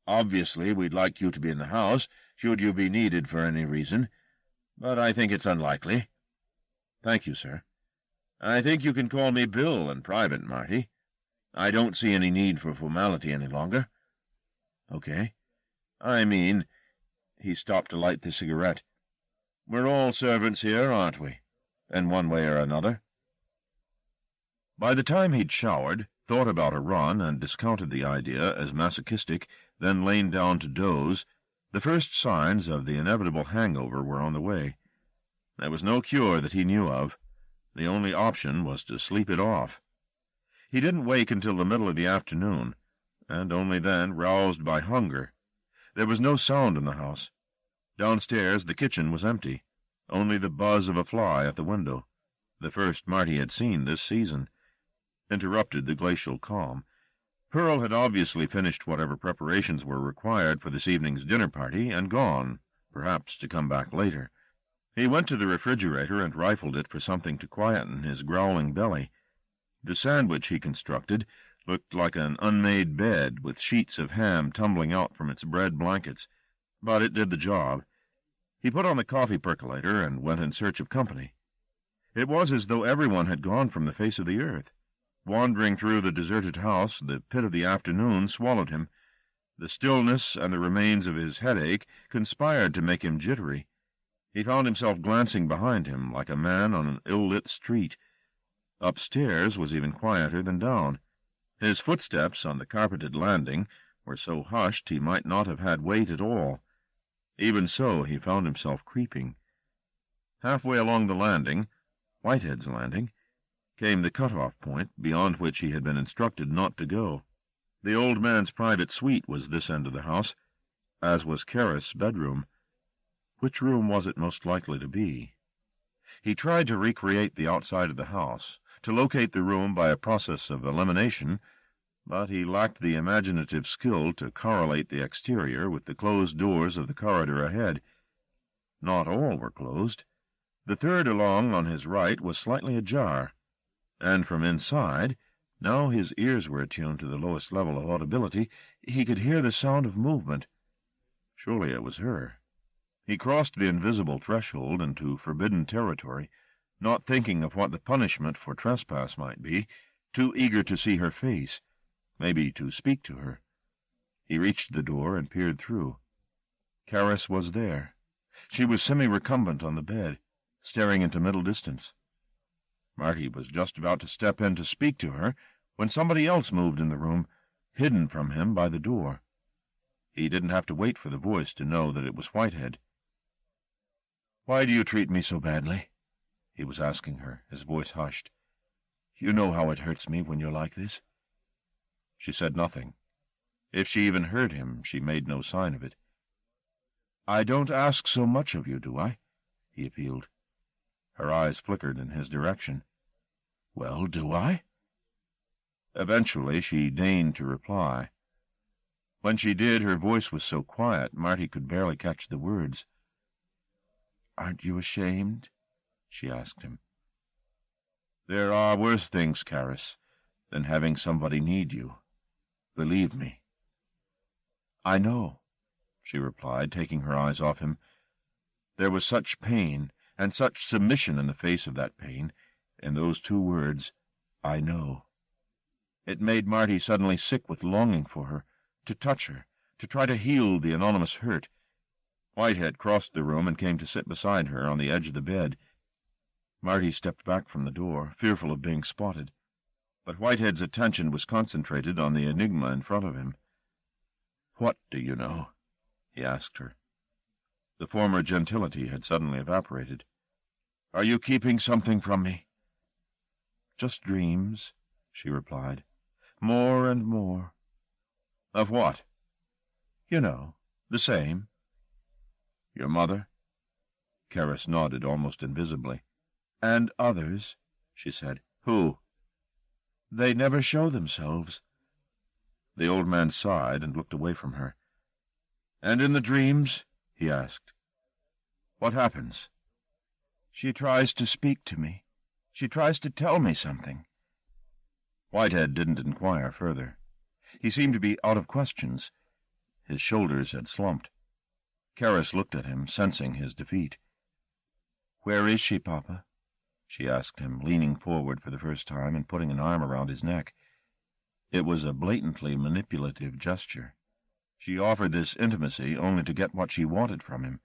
"Obviously, we'd like you to be in the house, should you be needed for any reason, but I think it's unlikely." "Thank you, sir." "I think you can call me Bill in private, Marty. I don't see any need for formality any longer." "Okay." "I mean—" He stopped to light the cigarette. "We're all servants here, aren't we? In one way or another." By the time he'd showered, thought about a run, and discounted the idea as masochistic, then lain down to doze, the first signs of the inevitable hangover were on the way. There was no cure that he knew of. The only option was to sleep it off. He didn't wake until the middle of the afternoon, and only then roused by hunger. There was no sound in the house. Downstairs the kitchen was empty, only the buzz of a fly at the window, the first Marty had seen this season, interrupted the glacial calm. Pearl had obviously finished whatever preparations were required for this evening's dinner party and gone, perhaps to come back later. He went to the refrigerator and rifled it for something to quieten his growling belly. The sandwich he constructed looked like an unmade bed with sheets of ham tumbling out from its bread blankets, but it did the job. He put on the coffee percolator and went in search of company. It was as though everyone had gone from the face of the earth. Wandering through the deserted house, the pit of the afternoon swallowed him. The stillness and the remains of his headache conspired to make him jittery. He found himself glancing behind him like a man on an ill-lit street. Upstairs was even quieter than down. His footsteps on the carpeted landing were so hushed he might not have had weight at all. Even so, he found himself creeping. Halfway along the landing, Whitehead's landing, came the cut-off point, beyond which he had been instructed not to go. The old man's private suite was this end of the house, as was Karis' bedroom. Which room was it most likely to be? He tried to recreate the outside of the house, to locate the room by a process of elimination, but he lacked the imaginative skill to correlate the exterior with the closed doors of the corridor ahead. Not all were closed. The third along on his right was slightly ajar, and from inside, now his ears were attuned to the lowest level of audibility, he could hear the sound of movement. Surely it was her. He crossed the invisible threshold into forbidden territory, not thinking of what the punishment for trespass might be, too eager to see her face, maybe to speak to her. He reached the door and peered through. Karis was there. She was semi-recumbent on the bed, staring into middle distance. Marty was just about to step in to speak to her when somebody else moved in the room, hidden from him by the door. He didn't have to wait for the voice to know that it was Whitehead. "Why do you treat me so badly?" he was asking her, his voice hushed. "You know how it hurts me when you're like this." She said nothing. If she even heard him, she made no sign of it. "I don't ask so much of you, do I?" he appealed. Her eyes flickered in his direction. "Well, do I?" Eventually she deigned to reply. When she did, her voice was so quiet Marty could barely catch the words. "Aren't you ashamed?" she asked him. "There are worse things, Karis, than having somebody need you. Believe me." "I know." she replied, taking her eyes off him. There was such pain and such submission in the face of that pain, in those two words, "I know." It made Marty suddenly sick with longing for her, to touch her, to try to heal the anonymous hurt. Whitehead crossed the room and came to sit beside her on the edge of the bed. Marty stepped back from the door, fearful of being spotted, but Whitehead's attention was concentrated on the enigma in front of him. "What do you know?" he asked her. The former gentility had suddenly evaporated. "Are you keeping something from me?" "Just dreams," she replied. "More and more." "Of what?" "You know, the same." "Your mother?" Carus nodded almost invisibly. "And others," she said. "Who?" "They never show themselves." The old man sighed and looked away from her. "And in the dreams?" he asked. "What happens?" "She tries to speak to me. She tries to tell me something." Whitehead didn't inquire further. He seemed to be out of questions. His shoulders had slumped. Carus looked at him, sensing his defeat. "Where is she, Papa?" she asked him, leaning forward for the first time and putting an arm around his neck. It was a blatantly manipulative gesture. She offered this intimacy only to get what she wanted from him.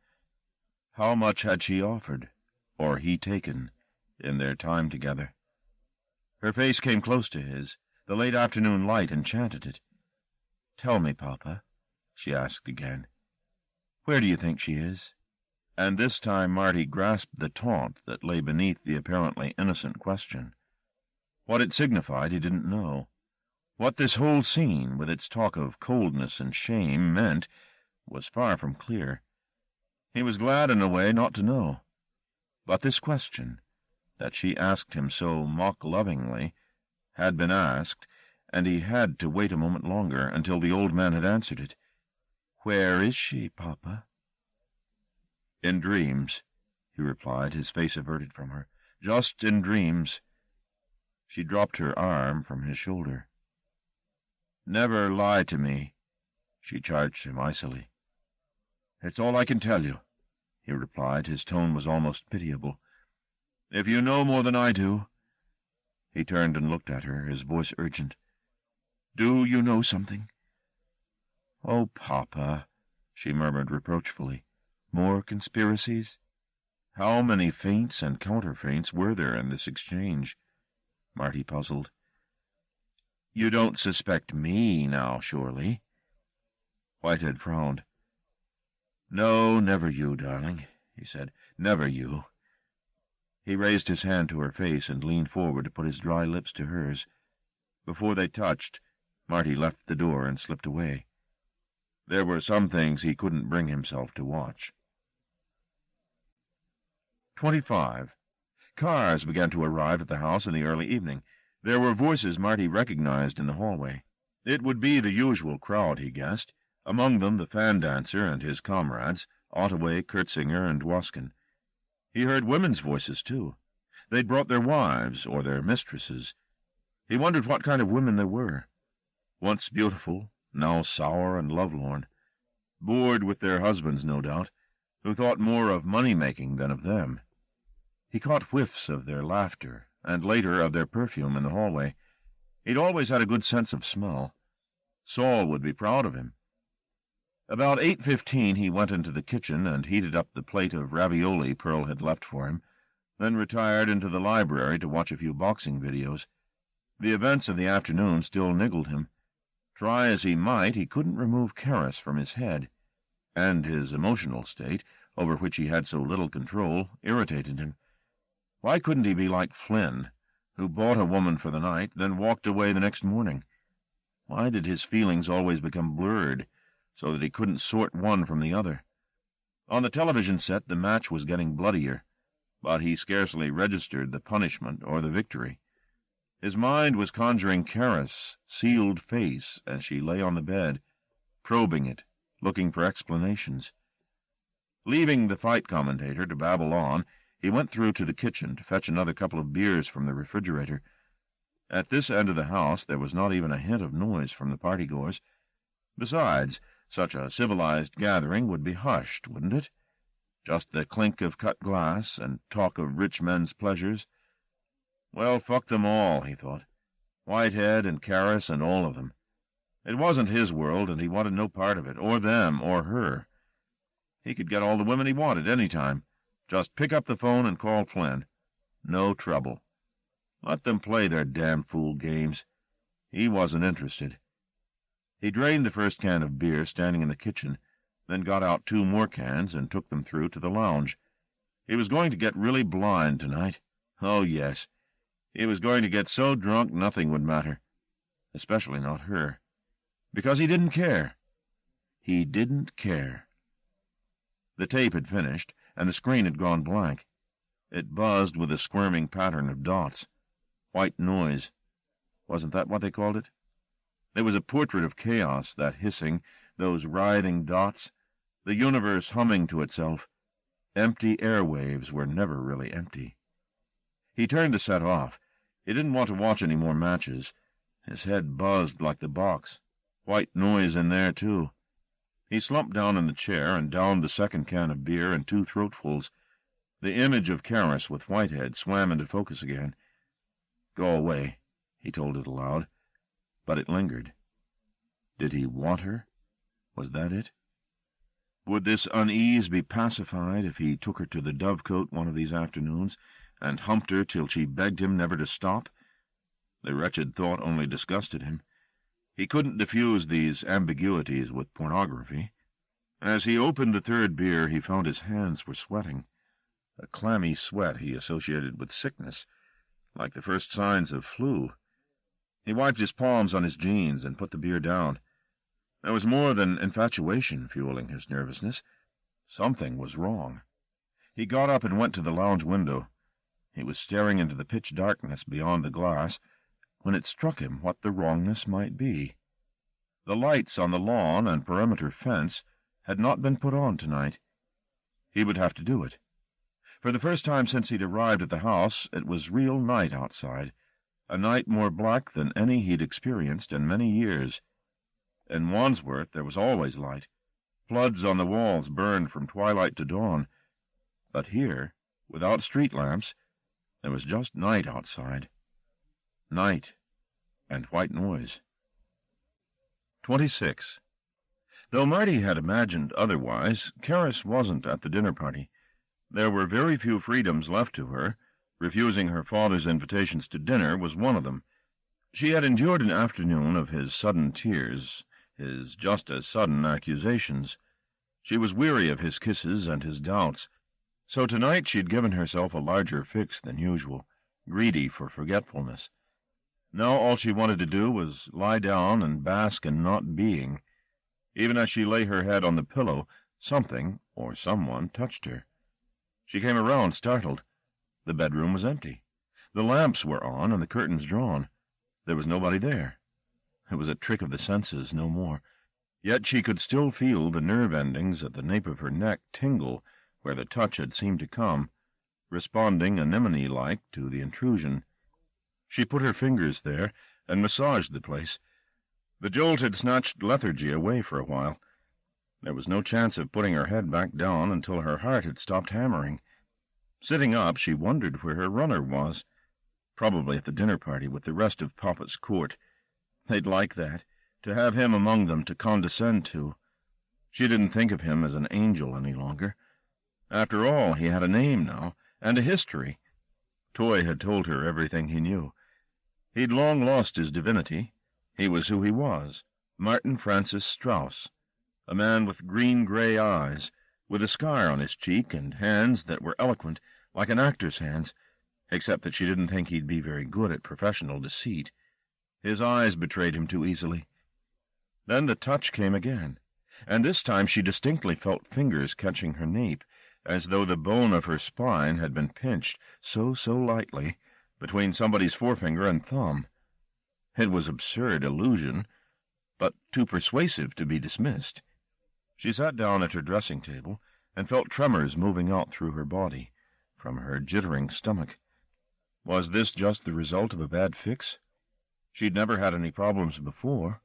How much had she offered, or he taken, in their time together? Her face came close to his. The late afternoon light enchanted it. "Tell me, Papa," she asked again. "Where do you think she is?" And this time Marty grasped the taunt that lay beneath the apparently innocent question. What it signified he didn't know. What this whole scene, with its talk of coldness and shame, meant was far from clear. He was glad in a way not to know. But this question, that she asked him so mock-lovingly, had been asked, and he had to wait a moment longer until the old man had answered it. "Where is she, Papa?" "In dreams," he replied, his face averted from her. "Just in dreams." She dropped her arm from his shoulder. "Never lie to me," she charged him icily. "It's all I can tell you," he replied. His tone was almost pitiable. "If you know more than I do—" He turned and looked at her, his voice urgent. "Do you know something?" "Oh, Papa," she murmured reproachfully. "More conspiracies?" How many feints and counterfeints were there in this exchange? Marty puzzled. "You don't suspect me now, surely?" Whitehead frowned. "No, never you, darling," he said. "Never you." He raised his hand to her face and leaned forward to put his dry lips to hers. Before they touched, Marty left the door and slipped away. There were some things he couldn't bring himself to watch. 25. Cars began to arrive at the house in the early evening. There were voices Marty recognized in the hallway. It would be the usual crowd, he guessed, among them the fan-dancer and his comrades, Ottaway, Kurtzinger, and Waskin. He heard women's voices, too. They'd brought their wives or their mistresses. He wondered what kind of women there were. Once beautiful, now sour and lovelorn. Bored with their husbands, no doubt, who thought more of money-making than of them. He caught whiffs of their laughter, and later of their perfume in the hallway. He'd always had a good sense of smell. Saul would be proud of him. About 8:15 he went into the kitchen and heated up the plate of ravioli Pearl had left for him, then retired into the library to watch a few boxing videos. The events of the afternoon still niggled him. Try as he might, he couldn't remove Carus from his head, and his emotional state, over which he had so little control, irritated him. Why couldn't he be like Flynn, who bought a woman for the night, then walked away the next morning? Why did his feelings always become blurred, so that he couldn't sort one from the other? On the television set the match was getting bloodier, but he scarcely registered the punishment or the victory. His mind was conjuring Carus' sealed face as she lay on the bed, probing it, looking for explanations. Leaving the fight commentator to babble on, he went through to the kitchen to fetch another couple of beers from the refrigerator. At this end of the house there was not even a hint of noise from the party-goers. Besides, Such a civilized gathering would be hushed, wouldn't it? Just the clink of cut glass and talk of rich men's pleasures. Well, fuck them all, he thought. Whitehead and Karras and all of them. It wasn't his world, and he wanted no part of it, or them, or her. He could get all the women he wanted any time. Just pick up the phone and call Flynn. No trouble. Let them play their damn fool games. He wasn't interested. He drained the first can of beer standing in the kitchen, then got out 2 more cans and took them through to the lounge. He was going to get really blind tonight. Oh, yes. He was going to get so drunk nothing would matter. Especially not her. Because he didn't care. He didn't care. The tape had finished, and the screen had gone blank. It buzzed with a squirming pattern of dots. White noise. Wasn't that what they called it? It was a portrait of chaos, that hissing, those writhing dots, the universe humming to itself. Empty airwaves were never really empty. He turned the set off. He didn't want to watch any more matches. His head buzzed like the box. White noise in there, too. He slumped down in the chair and downed the second can of beer in 2 throatfuls. The image of Karras with Whitehead swam into focus again. Go away, he told it aloud. But it lingered. Did he want her? Was that it? Would this unease be pacified if he took her to the Dovecote one of these afternoons and humped her till she begged him never to stop? The wretched thought only disgusted him. He couldn't diffuse these ambiguities with pornography. As he opened the 3rd beer, he found his hands were sweating. A clammy sweat he associated with sickness, like the first signs of flu. He wiped his palms on his jeans and put the beer down. There was more than infatuation fueling his nervousness. Something was wrong. He got up and went to the lounge window. He was staring into the pitch darkness beyond the glass when it struck him what the wrongness might be. The lights on the lawn and perimeter fence had not been put on tonight. He would have to do it. For the first time since he'd arrived at the house, it was real night outside, a night more black than any he'd experienced in many years. In Wandsworth there was always light. Floods on the walls burned from twilight to dawn. But here, without street lamps, there was just night outside. Night and white noise. 26. Though Marty had imagined otherwise, Karras wasn't at the dinner party. There were very few freedoms left to her. Refusing her father's invitations to dinner was one of them. She had endured an afternoon of his sudden tears, his just as sudden accusations. She was weary of his kisses and his doubts, so tonight she'd given herself a larger fix than usual, greedy for forgetfulness. Now all she wanted to do was lie down and bask in not being. Even as she lay her head on the pillow, something or someone touched her. She came around, startled. The bedroom was empty. The lamps were on and the curtains drawn. There was nobody there. It was a trick of the senses, no more. Yet she could still feel the nerve endings at the nape of her neck tingle where the touch had seemed to come, responding anemone-like to the intrusion. She put her fingers there and massaged the place. The jolt had snatched lethargy away for a while. There was no chance of putting her head back down until her heart had stopped hammering. Sitting up, she wondered where her runner was. Probably at the dinner party with the rest of Papa's court. They'd like that, to have him among them to condescend to. She didn't think of him as an angel any longer. After all, he had a name now, and a history. Toy had told her everything he knew. He'd long lost his divinity. He was who he was, Martin Francis Strauss, a man with green-gray eyes, with a scar on his cheek and hands that were eloquent, like an actor's hands, except that she didn't think he'd be very good at professional deceit. His eyes betrayed him too easily. Then the touch came again, and this time she distinctly felt fingers catching her nape, as though the bone of her spine had been pinched so lightly between somebody's forefinger and thumb. It was absurd illusion, but too persuasive to be dismissed. She sat down at her dressing-table and felt tremors moving out through her body, from her jittering stomach. Was this just the result of a bad fix? She'd never had any problems before.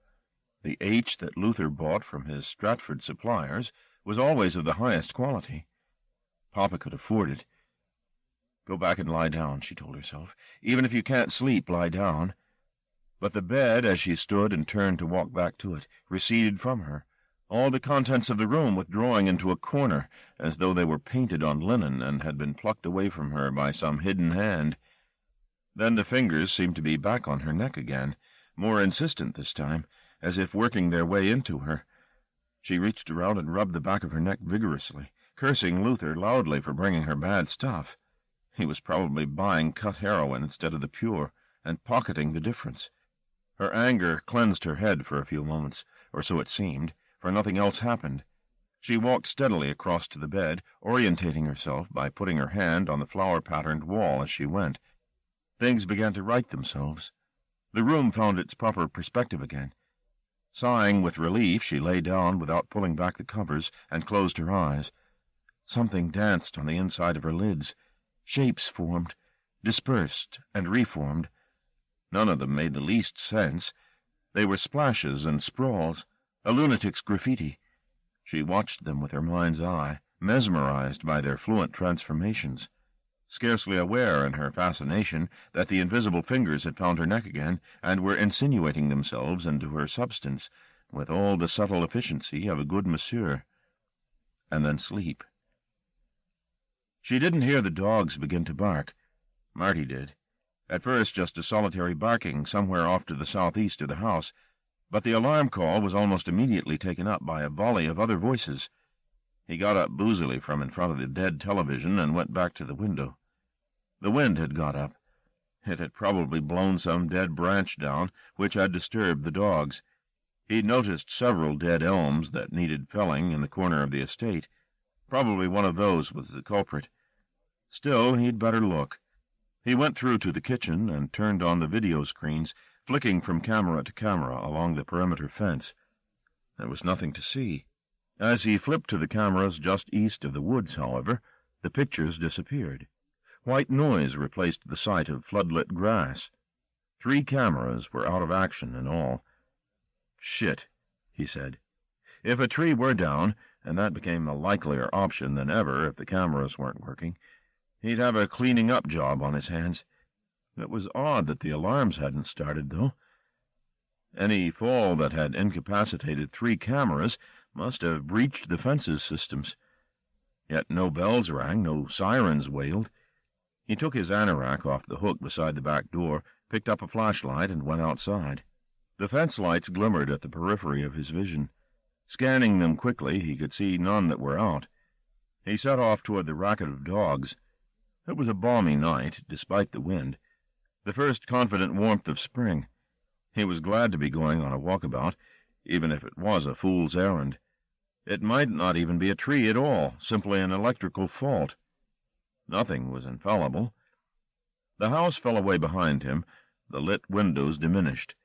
The H that Luther bought from his Stratford suppliers was always of the highest quality. Papa could afford it. Go back and lie down, she told herself. Even if you can't sleep, lie down. But the bed, as she stood and turned to walk back to it, receded from her, all the contents of the room withdrawing into a corner, as though they were painted on linen and had been plucked away from her by some hidden hand. Then the fingers seemed to be back on her neck again, more insistent this time, as if working their way into her. She reached around and rubbed the back of her neck vigorously, cursing Luther loudly for bringing her bad stuff. He was probably buying cut heroin instead of the pure, and pocketing the difference. Her anger cleansed her head for a few moments, or so it seemed, for nothing else happened. She walked steadily across to the bed, orientating herself by putting her hand on the flower-patterned wall as she went. Things began to right themselves. The room found its proper perspective again. Sighing with relief, she lay down without pulling back the covers and closed her eyes. Something danced on the inside of her lids. Shapes formed, dispersed, and reformed. None of them made the least sense. They were splashes and sprawls, a lunatic's graffiti. She watched them with her mind's eye, mesmerized by their fluent transformations, scarcely aware in her fascination that the invisible fingers had found her neck again and were insinuating themselves into her substance with all the subtle efficiency of a good masseur. And then sleep. She didn't hear the dogs begin to bark. Marty did. At first just a solitary barking somewhere off to the southeast of the house, but the alarm call was almost immediately taken up by a volley of other voices. He got up boozily from in front of the dead television and went back to the window. The wind had got up. It had probably blown some dead branch down, which had disturbed the dogs. He'd noticed several dead elms that needed felling in the corner of the estate. Probably one of those was the culprit. Still, he'd better look. He went through to the kitchen and turned on the video screens, flicking from camera to camera along the perimeter fence. There was nothing to see. As he flipped to the cameras just east of the woods, however, the pictures disappeared. White noise replaced the sight of floodlit grass. 3 cameras were out of action in all. "Shit," he said. If a tree were down, and that became a likelier option than ever if the cameras weren't working, he'd have a cleaning-up job on his hands. It was odd that the alarms hadn't started, though. Any fall that had incapacitated 3 cameras must have breached the fences systems. Yet no bells rang, no sirens wailed. He took his anorak off the hook beside the back door, picked up a flashlight, and went outside. The fence lights glimmered at the periphery of his vision. Scanning them quickly, he could see none that were out. He set off toward the racket of dogs. It was a balmy night, despite the wind, the first confident warmth of spring. He was glad to be going on a walkabout, even if it was a fool's errand. It might not even be a tree at all, simply an electrical fault. Nothing was infallible. The house fell away behind him, the lit windows diminished.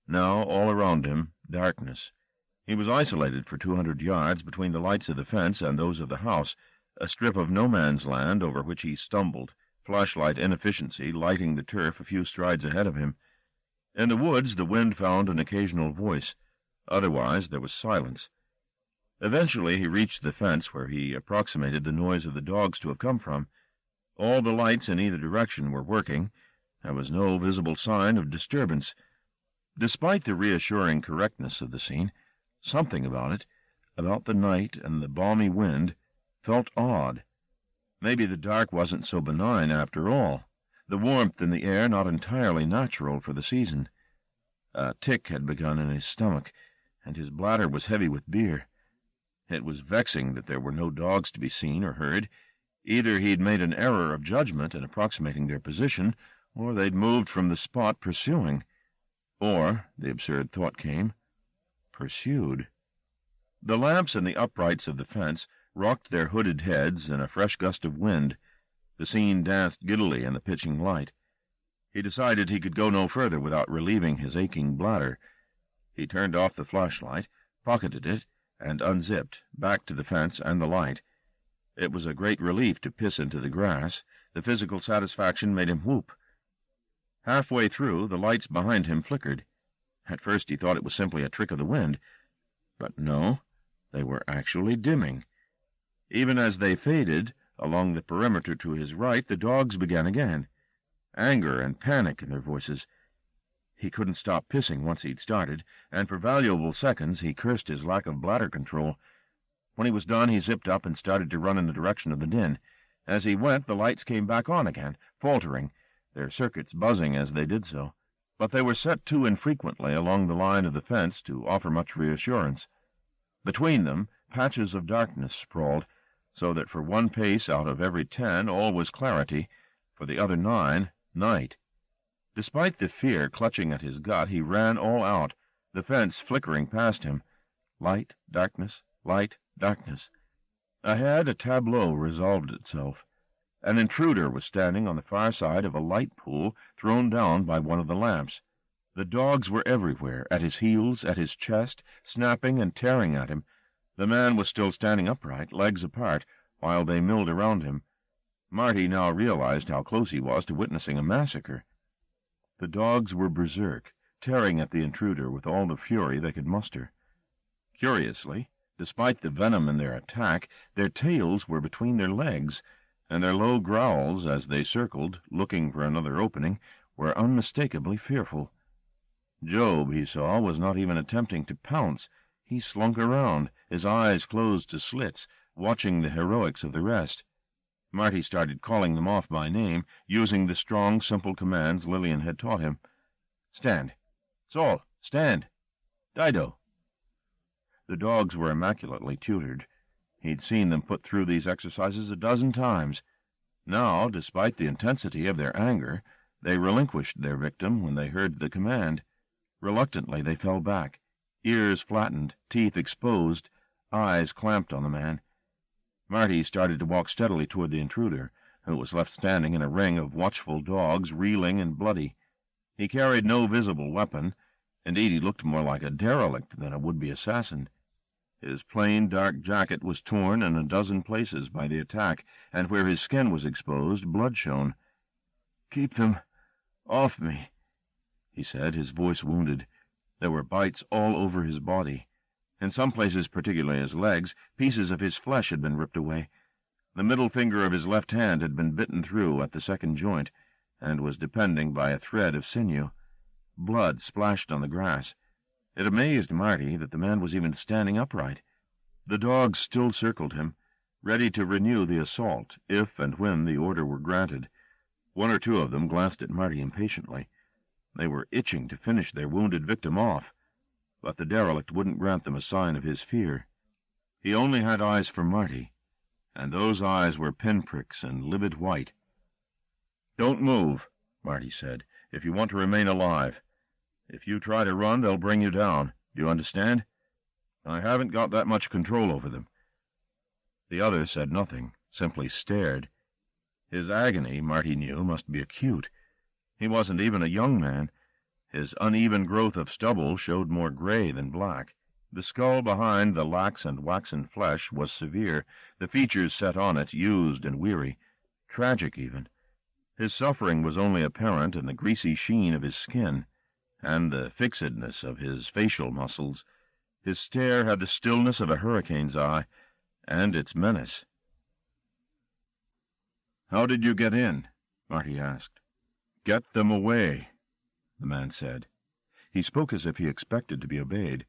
Now, all around him, darkness. He was isolated for 200 yards between the lights of the fence and those of the house, a strip of no-man's land over which he stumbled, flashlight inefficiency lighting the turf a few strides ahead of him. In the woods the wind found an occasional voice. Otherwise there was silence. Eventually he reached the fence where he approximated the noise of the dogs to have come from. All the lights in either direction were working. There was no visible sign of disturbance. Despite the reassuring correctness of the scene, something about it, about the night and the balmy wind, felt odd. Maybe the dark wasn't so benign after all, the warmth in the air not entirely natural for the season. A tic had begun in his stomach, and his bladder was heavy with beer. It was vexing that there were no dogs to be seen or heard. Either he'd made an error of judgment in approximating their position, or they'd moved from the spot pursuing. Or, the absurd thought came, pursued. The lamps in the uprights of the fence rocked their hooded heads in a fresh gust of wind. The scene danced giddily in the pitching light. He decided he could go no further without relieving his aching bladder. He turned off the flashlight, pocketed it, and unzipped, back to the fence and the light. It was a great relief to piss into the grass. The physical satisfaction made him whoop. Halfway through, the lights behind him flickered. At first he thought it was simply a trick of the wind, but no, they were actually dimming. Even as they faded along the perimeter to his right, the dogs began again, anger and panic in their voices. He couldn't stop pissing once he'd started, and for valuable seconds he cursed his lack of bladder control. When he was done, he zipped up and started to run in the direction of the din. As he went, the lights came back on again, faltering, their circuits buzzing as they did so. But they were set too infrequently along the line of the fence to offer much reassurance. Between them, patches of darkness sprawled, so that for one pace out of every 10 all was clarity, for the other 9, night. Despite the fear clutching at his gut, he ran all out, the fence flickering past him. Light, darkness, light, darkness. Ahead, a tableau resolved itself. An intruder was standing on the far side of a light pool thrown down by one of the lamps. The dogs were everywhere, at his heels, at his chest, snapping and tearing at him. The man was still standing upright, legs apart, while they milled around him. Marty now realized how close he was to witnessing a massacre. The dogs were berserk, tearing at the intruder with all the fury they could muster. Curiously, despite the venom in their attack, their tails were between their legs, and their low growls as they circled, looking for another opening, were unmistakably fearful. Job, he saw, was not even attempting to pounce. He slunk around, his eyes closed to slits, watching the heroics of the rest. Marty started calling them off by name, using the strong, simple commands Lillian had taught him. Stand. Saul, stand. Dido. The dogs were immaculately tutored. He'd seen them put through these exercises a dozen times. Now, despite the intensity of their anger, they relinquished their victim when they heard the command. Reluctantly they fell back, ears flattened, teeth exposed, eyes clamped on the man. Marty started to walk steadily toward the intruder, who was left standing in a ring of watchful dogs, reeling and bloody. He carried no visible weapon. Indeed, he looked more like a derelict than a would-be assassin. His plain, dark jacket was torn in a dozen places by the attack, and where his skin was exposed, blood shone. "Keep them off me," he said, his voice wounded. There were bites all over his body. In some places, particularly his legs, pieces of his flesh had been ripped away. The middle finger of his left hand had been bitten through at the second joint, and was depending by a thread of sinew. Blood splashed on the grass. It amazed Marty that the man was even standing upright. The dogs still circled him, ready to renew the assault, if and when the order were granted. One or two of them glanced at Marty impatiently. They were itching to finish their wounded victim off, but the derelict wouldn't grant them a sign of his fear. He only had eyes for Marty, and those eyes were pinpricks and livid white. "Don't move," Marty said, "if you want to remain alive. If you try to run, they'll bring you down. Do you understand? I haven't got that much control over them." The other said nothing, simply stared. His agony, Marty knew, must be acute. He wasn't even a young man. His uneven growth of stubble showed more gray than black. The skull behind the lax and waxen flesh was severe, the features set on it used and weary, tragic even. His suffering was only apparent in the greasy sheen of his skin, and the fixedness of his facial muscles. His stare had the stillness of a hurricane's eye, and its menace. "How did you get in?" Marty asked. "Get them away," the man said. He spoke as if he expected to be obeyed.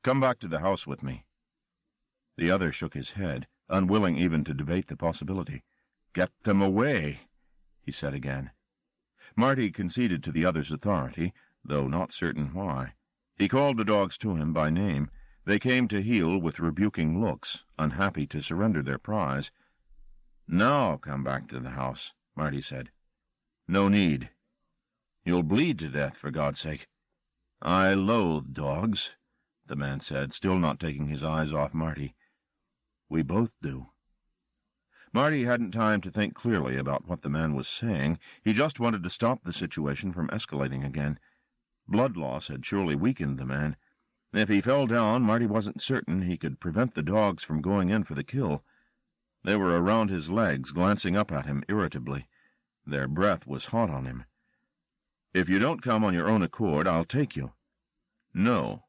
"Come back to the house with me." The other shook his head, unwilling even to debate the possibility. "Get them away," he said again. Marty conceded to the other's authority, though not certain why. He called the dogs to him by name. They came to heel with rebuking looks, unhappy to surrender their prize. "Now come back to the house," Marty said. "No need. You'll bleed to death, for God's sake." "I loathe dogs," the man said, still not taking his eyes off Marty. "We both do." Marty hadn't time to think clearly about what the man was saying. He just wanted to stop the situation from escalating again. Blood loss had surely weakened the man. If he fell down, Marty wasn't certain he could prevent the dogs from going in for the kill. They were around his legs, glancing up at him irritably. Their breath was hot on him. "If you don't come on your own accord, I'll take you," No.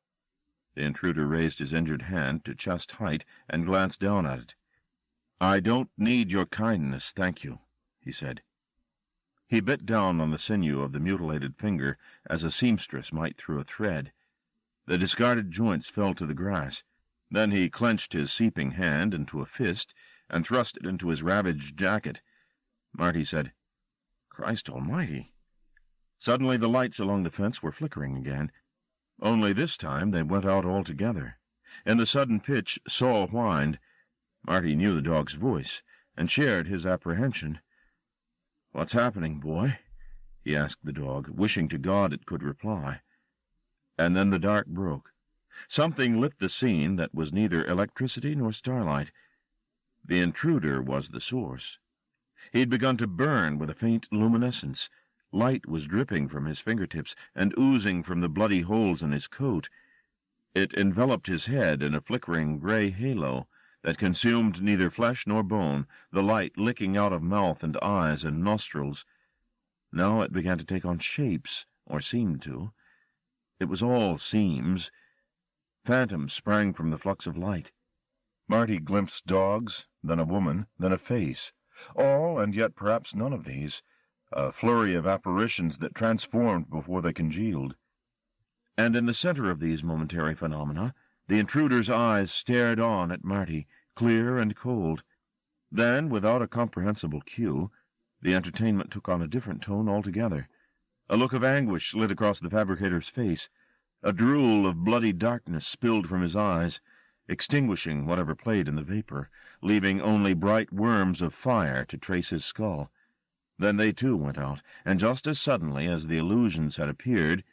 The intruder raised his injured hand to chest height and glanced down at it. I don't need your kindness, thank you, he said. He bit down on the sinew of the mutilated finger as a seamstress might through a thread. The discarded joints fell to the grass. Then he clenched his seeping hand into a fist and thrust it into his ravaged jacket. Marty said, Christ almighty! Suddenly the lights along the fence were flickering again. Only this time they went out altogether. In the sudden pitch, Saul whined. Marty knew the dog's voice, and shared his apprehension. "What's happening, boy?" he asked the dog, wishing to God it could reply. And then the dark broke. Something lit the scene that was neither electricity nor starlight. The intruder was the source. He'd begun to burn with a faint luminescence. Light was dripping from his fingertips and oozing from the bloody holes in his coat. It enveloped his head in a flickering gray halo that consumed neither flesh nor bone, the light licking out of mouth and eyes and nostrils. Now it began to take on shapes, or seemed to. It was all seams. Phantoms sprang from the flux of light. Marty glimpsed dogs, then a woman, then a face. All, and yet perhaps none of these. A flurry of apparitions that transformed before they congealed. And in the center of these momentary phenomena, the intruder's eyes stared on at Marty, clear and cold. Then, without a comprehensible cue, the entertainment took on a different tone altogether. A look of anguish slid across the fabricator's face. A drool of bloody darkness spilled from his eyes, extinguishing whatever played in the vapor, leaving only bright worms of fire to trace his skull. Then they too went out, and just as suddenly as the illusions had appeared,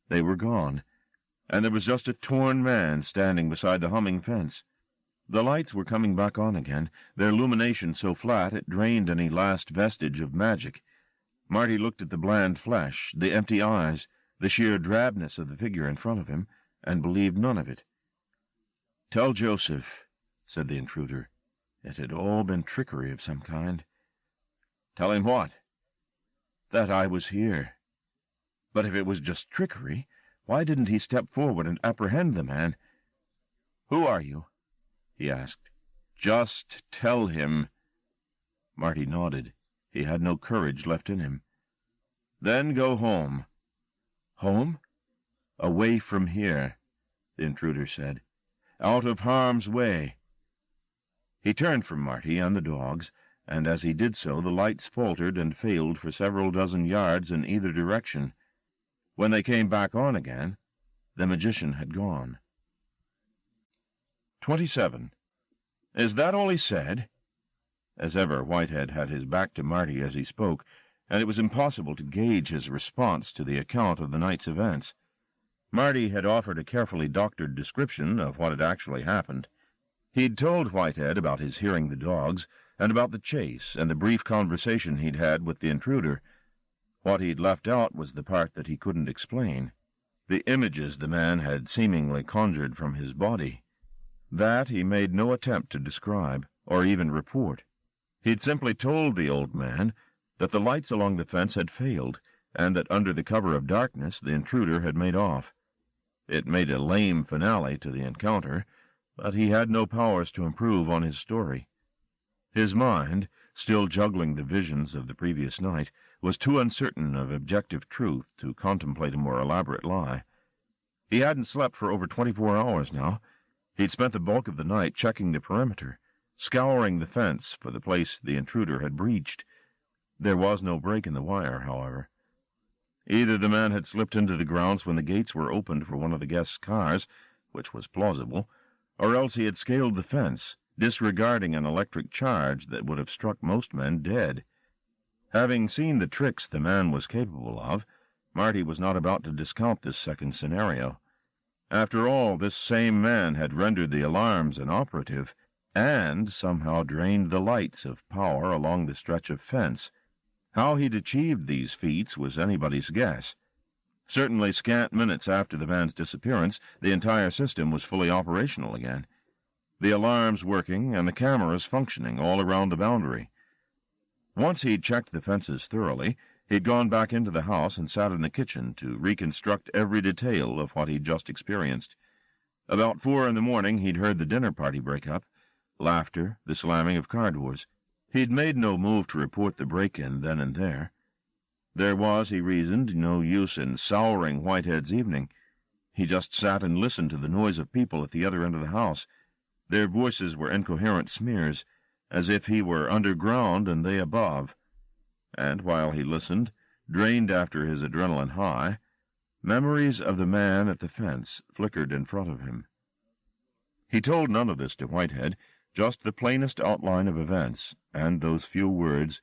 they were gone, and there was just a torn man standing beside the humming fence. The lights were coming back on again, their illumination so flat it drained any last vestige of magic. Marty looked at the bland flesh, the empty eyes, the sheer drabness of the figure in front of him, and believed none of it. "Tell Joseph," said the intruder. It had all been trickery of some kind. "Tell him what?" "That I was here." But if it was just trickery, why didn't he step forward and apprehend the man? "Who are you?" he asked. "Just tell him." Marty nodded. He had no courage left in him. "Then go home." "Home?" "Away from here," the intruder said. "Out of harm's way." He turned from Marty and the dogs, and as he did so the lights faltered and failed for several dozen yards in either direction. When they came back on again, the magician had gone. 27. "Is that all he said?" As ever, Whitehead had his back to Marty as he spoke, and it was impossible to gauge his response to the account of the night's events. Marty had offered a carefully doctored description of what had actually happened. He'd told Whitehead about his hearing the dogs, and about the chase and the brief conversation he'd had with the intruder. What he'd left out was the part that he couldn't explain, the images the man had seemingly conjured from his body. That he made no attempt to describe, or even report. He'd simply told the old man that the lights along the fence had failed, and that under the cover of darkness the intruder had made off. It made a lame finale to the encounter, but he had no powers to improve on his story. His mind, still juggling the visions of the previous night, was too uncertain of objective truth to contemplate a more elaborate lie. He hadn't slept for over 24 hours now. He'd spent the bulk of the night checking the perimeter, scouring the fence for the place the intruder had breached. There was no break in the wire, however. Either the man had slipped into the grounds when the gates were opened for one of the guests' cars, which was plausible, or else he had scaled the fence, disregarding an electric charge that would have struck most men dead. Having seen the tricks the man was capable of, Marty was not about to discount this second scenario. After all, this same man had rendered the alarms inoperative, and somehow drained the lights of power along the stretch of fence. How he'd achieved these feats was anybody's guess. Certainly, scant minutes after the man's disappearance, the entire system was fully operational again. The alarms working and the cameras functioning all around the boundary. Once he'd checked the fences thoroughly, He'd gone back into the house and sat in the kitchen to reconstruct every detail of what he'd just experienced. About 4 in the morning he'd heard the dinner party break up, laughter, the slamming of cardboards. He'd made no move to report the break-in then and there. There was, he reasoned, no use in souring Whitehead's evening. He just sat and listened to the noise of people at the other end of the house. Their voices were incoherent smears, as if he were underground and they above. And while he listened, drained after his adrenaline high, memories of the man at the fence flickered in front of him. He told none of this to Whitehead, just the plainest outline of events, and those few words,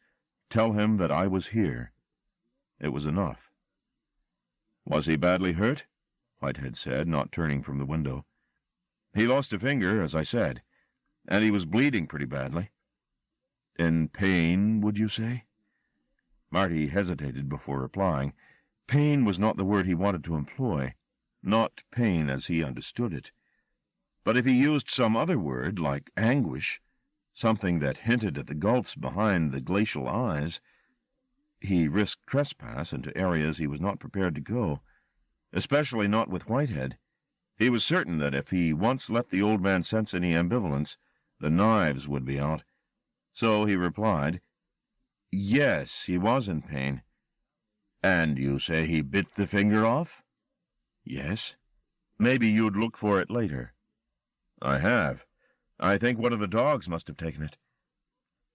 "Tell him that I was here." It was enough. "Was he badly hurt?" Whitehead said, not turning from the window. "He lost a finger, as I said, and he was bleeding pretty badly." "In pain, would you say?" Marty hesitated before replying. Pain was not the word he wanted to employ, not pain as he understood it. But if he used some other word, like anguish, something that hinted at the gulfs behind the glacial eyes, he risked trespass into areas he was not prepared to go, especially not with Whitehead. He was certain that if he once let the old man sense any ambivalence, the knives would be out. So he replied, "Yes, he was in pain." "And you say he bit the finger off?" "Yes." "Maybe you'd look for it later." "I have. I think one of the dogs must have taken it."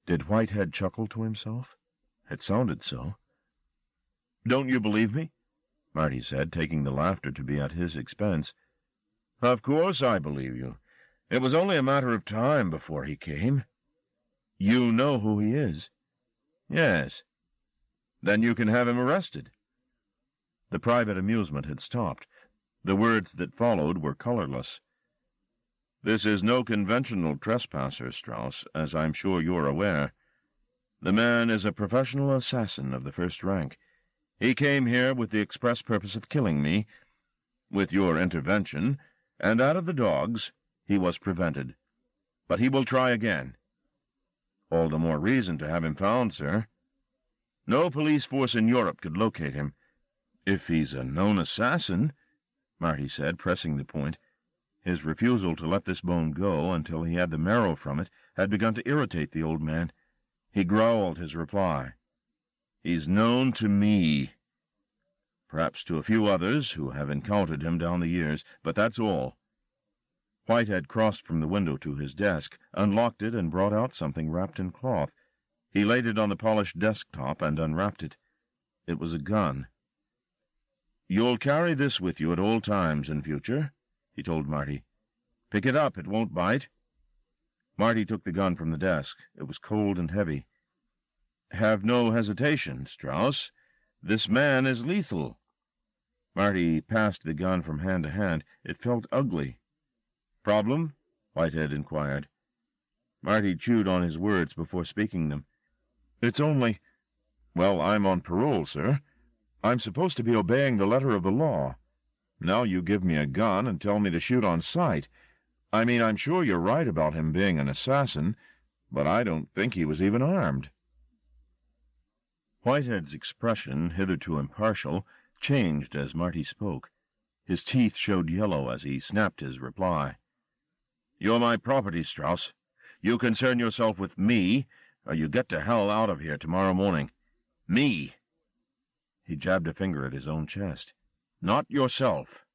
Did Whitehead chuckle to himself? It sounded so. "Don't you believe me?" Marty said, taking the laughter to be at his expense. "Of course I believe you. It was only a matter of time before he came." "You know who he is?" "Yes." "Then you can have him arrested." The private amusement had stopped. The words that followed were colorless. "This is no conventional trespasser, Strauss, as I'm sure you're aware. The man is a professional assassin of the first rank. He came here with the express purpose of killing me. With your intervention, and out of the dogs, he was prevented. But he will try again." "All the more reason to have him found, sir." "No police force in Europe could locate him." "If he's a known assassin," Marty said, pressing the point. His refusal to let this bone go until he had the marrow from it had begun to irritate the old man. He growled his reply. "He's known to me. Perhaps to a few others who have encountered him down the years, but that's all." Whitehead crossed from the window to his desk, unlocked it, and brought out something wrapped in cloth. He laid it on the polished desktop and unwrapped it. It was a gun. "You'll carry this with you at all times in future," he told Marty. "Pick it up, it won't bite." Marty took the gun from the desk. It was cold and heavy. "Have no hesitation, Strauss. This man is lethal." Marty passed the gun from hand to hand. It felt ugly. "Problem?" Whitehead inquired. Marty chewed on his words before speaking them. "It's only— Well, I'm on parole, sir. I'm supposed to be obeying the letter of the law. Now you give me a gun and tell me to shoot on sight. I mean, I'm sure you're right about him being an assassin, but I don't think he was even armed." Whitehead's expression, hitherto impartial, changed as Marty spoke. His teeth showed yellow as he snapped his reply. "You're my property, Strauss. You concern yourself with me, or you get to hell out of here tomorrow morning. Me." He jabbed a finger at his own chest. "Not yourself.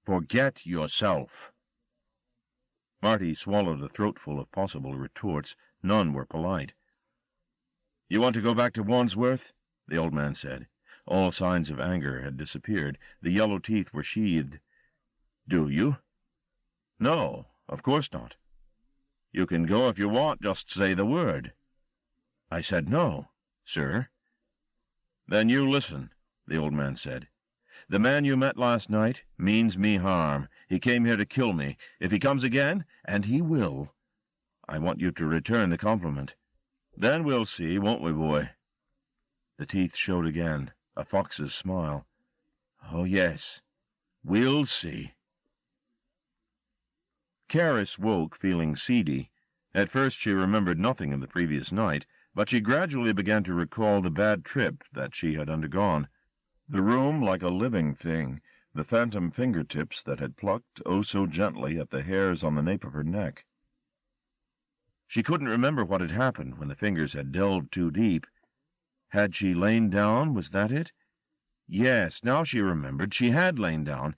Forget yourself." Marty swallowed a throatful of possible retorts. None were polite. "You want to go back to Wandsworth?" the old man said. All signs of anger had disappeared. The yellow teeth were sheathed. "Do you?" "No, of course not." "You can go if you want, just say the word." "I said no, sir." "Then you listen," the old man said. "The man you met last night means me harm. He came here to kill me. If he comes again, and he will, I want you to return the compliment. Then we'll see, won't we, boy?" The teeth showed again, a fox's smile. "Oh, yes, we'll see." Caris woke feeling seedy. At first she remembered nothing of the previous night, but she gradually began to recall the bad trip that she had undergone. The room like a living thing, the phantom fingertips that had plucked oh so gently at the hairs on the nape of her neck. She couldn't remember what had happened when the fingers had delved too deep. Had she lain down, was that it? Yes, now she remembered, she had lain down.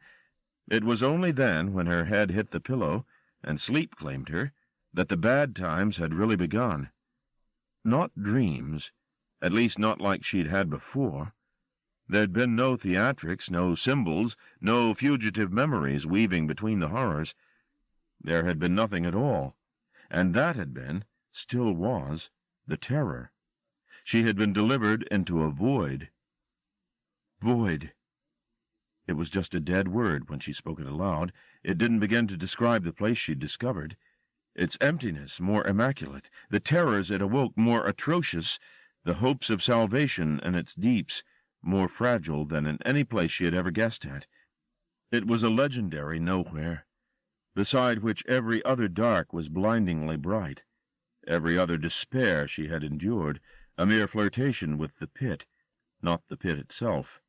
It was only then, when her head hit the pillow, and sleep claimed her, that the bad times had really begun. Not dreams, at least not like she'd had before. There'd been no theatrics, no symbols, no fugitive memories weaving between the horrors. There had been nothing at all, and that had been, still was, the terror. She had been delivered into a void. Void. It was just a dead word when she spoke it aloud. It didn't begin to describe the place she'd discovered. Its emptiness more immaculate, the terrors it awoke more atrocious, the hopes of salvation in its deeps more fragile than in any place she had ever guessed at. It was a legendary nowhere, beside which every other dark was blindingly bright. Every other despair she had endured, a mere flirtation with the pit, not the pit itself.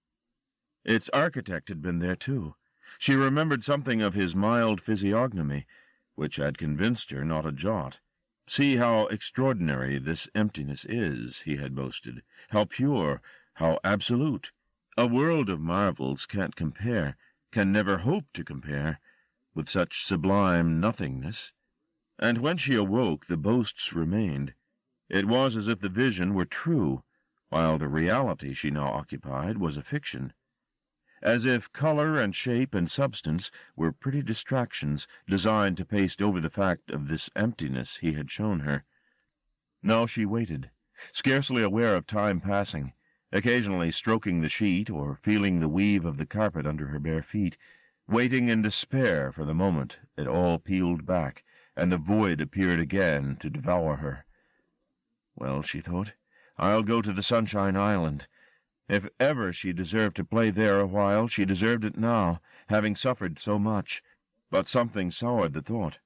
Its architect had been there, too. She remembered something of his mild physiognomy, which had convinced her not a jot. See how extraordinary this emptiness is, he had boasted, how pure, how absolute. A world of marvels can't compare, can never hope to compare, with such sublime nothingness. And when she awoke, the boasts remained. It was as if the vision were true, while the reality she now occupied was a fiction. As if color and shape and substance were pretty distractions designed to paste over the fact of this emptiness he had shown her. Now she waited, scarcely aware of time passing, occasionally stroking the sheet or feeling the weave of the carpet under her bare feet, waiting in despair for the moment it all peeled back, and the void appeared again to devour her. Well, she thought, I'll go to the Sunshine Island. If ever she deserved to play there a while, she deserved it now, having suffered so much. But something soured the thought.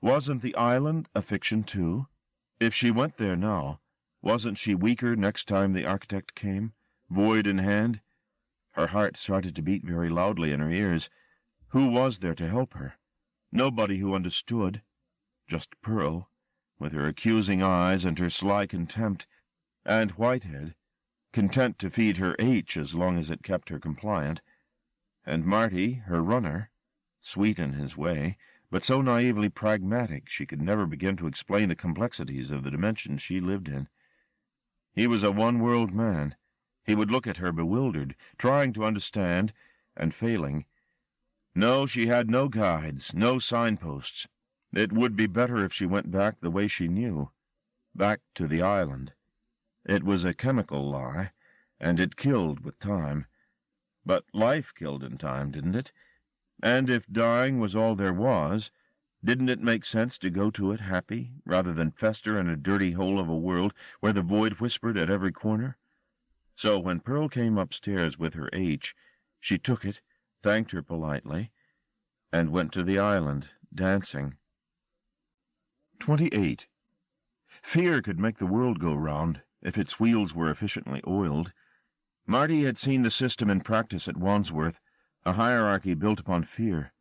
Wasn't the island a fiction, too? If she went there now, wasn't she weaker next time the architect came, void in hand? Her heart started to beat very loudly in her ears. Who was there to help her? Nobody who understood. Just Pearl, with her accusing eyes and her sly contempt, and Whitehead, content to feed her H as long as it kept her compliant, and Marty, her runner, sweet in his way, but so naively pragmatic she could never begin to explain the complexities of the dimension she lived in. He was a one-world man. He would look at her bewildered, trying to understand, and failing. No, she had no guides, no signposts. It would be better if she went back the way she knew, back to the island. It was a chemical lie, and it killed with time. But life killed in time, didn't it? And if dying was all there was, didn't it make sense to go to it happy, rather than fester in a dirty hole of a world where the void whispered at every corner? So when Pearl came upstairs with her H, she took it, thanked her politely, and went to the island, dancing. 28. Fear could make the world go round, if its wheels were efficiently oiled. Marty had seen the system in practice at Wandsworth, a hierarchy built upon fear.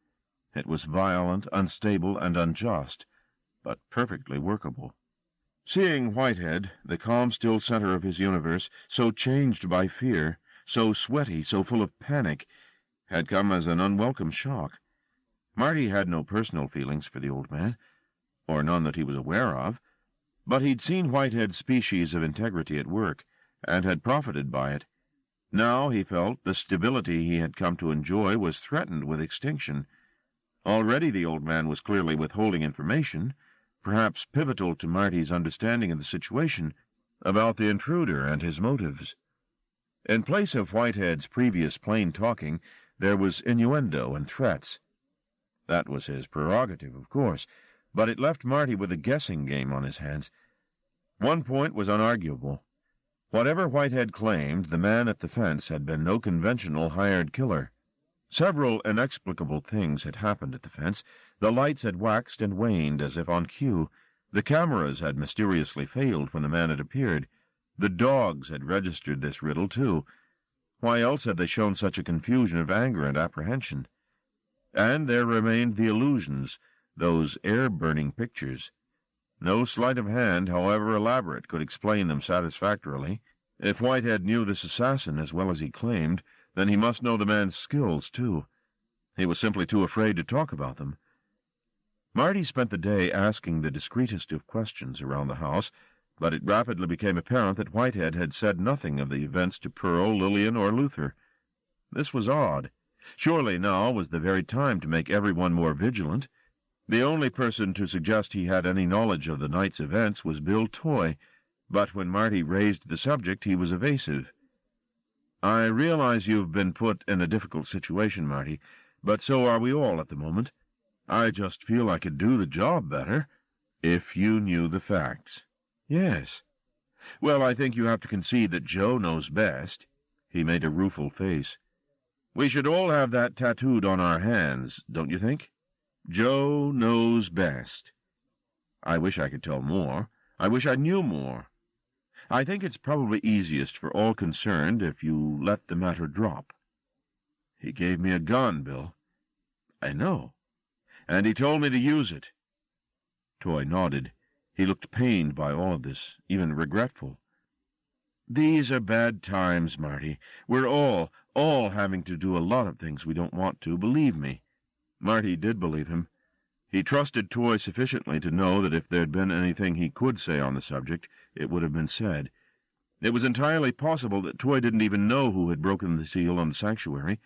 It was violent, unstable, and unjust, but perfectly workable. Seeing Whitehead, the calm, still center of his universe, so changed by fear, so sweaty, so full of panic, had come as an unwelcome shock. Marty had no personal feelings for the old man, or none that he was aware of, but he'd seen Whitehead's species of integrity at work, and had profited by it. Now, he felt, the stability he had come to enjoy was threatened with extinction. Already the old man was clearly withholding information, perhaps pivotal to Marty's understanding of the situation, about the intruder and his motives. In place of Whitehead's previous plain talking, there was innuendo and threats. That was his prerogative, of course, but it left Marty with a guessing game on his hands. One point was unarguable. Whatever Whitehead claimed, the man at the fence had been no conventional hired killer. Several inexplicable things had happened at the fence. The lights had waxed and waned as if on cue. The cameras had mysteriously failed when the man had appeared. The dogs had registered this riddle, too. Why else had they shown such a confusion of anger and apprehension? And there remained the illusions, those air-burning pictures. No sleight of hand, however elaborate, could explain them satisfactorily. If Whitehead knew this assassin as well as he claimed, then he must know the man's skills, too. He was simply too afraid to talk about them. Marty spent the day asking the discreetest of questions around the house, but it rapidly became apparent that Whitehead had said nothing of the events to Pearl, Lillian, or Luther. This was odd. Surely now was the very time to make everyone more vigilant. The only person to suggest he had any knowledge of the night's events was Bill Toy, but when Marty raised the subject he was evasive. "I realize you've been put in a difficult situation, Marty, but so are we all at the moment. I just feel I could do the job better if you knew the facts." "Yes." "Well, I think you have to concede that Joe knows best." He made a rueful face. "We should all have that tattooed on our hands, don't you think? Joe knows best. I wish I could tell more. I wish I knew more. I think it's probably easiest for all concerned if you let the matter drop." "He gave me a gun, Bill." "I know. And he told me to use it." Toy nodded. He looked pained by all of this, even regretful. "These are bad times, Marty. We're all having to do a lot of things we don't want to, believe me." Marty did believe him. He trusted Toy sufficiently to know that if there'd been anything he could say on the subject, it would have been said. It was entirely possible that Toy didn't even know who had broken the seal on the sanctuary.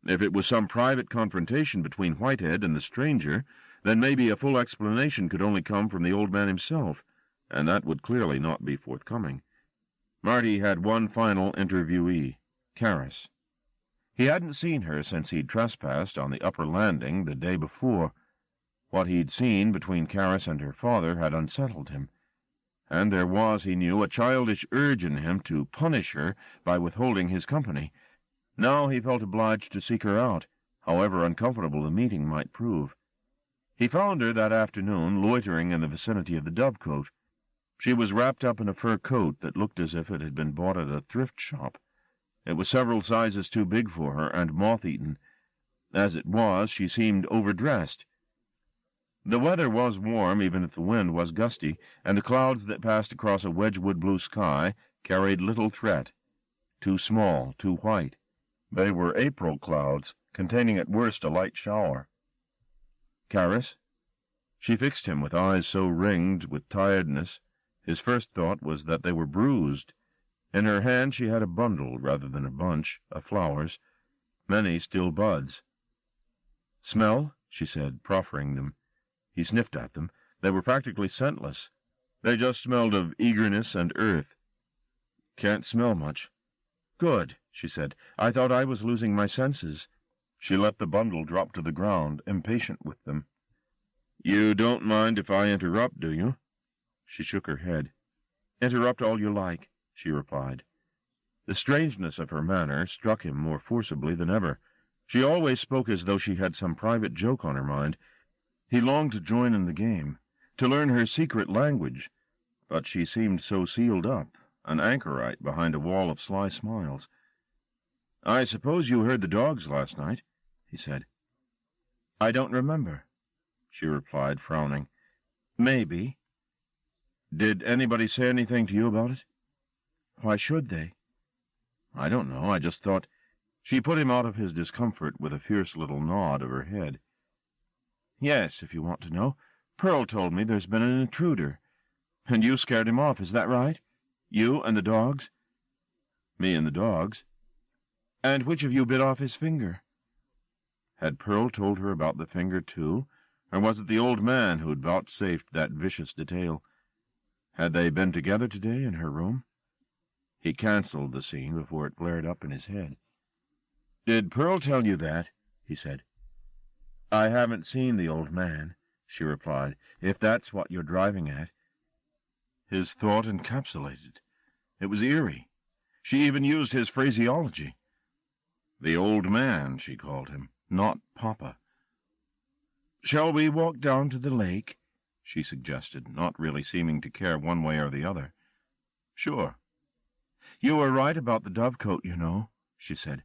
If it was some private confrontation between Whitehead and the stranger, then maybe a full explanation could only come from the old man himself, and that would clearly not be forthcoming. Marty had one final interviewee, Caris. He hadn't seen her since he'd trespassed on the upper landing the day before. What he'd seen between Caris and her father had unsettled him, and there was, he knew, a childish urge in him to punish her by withholding his company. Now he felt obliged to seek her out, however uncomfortable the meeting might prove. He found her that afternoon loitering in the vicinity of the Dovecote. She was wrapped up in a fur coat that looked as if it had been bought at a thrift shop. It was several sizes too big for her and moth-eaten. As it was, she seemed overdressed. The weather was warm, even if the wind was gusty, and the clouds that passed across a Wedgwood blue sky carried little threat. Too small, too white. They were April clouds, containing at worst a light shower. "Caris?" She fixed him with eyes so ringed with tiredness, his first thought was that they were bruised. In her hand she had a bundle, rather than a bunch, of flowers, many still buds. "Smell?" she said, proffering them. He sniffed at them. They were practically scentless. They just smelled of eagerness and earth. "Can't smell much." "Good," she said. "I thought I was losing my senses." She let the bundle drop to the ground, impatient with them. "You don't mind if I interrupt, do you?" She shook her head. "Interrupt all you like," she replied. The strangeness of her manner struck him more forcibly than ever. She always spoke as though she had some private joke on her mind. He longed to join in the game, to learn her secret language, but she seemed so sealed up, an anchorite behind a wall of sly smiles. "I suppose you heard the dogs last night," he said. "I don't remember," she replied, frowning. "Maybe." "Did anybody say anything to you about it?" "Why should they?" "I don't know. I just thought—" She put him out of his discomfort with a fierce little nod of her head. "Yes, if you want to know. Pearl told me there's been an intruder. And you scared him off, is that right? You and the dogs?" "Me and the dogs." "And which of you bit off his finger?" Had Pearl told her about the finger, too, or was it the old man who'd vouchsafed that vicious detail? Had they been together today in her room? He cancelled the scene before it flared up in his head. "Did Pearl tell you that?" he said. "I haven't seen the old man," she replied, "if that's what you're driving at." His thought encapsulated. It was eerie. She even used his phraseology. The old man, she called him, not Papa. "Shall we walk down to the lake?" she suggested, not really seeming to care one way or the other. "Sure." "You were right about the dovecote, you know," she said.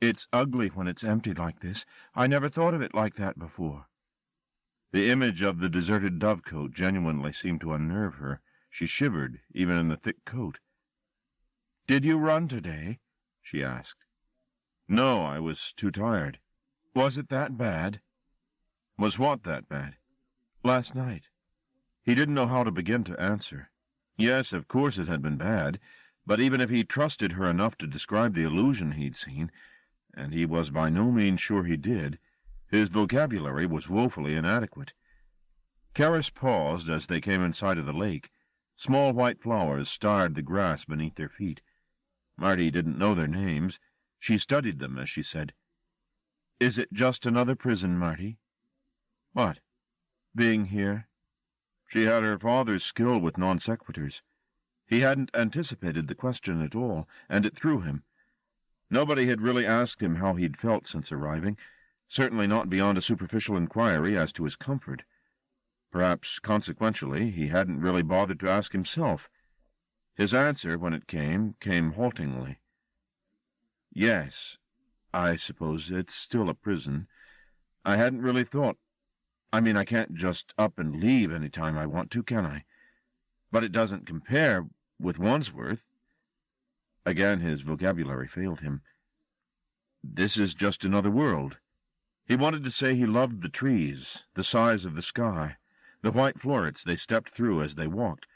"It's ugly when it's empty like this. I never thought of it like that before." The image of the deserted dovecote genuinely seemed to unnerve her. She shivered, even in the thick coat. "Did you run today?" she asked. "No, I was too tired." "Was it that bad?" Was what that bad? "Last night." He didn't know how to begin to answer. Yes, of course it had been bad, but even if he trusted her enough to describe the illusion he'd seen, and he was by no means sure he did, his vocabulary was woefully inadequate. Karis paused as they came in sight of the lake. Small white flowers starred the grass beneath their feet. Marty didn't know their names. She studied them as she said, "Is it just another prison, Marty?" "What?" "Being here." She had her father's skill with non sequiturs. He hadn't anticipated the question at all, and it threw him. Nobody had really asked him how he'd felt since arriving, certainly not beyond a superficial inquiry as to his comfort. Perhaps, consequentially, he hadn't really bothered to ask himself. His answer, when it came haltingly. "Yes, I suppose it's still a prison. I hadn't really thought. I mean, I can't just up and leave any time I want to, can I? But it doesn't compare with Wandsworth." Again his vocabulary failed him. This is just another world. He wanted to say he loved the trees, the size of the sky, the white florets they stepped through as they walked,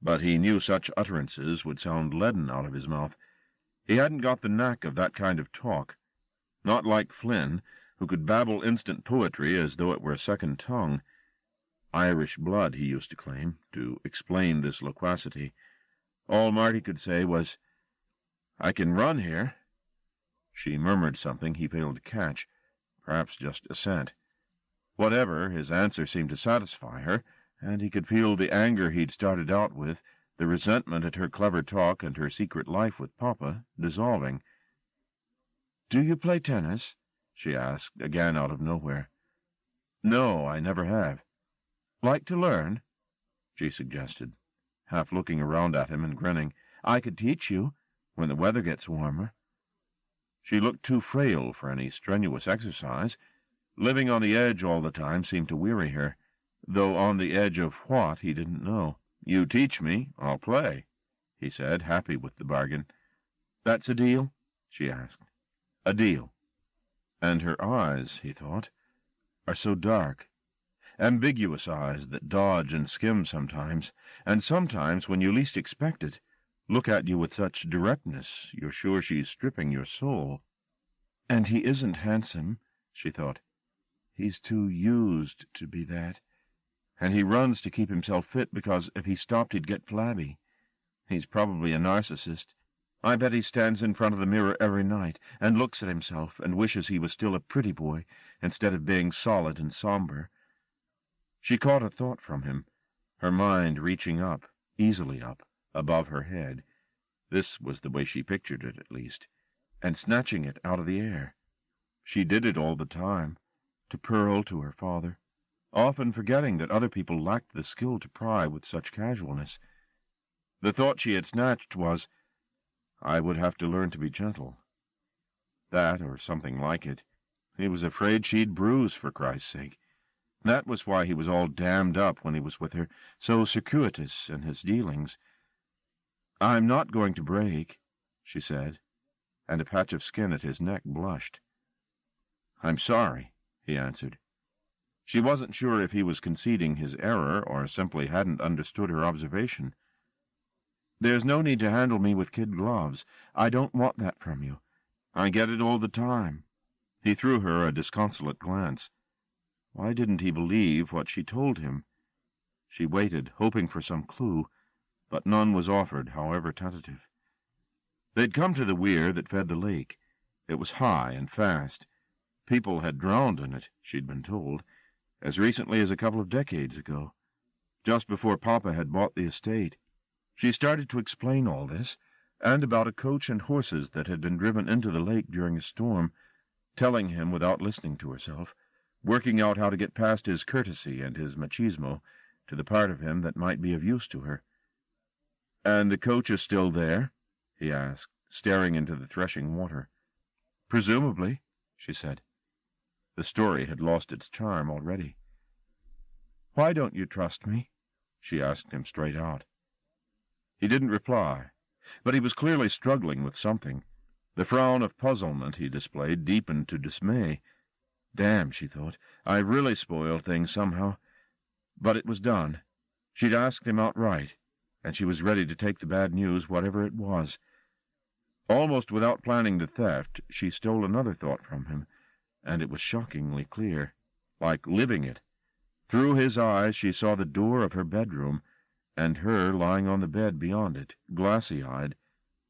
but he knew such utterances would sound leaden out of his mouth. He hadn't got the knack of that kind of talk. Not like Flynn, who could babble instant poetry as though it were a second tongue. Irish blood, he used to claim, to explain this loquacity. All Marty could say was, "I can run here." She murmured something he failed to catch, perhaps just assent. Whatever, his answer seemed to satisfy her, and he could feel the anger he'd started out with, the resentment at her clever talk and her secret life with Papa, dissolving. "Do you play tennis?" she asked, again out of nowhere. "No, I never have." "Like to learn?" she suggested, half looking around at him and grinning. "I could teach you, when the weather gets warmer." She looked too frail for any strenuous exercise. Living on the edge all the time seemed to weary her, though on the edge of what he didn't know. "You teach me, I'll play," he said, happy with the bargain. "That's a deal?" she asked. "A deal." And her eyes, he thought, are so dark. Ambiguous eyes that dodge and skim sometimes, and sometimes, when you least expect it, look at you with such directness you're sure she's stripping your soul. "And he isn't handsome," she thought. "He's too used to be that. And he runs to keep himself fit because if he stopped he'd get flabby. He's probably a narcissist. I bet he stands in front of the mirror every night and looks at himself and wishes he was still a pretty boy instead of being solid and somber." She caught a thought from him, her mind reaching up, easily up, above her head. This was the way she pictured it, at least, and snatching it out of the air. She did it all the time, to Pearl, to her father, often forgetting that other people lacked the skill to pry with such casualness. The thought she had snatched was, "I would have to learn to be gentle." That, or something like it. He was afraid she'd bruise, for Christ's sake. That was why he was all dammed up when he was with her, so circuitous in his dealings. "I'm not going to break," she said, and a patch of skin at his neck blushed. "I'm sorry," he answered. She wasn't sure if he was conceding his error or simply hadn't understood her observation. "There's no need to handle me with kid gloves. I don't want that from you. I get it all the time." He threw her a disconsolate glance. Why didn't he believe what she told him? She waited, hoping for some clue, but none was offered, however tentative. They'd come to the weir that fed the lake. It was high and fast. People had drowned in it, she'd been told, as recently as a couple of decades ago, just before Papa had bought the estate. She started to explain all this, and about a coach and horses that had been driven into the lake during a storm, telling him without listening to herself, working out how to get past his courtesy and his machismo, to the part of him that might be of use to her. "And the coach is still there?" he asked, staring into the threshing water. "Presumably," she said. The story had lost its charm already. "Why don't you trust me?" she asked him straight out. He didn't reply, but he was clearly struggling with something. The frown of puzzlement he displayed deepened to dismay. Damn, she thought, I really spoiled things somehow. But it was done. She'd asked him outright, and she was ready to take the bad news, whatever it was. Almost without planning the theft, she stole another thought from him, and it was shockingly clear, like living it. Through his eyes she saw the door of her bedroom, and her lying on the bed beyond it, glassy-eyed,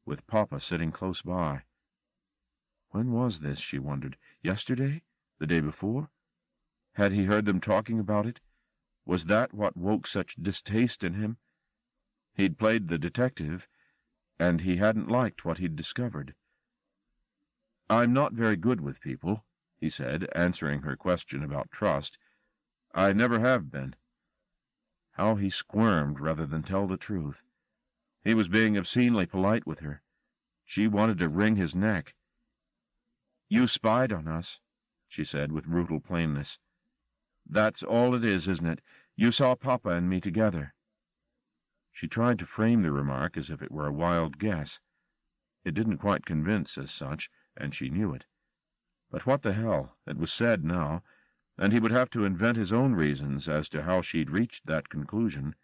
with Papa sitting close by. When was this, she wondered? Yesterday? The day before? Had he heard them talking about it? Was that what woke such distaste in him? He'd played the detective, and he hadn't liked what he'd discovered. "I'm not very good with people," he said, answering her question about trust. "I never have been." How he squirmed rather than tell the truth. He was being obscenely polite with her. She wanted to wring his neck. "You spied on us," she said with brutal plainness. "That's all it is, isn't it? You saw Papa and me together." She tried to frame the remark as if it were a wild guess. It didn't quite convince as such, and she knew it. But what the hell? It was said now, and he would have to invent his own reasons as to how she'd reached that conclusion.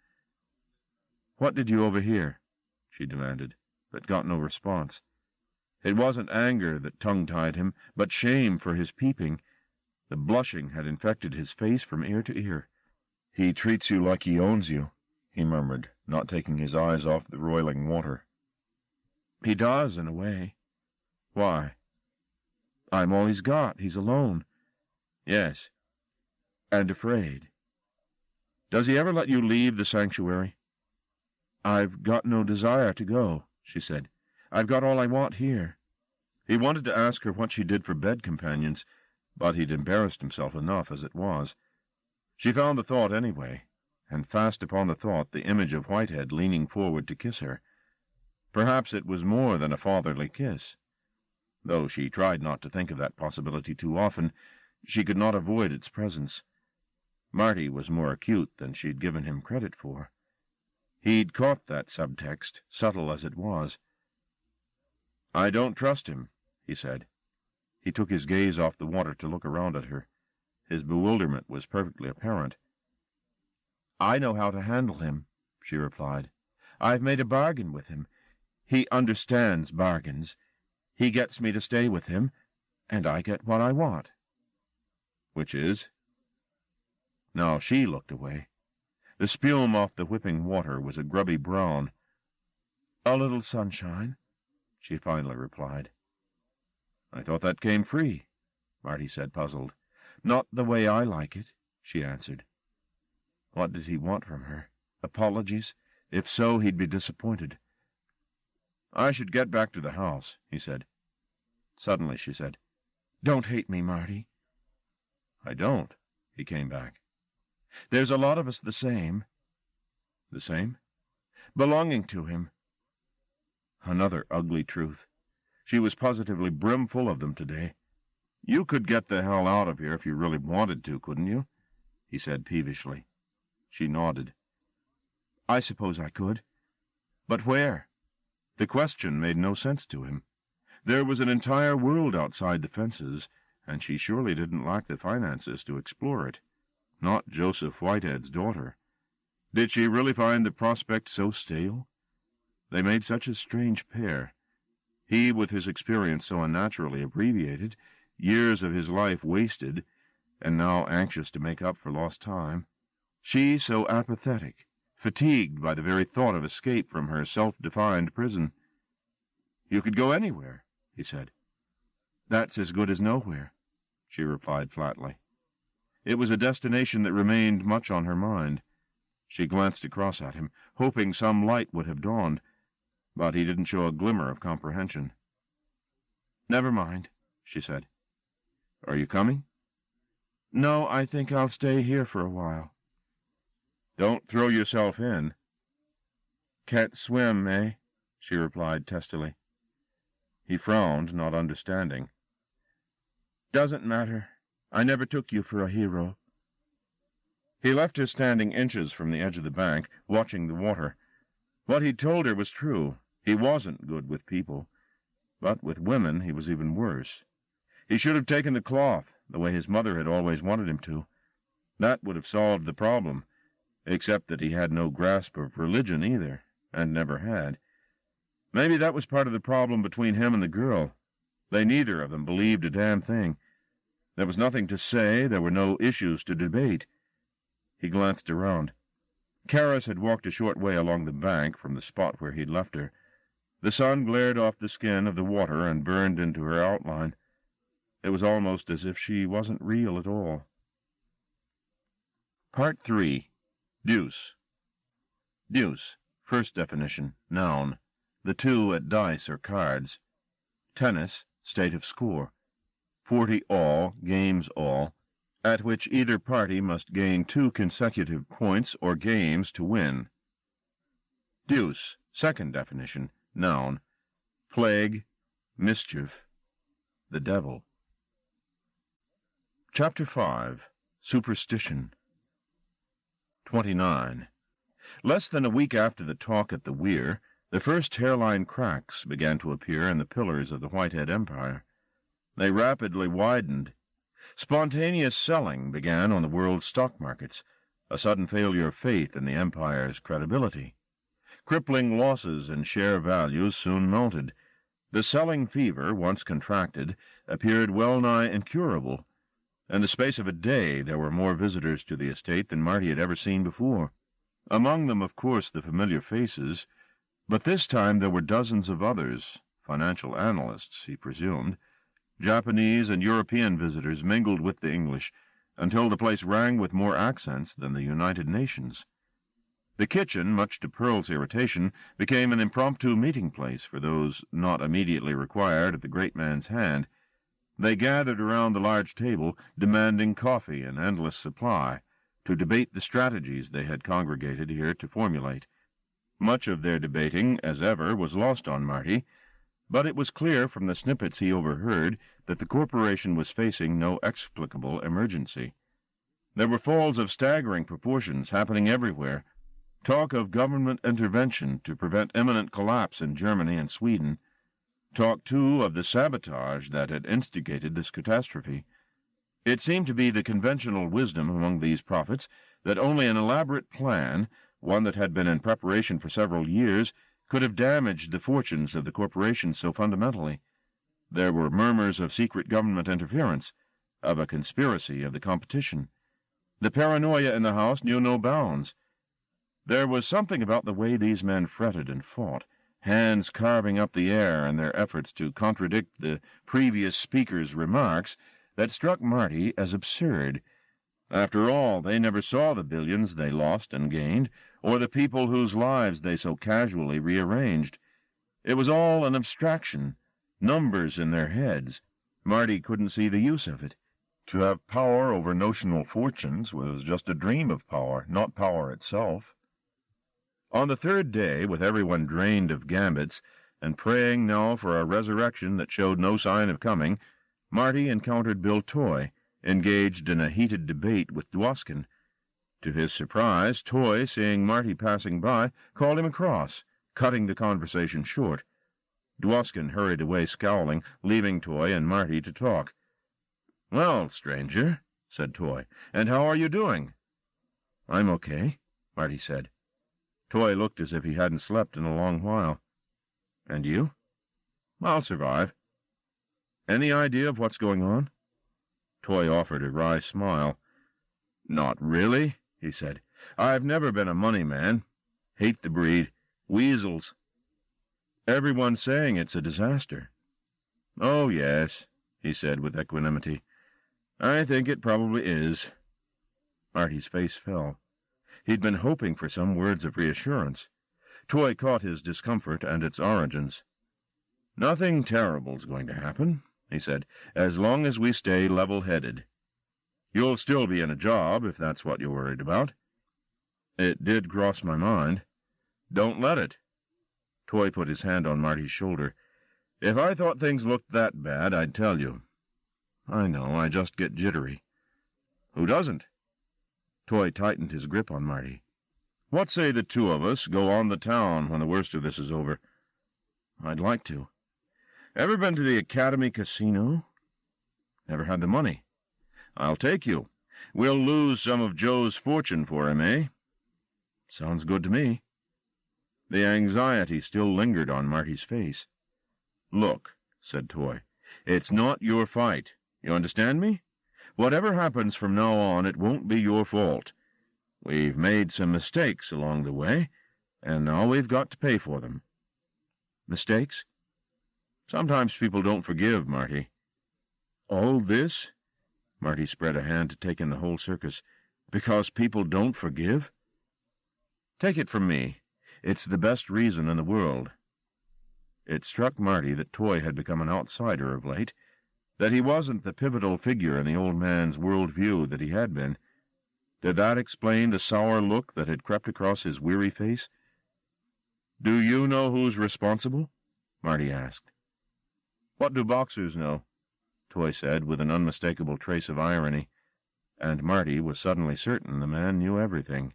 "What did you overhear?" she demanded, but got no response. It wasn't anger that tongue-tied him, but shame for his peeping. The blushing had infected his face from ear to ear. "He treats you like he owns you," he murmured, not taking his eyes off the roiling water. "He does, in a way." "Why?" "I'm all he's got. He's alone." "Yes." "And afraid." "Does he ever let you leave the sanctuary?" "I've got no desire to go," she said. "I've got all I want here." He wanted to ask her what she did for bed companions, but he'd embarrassed himself enough as it was. She found the thought anyway, and fast upon the thought the image of Whitehead leaning forward to kiss her. Perhaps it was more than a fatherly kiss. Though she tried not to think of that possibility too often, she could not avoid its presence. Marty was more acute than she'd given him credit for. He'd caught that subtext, subtle as it was. "I don't trust him," he said. He took his gaze off the water to look around at her. His bewilderment was perfectly apparent. "I know how to handle him," she replied. "I've made a bargain with him. He understands bargains. He gets me to stay with him, and I get what I want." "Which is?" Now she looked away. The spume off the whipping water was a grubby brown. "A little sunshine," she finally replied. "I thought that came free," Marty said, puzzled. "Not the way I like it," she answered. What did he want from her? Apologies? If so, he'd be disappointed. "I should get back to the house," he said. Suddenly she said, "Don't hate me, Marty." "I don't," he came back. "There's a lot of us the same." "The same?" "Belonging to him." Another ugly truth. She was positively brimful of them today. "You could get the hell out of here if you really wanted to, couldn't you?" he said peevishly. She nodded. "I suppose I could. But where?" The question made no sense to him. There was an entire world outside the fences, and she surely didn't lack the finances to explore it. Not Joseph Whitehead's daughter. Did she really find the prospect so stale? They made such a strange pair. He with his experience so unnaturally abbreviated, years of his life wasted, and now anxious to make up for lost time. She so apathetic, fatigued by the very thought of escape from her self-defined prison. "You could go anywhere," he said. "That's as good as nowhere," she replied flatly. It was a destination that remained much on her mind. She glanced across at him, hoping some light would have dawned, but he didn't show a glimmer of comprehension. "Never mind," she said. "Are you coming?" "No, I think I'll stay here for a while." Don't throw yourself in." "Can't swim, eh?" she replied testily. He frowned, not understanding. "Doesn't matter. I never took you for a hero." He left her standing inches from the edge of the bank, watching the water. What he'd told her was true. He wasn't good with people. But with women he was even worse. He should have taken the cloth, the way his mother had always wanted him to. That would have solved the problem, except that he had no grasp of religion either, and never had. Maybe that was part of the problem between him and the girl. They neither of them believed a damn thing. There was nothing to say, there were no issues to debate. He glanced around. Karis had walked a short way along the bank from the spot where he'd left her. The sun glared off the skin of the water and burned into her outline. It was almost as if she wasn't real at all. Part 3. Deuce. Deuce. First definition, noun. The two at dice or cards. Tennis, state of score. 40-all, games all, at which either party must gain 2 consecutive points or games to win. Deuce. Second definition, noun. Plague, mischief, the devil. Chapter 5. Superstition. 29. Less than a week after the talk at the weir, the first hairline cracks began to appear in the pillars of the Whitehead Empire. They rapidly widened. Spontaneous selling began on the world's stock markets, a sudden failure of faith in the empire's credibility. Crippling losses in share values soon mounted. The selling fever, once contracted, appeared well-nigh incurable. In the space of a day there were more visitors to the estate than Marty had ever seen before. Among them, of course, the familiar faces, but this time there were dozens of others, financial analysts, he presumed. Japanese and European visitors mingled with the English, until the place rang with more accents than the United Nations. The kitchen, much to Pearl's irritation, became an impromptu meeting place for those not immediately required at the great man's hand. They gathered around the large table, demanding coffee in endless supply, to debate the strategies they had congregated here to formulate. Much of their debating, as ever, was lost on Marty, but it was clear from the snippets he overheard that the corporation was facing no explicable emergency. There were falls of staggering proportions happening everywhere. Talk of government intervention to prevent imminent collapse in Germany and Sweden. Talk, too, of the sabotage that had instigated this catastrophe. It seemed to be the conventional wisdom among these prophets that only an elaborate plan, one that had been in preparation for several years, could have damaged the fortunes of the corporation so fundamentally. There were murmurs of secret government interference, of a conspiracy of the competition. The paranoia in the house knew no bounds. There was something about the way these men fretted and fought, hands carving up the air in their efforts to contradict the previous speaker's remarks, that struck Marty as absurd. After all, they never saw the billions they lost and gained, or the people whose lives they so casually rearranged. It was all an abstraction, numbers in their heads. Marty couldn't see the use of it. To have power over notional fortunes was just a dream of power, not power itself. On the third day, with everyone drained of gambits, and praying now for a resurrection that showed no sign of coming, Marty encountered Bill Toy, engaged in a heated debate with Dwoskin. To his surprise, Toy, seeing Marty passing by, called him across, cutting the conversation short. Dwoskin hurried away scowling, leaving Toy and Marty to talk. "Well, stranger," said Toy, "and how are you doing?" "I'm okay," Marty said. Toy looked as if he hadn't slept in a long while. "And you?" "I'll survive." "Any idea of what's going on?" Toy offered a wry smile. "Not really," he said. "I've never been a money man. Hate the breed. Weasels." "Everyone's saying it's a disaster." "Oh, yes," he said with equanimity. "I think it probably is." Marty's face fell. He'd been hoping for some words of reassurance. Toy caught his discomfort and its origins. "Nothing terrible's going to happen," he said, "as long as we stay level-headed. You'll still be in a job, if that's what you're worried about." It did cross my mind. Don't let it. Toy put his hand on Marty's shoulder. If I thought things looked that bad, I'd tell you. I know, I just get jittery. Who doesn't? Toy tightened his grip on Marty. What say the two of us go on the town when the worst of this is over? I'd like to. Ever been to the Academy Casino? Never had the money. I'll take you. We'll lose some of Joe's fortune for him, eh? Sounds good to me. The anxiety still lingered on Marty's face. Look, said Toy, it's not your fight. You understand me? Whatever happens from now on, it won't be your fault. We've made some mistakes along the way, and now we've got to pay for them. Mistakes? Sometimes people don't forgive, Marty. All this? Marty spread a hand to take in the whole circus. Because people don't forgive? Take it from me. It's the best reason in the world. It struck Marty that Toy had become an outsider of late, that he wasn't the pivotal figure in the old man's world-view that he had been. Did that explain the sour look that had crept across his weary face? Do you know who's responsible? Marty asked. What do boxers know? Toy said, with an unmistakable trace of irony, and Marty was suddenly certain the man knew everything.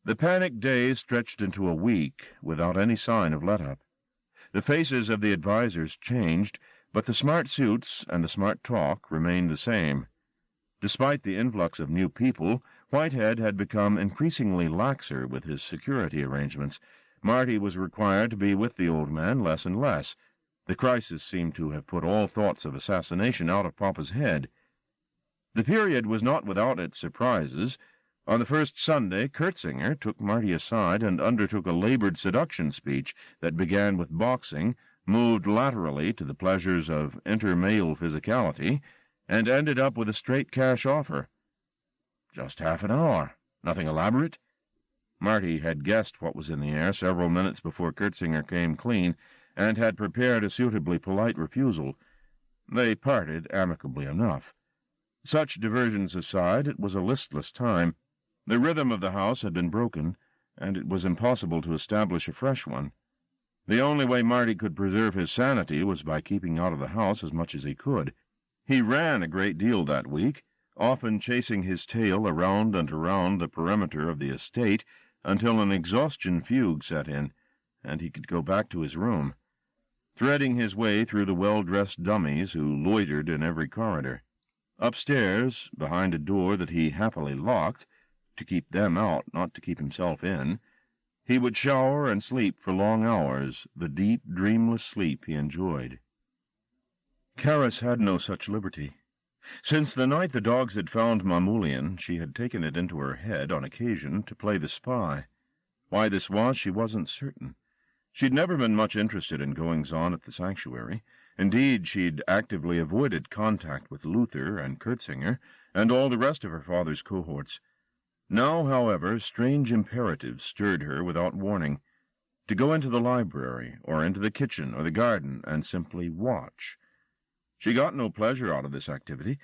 The panicked days stretched into a week without any sign of let-up. The faces of the advisers changed, but the smart suits and the smart talk remained the same. Despite the influx of new people, Whitehead had become increasingly laxer with his security arrangements. Marty was required to be with the old man less and less. The crisis seemed to have put all thoughts of assassination out of Papa's head. The period was not without its surprises. On the first Sunday, Kurtzinger took Marty aside and undertook a labored seduction speech that began with boxing, moved laterally to the pleasures of inter-male physicality, and ended up with a straight cash offer. Just half an hour. Nothing elaborate? Marty had guessed what was in the air several minutes before Kurtzinger came clean, and had prepared a suitably polite refusal. They parted amicably enough. Such diversions aside, it was a listless time. The rhythm of the house had been broken, and it was impossible to establish a fresh one. The only way Marty could preserve his sanity was by keeping out of the house as much as he could. He ran a great deal that week, often chasing his tail around and around the perimeter of the estate until an exhaustion fugue set in, and he could go back to his room, threading his way through the well-dressed dummies who loitered in every corridor. Upstairs, behind a door that he happily locked, to keep them out, not to keep himself in, he would shower and sleep for long hours, the deep, dreamless sleep he enjoyed. Karis had no such liberty. Since the night the dogs had found Mamoulian, she had taken it into her head, on occasion, to play the spy. Why this was, she wasn't certain. She'd never been much interested in goings-on at the sanctuary. Indeed, she'd actively avoided contact with Luther and Kurtzinger and all the rest of her father's cohorts. Now, however, strange imperatives stirred her without warning, to go into the library, or into the kitchen, or the garden, and simply watch. She got no pleasure out of this activity.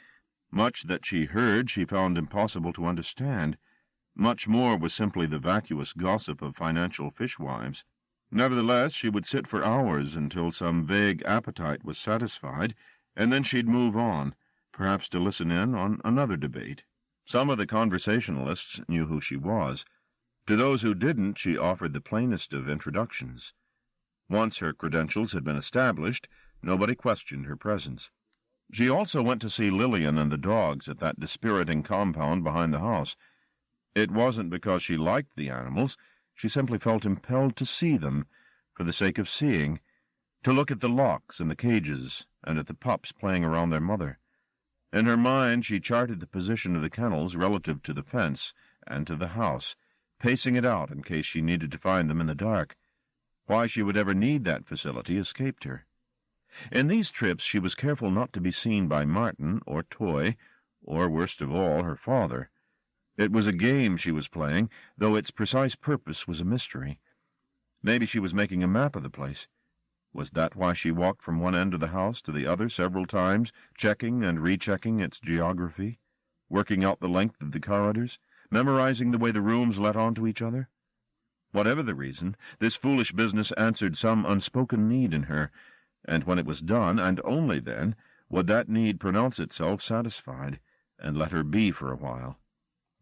Much that she heard she found impossible to understand. Much more was simply the vacuous gossip of financial fishwives. Nevertheless, she would sit for hours until some vague appetite was satisfied, and then she'd move on, perhaps to listen in on another debate. Some of the conversationalists knew who she was. To those who didn't, she offered the plainest of introductions. Once her credentials had been established, nobody questioned her presence. She also went to see Lillian and the dogs at that dispiriting compound behind the house. It wasn't because she liked the animals. She simply felt impelled to see them, for the sake of seeing, to look at the locks and the cages, and at the pups playing around their mother. In her mind she charted the position of the kennels relative to the fence and to the house, pacing it out in case she needed to find them in the dark. Why she would ever need that facility escaped her. In these trips she was careful not to be seen by Martin or Toy, or, worst of all, her father. It was a game she was playing, though its precise purpose was a mystery. Maybe she was making a map of the place. Was that why she walked from one end of the house to the other several times, checking and rechecking its geography, working out the length of the corridors, memorizing the way the rooms let on to each other? Whatever the reason, this foolish business answered some unspoken need in her, and when it was done, and only then, would that need pronounce itself satisfied, and let her be for a while.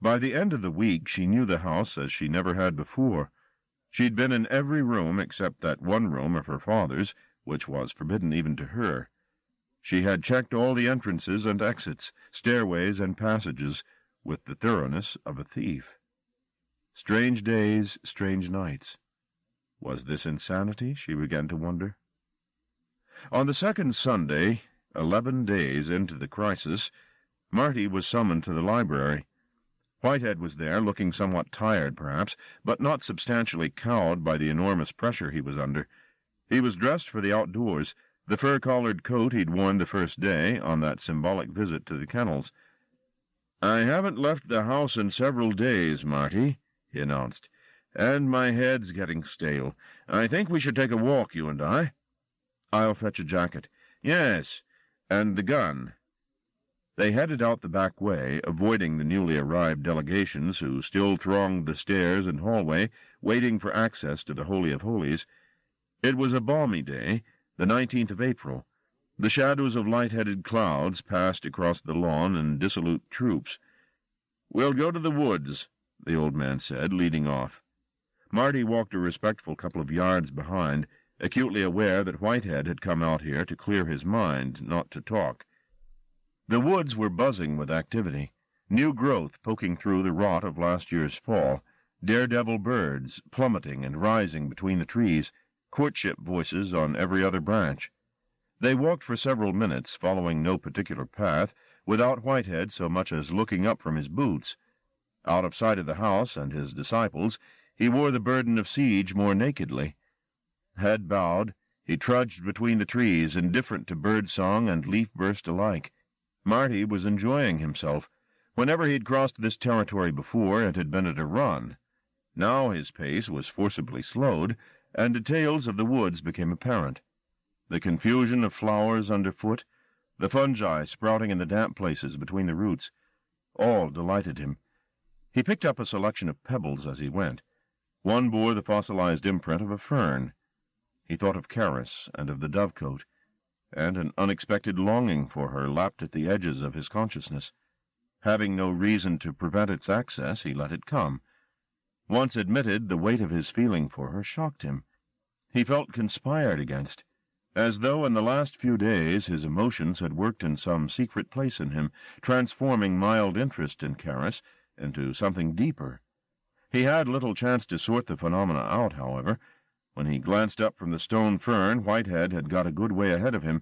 By the end of the week she knew the house as she never had before. She'd been in every room except that one room of her father's, which was forbidden even to her. She had checked all the entrances and exits, stairways and passages, with the thoroughness of a thief. Strange days, strange nights. Was this insanity, she began to wonder? On the second Sunday, 11 days into the crisis, Marty was summoned to the library. Whitehead was there, looking somewhat tired, perhaps, but not substantially cowed by the enormous pressure he was under. He was dressed for the outdoors, the fur-collared coat he'd worn the first day, on that symbolic visit to the kennels. "I haven't left the house in several days, Marty," he announced, "and my head's getting stale. I think we should take a walk, you and I." "I'll fetch a jacket." "Yes, and the gun." They headed out the back way, avoiding the newly arrived delegations who still thronged the stairs and hallway, waiting for access to the Holy of Holies. It was a balmy day, the 19th of April. The shadows of light-headed clouds passed across the lawn in dissolute troops. "We'll go to the woods," the old man said, leading off. Marty walked a respectful couple of yards behind, acutely aware that Whitehead had come out here to clear his mind, not to talk. The woods were buzzing with activity, new growth poking through the rot of last year's fall, daredevil birds plummeting and rising between the trees, courtship voices on every other branch. They walked for several minutes, following no particular path, without Whitehead so much as looking up from his boots. Out of sight of the house and his disciples, he wore the burden of siege more nakedly. Head bowed, he trudged between the trees, indifferent to bird-song and leaf-burst alike. Marty was enjoying himself. Whenever he'd crossed this territory before, it had been at a run. Now his pace was forcibly slowed, and details of the woods became apparent. The confusion of flowers underfoot, the fungi sprouting in the damp places between the roots, all delighted him. He picked up a selection of pebbles as he went. One bore the fossilized imprint of a fern. He thought of Caris and of the dovecote, and an unexpected longing for her lapped at the edges of his consciousness. Having no reason to prevent its access, he let it come. Once admitted, the weight of his feeling for her shocked him. He felt conspired against, as though in the last few days his emotions had worked in some secret place in him, transforming mild interest in Caris into something deeper. He had little chance to sort the phenomena out, however. When he glanced up from the stone fern, Whitehead had got a good way ahead of him.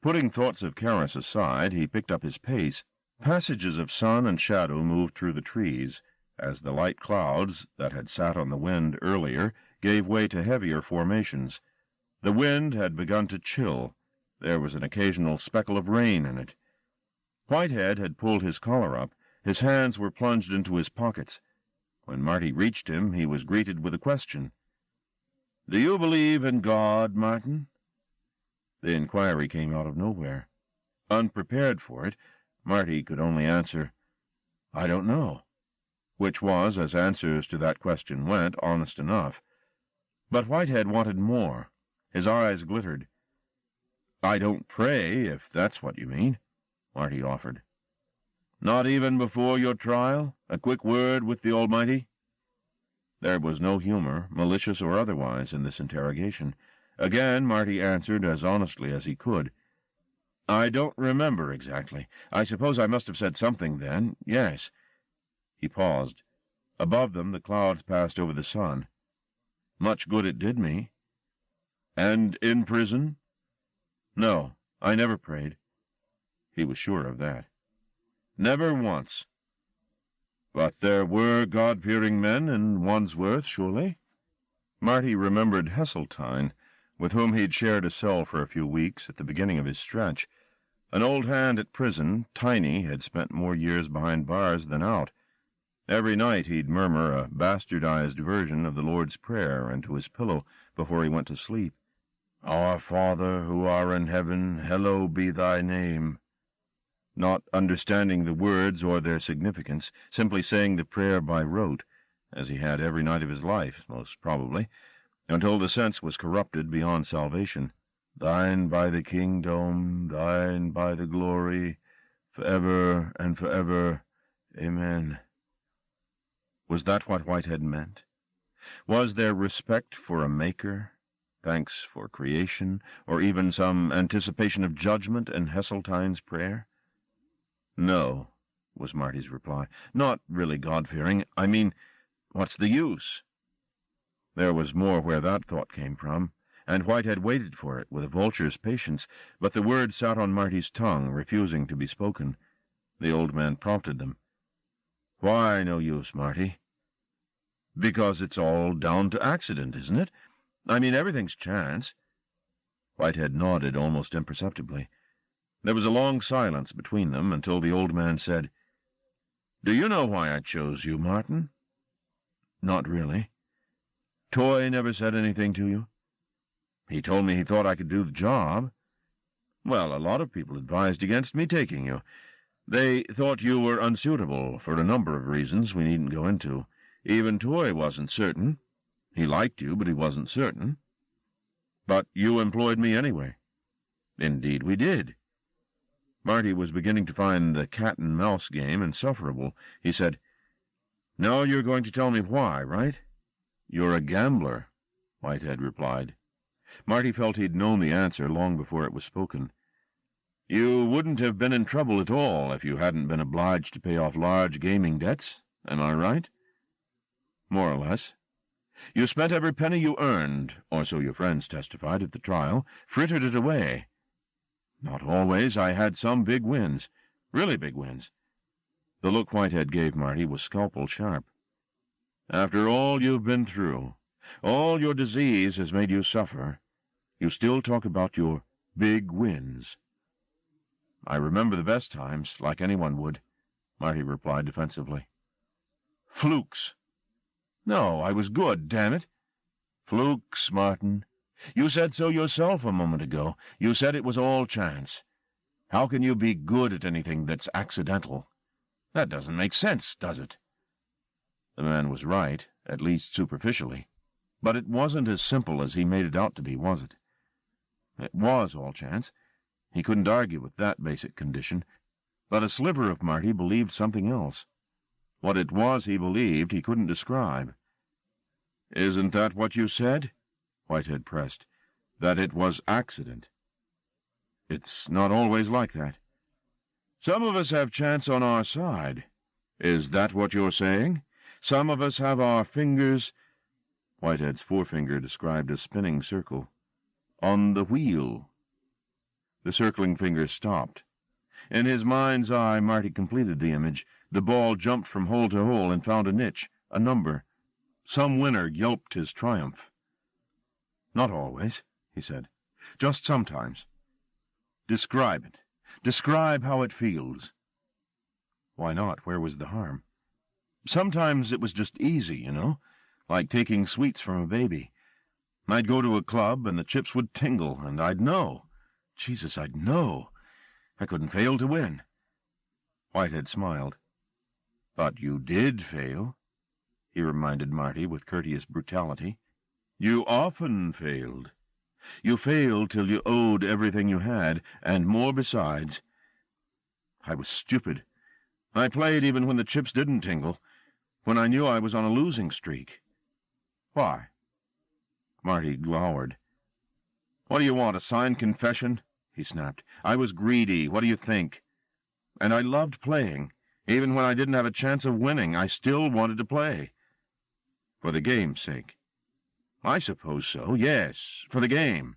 Putting thoughts of Caris aside, he picked up his pace. Passages of sun and shadow moved through the trees, as the light clouds that had sat on the wind earlier gave way to heavier formations. The wind had begun to chill. There was an occasional speckle of rain in it. Whitehead had pulled his collar up. His hands were plunged into his pockets. When Marty reached him, he was greeted with a question. "Do you believe in God, Martin?" The inquiry came out of nowhere. Unprepared for it, Marty could only answer, "I don't know," which was, as answers to that question went, honest enough. But Whitehead wanted more. His eyes glittered. "I don't pray, if that's what you mean," Marty offered. "Not even before your trial? A quick word with the Almighty?" There was no humor, malicious or otherwise, in this interrogation. Again Marty answered as honestly as he could. "I don't remember exactly. I suppose I must have said something then. Yes." He paused. Above them the clouds passed over the sun. "Much good it did me." "And in prison?" "No, I never prayed." He was sure of that. "Never once." "But there were God-fearing men in Wandsworth, surely?" Marty remembered Heseltine, with whom he'd shared a cell for a few weeks at the beginning of his stretch. An old hand at prison, Tiny had spent more years behind bars than out. Every night he'd murmur a bastardized version of the Lord's Prayer into his pillow before he went to sleep. "Our Father, who art in heaven, hallowed be thy name." not understanding the words or their significance, simply saying the prayer by rote, as he had every night of his life, most probably, until the sense was corrupted beyond salvation. Thine by the kingdom, thine by the glory, forever and forever. Amen. Was that what Whitehead meant? Was there respect for a Maker, thanks for creation, or even some anticipation of judgment in Heseltine's prayer? No, was Marty's reply. Not really God-fearing. I mean, what's the use? There was more where that thought came from, and Whitehead waited for it with a vulture's patience, but the words sat on Marty's tongue, refusing to be spoken. The old man prompted them. Why no use, Marty? Because it's all down to accident, isn't it? I mean, everything's chance. Whitehead nodded almost imperceptibly. There was a long silence between them until the old man said, Do you know why I chose you, Martin? Not really. Toy never said anything to you? He told me he thought I could do the job. Well, a lot of people advised against me taking you. They thought you were unsuitable for a number of reasons we needn't go into. Even Toy wasn't certain. He liked you, but he wasn't certain. But you employed me anyway. Indeed we did. Marty was beginning to find the cat-and-mouse game insufferable. He said, Now you're going to tell me why, right? You're a gambler, Whitehead replied. Marty felt he'd known the answer long before it was spoken. You wouldn't have been in trouble at all if you hadn't been obliged to pay off large gaming debts, am I right? More or less. You spent every penny you earned, or so your friends testified at the trial, frittered it away. Not always. I had some big wins, really big wins. The look Whitehead gave Marty was scalpel sharp. After all you've been through, all your disease has made you suffer, you still talk about your big wins. I remember the best times, like anyone would, Marty replied defensively. Flukes. No, I was good, damn it. Flukes, Martin. You said so yourself a moment ago. You said it was all chance. How can you be good at anything that's accidental? That doesn't make sense, does it? The man was right, at least superficially. But it wasn't as simple as he made it out to be, was it? It was all chance. He couldn't argue with that basic condition. But a sliver of Marty believed something else. What it was he believed he couldn't describe. Isn't that what you said? Whitehead pressed. That it was accident. It's not always like that. Some of us have chance on our side. Is that what you're saying? Some of us have our fingers— Whitehead's forefinger described a spinning circle. On the wheel. The circling finger stopped. In his mind's eye, Marty completed the image. The ball jumped from hole to hole and found a niche, a number. Some winner yelped his triumph. Not always, he said. Just sometimes. Describe it. Describe how it feels. Why not? Where was the harm? Sometimes it was just easy, you know, like taking sweets from a baby. I'd go to a club, and the chips would tingle, and I'd know. Jesus, I'd know. I couldn't fail to win. Whitehead smiled. But you did fail, he reminded Marty with courteous brutality. You often failed. You failed till you owed everything you had, and more besides. I was stupid. I played even when the chips didn't tingle, when I knew I was on a losing streak. Why? Marty glowered. What do you want, a signed confession? He snapped. I was greedy, what do you think? And I loved playing. Even when I didn't have a chance of winning, I still wanted to play. For the game's sake. I suppose so, yes, for the game.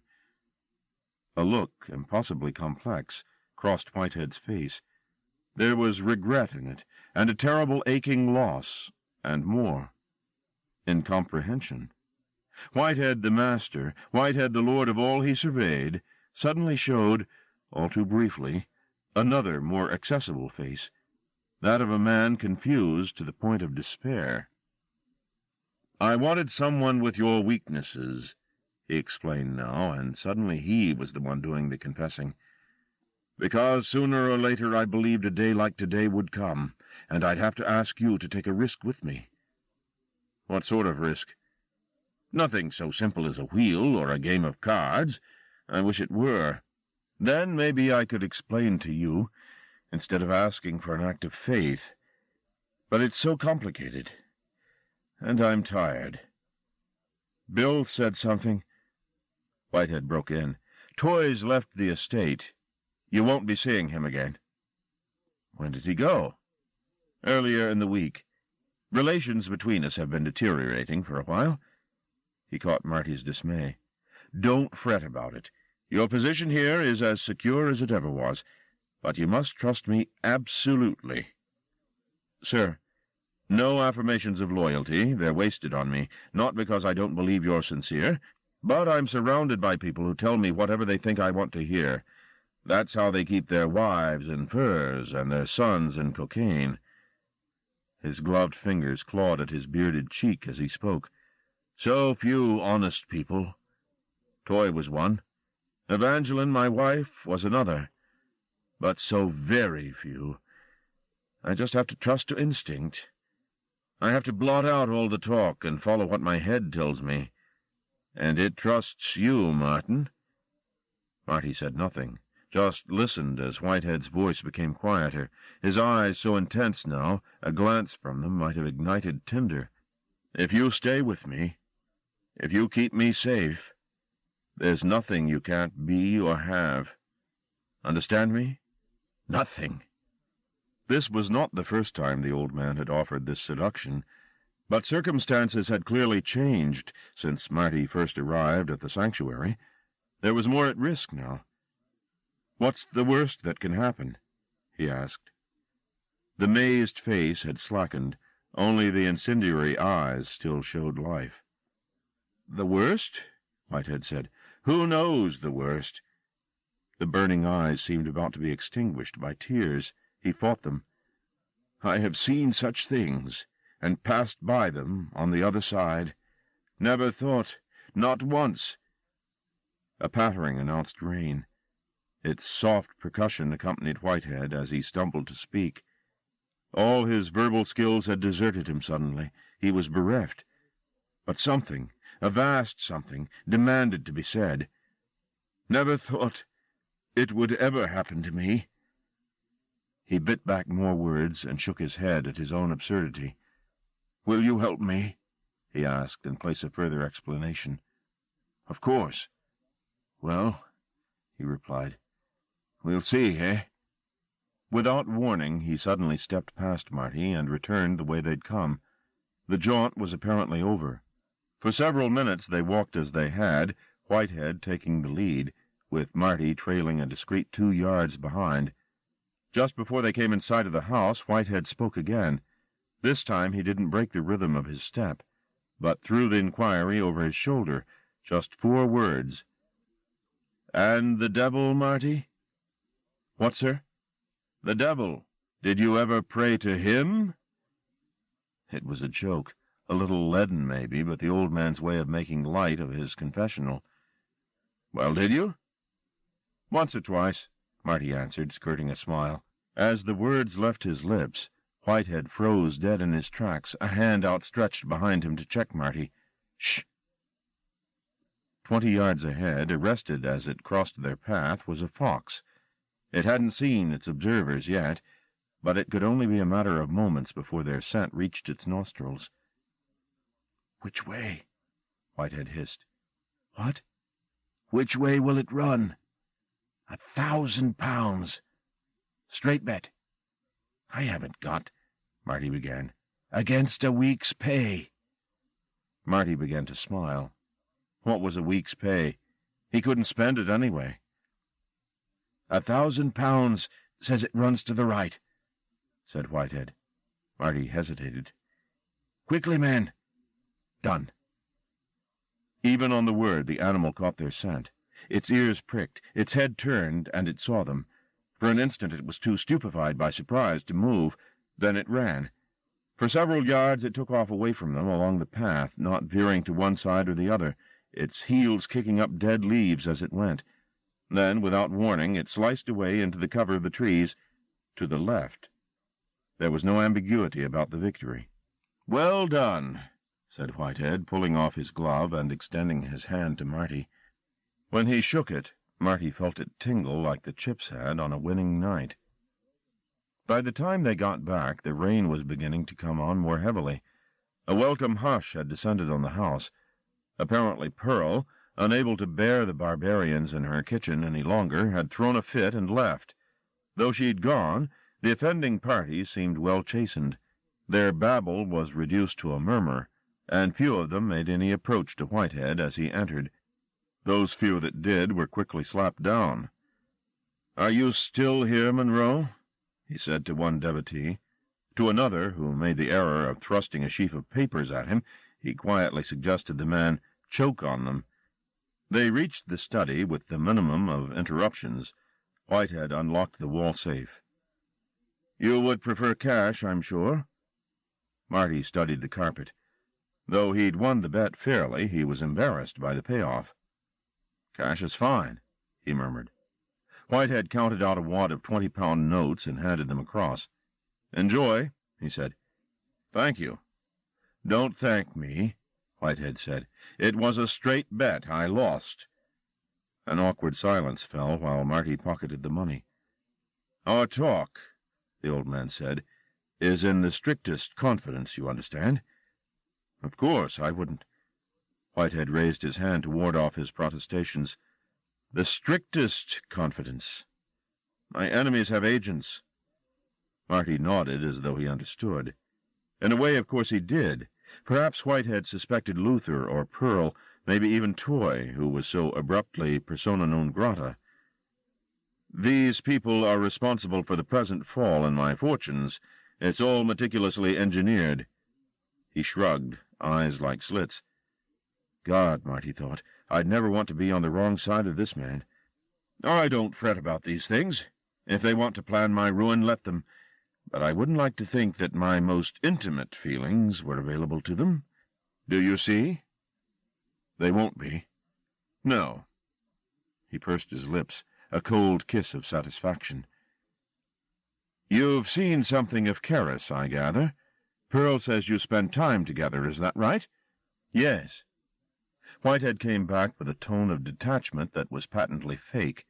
A look, impossibly complex, crossed Whitehead's face. There was regret in it, and a terrible aching loss, and more. Incomprehension. Whitehead the master, Whitehead the lord of all he surveyed, suddenly showed, all too briefly, another more accessible face, that of a man confused to the point of despair. I wanted someone with your weaknesses, he explained now, and suddenly he was the one doing the confessing. Because sooner or later I believed a day like today would come, and I'd have to ask you to take a risk with me. What sort of risk? Nothing so simple as a wheel or a game of cards. I wish it were. Then maybe I could explain to you, instead of asking for an act of faith. But it's so complicated, and I'm tired. Bill said something. Whitehead broke in. Toy's left the estate. You won't be seeing him again. When did he go? Earlier in the week. Relations between us have been deteriorating for a while. He caught Marty's dismay. Don't fret about it. Your position here is as secure as it ever was, but you must trust me absolutely. Sir, no affirmations of loyalty. They're wasted on me, not because I don't believe you're sincere, but I'm surrounded by people who tell me whatever they think I want to hear. That's how they keep their wives in furs and their sons in cocaine. His gloved fingers clawed at his bearded cheek as he spoke. So few honest people. Toy was one. Evangeline, my wife, was another. But so very few. I just have to trust to instinct. I have to blot out all the talk and follow what my head tells me. And it trusts you, Martin. Marty said nothing, just listened as Whitehead's voice became quieter, his eyes so intense now, a glance from them might have ignited tinder. If you stay with me, if you keep me safe, there's nothing you can't be or have. Understand me? Nothing. This was not the first time the old man had offered this seduction, but circumstances had clearly changed since Marty first arrived at the sanctuary. There was more at risk now. What's the worst that can happen? He asked. The mazed face had slackened. Only the incendiary eyes still showed life. The worst? Whitehead said. Who knows the worst? The burning eyes seemed about to be extinguished by tears. He fought them. I have seen such things, and passed by them on the other side. Never thought, not once. A pattering announced rain. Its soft percussion accompanied Whitehead as he stumbled to speak. All his verbal skills had deserted him suddenly. He was bereft. But something, a vast something, demanded to be said. Never thought it would ever happen to me. He bit back more words and shook his head at his own absurdity. Will you help me? He asked in place of further explanation. Of course. Well, he replied, we'll see, eh? Without warning, he suddenly stepped past Marty and returned the way they'd come. The jaunt was apparently over. For several minutes they walked as they had, Whitehead taking the lead, with Marty trailing a discreet 2 yards behind. Just before they came in sight of the house, Whitehead spoke again. This time he didn't break the rhythm of his step, but threw the inquiry over his shoulder, just 4 words. And the devil, Marty? What, sir? The devil. Did you ever pray to him? It was a joke, a little leaden maybe, but the old man's way of making light of his confessional. Well, did you? Once or twice, Marty answered, skirting a smile. As the words left his lips, Whitehead froze dead in his tracks, a hand outstretched behind him to check Marty. Shh! 20 yards ahead, arrested as it crossed their path, was a fox. It hadn't seen its observers yet, but it could only be a matter of moments before their scent reached its nostrils. "Which way?" Whitehead hissed. "What?" "Which way will it run?" £1,000. Straight bet." "I haven't got," Marty began. "Against a week's pay." Marty began to smile. What was a week's pay? He couldn't spend it anyway. £1,000 says it runs to the right," said Whitehead. Marty hesitated. "Quickly, man." "Done." Even on the word, the animal caught their scent. Its ears pricked, its head turned, and it saw them. For an instant it was too stupefied by surprise to move. Then it ran. For several yards it took off away from them along the path, not veering to one side or the other, its heels kicking up dead leaves as it went. Then, without warning, it sliced away into the cover of the trees to the left. There was no ambiguity about the victory. "Well done," said Whitehead, pulling off his glove and extending his hand to Marty. When he shook it, Marty felt it tingle like the chips had on a winning night. By the time they got back, the rain was beginning to come on more heavily. A welcome hush had descended on the house. Apparently Pearl, unable to bear the barbarians in her kitchen any longer, had thrown a fit and left. Though she'd gone, the offending party seemed well chastened. Their babble was reduced to a murmur, and few of them made any approach to Whitehead as he entered. Those few that did were quickly slapped down. "Are you still here, Monroe?" he said to one devotee. To another, who made the error of thrusting a sheaf of papers at him, he quietly suggested the man choke on them. They reached the study with the minimum of interruptions. Whitehead unlocked the wall safe. "You would prefer cash, I'm sure?" Marty studied the carpet. Though he'd won the bet fairly, he was embarrassed by the payoff. "Cash is fine," he murmured. Whitehead counted out a wad of 20-pound notes and handed them across. "Enjoy," he said. "Thank you." "Don't thank me," Whitehead said. "It was a straight bet. I lost." An awkward silence fell while Marty pocketed the money. "Our talk," the old man said, "is in the strictest confidence, you understand?" "Of course, I wouldn't—" Whitehead raised his hand to ward off his protestations. "The strictest confidence. My enemies have agents." Marty nodded as though he understood. In a way, of course, he did. Perhaps Whitehead suspected Luther or Pearl, maybe even Toy, who was so abruptly persona non grata. "These people are responsible for the present fall in my fortunes. It's all meticulously engineered." He shrugged, eyes like slits. God, Marty thought, I'd never want to be on the wrong side of this man. "I don't fret about these things. If they want to plan my ruin, let them. But I wouldn't like to think that my most intimate feelings were available to them. Do you see? They won't be. No." He pursed his lips, a cold kiss of satisfaction. "You've seen something of Karis, I gather. Pearl says you spend time together, is that right?" "Yes." Whitehead came back with a tone of detachment that was patently fake.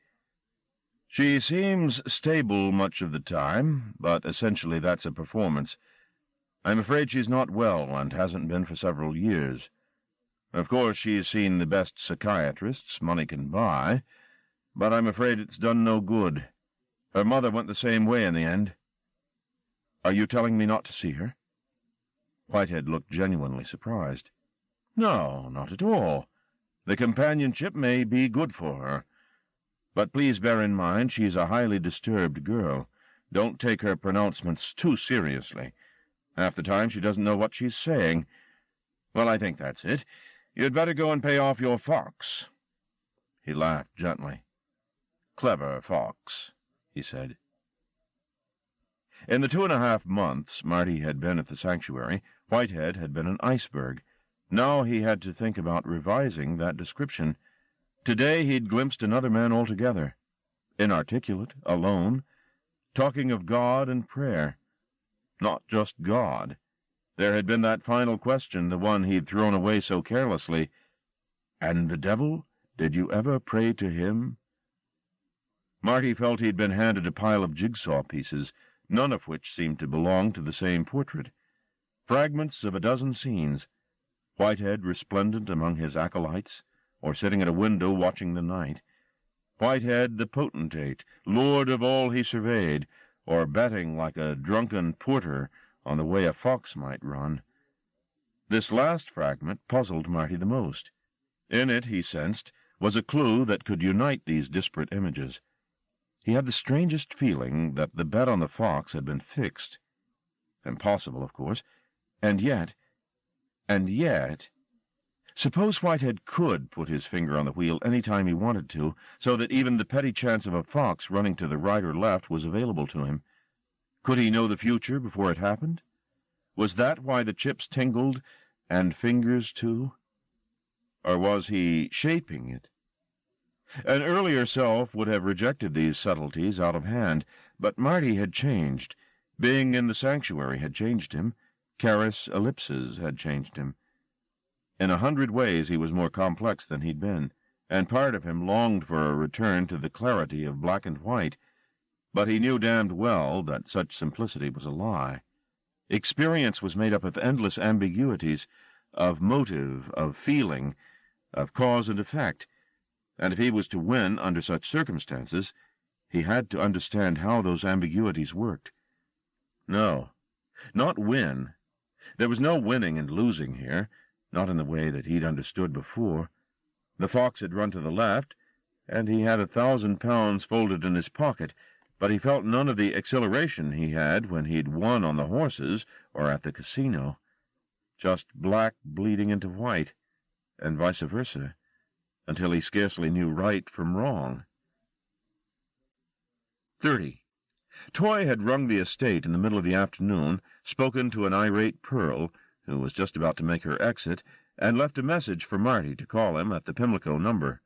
"She seems stable much of the time, but essentially that's a performance. I'm afraid she's not well and hasn't been for several years. Of course, she's seen the best psychiatrists money can buy, but I'm afraid it's done no good. Her mother went the same way in the end." "Are you telling me not to see her?" Whitehead looked genuinely surprised. "No, not at all. The companionship may be good for her. But please bear in mind she's a highly disturbed girl. Don't take her pronouncements too seriously. Half the time she doesn't know what she's saying. Well, I think that's it. You'd better go and pay off your fox." He laughed gently. "Clever fox," he said. In the 2.5 months Marty had been at the sanctuary, Whitehead had been an iceberg. Now he had to think about revising that description. Today he'd glimpsed another man altogether. Inarticulate, alone, talking of God and prayer. Not just God. There had been that final question, the one he'd thrown away so carelessly. "And the devil? Did you ever pray to him?" Marty felt he'd been handed a pile of jigsaw pieces, none of which seemed to belong to the same portrait. Fragments of a dozen scenes. Whitehead resplendent among his acolytes, or sitting at a window watching the night. Whitehead the potentate, lord of all he surveyed, or betting like a drunken porter on the way a fox might run. This last fragment puzzled Marty the most. In it, he sensed, was a clue that could unite these disparate images. He had the strangest feeling that the bet on the fox had been fixed. Impossible, of course. And yet... Suppose Whitehead could put his finger on the wheel any time he wanted to, so that even the petty chance of a fox running to the right or left was available to him. Could he know the future before it happened? Was that why the chips tingled, and fingers too? Or was he shaping it? An earlier self would have rejected these subtleties out of hand, but Marty had changed. Being in the sanctuary had changed him. Charis ellipses had changed him. In 100 ways he was more complex than he'd been, and part of him longed for a return to the clarity of black and white, but he knew damned well that such simplicity was a lie. Experience was made up of endless ambiguities, of motive, of feeling, of cause and effect, and if he was to win under such circumstances, he had to understand how those ambiguities worked. No, not win. There was no winning and losing here, not in the way that he'd understood before. The fox had run to the left, and he had 1,000 pounds folded in his pocket, but he felt none of the exhilaration he had when he'd won on the horses or at the casino. Just black bleeding into white, and vice versa, until he scarcely knew right from wrong. 30. Toy had rung the estate in the middle of the afternoon, spoken to an irate Pearl, who was just about to make her exit, and left a message for Marty to call him at the Pimlico number.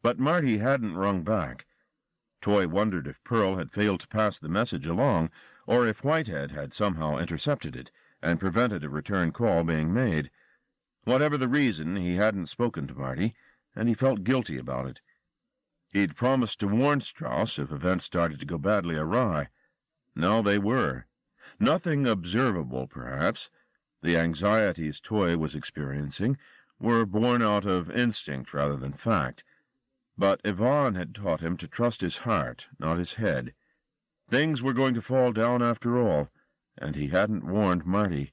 But Marty hadn't rung back. Toy wondered if Pearl had failed to pass the message along, or if Whitehead had somehow intercepted it and prevented a return call being made. Whatever the reason, he hadn't spoken to Marty, and he felt guilty about it. He'd promised to warn Strauss if events started to go badly awry. Now they were. Nothing observable, perhaps. The anxieties Toy was experiencing were born out of instinct rather than fact. But Yvonne had taught him to trust his heart, not his head. Things were going to fall down after all, and he hadn't warned Marty.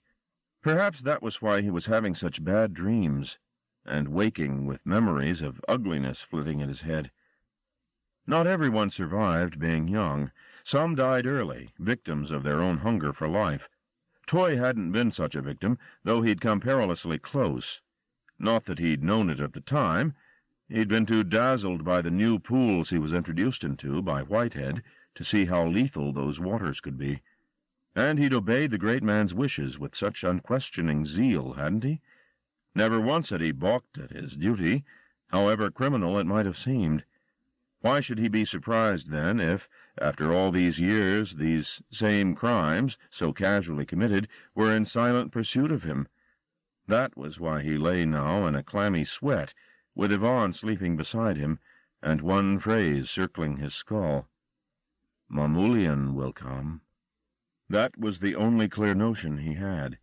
Perhaps that was why he was having such bad dreams, and waking with memories of ugliness flitting in his head. Not everyone survived being young. Some died early, victims of their own hunger for life. Toy hadn't been such a victim, though he'd come perilously close. Not that he'd known it at the time. He'd been too dazzled by the new pools he was introduced into by Whitehead to see how lethal those waters could be. And he'd obeyed the great man's wishes with such unquestioning zeal, hadn't he? Never once had he balked at his duty, however criminal it might have seemed. Why should he be surprised, then, if, after all these years, these same crimes, so casually committed, were in silent pursuit of him? That was why he lay now in a clammy sweat, with Yvonne sleeping beside him, and one phrase circling his skull. "Mamoulian will come." That was the only clear notion he had.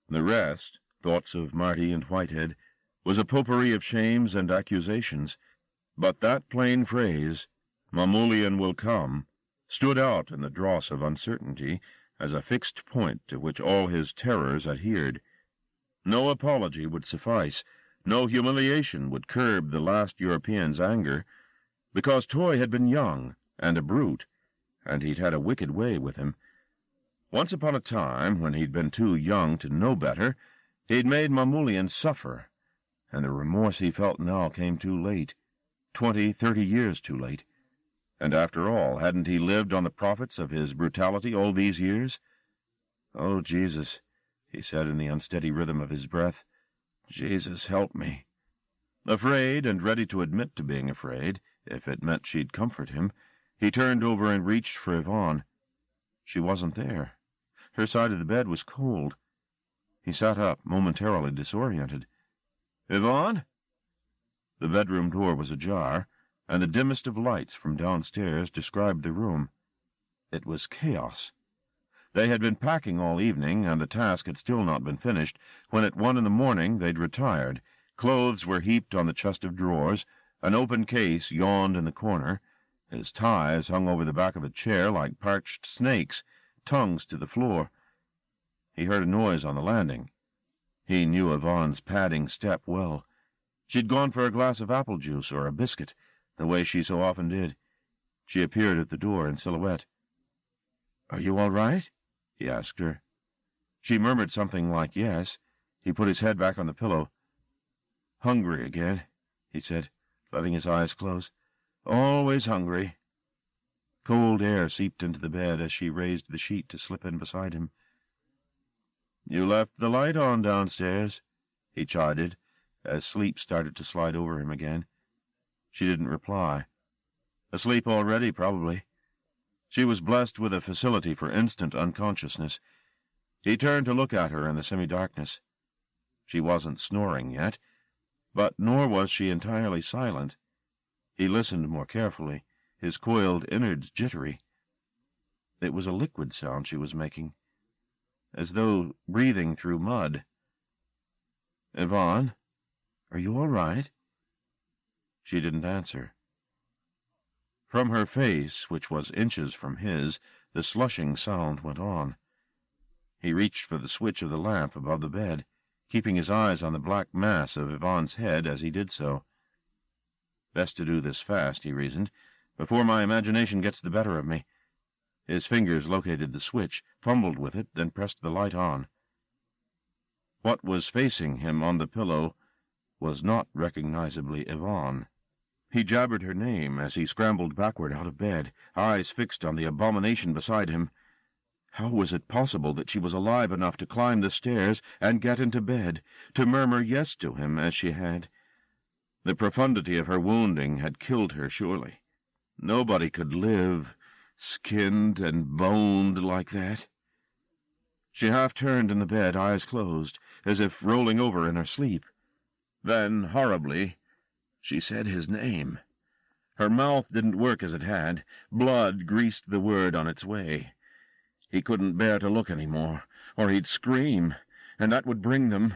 The rest, thoughts of Marty and Whitehead, was a potpourri of shames and accusations. But that plain phrase, "Mamoulian will come," stood out in the dross of uncertainty as a fixed point to which all his terrors adhered. No apology would suffice. No humiliation would curb the last European's anger, because Toy had been young and a brute, and he'd had a wicked way with him. Once upon a time, when he'd been too young to know better, he'd made Mamoulian suffer, and the remorse he felt now came too late. 20, 30 years too late. And after all, hadn't he lived on the profits of his brutality all these years? "Oh, Jesus," he said in the unsteady rhythm of his breath, "Jesus, help me." Afraid and ready to admit to being afraid, if it meant she'd comfort him, he turned over and reached for Yvonne. She wasn't there. Her side of the bed was cold. He sat up, momentarily disoriented. "Yvonne?" The bedroom door was ajar, and the dimmest of lights from downstairs described the room. It was chaos. They had been packing all evening, and the task had still not been finished, when at 1 in the morning they'd retired. Clothes were heaped on the chest of drawers, an open case yawned in the corner, his ties hung over the back of a chair like parched snakes, tongues to the floor. He heard a noise on the landing. He knew Yvonne's padding step well. She'd gone for a glass of apple juice or a biscuit, the way she so often did. She appeared at the door in silhouette. "Are you all right?" he asked her. She murmured something like yes. He put his head back on the pillow. "Hungry again," he said, letting his eyes close. "Always hungry." Cold air seeped into the bed as she raised the sheet to slip in beside him. "You left the light on downstairs," he chided, as sleep started to slide over him again. She didn't reply. Asleep already, probably. She was blessed with a facility for instant unconsciousness. He turned to look at her in the semi-darkness. She wasn't snoring yet, but nor was she entirely silent. He listened more carefully, his coiled innards jittery. It was a liquid sound she was making, as though breathing through mud. "Yvonne, are you all right?" She didn't answer. From her face, which was inches from his, the slushing sound went on. He reached for the switch of the lamp above the bed, keeping his eyes on the black mass of Yvonne's head as he did so. Best to do this fast, he reasoned, before my imagination gets the better of me. His fingers located the switch, fumbled with it, then pressed the light on. What was facing him on the pillow was not recognizably Yvonne. He jabbered her name as he scrambled backward out of bed, eyes fixed on the abomination beside him. How was it possible that she was alive enough to climb the stairs and get into bed, to murmur yes to him as she had? The profundity of her wounding had killed her, surely. Nobody could live, skinned and boned like that. She half-turned in the bed, eyes closed, as if rolling over in her sleep. Then, horribly, she said his name. Her mouth didn't work as it had. Blood greased the word on its way. He couldn't bear to look any more, or he'd scream, and that would bring them,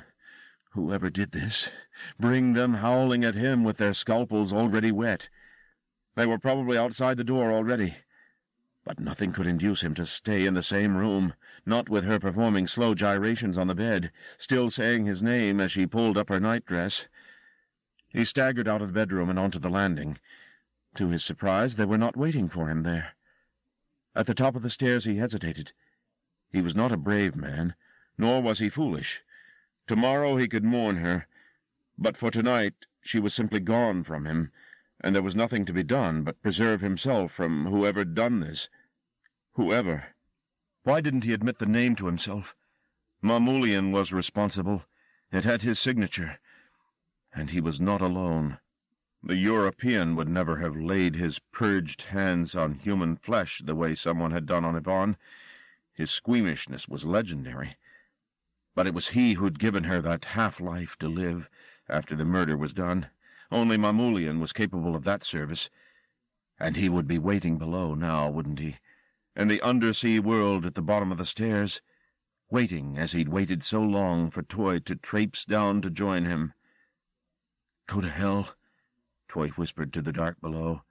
whoever did this, bring them howling at him with their scalpels already wet. They were probably outside the door already. But nothing could induce him to stay in the same room, not with her performing slow gyrations on the bed, still saying his name as she pulled up her nightdress. He staggered out of the bedroom and onto the landing. To his surprise, they were not waiting for him there. At the top of the stairs he hesitated. He was not a brave man, nor was he foolish. Tomorrow he could mourn her, but for tonight she was simply gone from him, and there was nothing to be done but preserve himself from whoever'd done this. Whoever. Why didn't he admit the name to himself? Mamoulian was responsible. It had his signature. And he was not alone. The European would never have laid his purged hands on human flesh the way someone had done on Yvonne. His squeamishness was legendary. But it was he who'd given her that half-life to live after the murder was done. Only Mamoulian was capable of that service. And he would be waiting below now, wouldn't he? In the undersea world at the bottom of the stairs, waiting as he'd waited so long for Toy to traipse down to join him. "Go to hell," Toy whispered to the dark below,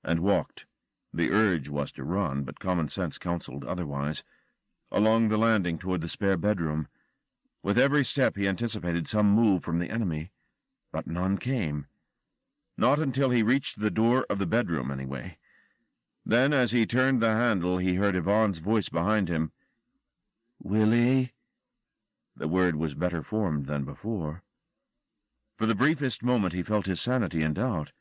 and walked. The urge was to run, but common sense counseled otherwise. Along the landing toward the spare bedroom. With every step he anticipated some move from the enemy, but none came. Not until he reached the door of the bedroom, anyway. Then, as he turned the handle, he heard Yvonne's voice behind him. "Willie?" The word was better formed than before. For the briefest moment he felt his sanity in doubt.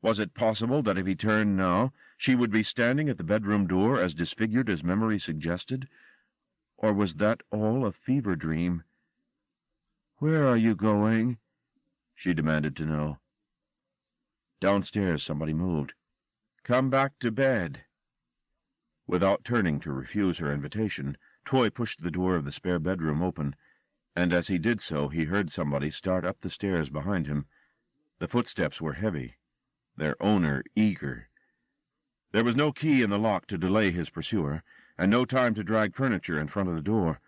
Was it possible that if he turned now, she would be standing at the bedroom door as disfigured as memory suggested? Or was that all a fever dream? "Where are you going?" she demanded to know. Downstairs somebody moved. "Come back to bed." Without turning to refuse her invitation, Toy pushed the door of the spare bedroom open, and as he did so he heard somebody start up the stairs behind him. The footsteps were heavy, their owner eager. There was no key in the lock to delay his pursuer, and no time to drag furniture in front of the door.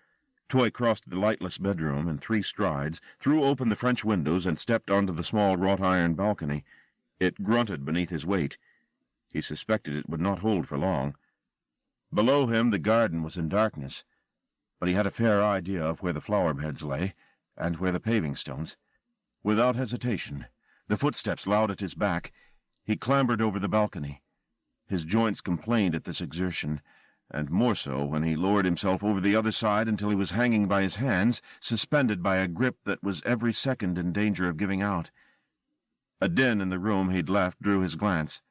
Toy crossed the lightless bedroom in 3 strides, threw open the French windows, and stepped onto the small wrought-iron balcony. It grunted beneath his weight. He suspected it would not hold for long. Below him the garden was in darkness, but he had a fair idea of where the flower-beds lay, and where the paving-stones. Without hesitation, the footsteps loud at his back, he clambered over the balcony. His joints complained at this exertion, and more so when he lowered himself over the other side until he was hanging by his hands, suspended by a grip that was every second in danger of giving out. A din in the room he'd left drew his glance.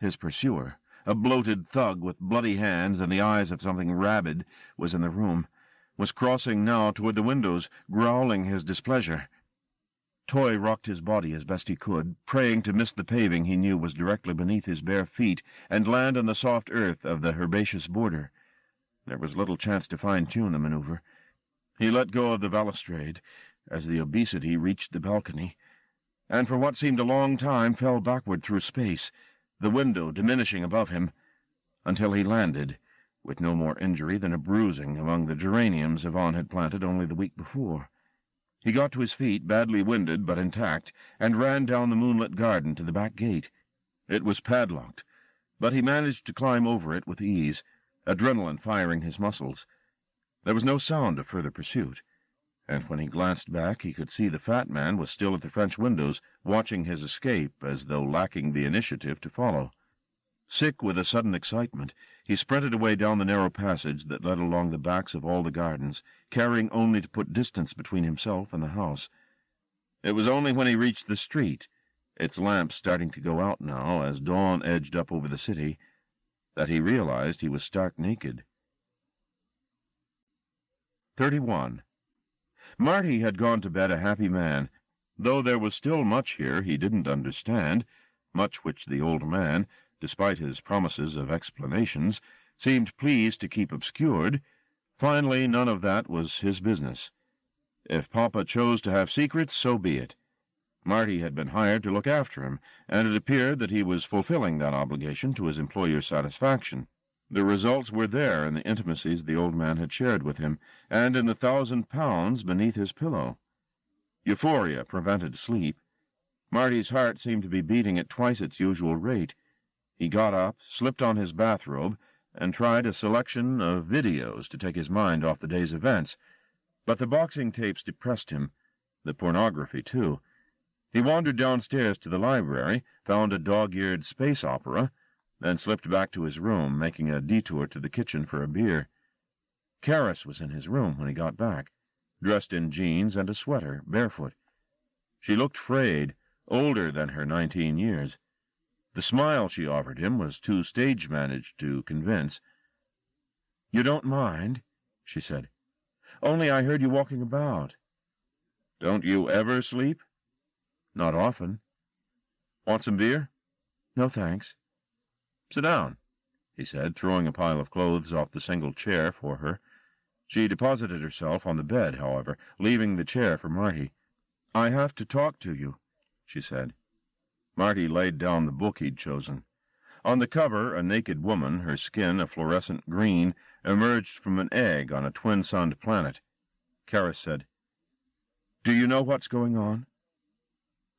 His pursuer, a bloated thug with bloody hands and the eyes of something rabid, was in the room, was crossing now toward the windows, growling his displeasure. Toy rocked his body as best he could, praying to miss the paving he knew was directly beneath his bare feet and land on the soft earth of the herbaceous border. There was little chance to fine-tune the maneuver. He let go of the balustrade as the obesity reached the balcony, and for what seemed a long time fell backward through space, the window diminishing above him, until he landed, with no more injury than a bruising among the geraniums Yvonne had planted only the week before. He got to his feet, badly winded but intact, and ran down the moonlit garden to the back gate. It was padlocked, but he managed to climb over it with ease, adrenaline firing his muscles. There was no sound of further pursuit, and when he glanced back he could see the fat man was still at the French windows, watching his escape as though lacking the initiative to follow. Sick with a sudden excitement, he sprinted away down the narrow passage that led along the backs of all the gardens, caring only to put distance between himself and the house. It was only when he reached the street, its lamps starting to go out now as dawn edged up over the city, that he realized he was stark naked. 31. Marty had gone to bed a happy man, though there was still much here he didn't understand, much which the old man, despite his promises of explanations, seemed pleased to keep obscured. Finally, none of that was his business. If Papa chose to have secrets, so be it. Marty had been hired to look after him, and it appeared that he was fulfilling that obligation to his employer's satisfaction. The results were there in the intimacies the old man had shared with him, and in the £1,000 beneath his pillow. Euphoria prevented sleep. Marty's heart seemed to be beating at twice its usual rate. He got up, slipped on his bathrobe, and tried a selection of videos to take his mind off the day's events. But the boxing tapes depressed him, the pornography too. He wandered downstairs to the library, found a dog-eared space opera, then slipped back to his room, making a detour to the kitchen for a beer. Karis was in his room when he got back, dressed in jeans and a sweater, barefoot. She looked frayed, older than her 19 years. The smile she offered him was too stage-managed to convince. "You don't mind?" she said. "Only I heard you walking about." "Don't you ever sleep?" "Not often." "Want some beer?" "No, thanks." "Sit down," he said, throwing a pile of clothes off the single chair for her. She deposited herself on the bed, however, leaving the chair for Marty. "I have to talk to you," she said. Marty laid down the book he'd chosen. On the cover, a naked woman, her skin a fluorescent green, emerged from an egg on a twin-sunned planet. Karis said, "Do you know what's going on?"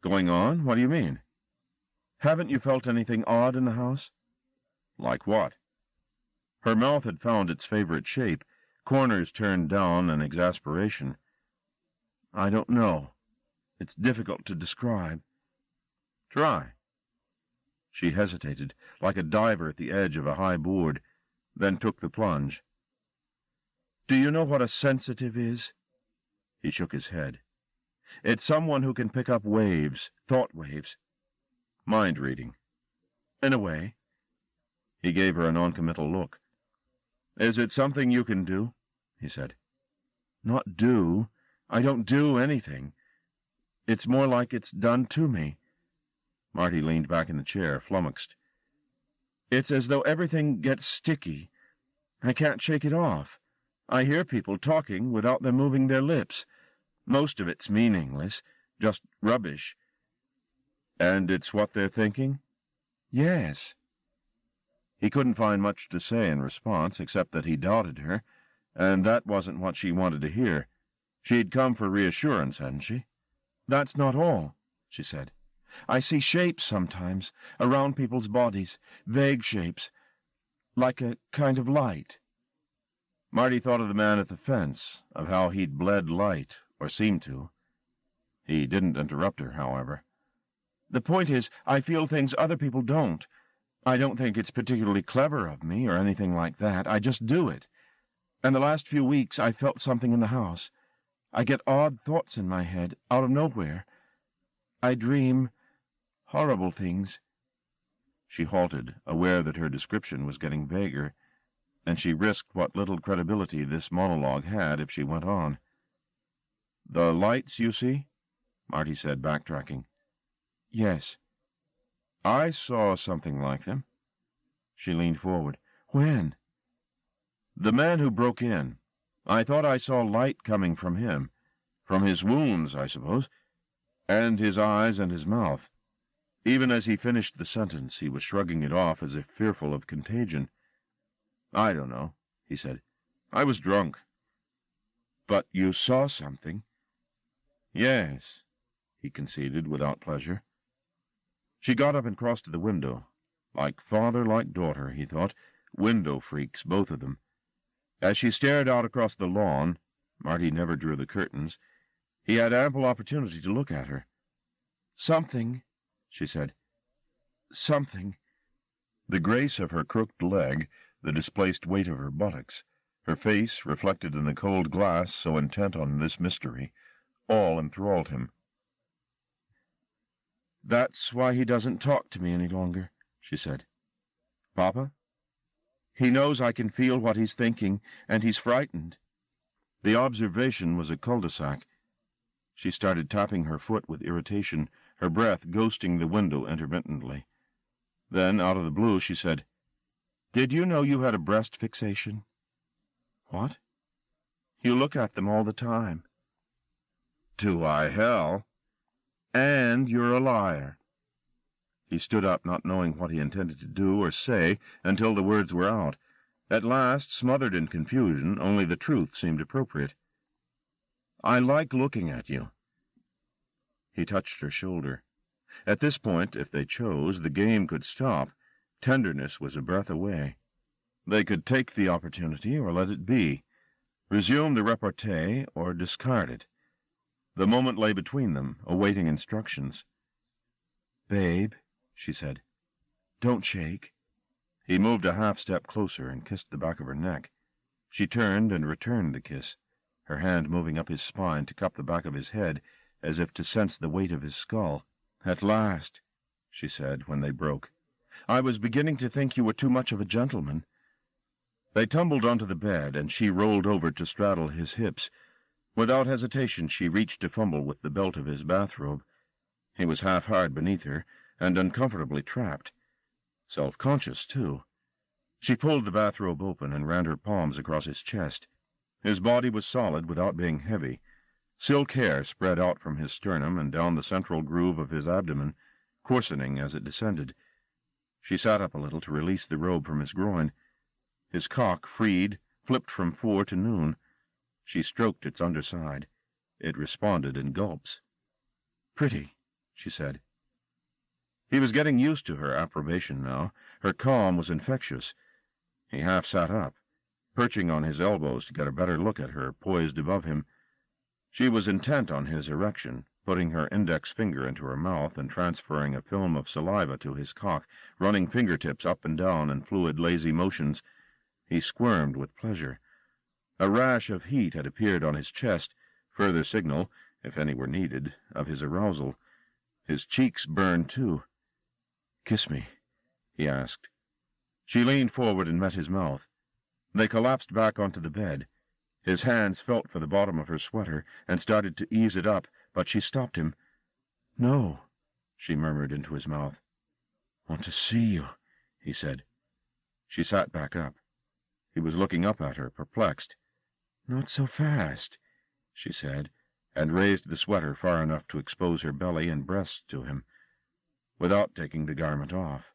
"Going on? What do you mean?" "Haven't you felt anything odd in the house?" "Like what?" Her mouth had found its favorite shape, corners turned down in exasperation. "I don't know. It's difficult to describe." "Try." She hesitated, like a diver at the edge of a high board, then took the plunge. "Do you know what a sensitive is?" He shook his head. "It's someone who can pick up waves, thought waves." "Mind reading." "In a way." He gave her a noncommittal look. "Is it something you can do?" he said. "Not do. I don't do anything. It's more like it's done to me." Marty leaned back in the chair, flummoxed. "It's as though everything gets sticky. I can't shake it off. I hear people talking without them moving their lips. Most of it's meaningless, just rubbish." "And it's what they're thinking?" "Yes." He couldn't find much to say in response, except that he doubted her, and that wasn't what she wanted to hear. She'd come for reassurance, hadn't she? "That's not all," she said. "I see shapes sometimes, around people's bodies, vague shapes, like a kind of light." Marty thought of the man at the fence, of how he'd bled light, or seemed to. He didn't interrupt her, however. "The point is, I feel things other people don't. I don't think it's particularly clever of me, or anything like that. I just do it. And the last few weeks I felt something in the house. I get odd thoughts in my head, out of nowhere. I dream horrible things." She halted, aware that her description was getting vaguer, and she risked what little credibility this monologue had if she went on. "The lights you see?" Marty said, backtracking. Yes. I saw something like them. She leaned forward. When? The man who broke in. I thought I saw light coming from him. From his wounds, I suppose. And his eyes and his mouth. Even as he finished the sentence, he was shrugging it off as if fearful of contagion. I don't know, he said. I was drunk. But you saw something? Yes, he conceded without pleasure. She got up and crossed to the window. Like father, like daughter, he thought. Window freaks, both of them. As she stared out across the lawn, Marty never drew the curtains, he had ample opportunity to look at her. Something, she said. Something. The grace of her crooked leg, the displaced weight of her buttocks, her face reflected in the cold glass so intent on this mystery, all enthralled him. That's why he doesn't talk to me any longer, she said. Papa? He knows I can feel what he's thinking, and he's frightened. The observation was a cul-de-sac. She started tapping her foot with irritation, her breath ghosting the window intermittently. Then, out of the blue, she said, Did you know you had a breast fixation? What? You look at them all the time. Do I, hell? And you're a liar. He stood up, not knowing what he intended to do or say, until the words were out. At last, smothered in confusion, only the truth seemed appropriate. I like looking at you. He touched her shoulder. At this point, if they chose, the game could stop. Tenderness was a breath away. They could take the opportunity or let it be, resume the repartee or discard it. The moment lay between them, awaiting instructions. Babe, she said, don't shake. He moved a half-step closer and kissed the back of her neck. She turned and returned the kiss, her hand moving up his spine to cup the back of his head, as if to sense the weight of his skull. At last, she said, when they broke. I was beginning to think you were too much of a gentleman. They tumbled onto the bed, and she rolled over to straddle his hips. Without hesitation, she reached to fumble with the belt of his bathrobe. He was half-hard beneath her, and uncomfortably trapped. Self-conscious, too. She pulled the bathrobe open and ran her palms across his chest. His body was solid without being heavy. Silk hair spread out from his sternum and down the central groove of his abdomen, coarsening as it descended. She sat up a little to release the robe from his groin. His cock, freed, flipped from 4 to noon. She stroked its underside. It responded in gulps. Pretty, she said. He was getting used to her approbation now. Her calm was infectious. He half sat up, perching on his elbows to get a better look at her, poised above him. She was intent on his erection, putting her index finger into her mouth and transferring a film of saliva to his cock, running fingertips up and down in fluid, lazy motions. He squirmed with pleasure. A rash of heat had appeared on his chest, further signal, if any were needed, of his arousal. His cheeks burned, too. "Kiss me," he asked. She leaned forward and met his mouth. They collapsed back onto the bed. His hands felt for the bottom of her sweater and started to ease it up, but she stopped him. "No," she murmured into his mouth. "Want to see you," he said. She sat back up. He was looking up at her, perplexed. "Not so fast," she said, and raised the sweater far enough to expose her belly and breasts to him, without taking the garment off.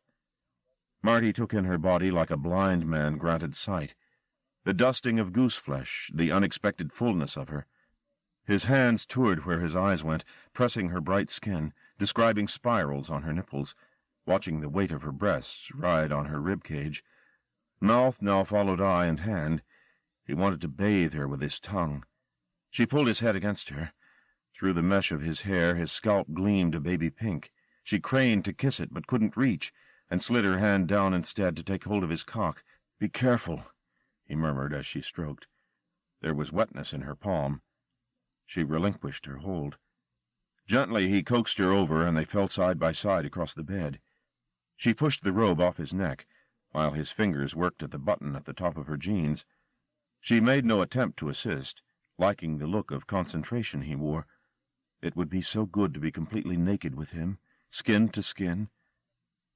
Marty took in her body like a blind man granted sight. The dusting of goose-flesh, the unexpected fullness of her. His hands toured where his eyes went, pressing her bright skin, describing spirals on her nipples, watching the weight of her breasts ride on her rib-cage. Mouth now followed eye and hand. He wanted to bathe her with his tongue. She pulled his head against her. Through the mesh of his hair his scalp gleamed a baby pink. She craned to kiss it, but couldn't reach, and slid her hand down instead to take hold of his cock. "Be careful," he murmured as she stroked. There was wetness in her palm. She relinquished her hold. Gently he coaxed her over, and they fell side by side across the bed. She pushed the robe off his neck, while his fingers worked at the button at the top of her jeans. She made no attempt to assist, liking the look of concentration he wore. It would be so good to be completely naked with him, skin to skin.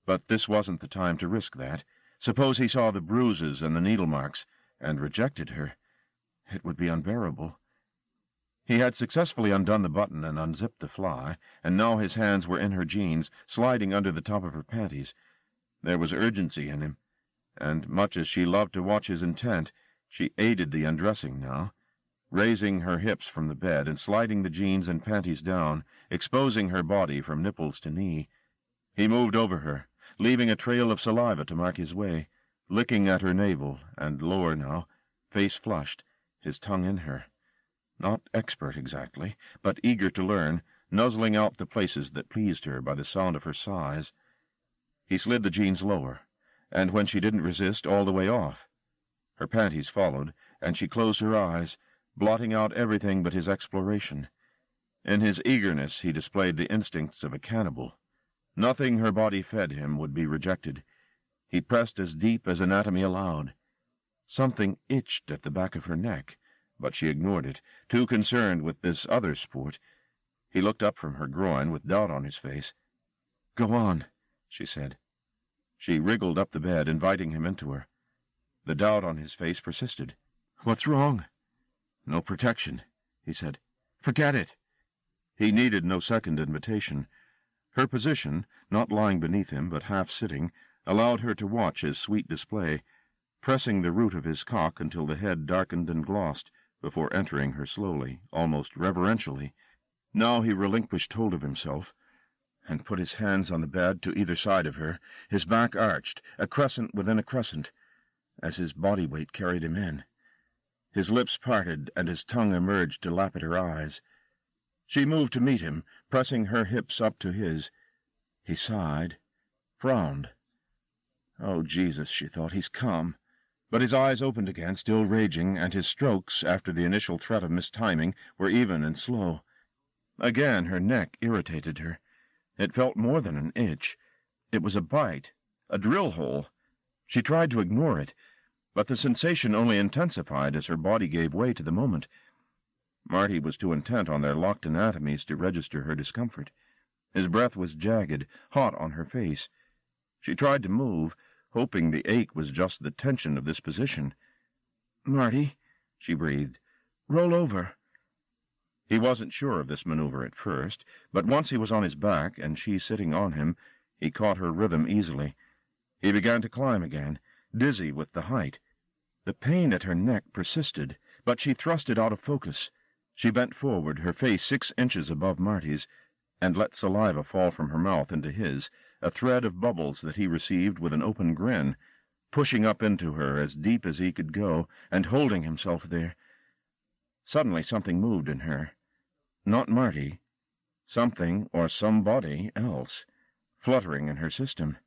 But this wasn't the time to risk that. Suppose he saw the bruises and the needle marks, and rejected her. It would be unbearable. He had successfully undone the button and unzipped the fly, and now his hands were in her jeans, sliding under the top of her panties. There was urgency in him, and much as she loved to watch his intent, she aided the undressing now, raising her hips from the bed and sliding the jeans and panties down, exposing her body from nipples to knee. He moved over her, leaving a trail of saliva to mark his way, licking at her navel and lower now, face flushed, his tongue in her. Not expert exactly, but eager to learn, nuzzling out the places that pleased her by the sound of her sighs. He slid the jeans lower, and when she didn't resist, all the way off. Her panties followed, and she closed her eyes, blotting out everything but his exploration. In his eagerness he displayed the instincts of a cannibal. Nothing her body fed him would be rejected. He pressed as deep as anatomy allowed. Something itched at the back of her neck, but she ignored it, too concerned with this other sport. He looked up from her groin with doubt on his face. "Go on," she said. She wriggled up the bed, inviting him into her. The doubt on his face persisted. "What's wrong?" "No protection," he said. "Forget it." He needed no second invitation. Her position, not lying beneath him but half sitting, allowed her to watch his sweet display, pressing the root of his cock until the head darkened and glossed, before entering her slowly, almost reverentially. Now he relinquished hold of himself, and put his hands on the bed to either side of her, his back arched, a crescent within a crescent, as his body weight carried him in. His lips parted, and his tongue emerged to lap at her eyes. She moved to meet him, pressing her hips up to his. He sighed, frowned. "Oh, Jesus," she thought, "he's come." But his eyes opened again, still raging, and his strokes, after the initial threat of mistiming, were even and slow. Again her neck irritated her. It felt more than an itch. It was a bite, a drill hole. She tried to ignore it, but the sensation only intensified as her body gave way to the moment. Marty was too intent on their locked anatomies to register her discomfort. His breath was jagged, hot on her face. She tried to move, hoping the ache was just the tension of this position. "Marty," she breathed, "roll over." He wasn't sure of this maneuver at first, but once he was on his back and she sitting on him, he caught her rhythm easily. He began to climb again, dizzy with the height. The pain at her neck persisted, but she thrust it out of focus. She bent forward, her face 6 inches above Marty's, and let saliva fall from her mouth into his, a thread of bubbles that he received with an open grin, pushing up into her as deep as he could go, and holding himself there. Suddenly something moved in her. Not Marty. Something or somebody else, fluttering in her system.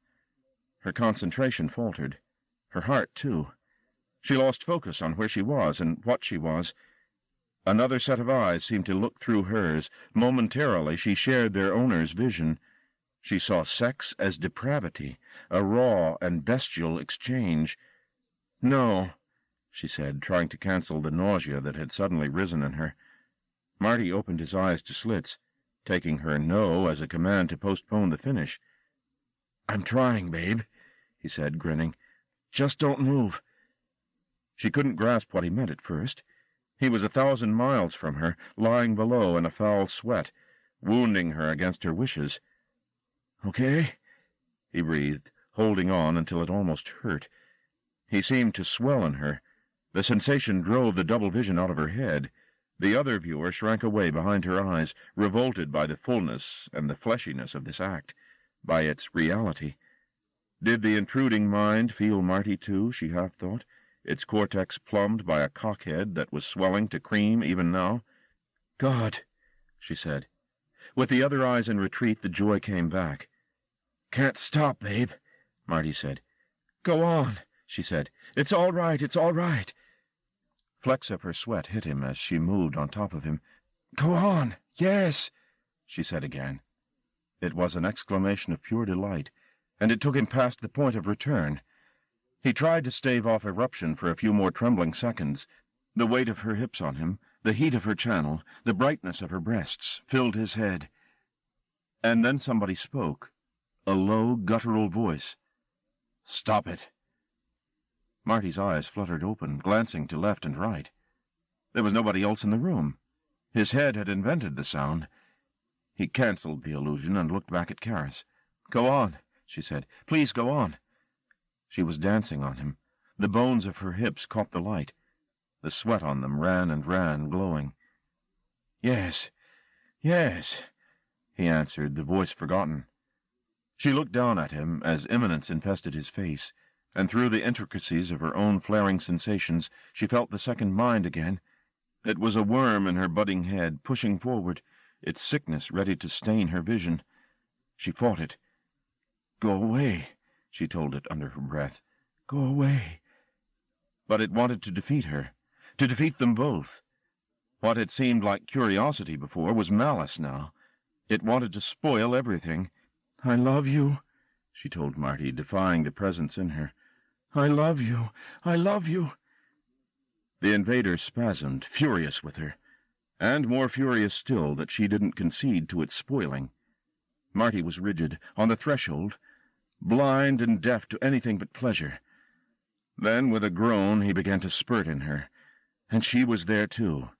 Her concentration faltered. Her heart, too. She lost focus on where she was and what she was. Another set of eyes seemed to look through hers. Momentarily she shared their owner's vision. She saw sex as depravity, a raw and bestial exchange. "No," she said, trying to cancel the nausea that had suddenly risen in her. Marty opened his eyes to slits, taking her no as a command to postpone the finish. "I'm trying, babe," he said, grinning. "Just don't move." She couldn't grasp what he meant at first. He was 1,000 miles from her, lying below in a foul sweat, wounding her against her wishes. "Okay," he breathed, holding on until it almost hurt. He seemed to swell in her. The sensation drove the double vision out of her head. The other viewer shrank away behind her eyes, revolted by the fullness and the fleshiness of this act, by its reality. Did the intruding mind feel Marty, too, she half thought, its cortex plumbed by a cockhead that was swelling to cream even now? "God," she said. With the other eyes in retreat, the joy came back. "Can't stop, babe," Marty said. "Go on," she said. "It's all right, it's all right." Flecks of her sweat hit him as she moved on top of him. "Go on, yes," she said again. It was an exclamation of pure delight, and it took him past the point of return. He tried to stave off eruption for a few more trembling seconds, the weight of her hips on him, The heat of her channel, the brightness of her breasts, filled his head. And then somebody spoke, a low, guttural voice. "Stop it!" Marty's eyes fluttered open, glancing to left and right. There was nobody else in the room. His head had invented the sound. He cancelled the illusion and looked back at Karis. "Go on," she said. "Please go on." She was dancing on him. The bones of her hips caught the light. The sweat on them ran and ran, glowing. "Yes, yes," he answered, the voice forgotten. She looked down at him as imminence infested his face, and through the intricacies of her own flaring sensations she felt the second mind again. It was a worm in her budding head, pushing forward, its sickness ready to stain her vision. She fought it. "Go away," she told it under her breath. "Go away." But it wanted to defeat her, to defeat them both. What had seemed like curiosity before was malice now. It wanted to spoil everything. "I love you," she told Marty, defying the presence in her. "I love you. I love you." The invader spasmed, furious with her, and more furious still that she didn't concede to its spoiling. Marty was rigid, on the threshold, blind and deaf to anything but pleasure. Then, with a groan, he began to spurt in her, and she was there too.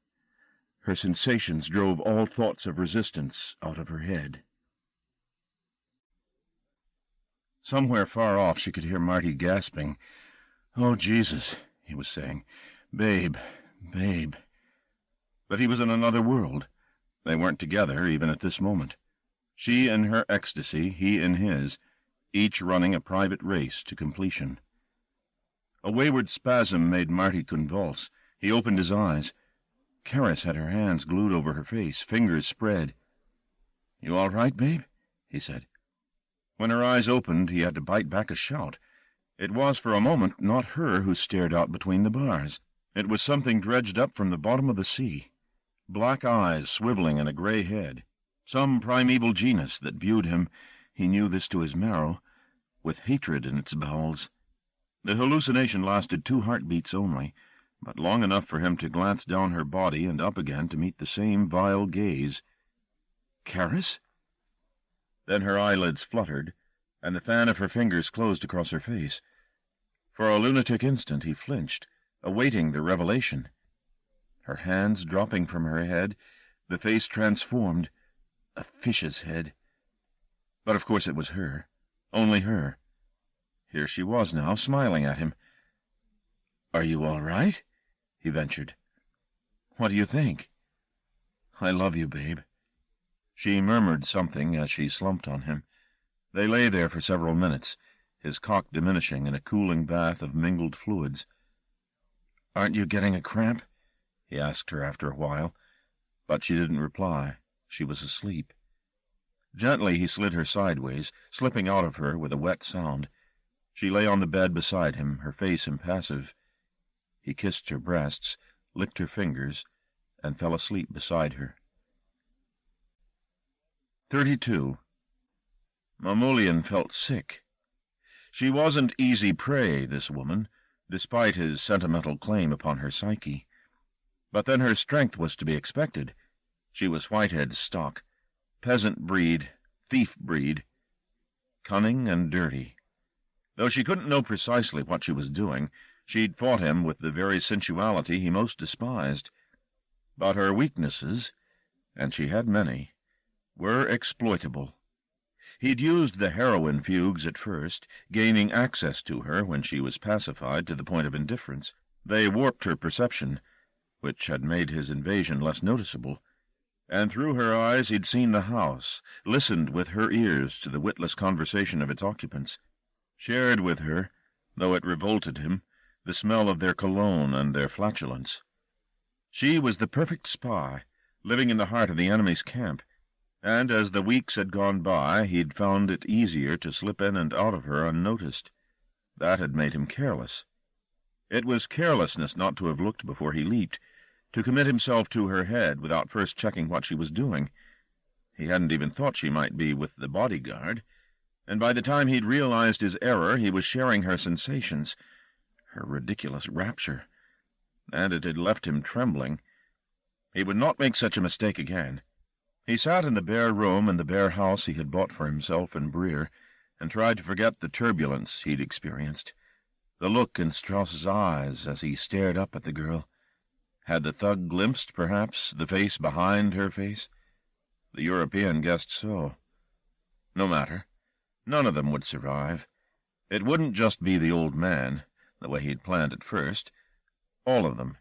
Her sensations drove all thoughts of resistance out of her head. Somewhere far off she could hear Marty gasping. "Oh, Jesus," he was saying. "Babe, babe." But he was in another world. They weren't together even at this moment. She in her ecstasy, he in his, each running a private race to completion. A wayward spasm made Marty convulse. He opened his eyes. Karis had her hands glued over her face, fingers spread. "You all right, babe?" he said. When her eyes opened, he had to bite back a shout. It was for a moment not her who stared out between the bars. It was something dredged up from the bottom of the sea. Black eyes swiveling in a gray head. Some primeval genus that viewed him, he knew this to his marrow, with hatred in its bowels. The hallucination lasted 2 heartbeats only, but long enough for him to glance down her body and up again to meet the same vile gaze. "Karis?" Then her eyelids fluttered, and the fan of her fingers closed across her face. For a lunatic instant he flinched, awaiting the revelation. Her hands dropping from her head, the face transformed, a fish's head. But of course it was her, only her. Here she was now, smiling at him. "Are you all right?" he ventured. "What do you think?" "I love you, babe." She murmured something as she slumped on him. They lay there for several minutes, his cock diminishing in a cooling bath of mingled fluids. "Aren't you getting a cramp?" he asked her after a while, but she didn't reply. She was asleep. Gently he slid her sideways, slipping out of her with a wet sound. She lay on the bed beside him, her face impassive. He kissed her breasts, licked her fingers, and fell asleep beside her. 32. Mamoulian felt sick. She wasn't easy prey, this woman, despite his sentimental claim upon her psyche. But then her strength was to be expected. She was Whitehead's stock, peasant breed, thief breed, cunning and dirty. Though she couldn't know precisely what she was doing, she'd fought him with the very sensuality he most despised. But her weaknesses, and she had many, were exploitable. He'd used the heroin fugues at first, gaining access to her when she was pacified to the point of indifference. They warped her perception, which had made his invasion less noticeable, and through her eyes he'd seen the house, listened with her ears to the witless conversation of its occupants, shared with her, though it revolted him, the smell of their cologne and their flatulence. She was the perfect spy, living in the heart of the enemy's camp, and as the weeks had gone by he'd found it easier to slip in and out of her unnoticed. That had made him careless. It was carelessness not to have looked before he leaped, to commit himself to her head without first checking what she was doing. He hadn't even thought she might be with the bodyguard, and by the time he'd realized his error he was sharing her sensations, her ridiculous rapture, and it had left him trembling. He would not make such a mistake again. He sat in the bare room in the bare house he had bought for himself in Breer, and tried to forget the turbulence he'd experienced. The look in Strauss's eyes as he stared up at the girl. Had the thug glimpsed, perhaps, the face behind her face? The European guessed so. No matter. None of them would survive. It wouldn't just be the old man, the way he'd planned at first. All of them,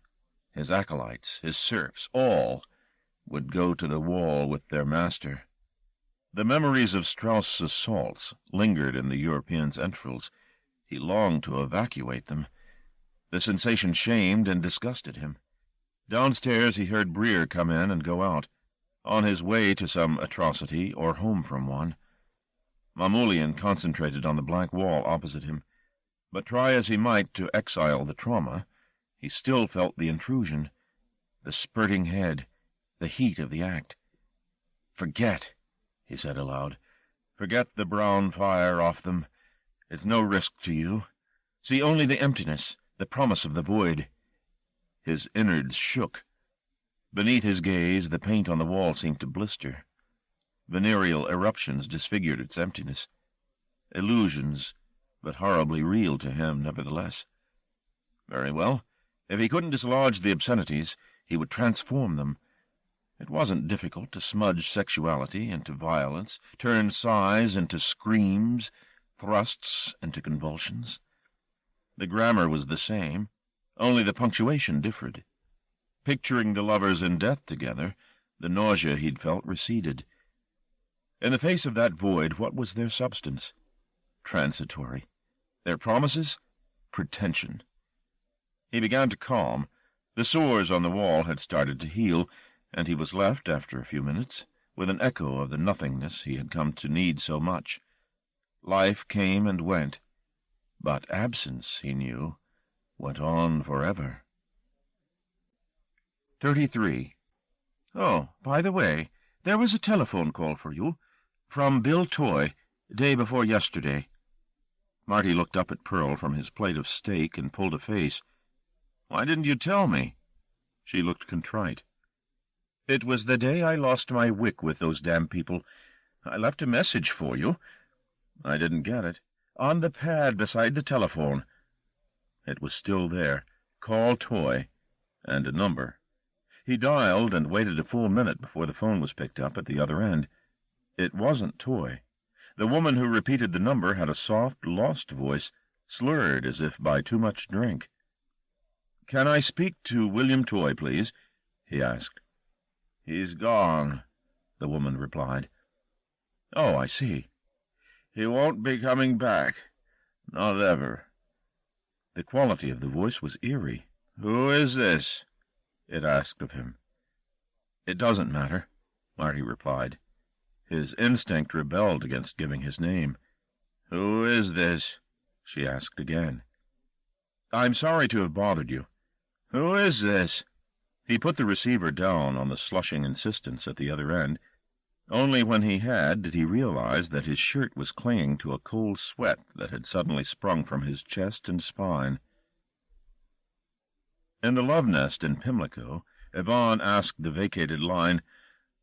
his acolytes, his serfs, all, would go to the wall with their master. The memories of Strauss's assaults lingered in the European's entrails. He longed to evacuate them. The sensation shamed and disgusted him. Downstairs he heard Breer come in and go out, on his way to some atrocity or home from one. Mamoulian concentrated on the blank wall opposite him, but try as he might to exile the trauma, he still felt the intrusion, the spurting head, the heat of the act. "Forget," he said aloud. "Forget the brown fire off them. It's no risk to you. See only the emptiness, the promise of the void." His innards shook. Beneath his gaze, the paint on the wall seemed to blister. Venereal eruptions disfigured its emptiness. Illusions, but horribly real to him, nevertheless. Very well. If he couldn't dislodge the obscenities, he would transform them. It wasn't difficult to smudge sexuality into violence, turn sighs into screams, thrusts into convulsions. The grammar was the same, only the punctuation differed. Picturing the lovers in death together, the nausea he'd felt receded. In the face of that void, what was their substance? Transitory. Their promises? Pretension. He began to calm. The sores on the wall had started to heal, and he was left, after a few minutes, with an echo of the nothingness he had come to need so much. Life came and went, but absence, he knew, went on forever. 33. "Oh, by the way, there was a telephone call for you, from Bill Toy, day before yesterday." Marty looked up at Pearl from his plate of steak and pulled a face. "Why didn't you tell me?" She looked contrite. "It was the day I lost my wick with those damn people. I left a message for you." "I didn't get it." "On the pad beside the telephone." It was still there. Call Toy, and a number. He dialed and waited a full minute before the phone was picked up at the other end. It wasn't Toy. The woman who repeated the number had a soft, lost voice, slurred as if by too much drink. "Can I speak to William Toy, please?" he asked. "He's gone," the woman replied. "Oh, I see." "He won't be coming back. Not ever." The quality of the voice was eerie. "Who is this?" it asked of him. "It doesn't matter," Marty replied. His instinct rebelled against giving his name. "Who is this?" she asked again. "I'm sorry to have bothered you." "Who is this?" He put the receiver down on the slushing insistence at the other end. Only when he had did he realize that his shirt was clinging to a cold sweat that had suddenly sprung from his chest and spine. In the Love Nest in Pimlico, Yvonne asked the vacated line,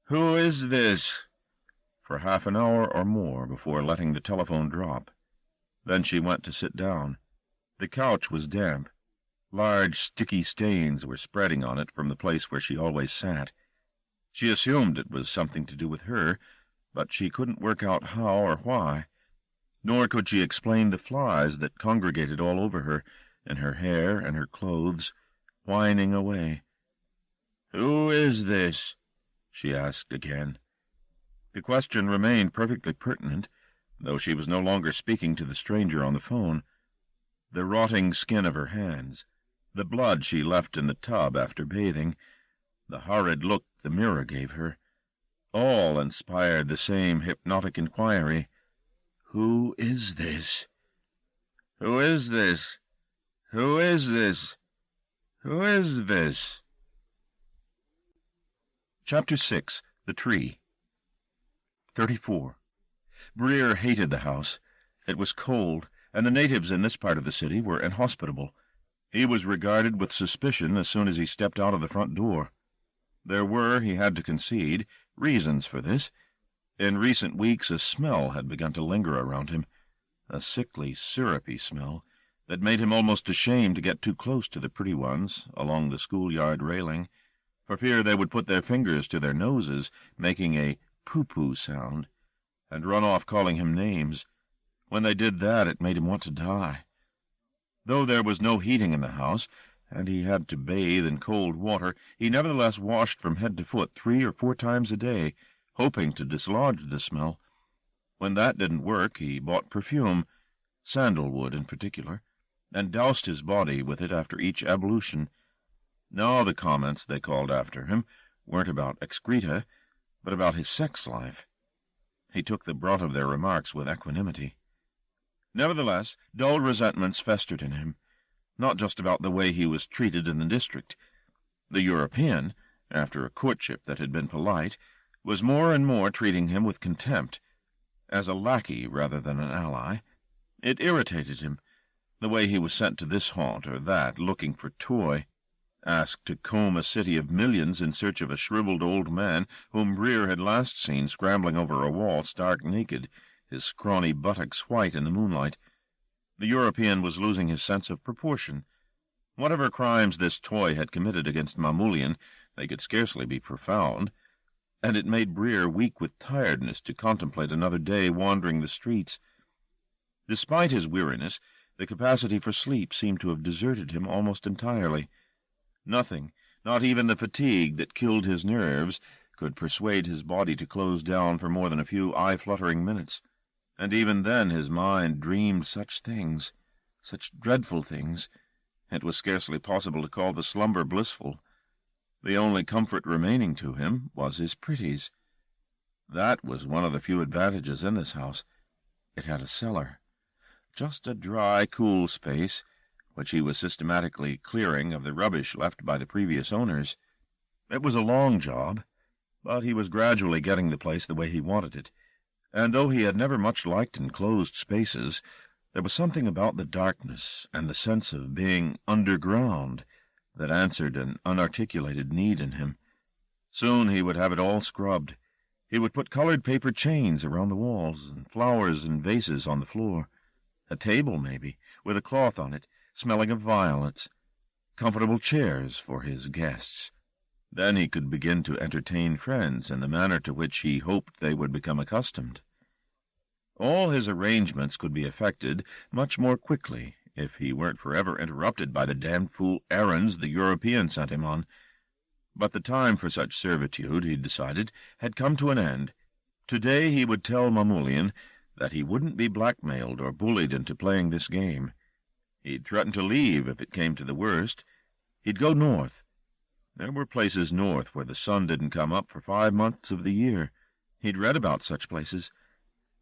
"Who is this?" for half an hour or more before letting the telephone drop. Then she went to sit down. The couch was damp. Large, sticky stains were spreading on it from the place where she always sat. She assumed it was something to do with her, but she couldn't work out how or why. Nor could she explain the flies that congregated all over her, in her hair and her clothes, whining away. "Who is this?" she asked again. The question remained perfectly pertinent, though she was no longer speaking to the stranger on the phone. The rotting skin of her hands, the blood she left in the tub after bathing, the horrid look the mirror gave her, all inspired the same hypnotic inquiry. "Who is this? Who is this? Who is this? Who is this?" Chapter 6. The Tree. 34. Breer hated the house. It was cold, and the natives in this part of the city were inhospitable. He was regarded with suspicion as soon as he stepped out of the front door. There were, he had to concede, reasons for this. In recent weeks a smell had begun to linger around him, a sickly, syrupy smell that made him almost ashamed to get too close to the pretty ones along the schoolyard railing, for fear they would put their fingers to their noses, making a poo-poo sound, and run off calling him names. When they did that, it made him want to die. Though there was no heating in the house, and he had to bathe in cold water, he nevertheless washed from head to foot 3 or 4 times a day, hoping to dislodge the smell. When that didn't work, he bought perfume, sandalwood in particular, and doused his body with it after each ablution. Now the comments they called after him weren't about excreta, but about his sex life. He took the brunt of their remarks with equanimity. Nevertheless, dull resentments festered in him, not just about the way he was treated in the district. The European, after a courtship that had been polite, was more and more treating him with contempt, as a lackey rather than an ally. It irritated him, the way he was sent to this haunt or that, looking for toy, asked to comb a city of millions in search of a shriveled old man whom Breer had last seen scrambling over a wall stark naked, his scrawny buttocks white in the moonlight. The European was losing his sense of proportion. Whatever crimes this toy had committed against Mamoulian, they could scarcely be profound, and it made Breer weak with tiredness to contemplate another day wandering the streets. Despite his weariness, the capacity for sleep seemed to have deserted him almost entirely. Nothing, not even the fatigue that killed his nerves, could persuade his body to close down for more than a few eye-fluttering minutes, and even then his mind dreamed such things, such dreadful things, it was scarcely possible to call the slumber blissful. The only comfort remaining to him was his pretties. That was one of the few advantages in this house. It had a cellar, just a dry, cool space, which he was systematically clearing of the rubbish left by the previous owners. It was a long job, but he was gradually getting the place the way he wanted it, and though he had never much liked enclosed spaces, there was something about the darkness and the sense of being underground that answered an unarticulated need in him. Soon he would have it all scrubbed. He would put colored paper chains around the walls, and flowers and vases on the floor. A table, maybe, with a cloth on it, smelling of violets. Comfortable chairs for his guests. Then he could begin to entertain friends in the manner to which he hoped they would become accustomed. All his arrangements could be effected much more quickly if he weren't forever interrupted by the damned fool errands the European sent him on. But the time for such servitude, he decided, had come to an end. Today he would tell Mamoulian that he wouldn't be blackmailed or bullied into playing this game. He'd threaten to leave if it came to the worst. He'd go north. There were places north where the sun didn't come up for 5 months of the year. He'd read about such places,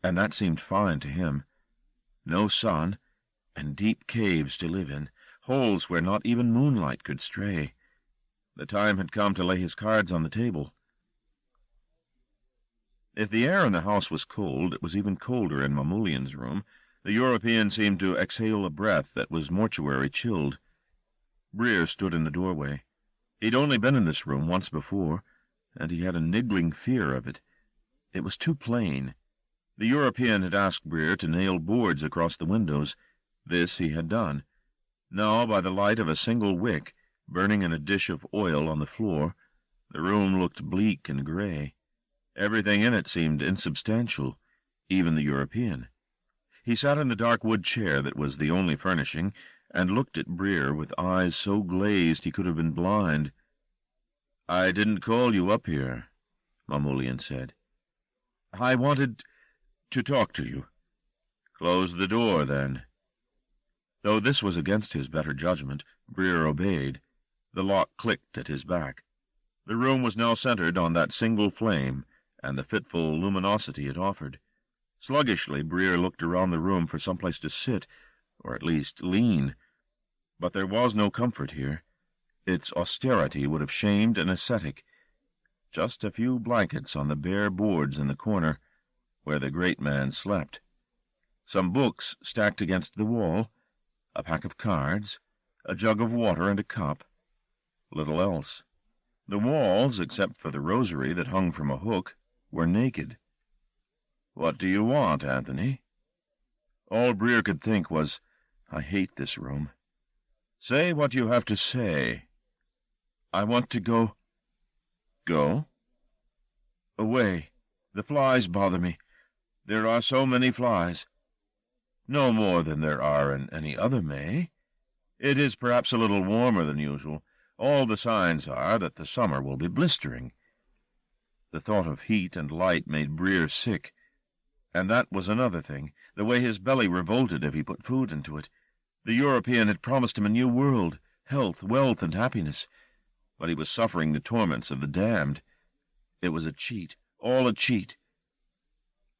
and that seemed fine to him. No sun, and deep caves to live in, holes where not even moonlight could stray. The time had come to lay his cards on the table. If the air in the house was cold, it was even colder in Mamoulian's room. The European seemed to exhale a breath that was mortuary-chilled. Breer stood in the doorway. He'd only been in this room once before, and he had a niggling fear of it. It was too plain. The European had asked Breer to nail boards across the windows. This he had done. Now, by the light of a single wick, burning in a dish of oil on the floor, the room looked bleak and gray. Everything in it seemed insubstantial, even the European. He sat in the dark wood chair that was the only furnishing, and looked at Breer with eyes so glazed he could have been blind. "I didn't call you up here," Mamoulian said. "I wanted to talk to you." "Close the door, then." Though this was against his better judgment, Breer obeyed. The lock clicked at his back. The room was now centered on that single flame, and the fitful luminosity it offered. Sluggishly, Breer looked around the room for some place to sit, or at least lean. But there was no comfort here. Its austerity would have shamed an ascetic. Just a few blankets on the bare boards in the corner, where the great man slept. Some books stacked against the wall, a pack of cards, a jug of water and a cup. Little else. The walls, except for the rosary that hung from a hook, were naked. "What do you want, Anthony?" All Breer could think was, "I hate this room." "Say what you have to say." "I want to go—" "Go?" "Away. The flies bother me. There are so many flies." "No more than there are in any other May. It is perhaps a little warmer than usual. All the signs are that the summer will be blistering." The thought of heat and light made Breer sick. And that was another thing, the way his belly revolted if he put food into it. The European had promised him a new world, health, wealth, and happiness. But he was suffering the torments of the damned. It was a cheat, all a cheat.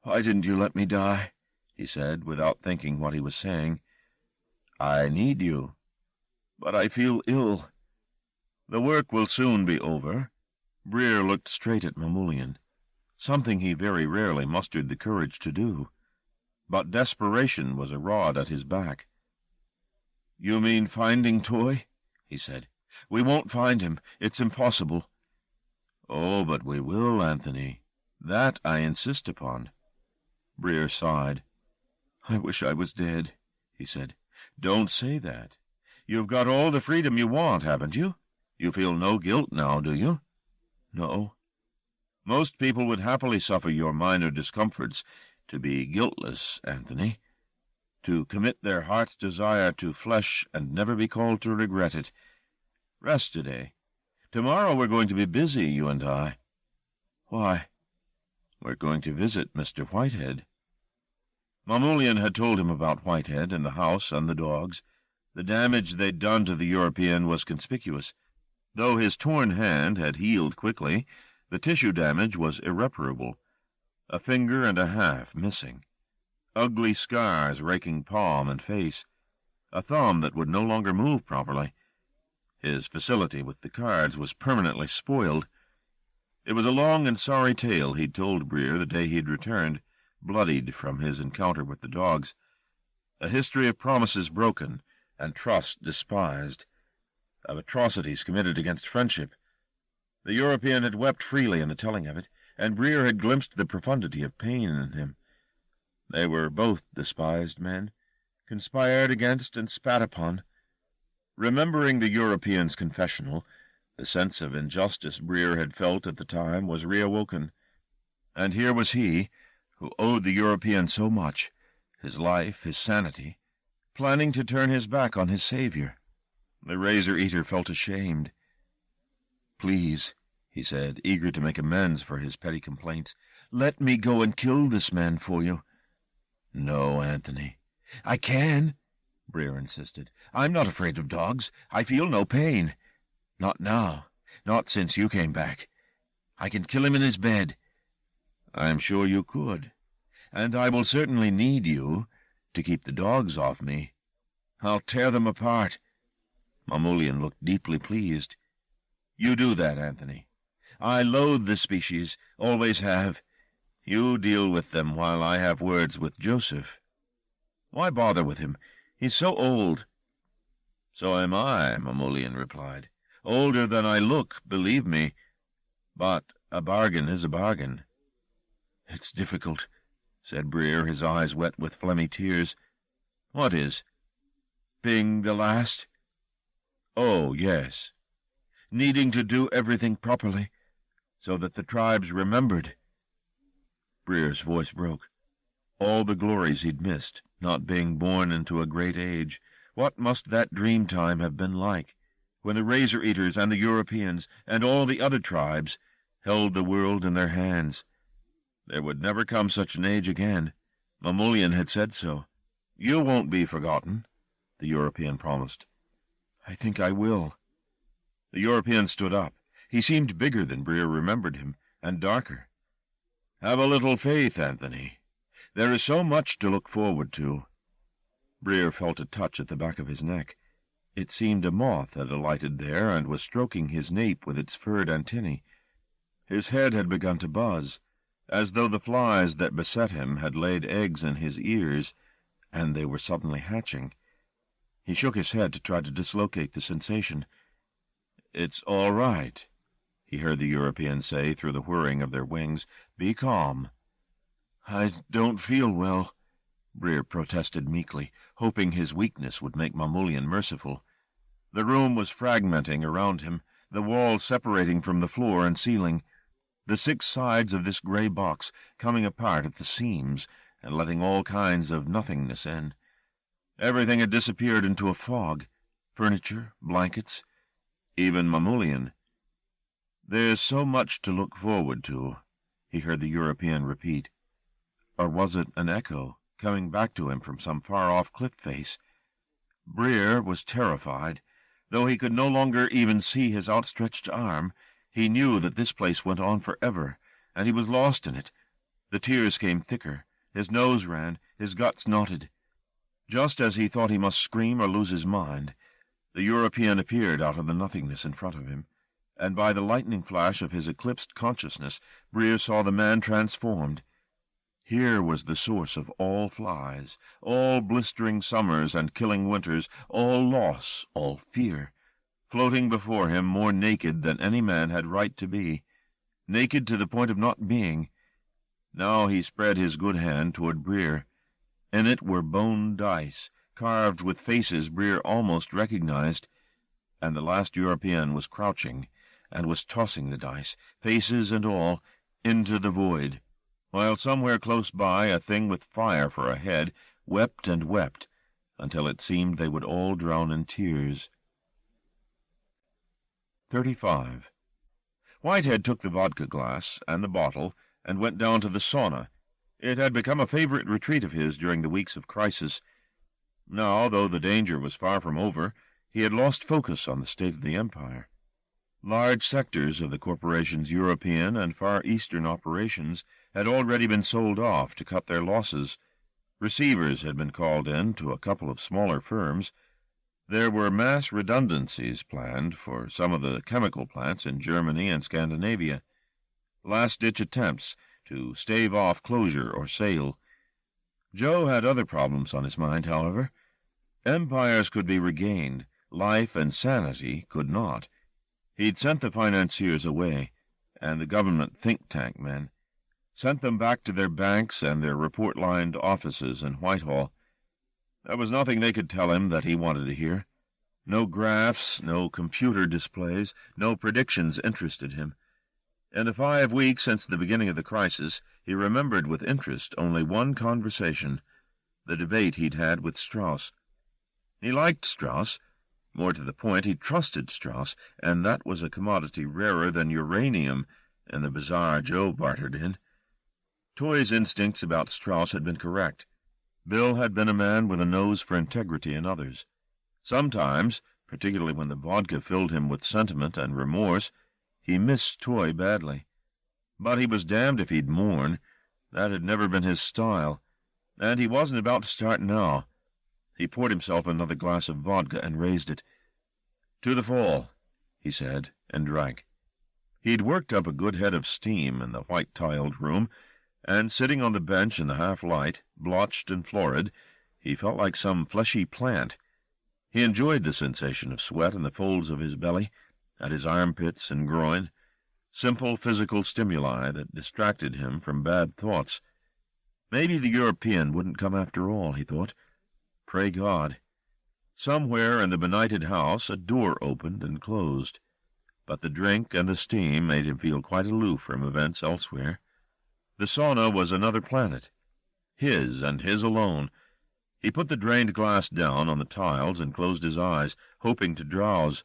"Why didn't you let me die?" he said, without thinking what he was saying. "I need you. But I feel ill." "The work will soon be over." Breer looked straight at Mamoulian, something he very rarely mustered the courage to do. But desperation was a rod at his back. "You mean finding Toy?" he said. "We won't find him. It's impossible." "Oh, but we will, Anthony. That I insist upon." Breer sighed. "I wish I was dead," he said. "Don't say that. You've got all the freedom you want, haven't you? You feel no guilt now, do you?" "No." "Most people would happily suffer your minor discomforts to be guiltless, Anthony, to commit their heart's desire to flesh and never be called to regret it. Rest today. Tomorrow we're going to be busy, you and I." "Why?" "We're going to visit Mr. Whitehead." Mamoulian had told him about Whitehead and the house and the dogs. The damage they'd done to the European was conspicuous. Though his torn hand had healed quickly, the tissue damage was irreparable. A finger and a half missing. Ugly scars raking palm and face. A thumb that would no longer move properly. His facility with the cards was permanently spoiled. It was a long and sorry tale he'd told Breer the day he'd returned, bloodied from his encounter with the dogs. A history of promises broken and trust despised, of atrocities committed against friendship. The European had wept freely in the telling of it, and Breer had glimpsed the profundity of pain in him. They were both despised men, conspired against and spat upon. Remembering the European's confessional, the sense of injustice Breer had felt at the time was reawoken. And here was he, who owed the European so much, his life, his sanity, planning to turn his back on his savior. The razor-eater felt ashamed. "Please," he said, eager to make amends for his petty complaints, "let me go and kill this man for you." "No, Anthony." "I can," Breer insisted. "I'm not afraid of dogs. I feel no pain. Not now. Not since you came back. I can kill him in his bed." "I'm sure you could. And I will certainly need you to keep the dogs off me. I'll tear them apart." Mamoulian looked deeply pleased. "You do that, Anthony. I loathe the species, always have. You deal with them while I have words with Joseph." "Why bother with him? He's so old." "So am I," Mamoulian replied. "Older than I look, believe me. But a bargain is a bargain." "It's difficult," said Breer, his eyes wet with phlegmy tears. "What is?" "Being the last." "Oh, yes. Needing to do everything properly, so that the tribes remembered." Breer's voice broke. All the glories he'd missed, not being born into a great age. What must that dream time have been like, when the razor-eaters and the Europeans and all the other tribes held the world in their hands? There would never come such an age again. Mamoulian had said so. "You won't be forgotten," the European promised. "I think I will." The European stood up. He seemed bigger than Breer remembered him, and darker. "Have a little faith, Anthony. There is so much to look forward to." Breer felt a touch at the back of his neck. It seemed a moth had alighted there and was stroking his nape with its furred antennae. His head had begun to buzz, as though the flies that beset him had laid eggs in his ears, and they were suddenly hatching. He shook his head to try to dislocate the sensation. "It's all right," he heard the European say through the whirring of their wings. "Be calm." "I don't feel well," Breer protested meekly, hoping his weakness would make Mamoulian merciful. The room was fragmenting around him, the walls separating from the floor and ceiling, the 6 sides of this gray box coming apart at the seams and letting all kinds of nothingness in. Everything had disappeared into a fog. Furniture, blankets, even Mamoulian. "There's so much to look forward to," he heard the European repeat. Or was it an echo, coming back to him from some far-off cliff face? Breer was terrified. Though he could no longer even see his outstretched arm, he knew that this place went on forever, and he was lost in it. The tears came thicker. His nose ran, his guts knotted. Just as he thought he must scream or lose his mind, the European appeared out of the nothingness in front of him, and by the lightning flash of his eclipsed consciousness, Breer saw the man transformed. Here was the source of all flies, all blistering summers and killing winters, all loss, all fear, floating before him more naked than any man had right to be, naked to the point of not being. Now he spread his good hand toward Breer. In it were bone dice, carved with faces Breer almost recognized, and the last European was crouching and was tossing the dice, faces and all, into the void, while somewhere close by a thing with fire for a head wept and wept until it seemed they would all drown in tears. 35. Whitehead took the vodka glass and the bottle and went down to the sauna. It had become a favorite retreat of his during the weeks of crisis. Now, though the danger was far from over, he had lost focus on the state of the empire. Large sectors of the corporation's European and Far Eastern operations had already been sold off to cut their losses. Receivers had been called in to a couple of smaller firms. There were mass redundancies planned for some of the chemical plants in Germany and Scandinavia. Last-ditch attempts to stave off closure or sale. Joe had other problems on his mind, however. Empires could be regained. Life and sanity could not. He'd sent the financiers away, and the government think-tank men. Sent them back to their banks and their report-lined offices in Whitehall. There was nothing they could tell him that he wanted to hear. No graphs, no computer displays, no predictions interested him. In the 5 weeks since the beginning of the crisis, he remembered with interest only one conversation, the debate he'd had with Strauss. He liked Strauss. More to the point, he trusted Strauss, and that was a commodity rarer than uranium in the bazaar Joe bartered in. Toy's instincts about Strauss had been correct. Bill had been a man with a nose for integrity in others. Sometimes, particularly when the vodka filled him with sentiment and remorse, he missed Toy badly. But he was damned if he'd mourn. That had never been his style, and he wasn't about to start now. He poured himself another glass of vodka and raised it. "To the fall," he said, and drank. He'd worked up a good head of steam in the white-tiled room, and sitting on the bench in the half-light, blotched and florid, he felt like some fleshy plant. He enjoyed the sensation of sweat in the folds of his belly, at his armpits and groin, simple physical stimuli that distracted him from bad thoughts. Maybe the European wouldn't come after all, he thought. Pray God. Somewhere in the benighted house a door opened and closed, but the drink and the steam made him feel quite aloof from events elsewhere. The sauna was another planet, his and his alone. He put the drained glass down on the tiles and closed his eyes, hoping to drowse.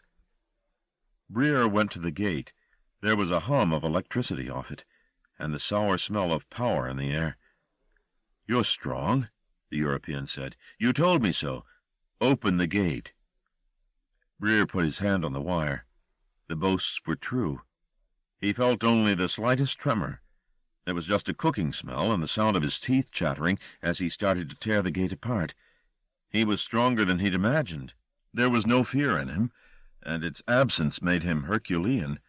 Breer went to the gate. There was a hum of electricity off it, and the sour smell of power in the air. "You're strong," the European said. "You told me so. Open the gate." Breer put his hand on the wire. The boasts were true. He felt only the slightest tremor. There was just a cooking smell and the sound of his teeth chattering as he started to tear the gate apart. He was stronger than he'd imagined. There was no fear in him, and its absence made him Herculean.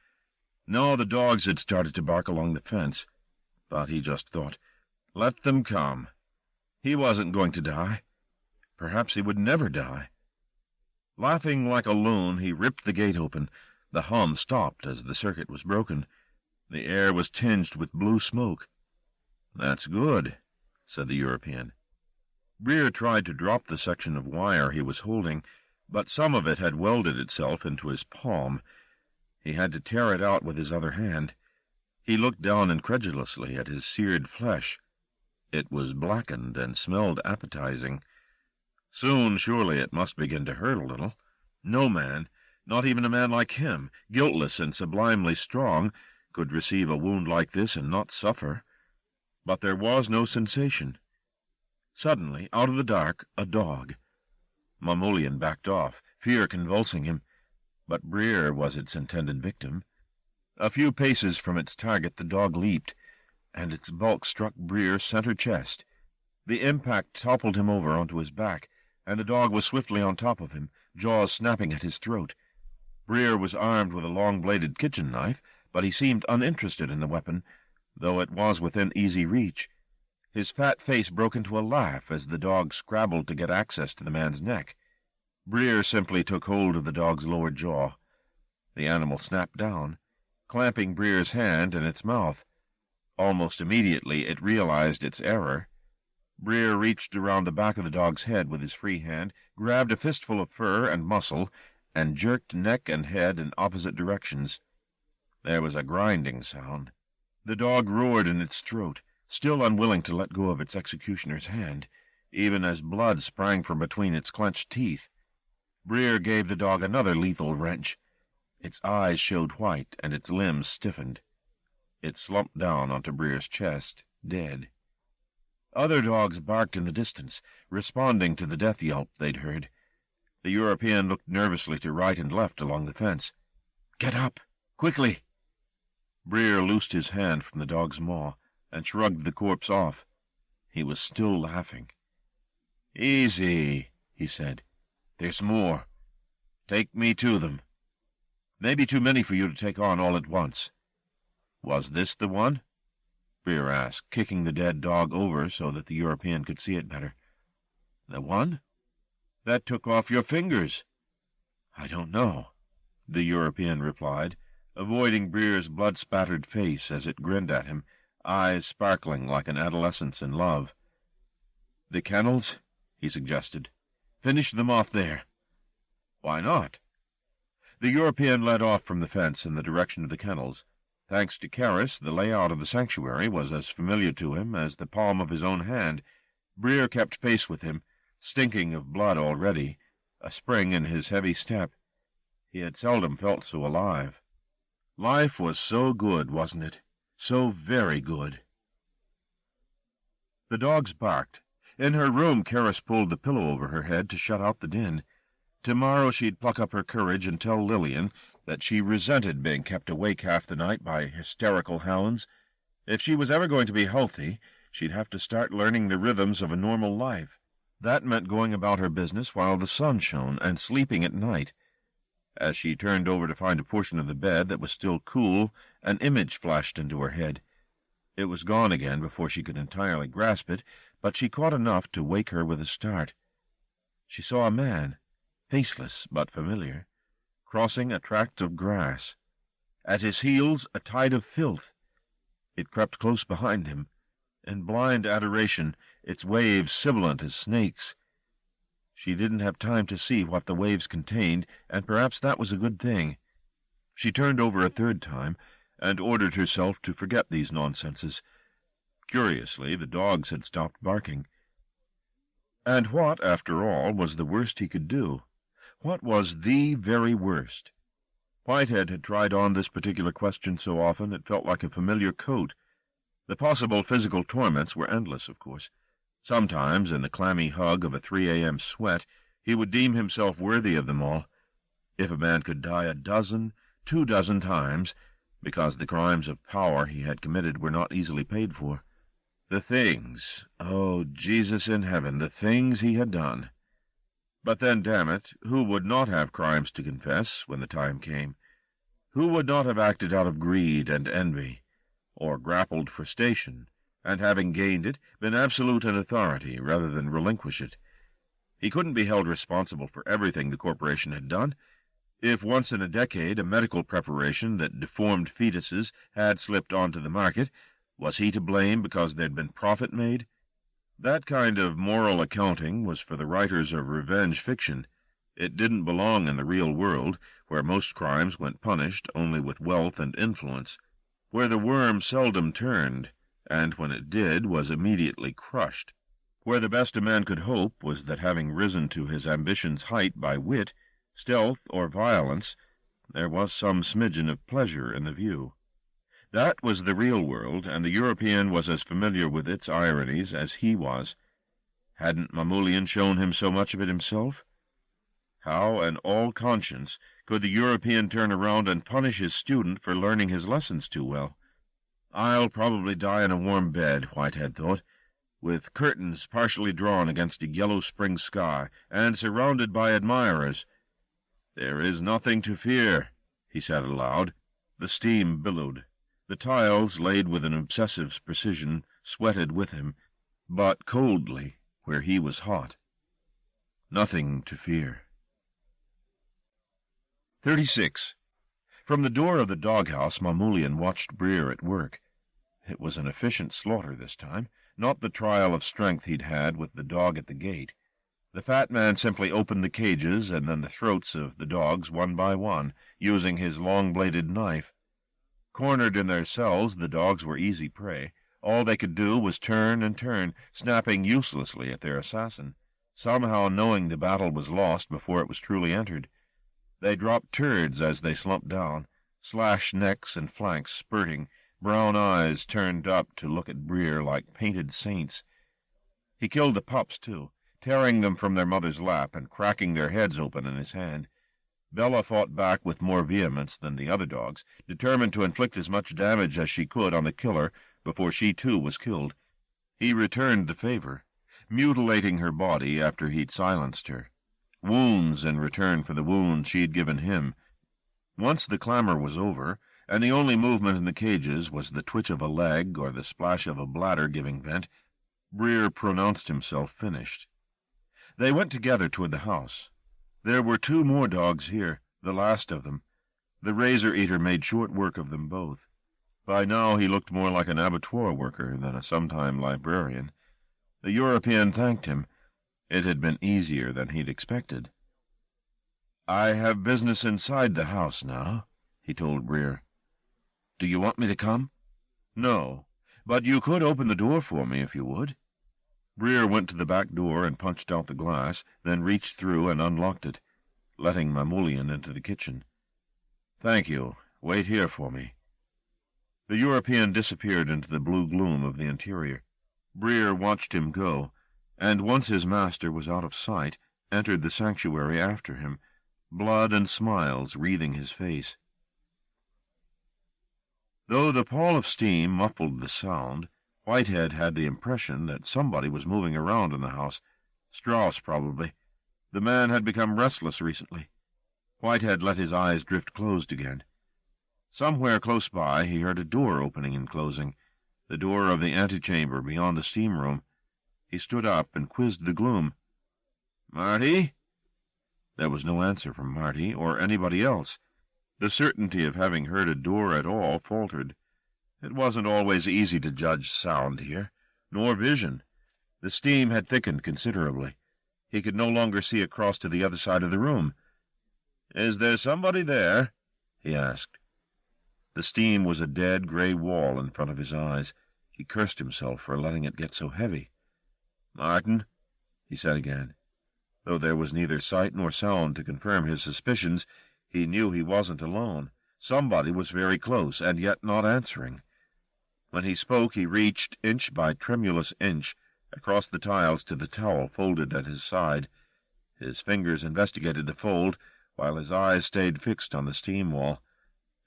No, the dogs had started to bark along the fence, but he just thought, let them come. He wasn't going to die. Perhaps he would never die. Laughing like a loon, he ripped the gate open. The hum stopped as the circuit was broken. The air was tinged with blue smoke. "That's good," said the European. Breer tried to drop the section of wire he was holding, but some of it had welded itself into his palm. He had to tear it out with his other hand. He looked down incredulously at his seared flesh. It was blackened and smelled appetizing. Soon, surely, it must begin to hurt a little. No man, not even a man like him, guiltless and sublimely strong, could receive a wound like this and not suffer. But there was no sensation. Suddenly, out of the dark, a dog. Mamoulian backed off, fear convulsing him, but Breer was its intended victim. A few paces from its target the dog leaped, and its bulk struck Breer center chest. The impact toppled him over onto his back, and the dog was swiftly on top of him, jaws snapping at his throat. Breer was armed with a long-bladed kitchen knife, but he seemed uninterested in the weapon, though it was within easy reach. His fat face broke into a laugh as the dog scrabbled to get access to the man's neck. Breer simply took hold of the dog's lower jaw. The animal snapped down, clamping Breer's hand in its mouth. Almost immediately it realized its error. Breer reached around the back of the dog's head with his free hand, grabbed a fistful of fur and muscle, and jerked neck and head in opposite directions. There was a grinding sound. The dog roared in its throat, still unwilling to let go of its executioner's hand, even as blood sprang from between its clenched teeth. Breer gave the dog another lethal wrench. Its eyes showed white, and its limbs stiffened. It slumped down onto Breer's chest, dead. Other dogs barked in the distance, responding to the death yelp they'd heard. The European looked nervously to right and left along the fence. "Get up! Quickly!" Breer loosed his hand from the dog's maw and shrugged the corpse off. He was still laughing. "Easy," he said. "There's more. Take me to them. Maybe too many for you to take on all at once." "Was this the one?" Breer asked, kicking the dead dog over so that the European could see it better. "The one? That took off your fingers." "I don't know," the European replied, avoiding Breer's blood-spattered face as it grinned at him, eyes sparkling like an adolescent's in love. "The kennels?" he suggested. "Finish them off there." "Why not?" The European led off from the fence in the direction of the kennels. Thanks to Karras, the layout of the sanctuary was as familiar to him as the palm of his own hand. Breer kept pace with him, stinking of blood already, a spring in his heavy step. He had seldom felt so alive. Life was so good, wasn't it? So very good. The dogs barked. In her room, Karras pulled the pillow over her head to shut out the din. Tomorrow she'd pluck up her courage and tell Lillian that she resented being kept awake half the night by hysterical hounds. If she was ever going to be healthy, she'd have to start learning the rhythms of a normal life. That meant going about her business while the sun shone and sleeping at night. As she turned over to find a portion of the bed that was still cool, an image flashed into her head. It was gone again before she could entirely grasp it, but she caught enough to wake her with a start. She saw a man, faceless but familiar, crossing a tract of grass. At his heels a tide of filth. It crept close behind him, in blind adoration, its waves sibilant as snakes. She didn't have time to see what the waves contained, and perhaps that was a good thing. She turned over a third time, and ordered herself to forget these nonsenses. Curiously, the dogs had stopped barking. And what, after all, was the worst he could do? What was the very worst? Whitehead had tried on this particular question so often it felt like a familiar coat. The possible physical torments were endless, of course. Sometimes, in the clammy hug of a 3 a.m. sweat, he would deem himself worthy of them all. If a man could die a dozen, 24 times, because the crimes of power he had committed were not easily paid for. The things, oh, Jesus in heaven, the things he had done. But then, damn it, who would not have crimes to confess when the time came? Who would not have acted out of greed and envy, or grappled for station, and having gained it, been absolute in authority rather than relinquish it? He couldn't be held responsible for everything the corporation had done. If once in a decade a medical preparation that deformed fetuses had slipped onto the market, was he to blame because there'd been profit made? That kind of moral accounting was for the writers of revenge fiction. It didn't belong in the real world, where most crimes went punished only with wealth and influence, where the worm seldom turned, and when it did was immediately crushed, where the best a man could hope was that, having risen to his ambition's height by wit, stealth, or violence, there was some smidgen of pleasure in the view. That was the real world, and the European was as familiar with its ironies as he was. Hadn't Mamoulian shown him so much of it himself? How, in all conscience, could the European turn around and punish his student for learning his lessons too well? "I'll probably die in a warm bed," Whitehead thought, "with curtains partially drawn against a yellow spring sky, and surrounded by admirers. There is nothing to fear," he said aloud. The steam billowed. The tiles, laid with an obsessive precision, sweated with him, but coldly where he was hot. Nothing to fear. 36. From the door of the doghouse, Mamoulian watched Breer at work. It was an efficient slaughter this time, not the trial of strength he'd had with the dog at the gate. The fat man simply opened the cages and then the throats of the dogs one by one, using his long-bladed knife. Cornered in their cells, the dogs were easy prey. All they could do was turn and turn, snapping uselessly at their assassin, somehow knowing the battle was lost before it was truly entered. They dropped turds as they slumped down, slashed necks and flanks spurting, brown eyes turned up to look at Breer like painted saints. He killed the pups, too, tearing them from their mother's lap and cracking their heads open in his hand. Bella fought back with more vehemence than the other dogs, determined to inflict as much damage as she could on the killer before she too was killed. He returned the favor, mutilating her body after he'd silenced her. Wounds in return for the wounds she'd given him. Once the clamor was over, and the only movement in the cages was the twitch of a leg or the splash of a bladder giving vent, Breer pronounced himself finished. They went together toward the house. There were 2 more dogs here, the last of them. The razor-eater made short work of them both. By now he looked more like an abattoir worker than a sometime librarian. The European thanked him. It had been easier than he'd expected. "I have business inside the house now," he told Breer. "Do you want me to come?" "No, but you could open the door for me if you would." Breer went to the back door and punched out the glass, then reached through and unlocked it, letting Mamoulian into the kitchen. "Thank you. Wait here for me." The European disappeared into the blue gloom of the interior. Breer watched him go, and once his master was out of sight, entered the sanctuary after him, blood and smiles wreathing his face. Though the pall of steam muffled the sound, Whitehead had the impression that somebody was moving around in the house. Strauss, probably. The man had become restless recently. Whitehead let his eyes drift closed again. Somewhere close by he heard a door opening and closing, the door of the antechamber beyond the steam room. He stood up and quizzed the gloom. "Marty?" There was no answer from Marty or anybody else. The certainty of having heard a door at all faltered. It wasn't always easy to judge sound here, nor vision. The steam had thickened considerably. He could no longer see across to the other side of the room. "Is there somebody there?" he asked. The steam was a dead gray wall in front of his eyes. He cursed himself for letting it get so heavy. "Martin," he said again. Though there was neither sight nor sound to confirm his suspicions, he knew he wasn't alone. Somebody was very close, and yet not answering. When he spoke, he reached, inch by tremulous inch, across the tiles to the towel folded at his side. His fingers investigated the fold, while his eyes stayed fixed on the steam wall.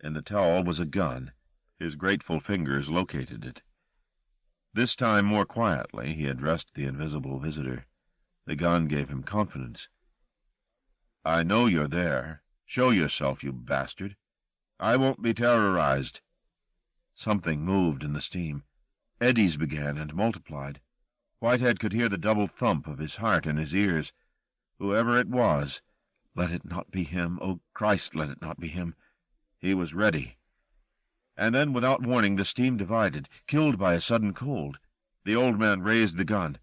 In the towel was a gun. His grateful fingers located it. This time, more quietly, he addressed the invisible visitor. The gun gave him confidence. "I know you're there. Show yourself, you bastard. I won't be terrorized." Something moved in the steam. Eddies began and multiplied. Whitehead could hear the double thump of his heart in his ears. Whoever it was, Let it not be him. Oh, Christ, let it not be him. He was ready. And then, without warning, the steam divided, killed by a sudden cold. The old man raised the gun.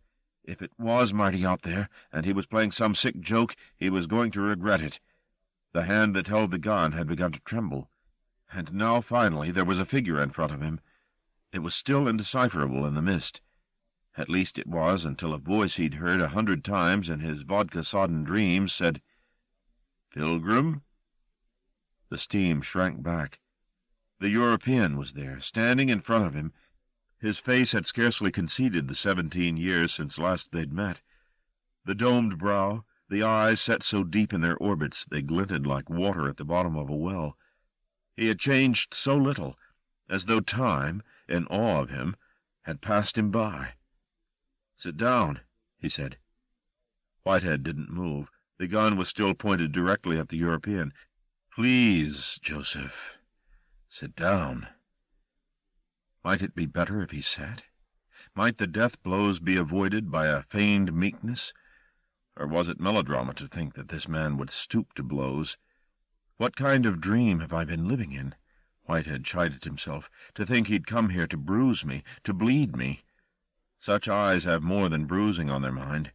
If it was Marty out there, and he was playing some sick joke, he was going to regret it. The hand that held the gun had begun to tremble. And now, finally, there was a figure in front of him. It was still indecipherable in the mist. At least it was, until a voice he'd heard 100 times in his vodka-sodden dreams said, "Pilgrim?" The steam shrank back. The European was there, standing in front of him. His face had scarcely conceded the 17 years since last they'd met. The domed brow, the eyes set so deep in their orbits they glinted like water at the bottom of a well. He had changed so little, as though time, in awe of him, had passed him by. "Sit down," he said. Whitehead didn't move. The gun was still pointed directly at the European. "Please, Joseph, sit down." Might it be better if he sat? Might the death blows be avoided by a feigned meekness? Or was it melodrama to think that this man would stoop to blows? What kind of dream have I been living in? Whitehead chided himself. To think he'd come here to bruise me, to bleed me. Such eyes have more than bruising on their mind.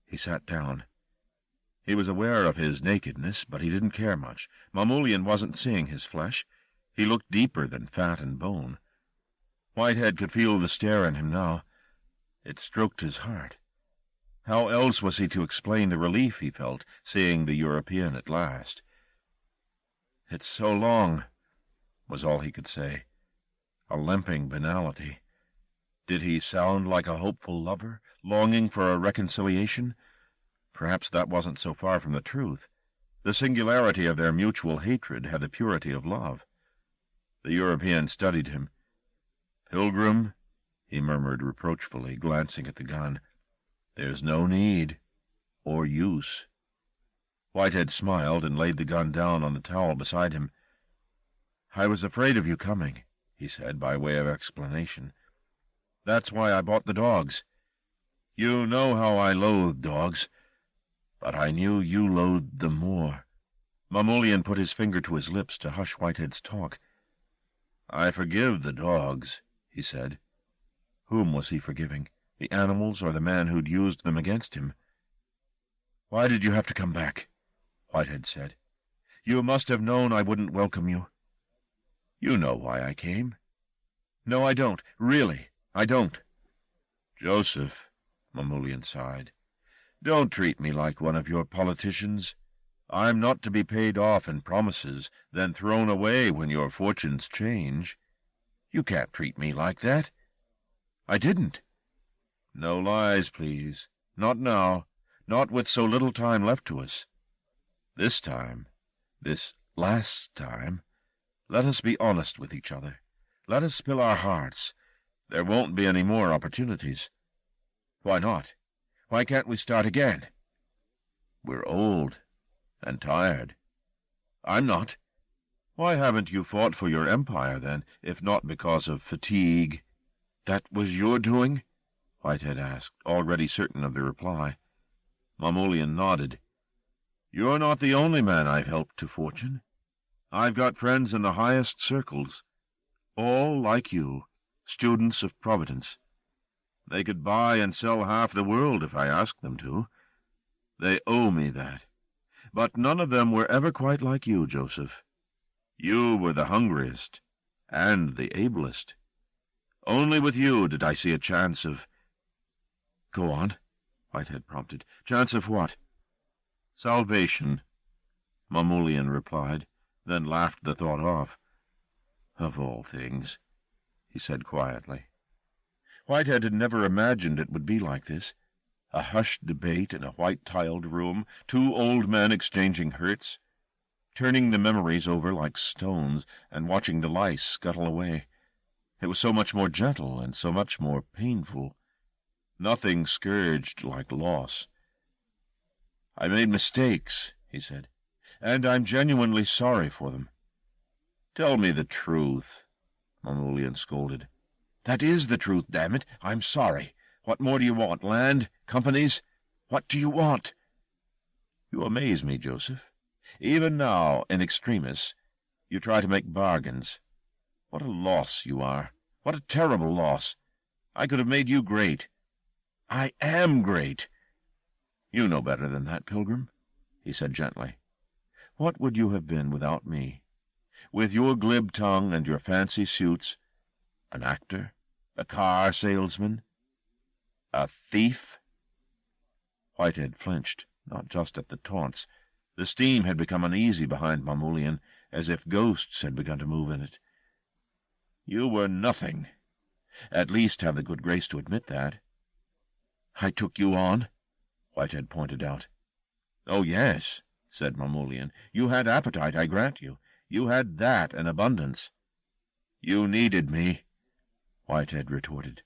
He sat down. He was aware of his nakedness, but he didn't care much. Mamoulian wasn't seeing his flesh. He looked deeper than fat and bone. Whitehead could feel the stare in him now. It stroked his heart. How else was he to explain the relief he felt, seeing the European at last? "It's so long," was all he could say. A limping banality. Did he sound like a hopeful lover, longing for a reconciliation? Perhaps that wasn't so far from the truth. The singularity of their mutual hatred had the purity of love. The European studied him. "Pilgrim," he murmured reproachfully, glancing at the gun, "there's no need, or use." Whitehead smiled and laid the gun down on the towel beside him. "I was afraid of you coming," he said, by way of explanation. "That's why I bought the dogs. You know how I loathe dogs, but I knew you loathed them more." Mamoulian put his finger to his lips to hush Whitehead's talk. "I forgive the dogs," he said. Whom was he forgiving, the animals or the man who'd used them against him? "Why did you have to come back?" Whitehead said. "You must have known I wouldn't welcome you." "You know why I came." "No, I don't. Really, I don't." "Joseph," Mamoulian sighed, "don't treat me like one of your politicians. I'm not to be paid off in promises, then thrown away when your fortunes change. You can't treat me like that." "I didn't." "No lies, please. Not now. Not with so little time left to us. This time, this last time, let us be honest with each other. Let us spill our hearts. There won't be any more opportunities." "Why not? Why can't we start again?" "We're old and tired." "I'm not." "Why haven't you fought for your empire, then, if not because of fatigue?" "That was your doing?" Whitehead asked, already certain of the reply. Mamoulian nodded. "You're not the only man I've helped to fortune. I've got friends in the highest circles, all like you, students of Providence. They could buy and sell half the world if I asked them to. They owe me that. But none of them were ever quite like you, Joseph. You were the hungriest and the ablest. Only with you did I see a chance of—" "Go on," Whitehead prompted. "Chance of what?" "Salvation," Mamoulian replied, then laughed the thought off. "Of all things," he said quietly. Whitehead had never imagined it would be like this. A hushed debate in a white-tiled room, two old men exchanging hurts, turning the memories over like stones and watching the lice scuttle away. It was so much more gentle and so much more painful. Nothing scourged like loss. "I made mistakes," he said, "and I'm genuinely sorry for them." "Tell me the truth," Mamoulian scolded. "That is the truth, damn it. I'm sorry. What more do you want? Land? Companies? What do you want?" You amaze me, Joseph. Even now, in extremis, you try to make bargains. What a loss you are. What a terrible loss. I could have made you great. I am great. You know better than that, Pilgrim, he said gently. What would you have been without me? With your glib tongue and your fancy suits, an actor, a car salesman, a thief? Whitehead flinched, not just at the taunts. The steam had become uneasy behind Mamoulian, as if ghosts had begun to move in it. You were nothing. At least have the good grace to admit that. I took you on, Whitehead pointed out. Oh, yes, said Mamoulian. You had appetite, I grant you. You had that in abundance. You needed me, Whitehead retorted.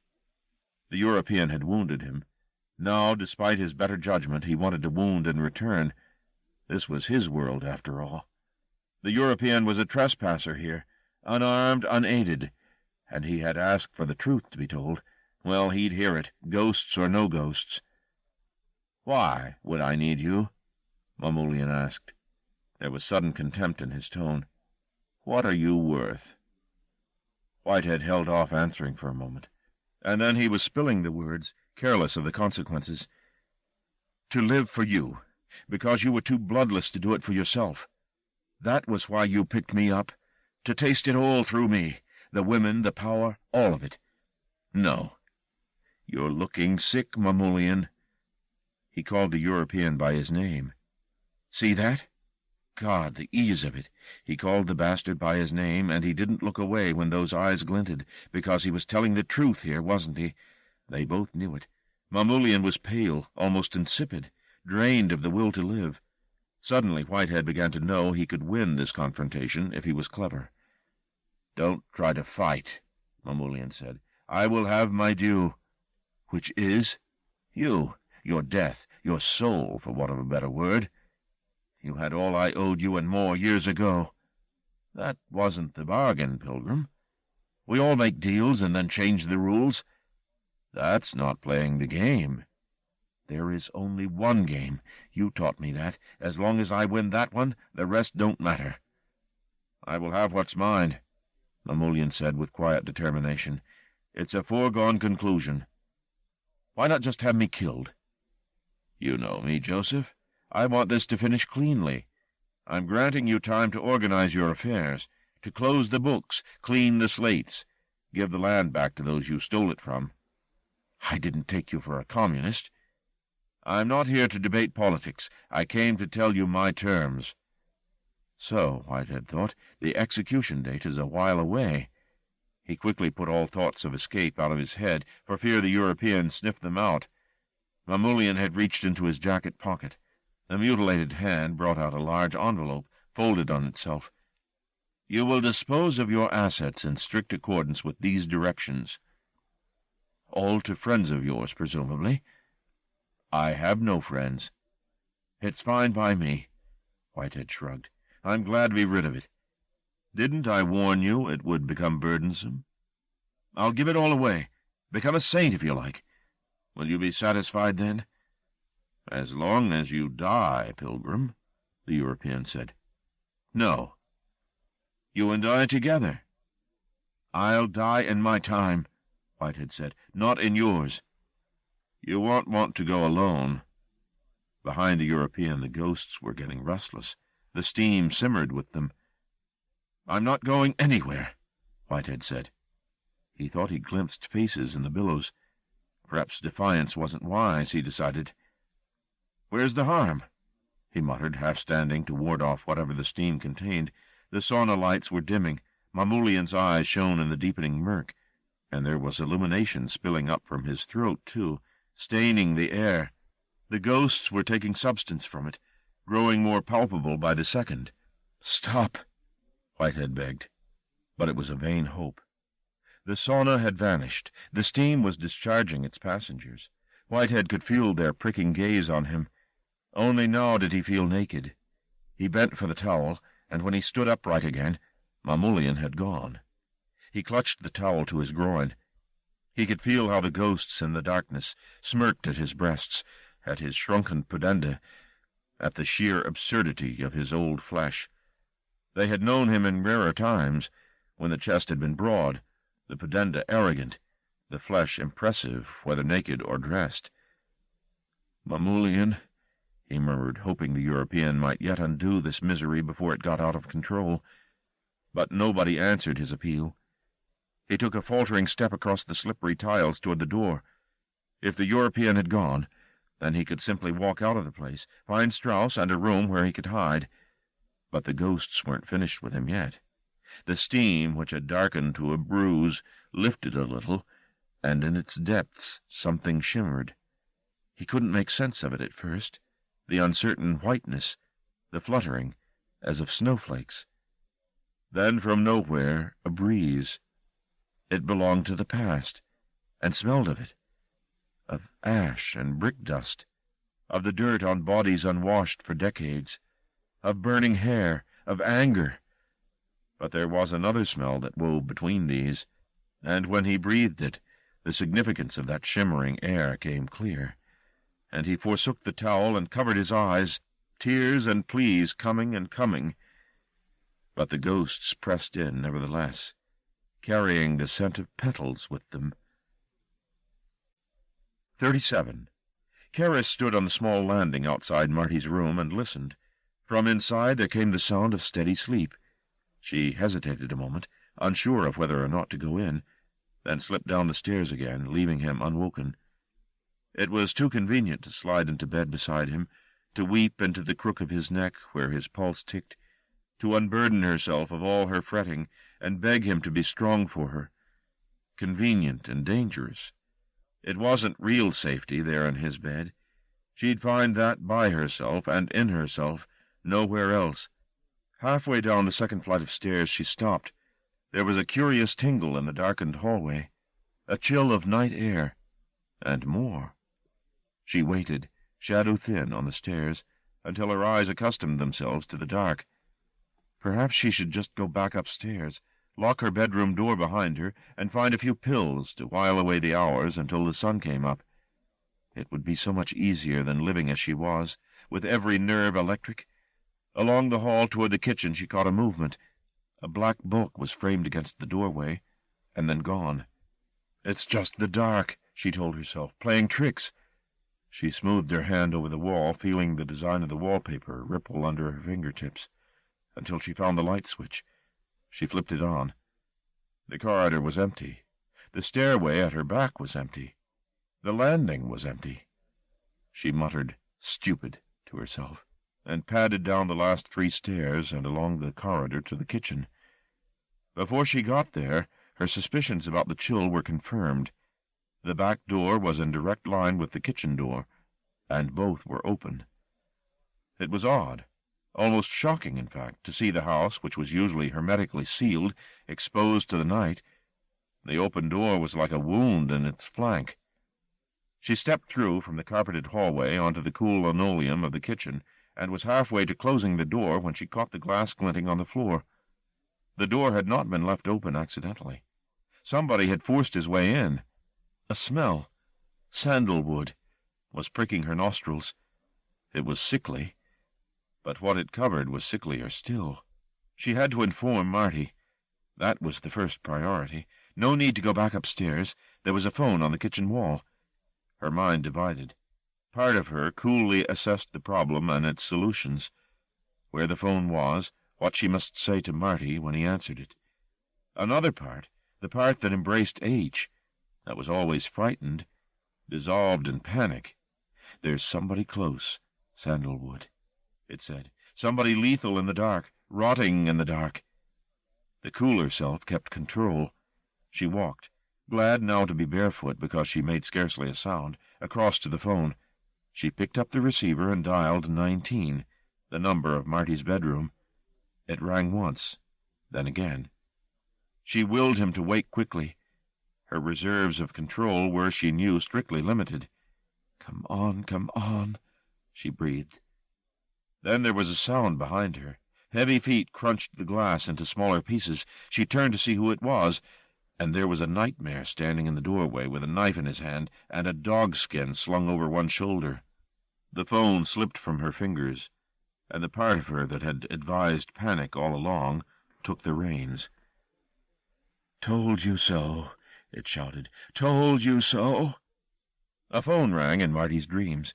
The European had wounded him. Now, despite his better judgment, he wanted to wound in return. This was his world, after all. The European was a trespasser here, unarmed, unaided, and he had asked for the truth to be told. Well, he'd hear it, ghosts or no ghosts. Why would I need you? Mamoulian asked. There was sudden contempt in his tone. What are you worth? Whitehead held off answering for a moment, and then he was spilling the words, careless of the consequences. To live for you, because you were too bloodless to do it for yourself. That was why you picked me up, to taste it all through me, the women, the power, all of it. No. You're looking sick, Mamoulian. He called the European by his name. See that? God, the ease of it. He called the bastard by his name, and he didn't look away when those eyes glinted, because he was telling the truth here, wasn't he? They both knew it. Mamoulian was pale, almost insipid, drained of the will to live. Suddenly Whitehead began to know he could win this confrontation if he was clever. Don't try to fight, Mamoulian said. I will have my due. Which is? You, your death, your soul, for want of a better word. You had all I owed you and more years ago. That wasn't the bargain, Pilgrim. We all make deals and then change the rules. That's not playing the game. There is only one game. You taught me that. As long as I win that one, the rest don't matter. I will have what's mine, Mamoulian said with quiet determination. It's a foregone conclusion. Why not just have me killed? You know me, Joseph. I want this to finish cleanly. I'm granting you time to organize your affairs, to close the books, clean the slates, give the land back to those you stole it from. I didn't take you for a communist. I'm not here to debate politics. I came to tell you my terms. So, Whitehead thought, the execution date is a while away. He quickly put all thoughts of escape out of his head, for fear the European sniffed them out. Mamoulian had reached into his jacket pocket. The mutilated hand brought out a large envelope, folded on itself. You will dispose of your assets in strict accordance with these directions. All to friends of yours, presumably. I have no friends. It's fine by me, Whitehead shrugged. I'm glad to be rid of it. Didn't I warn you it would become burdensome? I'll give it all away. Become a saint, if you like. Will you be satisfied, then? As long as you die, Pilgrim, the European said. No. You and I together. I'll die in my time, Whitehead said, not in yours. You won't want to go alone. Behind the European, the ghosts were getting restless. The steam simmered with them. I'm not going anywhere, Whitehead said. He thought he glimpsed faces in the billows. Perhaps defiance wasn't wise, he decided. Where's the harm? He muttered, half-standing to ward off whatever the steam contained. The sauna lights were dimming. Mamoulian's eyes shone in the deepening murk, and there was illumination spilling up from his throat, too, staining the air. The ghosts were taking substance from it, growing more palpable by the second. Stop, Whitehead begged, but it was a vain hope. The sauna had vanished. The steam was discharging its passengers. Whitehead could feel their pricking gaze on him. Only now did he feel naked. He bent for the towel, and when he stood upright again, Mamoulian had gone. He clutched the towel to his groin. He could feel how the ghosts in the darkness smirked at his breasts, at his shrunken pudenda. at the sheer absurdity of his old flesh. They had known him in rarer times, when the chest had been broad, the pudenda arrogant, the flesh impressive, whether naked or dressed. "Mamulian," he murmured, hoping the European might yet undo this misery before it got out of control. But nobody answered his appeal. He took a faltering step across the slippery tiles toward the door. If the European had gone, then he could simply walk out of the place, find Strauss and a room where he could hide. But the ghosts weren't finished with him yet. The steam, which had darkened to a bruise, lifted a little, and in its depths something shimmered. He couldn't make sense of it at first, the uncertain whiteness, the fluttering, as of snowflakes. Then from nowhere a breeze. It belonged to the past, and smelled of it, of ash and brick dust, of the dirt on bodies unwashed for decades, of burning hair, of anger. But there was another smell that wove between these, and when he breathed it, the significance of that shimmering air came clear, and he forsook the towel and covered his eyes, tears and pleas coming and coming. But the ghosts pressed in, nevertheless, carrying the scent of petals with them. 37. Karis stood on the small landing outside Marty's room and listened. From inside there came the sound of steady sleep. She hesitated a moment, unsure of whether or not to go in, then slipped down the stairs again, leaving him unwoken. It was too convenient to slide into bed beside him, to weep into the crook of his neck where his pulse ticked, to unburden herself of all her fretting and beg him to be strong for her. Convenient and dangerous. It wasn't real safety there in his bed. She'd find that by herself and in herself, nowhere else. Halfway down the second flight of stairs she stopped. There was a curious tingle in the darkened hallway, a chill of night air, and more. She waited, shadow-thin on the stairs, until her eyes accustomed themselves to the dark. Perhaps she should just go back upstairs, lock her bedroom door behind her, and find a few pills to while away the hours until the sun came up. It would be so much easier than living as she was, with every nerve electric. Along the hall toward the kitchen she caught a movement. A black bulk was framed against the doorway, and then gone. "It's just the dark," she told herself, "playing tricks." She smoothed her hand over the wall, feeling the design of the wallpaper ripple under her fingertips, until she found the light switch. She flipped it on. The corridor was empty. The stairway at her back was empty. The landing was empty. She muttered, "Stupid," to herself, and padded down the last 3 stairs and along the corridor to the kitchen. Before she got there, her suspicions about the chill were confirmed. The back door was in direct line with the kitchen door, and both were open. It was odd, almost shocking, in fact, to see the house, which was usually hermetically sealed, exposed to the night. The open door was like a wound in its flank. She stepped through from the carpeted hallway onto the cool linoleum of the kitchen, and was halfway to closing the door when she caught the glass glinting on the floor. The door had not been left open accidentally. Somebody had forced his way in. A smell, sandalwood, was pricking her nostrils. It was sickly, but what it covered was sicklier still. She had to inform Marty. That was the first priority. No need to go back upstairs. There was a phone on the kitchen wall. Her mind divided. Part of her coolly assessed the problem and its solutions. Where the phone was, what she must say to Marty when he answered it. Another part, the part that embraced H, that was always frightened, dissolved in panic. "There's somebody close, sandalwood," it said. "Somebody lethal in the dark, rotting in the dark." The cooler self kept control. She walked, glad now to be barefoot because she made scarcely a sound, across to the phone. She picked up the receiver and dialed 19, the number of Marty's bedroom. It rang once, then again. She willed him to wake quickly. Her reserves of control were, she knew, strictly limited. Come on," she breathed. Then there was a sound behind her. Heavy feet crunched the glass into smaller pieces. She turned to see who it was, and there was a nightmare standing in the doorway with a knife in his hand and a dogskin slung over one shoulder. The phone slipped from her fingers, and the part of her that had advised panic all along took the reins. "Told you so," it shouted. "Told you so." A phone rang in Marty's dreams.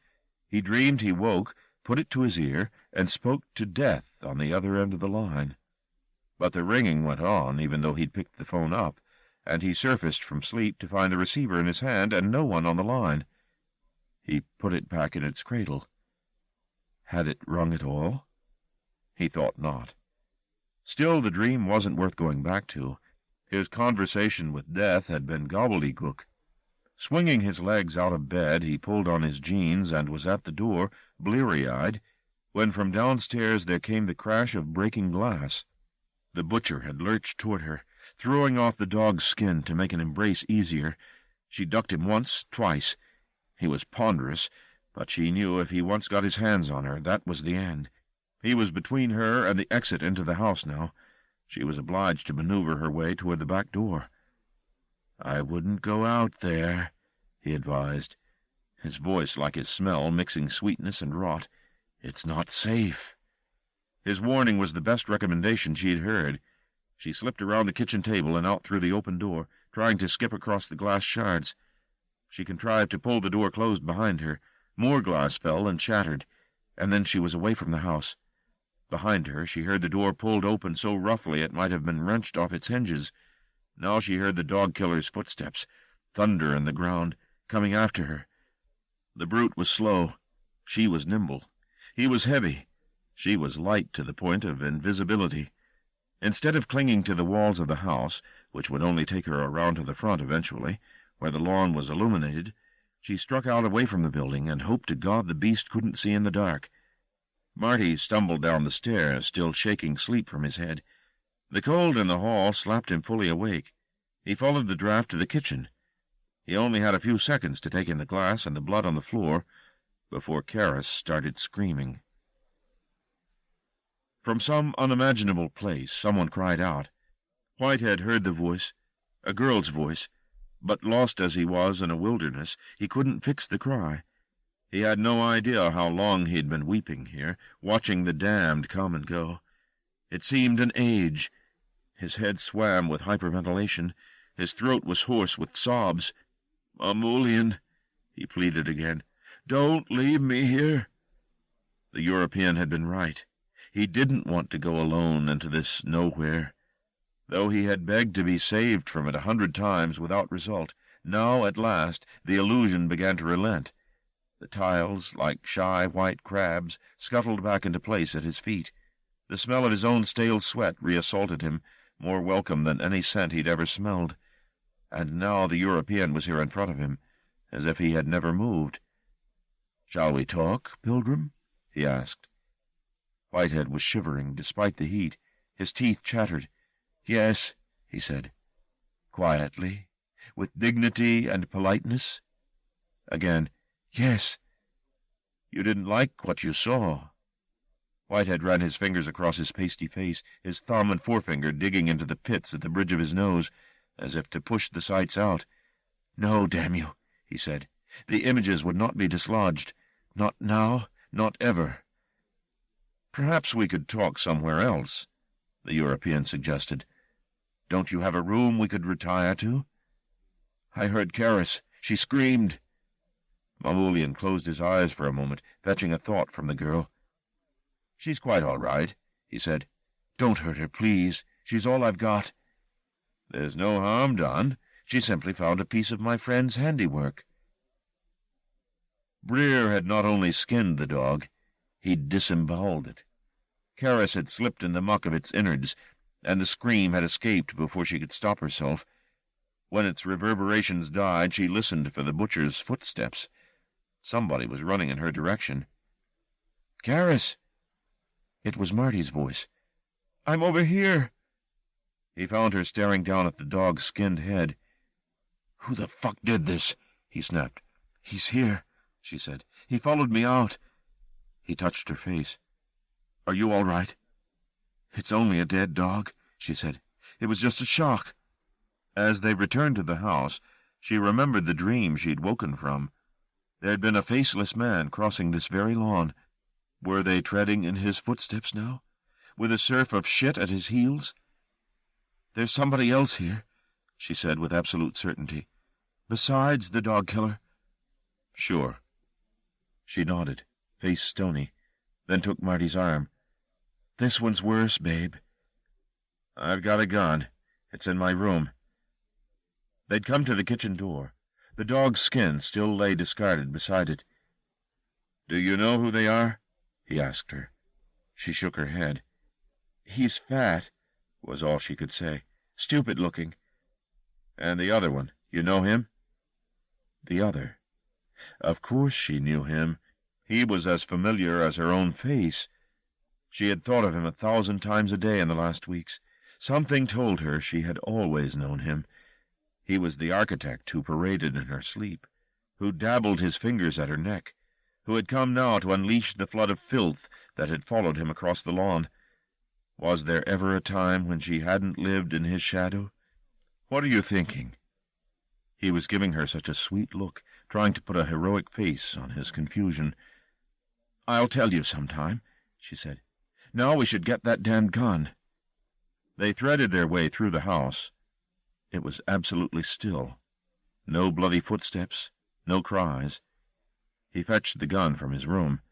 He dreamed he woke, put it to his ear, and spoke to Death on the other end of the line. But the ringing went on, even though he'd picked the phone up, and he surfaced from sleep to find the receiver in his hand and no one on the line. He put it back in its cradle. Had it rung at all? He thought not. Still, the dream wasn't worth going back to. His conversation with Death had been gobbledygook. Swinging his legs out of bed, he pulled on his jeans and was at the door, bleary-eyed, when from downstairs there came the crash of breaking glass. The butcher had lurched toward her, throwing off the dog's skin to make an embrace easier. She ducked him once, twice. He was ponderous, but she knew if he once got his hands on her, that was the end. He was between her and the exit into the house now. She was obliged to maneuver her way toward the back door. "I wouldn't go out there," he advised, his voice like his smell, mixing sweetness and rot. "It's not safe." His warning was the best recommendation she'd heard. She slipped around the kitchen table and out through the open door, trying to skip across the glass shards. She contrived to pull the door closed behind her. More glass fell and shattered, and then she was away from the house. Behind her, she heard the door pulled open so roughly it might have been wrenched off its hinges. Now she heard the dog-killer's footsteps, thunder in the ground, coming after her. The brute was slow. She was nimble. He was heavy. She was light to the point of invisibility. Instead of clinging to the walls of the house, which would only take her around to the front eventually, where the lawn was illuminated, she struck out away from the building and hoped to God the beast couldn't see in the dark. Marty stumbled down the stairs, still shaking sleep from his head. The cold in the hall slapped him fully awake. He followed the draft to the kitchen. He only had a few seconds to take in the glass and the blood on the floor before Karis started screaming. From some unimaginable place, someone cried out. Whitehead heard the voice, a girl's voice, but lost as he was in a wilderness, he couldn't fix the cry. He had no idea how long he'd been weeping here, watching the damned come and go. It seemed an age. His head swam with hyperventilation. His throat was hoarse with sobs. "Mamulian," he pleaded again, "don't leave me here." The European had been right. He didn't want to go alone into this nowhere. Though he had begged to be saved from it 100 times without result, now, at last, the illusion began to relent. The tiles, like shy white crabs, scuttled back into place at his feet. The smell of his own stale sweat reassaulted him, more welcome than any scent he'd ever smelled. And now the European was here in front of him, as if he had never moved. "Shall we talk, Pilgrim?" he asked. Whitehead was shivering, despite the heat. His teeth chattered. "Yes," he said. Quietly, with dignity and politeness. Again, "Yes." "You didn't like what you saw?" Whitehead ran his fingers across his pasty face, his thumb and forefinger digging into the pits at the bridge of his nose, as if to push the sights out. "No, damn you," he said. "The images would not be dislodged. Not now, not ever." "Perhaps we could talk somewhere else," the European suggested. "Don't you have a room we could retire to?" "I heard Karis. She screamed." Mamulian closed his eyes for a moment, fetching a thought from the girl. "She's quite all right," he said. "Don't hurt her, please. She's all I've got." "There's no harm done. She simply found a piece of my friend's handiwork." Breer had not only skinned the dog, he'd disemboweled it. Karis had slipped in the muck of its innards, and the scream had escaped before she could stop herself. When its reverberations died, she listened for the butcher's footsteps. Somebody was running in her direction. "Karis!" It was Marty's voice. "I'm over here." He found her staring down at the dog's skinned head. "Who the fuck did this?" he snapped. "He's here," she said. "He followed me out." He touched her face. "Are you all right?" "It's only a dead dog," she said. "It was just a shock." As they returned to the house, she remembered the dream she'd woken from. There had been a faceless man crossing this very lawn. Were they treading in his footsteps now, with a surf of shit at his heels? "There's somebody else here," she said with absolute certainty. "Besides the dog killer." "Sure." She nodded, face stony, then took Marty's arm. "This one's worse, babe." "I've got a gun. It's in my room." They'd come to the kitchen door. The dog's skin still lay discarded beside it. "Do you know who they are?" he asked her. She shook her head. "He's fat," was all she could say. "Stupid-looking." "And the other one, you know him?" The other. Of course she knew him. He was as familiar as her own face. She had thought of him 1,000 times a day in the last weeks. Something told her she had always known him. He was the architect who paraded in her sleep, who dabbled his fingers at her neck, who had come now to unleash the flood of filth that had followed him across the lawn. Was there ever a time when she hadn't lived in his shadow? "What are you thinking?" He was giving her such a sweet look, trying to put a heroic face on his confusion. "I'll tell you sometime," she said. "Now we should get that damned gun." They threaded their way through the house. It was absolutely still. No bloody footsteps, no cries. He fetched the gun from his room.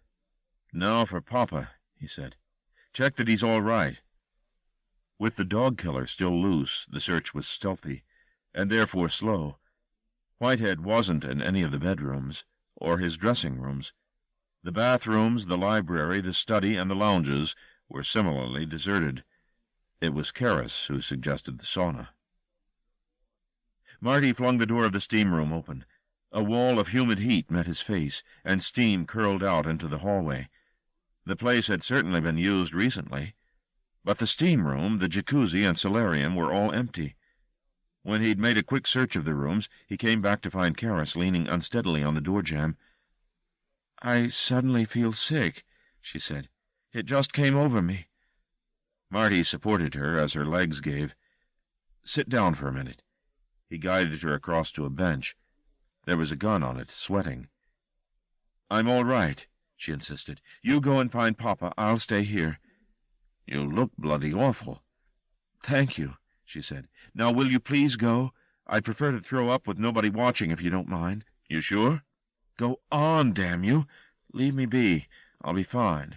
"Now for Papa," he said. "Check that he's all right." With the dog-killer still loose, the search was stealthy, and therefore slow. Whitehead wasn't in any of the bedrooms, or his dressing rooms. The bathrooms, the library, the study, and the lounges were similarly deserted. It was Karras who suggested the sauna. Marty flung the door of the steam-room open. A wall of humid heat met his face, and steam curled out into the hallway. The place had certainly been used recently, but the steam-room, the jacuzzi, and solarium were all empty. When he'd made a quick search of the rooms, he came back to find Karras leaning unsteadily on the door-jamb. "I suddenly feel sick," she said. "It just came over me." Marty supported her as her legs gave. "Sit down for a minute." He guided her across to a bench. There was a gun on it, sweating. "I'm all right," she insisted. "You go and find Papa. I'll stay here." "You look bloody awful." "Thank you," she said. "Now will you please go? I'd prefer to throw up with nobody watching, if you don't mind." "You sure?" "Go on, damn you! Leave me be. I'll be fine."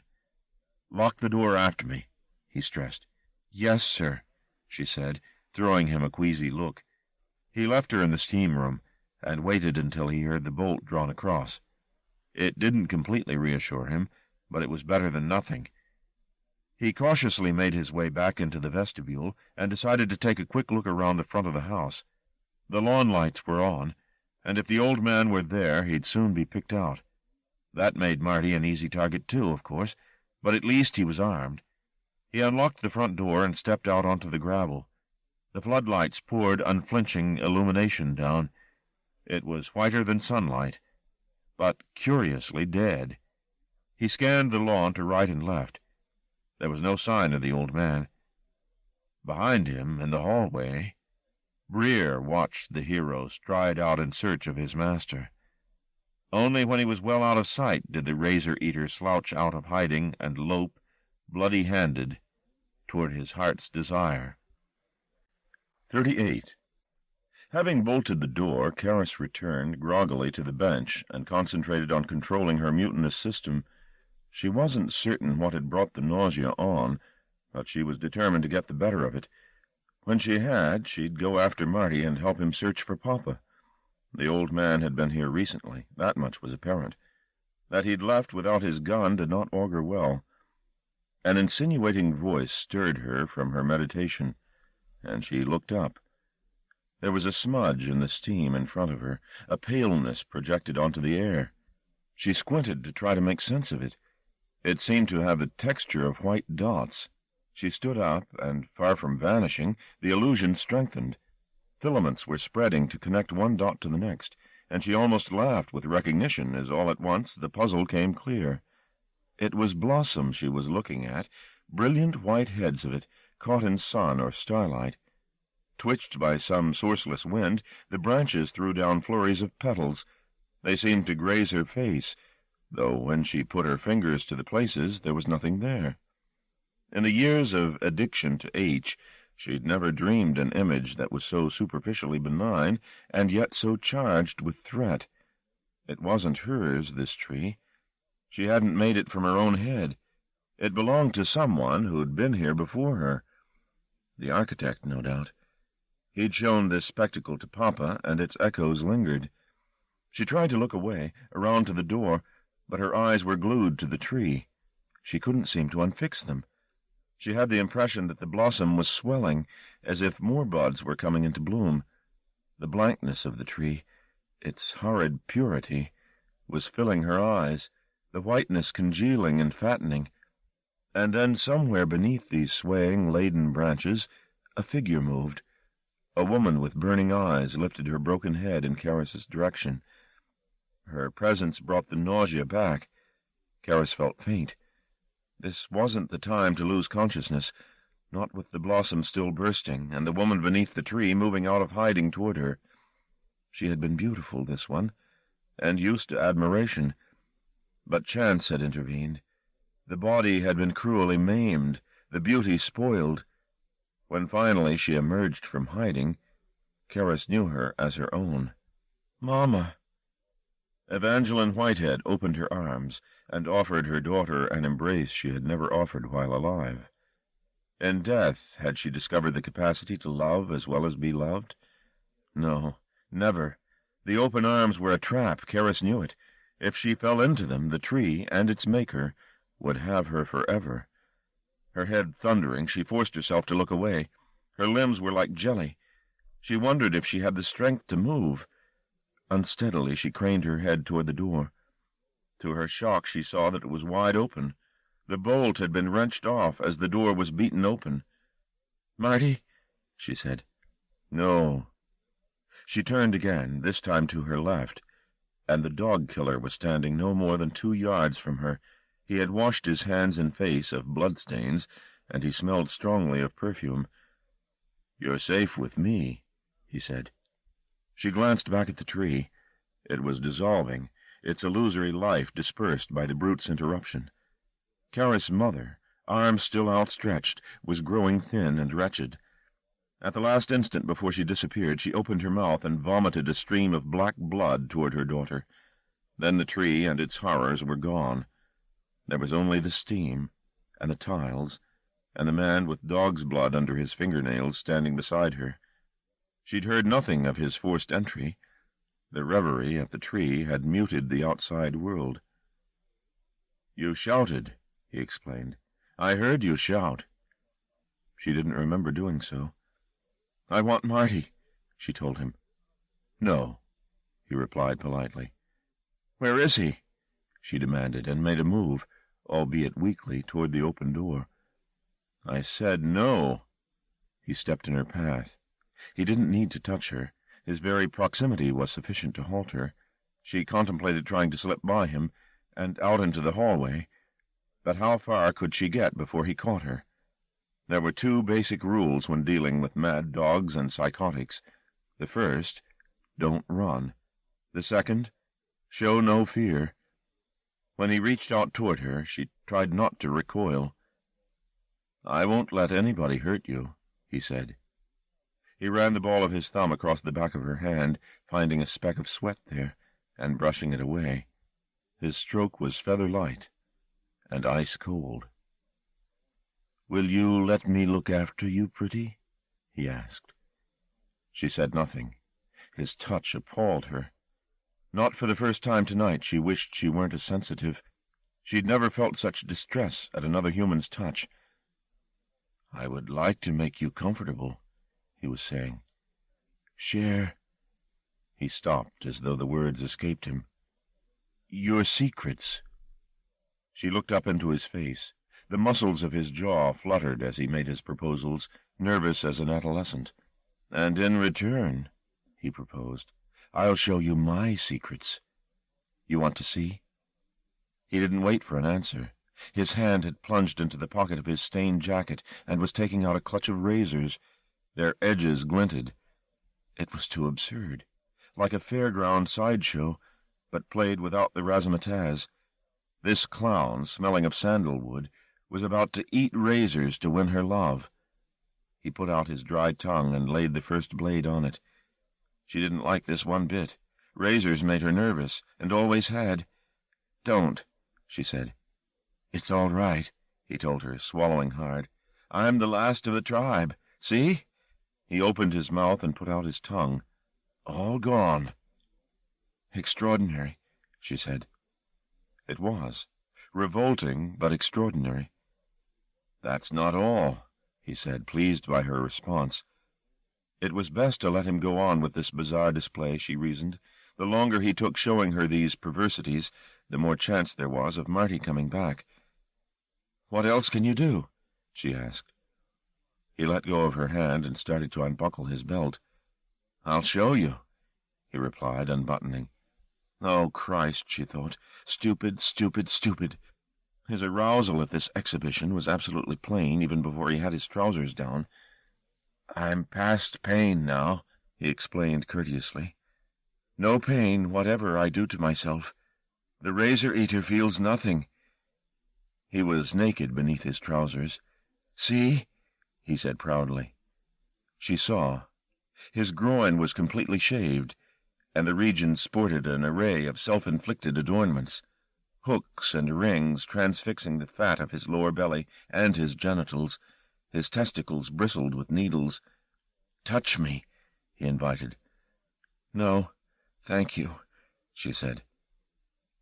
"Lock the door after me," he stressed. "Yes, sir," she said, throwing him a queasy look. He left her in the steam-room, and waited until he heard the bolt drawn across. It didn't completely reassure him, but it was better than nothing. He cautiously made his way back into the vestibule, and decided to take a quick look around the front of the house. The lawn lights were on, and if the old man were there, he'd soon be picked out. That made Marty an easy target, too, of course, but at least he was armed. He unlocked the front door and stepped out onto the gravel. The floodlights poured unflinching illumination down. It was whiter than sunlight, but curiously dead. He scanned the lawn to right and left. There was no sign of the old man. Behind him, in the hallway, Breer watched the hero stride out in search of his master. Only when he was well out of sight did the razor-eater slouch out of hiding and lope, bloody-handed, toward his heart's desire. 38. Having bolted the door, Karras returned groggily to the bench and concentrated on controlling her mutinous system. She wasn't certain what had brought the nausea on, but she was determined to get the better of it. When she had, she'd go after Marty and help him search for Papa. The old man had been here recently, that much was apparent. That he'd left without his gun did not augur well. An insinuating voice stirred her from her meditation, and she looked up. There was a smudge in the steam in front of her, a paleness projected onto the air. She squinted to try to make sense of it. It seemed to have the texture of white dots. She stood up, and, far from vanishing, the illusion strengthened. Filaments were spreading to connect one dot to the next, and she almost laughed with recognition as all at once the puzzle came clear. It was blossom she was looking at, brilliant white heads of it, caught in sun or starlight. Twitched by some sourceless wind, the branches threw down flurries of petals. They seemed to graze her face, though when she put her fingers to the places there was nothing there. In the years of addiction to H, she'd never dreamed an image that was so superficially benign and yet so charged with threat. It wasn't hers, this tree. She hadn't made it from her own head. It belonged to someone who'd been here before her. The architect, no doubt. He'd shown this spectacle to Papa, and its echoes lingered. She tried to look away, around to the door, but her eyes were glued to the tree. She couldn't seem to unfix them. She had the impression that the blossom was swelling, as if more buds were coming into bloom. The blankness of the tree, its horrid purity, was filling her eyes, the whiteness congealing and fattening. And then somewhere beneath these swaying, laden branches, a figure moved. A woman with burning eyes lifted her broken head in Karis's direction. Her presence brought the nausea back. Karis felt faint. This wasn't the time to lose consciousness, not with the blossom still bursting, and the woman beneath the tree moving out of hiding toward her. She had been beautiful, this one, and used to admiration. But chance had intervened. The body had been cruelly maimed, the beauty spoiled. When finally she emerged from hiding, Karis knew her as her own. "Mama!" Evangeline Whitehead opened her arms and offered her daughter an embrace she had never offered while alive. In death had she discovered the capacity to love as well as be loved? No, never. The open arms were a trap. Karis knew it. If she fell into them, the tree and its maker would have her forever. Her head thundering, she forced herself to look away. Her limbs were like jelly. She wondered if she had the strength to move. Unsteadily, she craned her head toward the door. To her shock, she saw that it was wide open. The bolt had been wrenched off as the door was beaten open. "Marty," she said. "No." She turned again, this time to her left, and the dog-killer was standing no more than 2 yards from her. He had washed his hands and face of bloodstains, and he smelled strongly of perfume. "You're safe with me," he said. She glanced back at the tree. It was dissolving, its illusory life dispersed by the brute's interruption. Karis's mother, arms still outstretched, was growing thin and wretched. At the last instant before she disappeared, she opened her mouth and vomited a stream of black blood toward her daughter. Then the tree and its horrors were gone. There was only the steam, and the tiles, and the man with dog's blood under his fingernails standing beside her. She'd heard nothing of his forced entry. The reverie at the tree had muted the outside world. "You shouted," he explained. "I heard you shout." She didn't remember doing so. "I want Marty," she told him. "No," he replied politely. "Where is he?" she demanded, and made a move, albeit weakly, toward the open door. "I said no." He stepped in her path. He didn't need to touch her. His very proximity was sufficient to halt her. She contemplated trying to slip by him and out into the hallway, but how far could she get before he caught her? There were 2 basic rules when dealing with mad dogs and psychotics. The first, don't run. The second, show no fear. When he reached out toward her, she tried not to recoil. "I won't let anybody hurt you," he said. He ran the ball of his thumb across the back of her hand, finding a speck of sweat there, and brushing it away. His stroke was feather-light and ice-cold. "Will you let me look after you, pretty?" he asked. She said nothing. His touch appalled her. Not for the first time tonight she wished she weren't as sensitive. She'd never felt such distress at another human's touch. "I would like to make you comfortable," he was saying. "Share—" He stopped as though the words escaped him. "Your secrets." She looked up into his face. The muscles of his jaw fluttered as he made his proposals, nervous as an adolescent. "And in return," he proposed, "I'll show you my secrets. You want to see?" He didn't wait for an answer. His hand had plunged into the pocket of his stained jacket and was taking out a clutch of razors. Their edges glinted. It was too absurd. Like a fairground sideshow, but played without the razzmatazz. This clown, smelling of sandalwood, was about to eat razors to win her love. He put out his dry tongue and laid the first blade on it. She didn't like this one bit. Razors made her nervous, and always had. "Don't," she said. "It's all right," he told her, swallowing hard. "I'm the last of the tribe. See?" He opened his mouth and put out his tongue. "All gone." "Extraordinary," she said. It was. Revolting, but extraordinary. "That's not all," he said, pleased by her response. It was best to let him go on with this bizarre display, she reasoned. The longer he took showing her these perversities, the more chance there was of Marty coming back. "What else can you do?" she asked. He let go of her hand and started to unbuckle his belt. "I'll show you," he replied, unbuttoning. Oh, Christ, she thought. Stupid, stupid, stupid. His arousal at this exhibition was absolutely plain, even before he had his trousers down. "I'm past pain now," he explained courteously. "No pain, whatever I do to myself. The razor-eater feels nothing." He was naked beneath his trousers. "See?" he said proudly. She saw. His groin was completely shaved, and the region sported an array of self-inflicted adornments, hooks and rings transfixing the fat of his lower belly and his genitals. His testicles bristled with needles. "Touch me," he invited. "No, thank you," she said.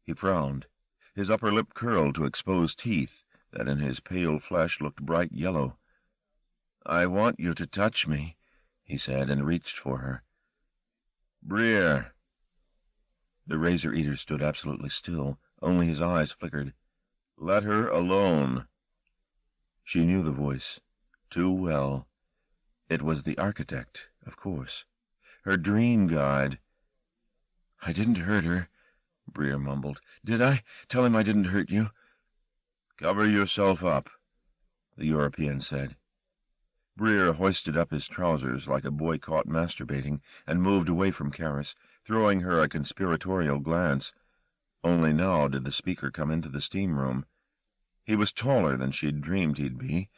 He frowned. His upper lip curled to expose teeth that in his pale flesh looked bright yellow. "I want you to touch me," he said, and reached for her. "Breer." The razor-eater stood absolutely still. Only his eyes flickered. "Let her alone." She knew the voice too well. It was the architect, of course. Her dream guide. "I didn't hurt her," Breer mumbled. "Did I? Tell him I didn't hurt you." "Cover yourself up," the European said. Breer hoisted up his trousers like a boy caught masturbating, and moved away from Karis, throwing her a conspiratorial glance. Only now did the speaker come into the steam room. He was taller than she'd dreamed he'd be,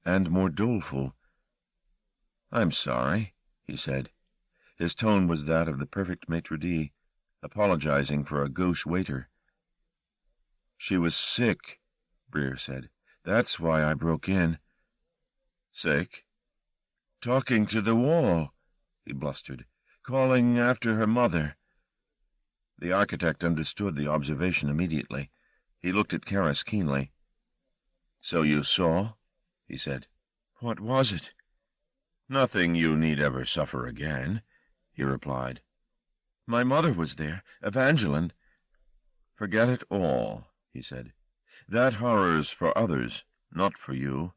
and more doleful. "I'm sorry," he said. His tone was that of the perfect maitre d', apologizing for a gauche waiter. "She was sick," Breer said. "That's why I broke in." "Sick?" "Talking to the wall," he blustered. "Calling after her mother." The architect understood the observation immediately. He looked at Karis keenly. "So you saw?" he said. "What was it?" "Nothing you need ever suffer again," he replied. "My mother was there, Evangeline." "Forget it all," he said. "That horror's for others, not for you."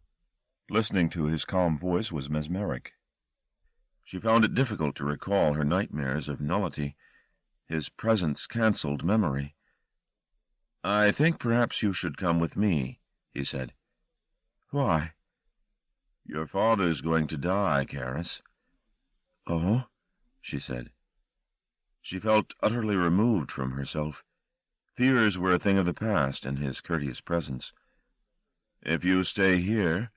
Listening to his calm voice was mesmeric. She found it difficult to recall her nightmares of nullity. His presence cancelled memory. "I think perhaps you should come with me," he said. "Why?" "Your father's going to die, Karis." "Oh?" she said. She felt utterly removed from herself. Fears were a thing of the past in his courteous presence. "If you stay here,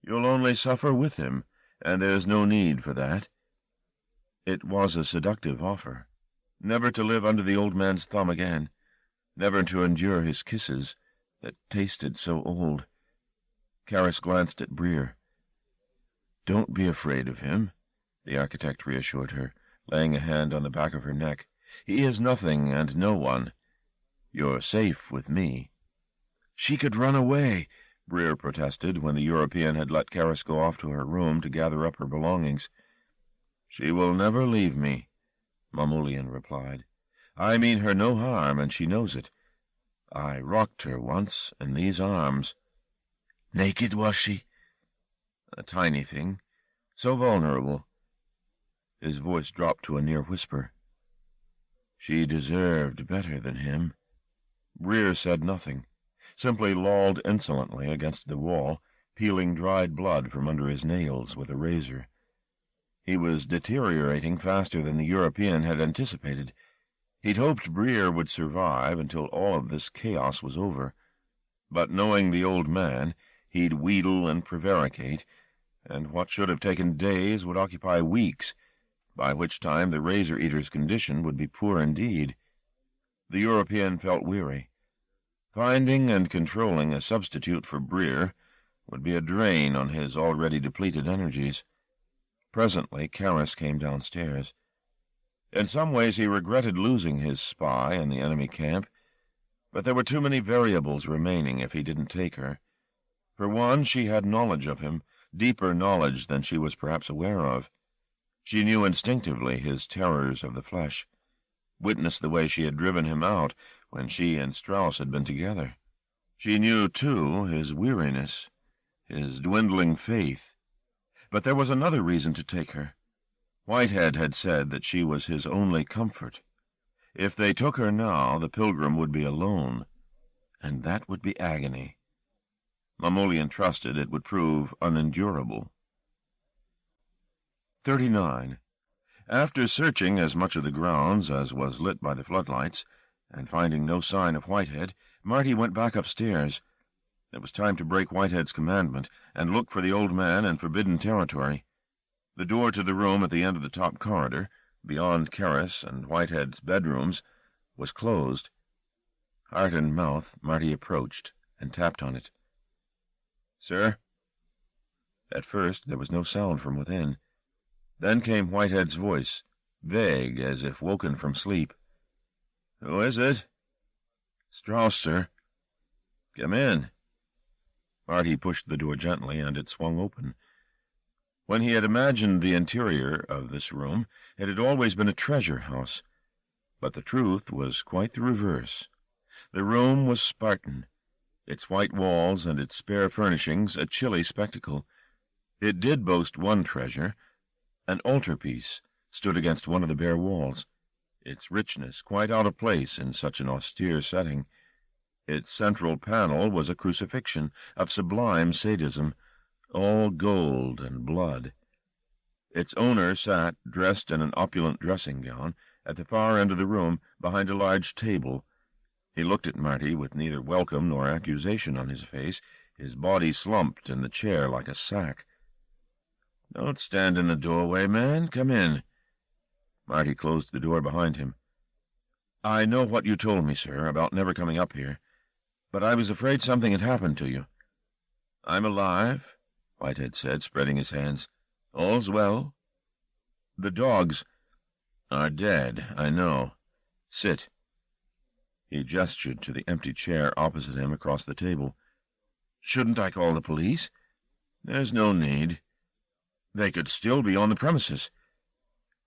you'll only suffer with him, and there's no need for that." It was a seductive offer. Never to live under the old man's thumb again. Never to endure his kisses that tasted so old. Karis glanced at Breer. "Don't be afraid of him," the architect reassured her, laying a hand on the back of her neck. "He is nothing and no one. You're safe with me." "She could run away," Breer protested when the European had let Karis go off to her room to gather up her belongings. "She will never leave me," Mamoulian replied. "I mean her no harm, and she knows it. I rocked her once in these arms." "Naked, was she?" "A tiny thing. So vulnerable." His voice dropped to a near whisper. "She deserved better than him." Breer said nothing, simply lolled insolently against the wall, peeling dried blood from under his nails with a razor. He was deteriorating faster than the European had anticipated. He'd hoped Breer would survive until all of this chaos was over, but knowing the old man, he'd wheedle and prevaricate, and what should have taken days would occupy weeks, by which time the razor-eater's condition would be poor indeed. The European felt weary. Finding and controlling a substitute for Breer would be a drain on his already depleted energies. Presently Karras came downstairs. In some ways he regretted losing his spy in the enemy camp, but there were too many variables remaining if he didn't take her. For one, she had knowledge of him, deeper knowledge than she was perhaps aware of. She knew instinctively his terrors of the flesh, witnessed the way she had driven him out when she and Strauss had been together. She knew, too, his weariness, his dwindling faith. But there was another reason to take her. Whitehead had said that she was his only comfort. If they took her now, the pilgrim would be alone, and that would be agony. Mamoulian trusted it would prove unendurable. 39. After searching as much of the grounds as was lit by the floodlights, and finding no sign of Whitehead, Marty went back upstairs. It was time to break Whitehead's commandment and look for the old man in forbidden territory. The door to the room at the end of the top corridor, beyond Karras and Whitehead's bedrooms, was closed. Heart in mouth, Marty approached and tapped on it. "Sir?" At first there was no sound from within. Then came Whitehead's voice, vague, as if woken from sleep. "Who is it?" "Strauss, sir." "Come in." Marty pushed the door gently, and it swung open. When he had imagined the interior of this room, it had always been a treasure house. But the truth was quite the reverse. The room was Spartan, its white walls and its spare furnishings a chilly spectacle. It did boast one treasure. An altarpiece stood against one of the bare walls, its richness quite out of place in such an austere setting. Its central panel was a crucifixion of sublime sadism, all gold and blood. Its owner sat, dressed in an opulent dressing-gown, at the far end of the room, behind a large table. He looked at Marty with neither welcome nor accusation on his face, his body slumped in the chair like a sack. "Don't stand in the doorway, man. Come in." Marty closed the door behind him. "I know what you told me, sir, about never coming up here, but I was afraid something had happened to you." "I'm alive," Whitehead said, spreading his hands. "All's well." "The dogs—" "Are dead, I know. Sit." He gestured to the empty chair opposite him across the table. "Shouldn't I call the police?" "There's no need. They could still be on the premises."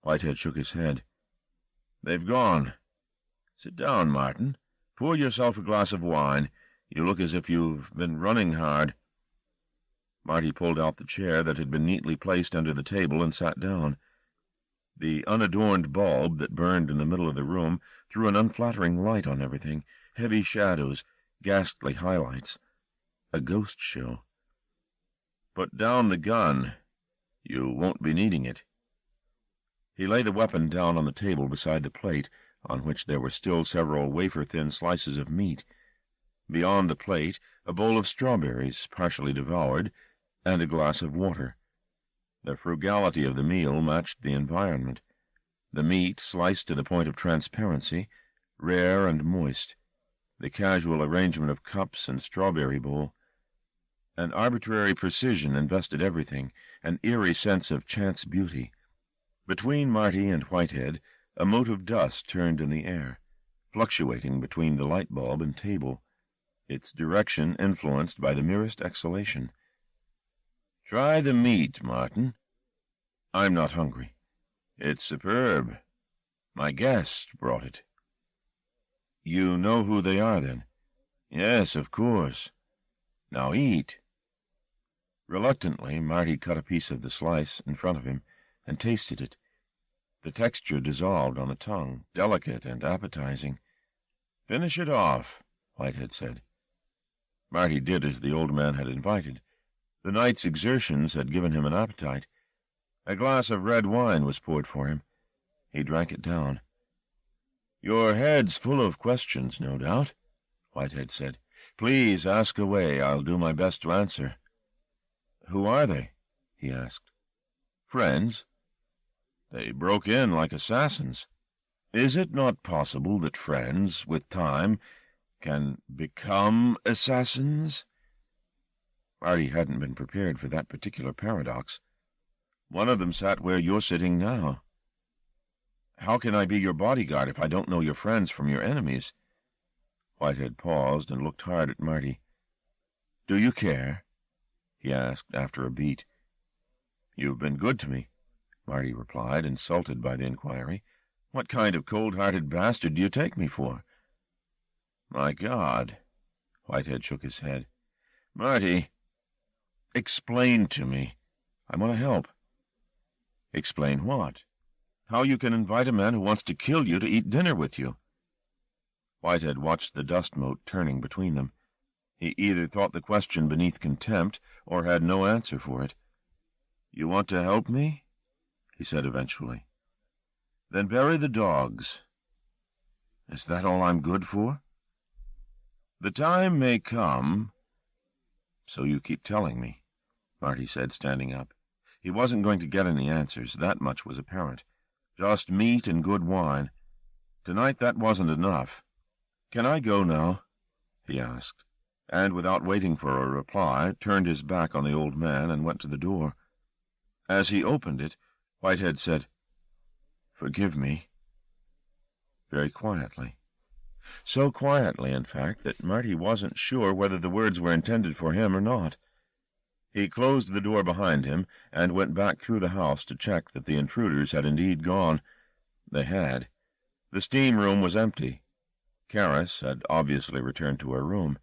Whitehead shook his head. "They've gone. Sit down, Martin. Pour yourself a glass of wine. You look as if you've been running hard." Marty pulled out the chair that had been neatly placed under the table and sat down. The unadorned bulb that burned in the middle of the room threw an unflattering light on everything, heavy shadows, ghastly highlights. A ghost show. "Put down the gun. You won't be needing it." He laid the weapon down on the table beside the plate, on which there were still several wafer-thin slices of meat. Beyond the plate, a bowl of strawberries, partially devoured, and a glass of water. The frugality of the meal matched the environment. The meat, sliced to the point of transparency, rare and moist. The casual arrangement of cups and strawberry bowl. An arbitrary precision invested everything, an eerie sense of chance beauty. Between Marty and Whitehead, a mote of dust turned in the air, fluctuating between the light bulb and table, its direction influenced by the merest exhalation. "Try the meat, Martin." "I'm not hungry." "It's superb. My guest brought it." "You know who they are, then?" "Yes, of course. Now eat." Reluctantly, Marty cut a piece of the slice in front of him and tasted it. The texture dissolved on the tongue, delicate and appetizing. "Finish it off," Whitehead said. Marty did as the old man had invited. The night's exertions had given him an appetite. A glass of red wine was poured for him. He drank it down. "Your head's full of questions, no doubt," Whitehead said. "Please ask away. I'll do my best to answer." "Who are they?" he asked. "Friends. They broke in like assassins. Is it not possible that friends, with time, can become assassins?" Marty hadn't been prepared for that particular paradox. "One of them sat where you're sitting now." "How can I be your bodyguard if I don't know your friends from your enemies?" Whitehead paused and looked hard at Marty. "Do you care?" he asked after a beat. "You've been good to me," Marty replied, insulted by the inquiry. "What kind of cold-hearted bastard do you take me for?" "My God!" Whitehead shook his head. "Marty, explain to me. I want to help." "Explain what?" "How you can invite a man who wants to kill you to eat dinner with you." Whitehead watched the dust mote turning between them. He either thought the question beneath contempt or had no answer for it. "You want to help me?" he said eventually. "Then bury the dogs." "Is that all I'm good for?" "The time may come—" "So you keep telling me," Marty said, standing up. He wasn't going to get any answers, that much was apparent. Just meat and good wine. Tonight that wasn't enough. "Can I go now?" he asked, and without waiting for a reply, turned his back on the old man and went to the door. As he opened it, Whitehead said, "Forgive me," very quietly. So quietly, in fact, that Marty wasn't sure whether the words were intended for him or not. He closed the door behind him and went back through the house to check that the intruders had indeed gone. They had. The steam room was empty. Caris had obviously returned to her room.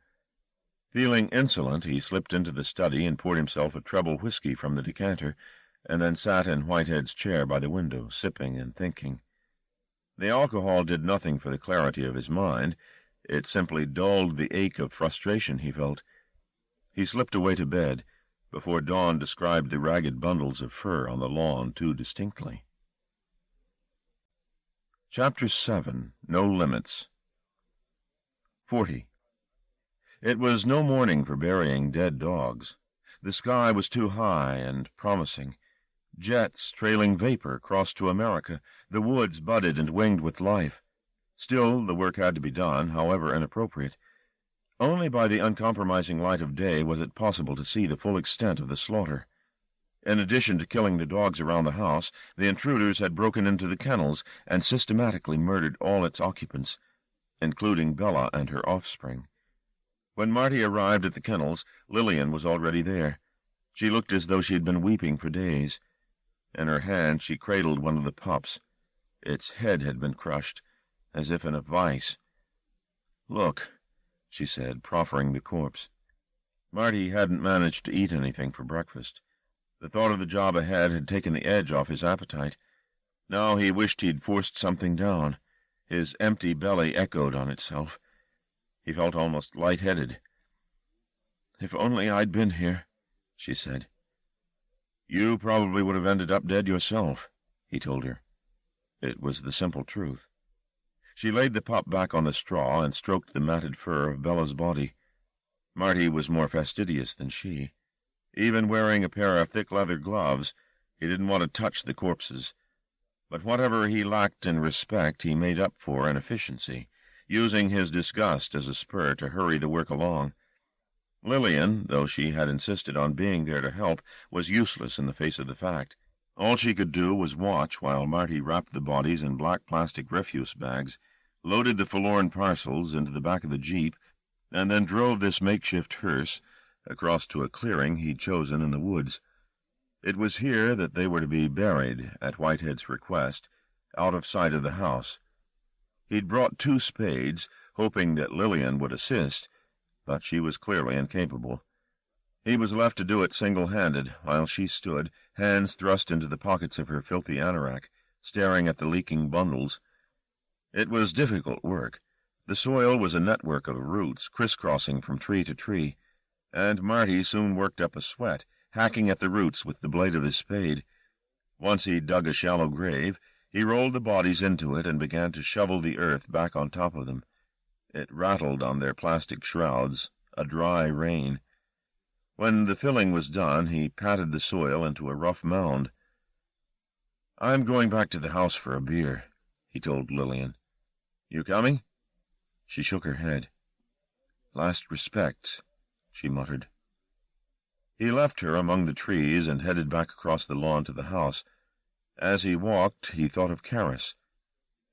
Feeling insolent, he slipped into the study and poured himself a treble whiskey from the decanter, and then sat in Whitehead's chair by the window, sipping and thinking. The alcohol did nothing for the clarity of his mind. It simply dulled the ache of frustration he felt. He slipped away to bed before dawn described the ragged bundles of fur on the lawn too distinctly. Chapter 7. No Limits. 40. It was no morning for burying dead dogs. The sky was too high and promising. Jets trailing vapor crossed to America. The woods budded and winged with life. Still, the work had to be done, however inappropriate. Only by the uncompromising light of day was it possible to see the full extent of the slaughter. In addition to killing the dogs around the house, the intruders had broken into the kennels and systematically murdered all its occupants, including Bella and her offspring. When Marty arrived at the kennels, Lillian was already there. She looked as though she had been weeping for days. In her hand she cradled one of the pups. Its head had been crushed, as if in a vice. "Look," she said, proffering the corpse. Marty hadn't managed to eat anything for breakfast. The thought of the job ahead had taken the edge off his appetite. Now he wished he'd forced something down. His empty belly echoed on itself. He felt almost light-headed. "If only I'd been here," she said. "You probably would have ended up dead yourself," he told her. It was the simple truth. She laid the pup back on the straw and stroked the matted fur of Bella's body. Marty was more fastidious than she. Even wearing a pair of thick leather gloves, he didn't want to touch the corpses. But whatever he lacked in respect he made up for in efficiency, using his disgust as a spur to hurry the work along. Lillian, though she had insisted on being there to help, was useless in the face of the fact. All she could do was watch while Marty wrapped the bodies in black plastic refuse bags, loaded the forlorn parcels into the back of the jeep, and then drove this makeshift hearse across to a clearing he'd chosen in the woods. It was here that they were to be buried, at Whitehead's request, out of sight of the house. He'd brought 2 spades, hoping that Lillian would assist, but she was clearly incapable. He was left to do it single-handed, while she stood, hands thrust into the pockets of her filthy anorak, staring at the leaking bundles. It was difficult work. The soil was a network of roots crisscrossing from tree to tree, and Marty soon worked up a sweat, hacking at the roots with the blade of his spade. Once he dug a shallow grave, He rolled the bodies into it and began to shovel the earth back on top of them. It rattled on their plastic shrouds, a dry rain. When the filling was done, he patted the soil into a rough mound. "I'm going back to the house for a beer," he told Lillian. "You coming?" She shook her head. "Last respects," she muttered. He left her among the trees and headed back across the lawn to the house. As he walked, he thought of Karis.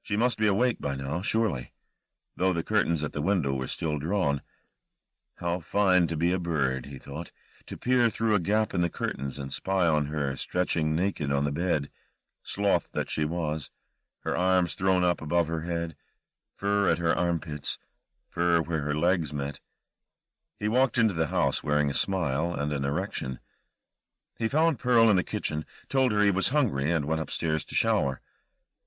She must be awake by now, surely, though the curtains at the window were still drawn. How fine to be a bird, he thought, to peer through a gap in the curtains and spy on her stretching naked on the bed, sloth that she was, her arms thrown up above her head, fur at her armpits, fur where her legs met. He walked into the house wearing a smile and an erection. He found Pearl in the kitchen, told her he was hungry, and went upstairs to shower.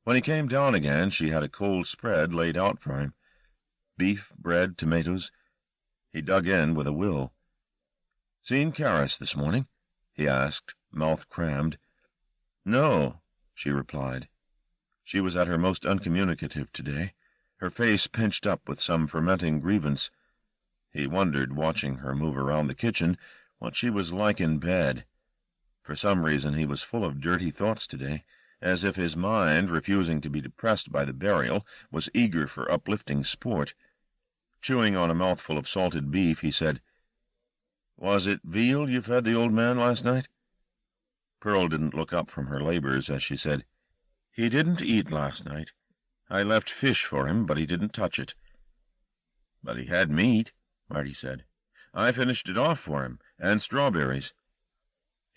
When he came down again, she had a cold spread laid out for him. Beef, bread, tomatoes. He dug in with a will. "Seen Karis this morning?" he asked, mouth crammed. "No," she replied. She was at her most uncommunicative today, her face pinched up with some fermenting grievance. He wondered, watching her move around the kitchen, what she was like in bed. For some reason he was full of dirty thoughts today, as if his mind, refusing to be depressed by the burial, was eager for uplifting sport. Chewing on a mouthful of salted beef, he said, "Was it veal you fed the old man last night?" Pearl didn't look up from her labors as she said, "He didn't eat last night. I left fish for him, but he didn't touch it." "But he had meat," Marty said. "I finished it off for him, and strawberries."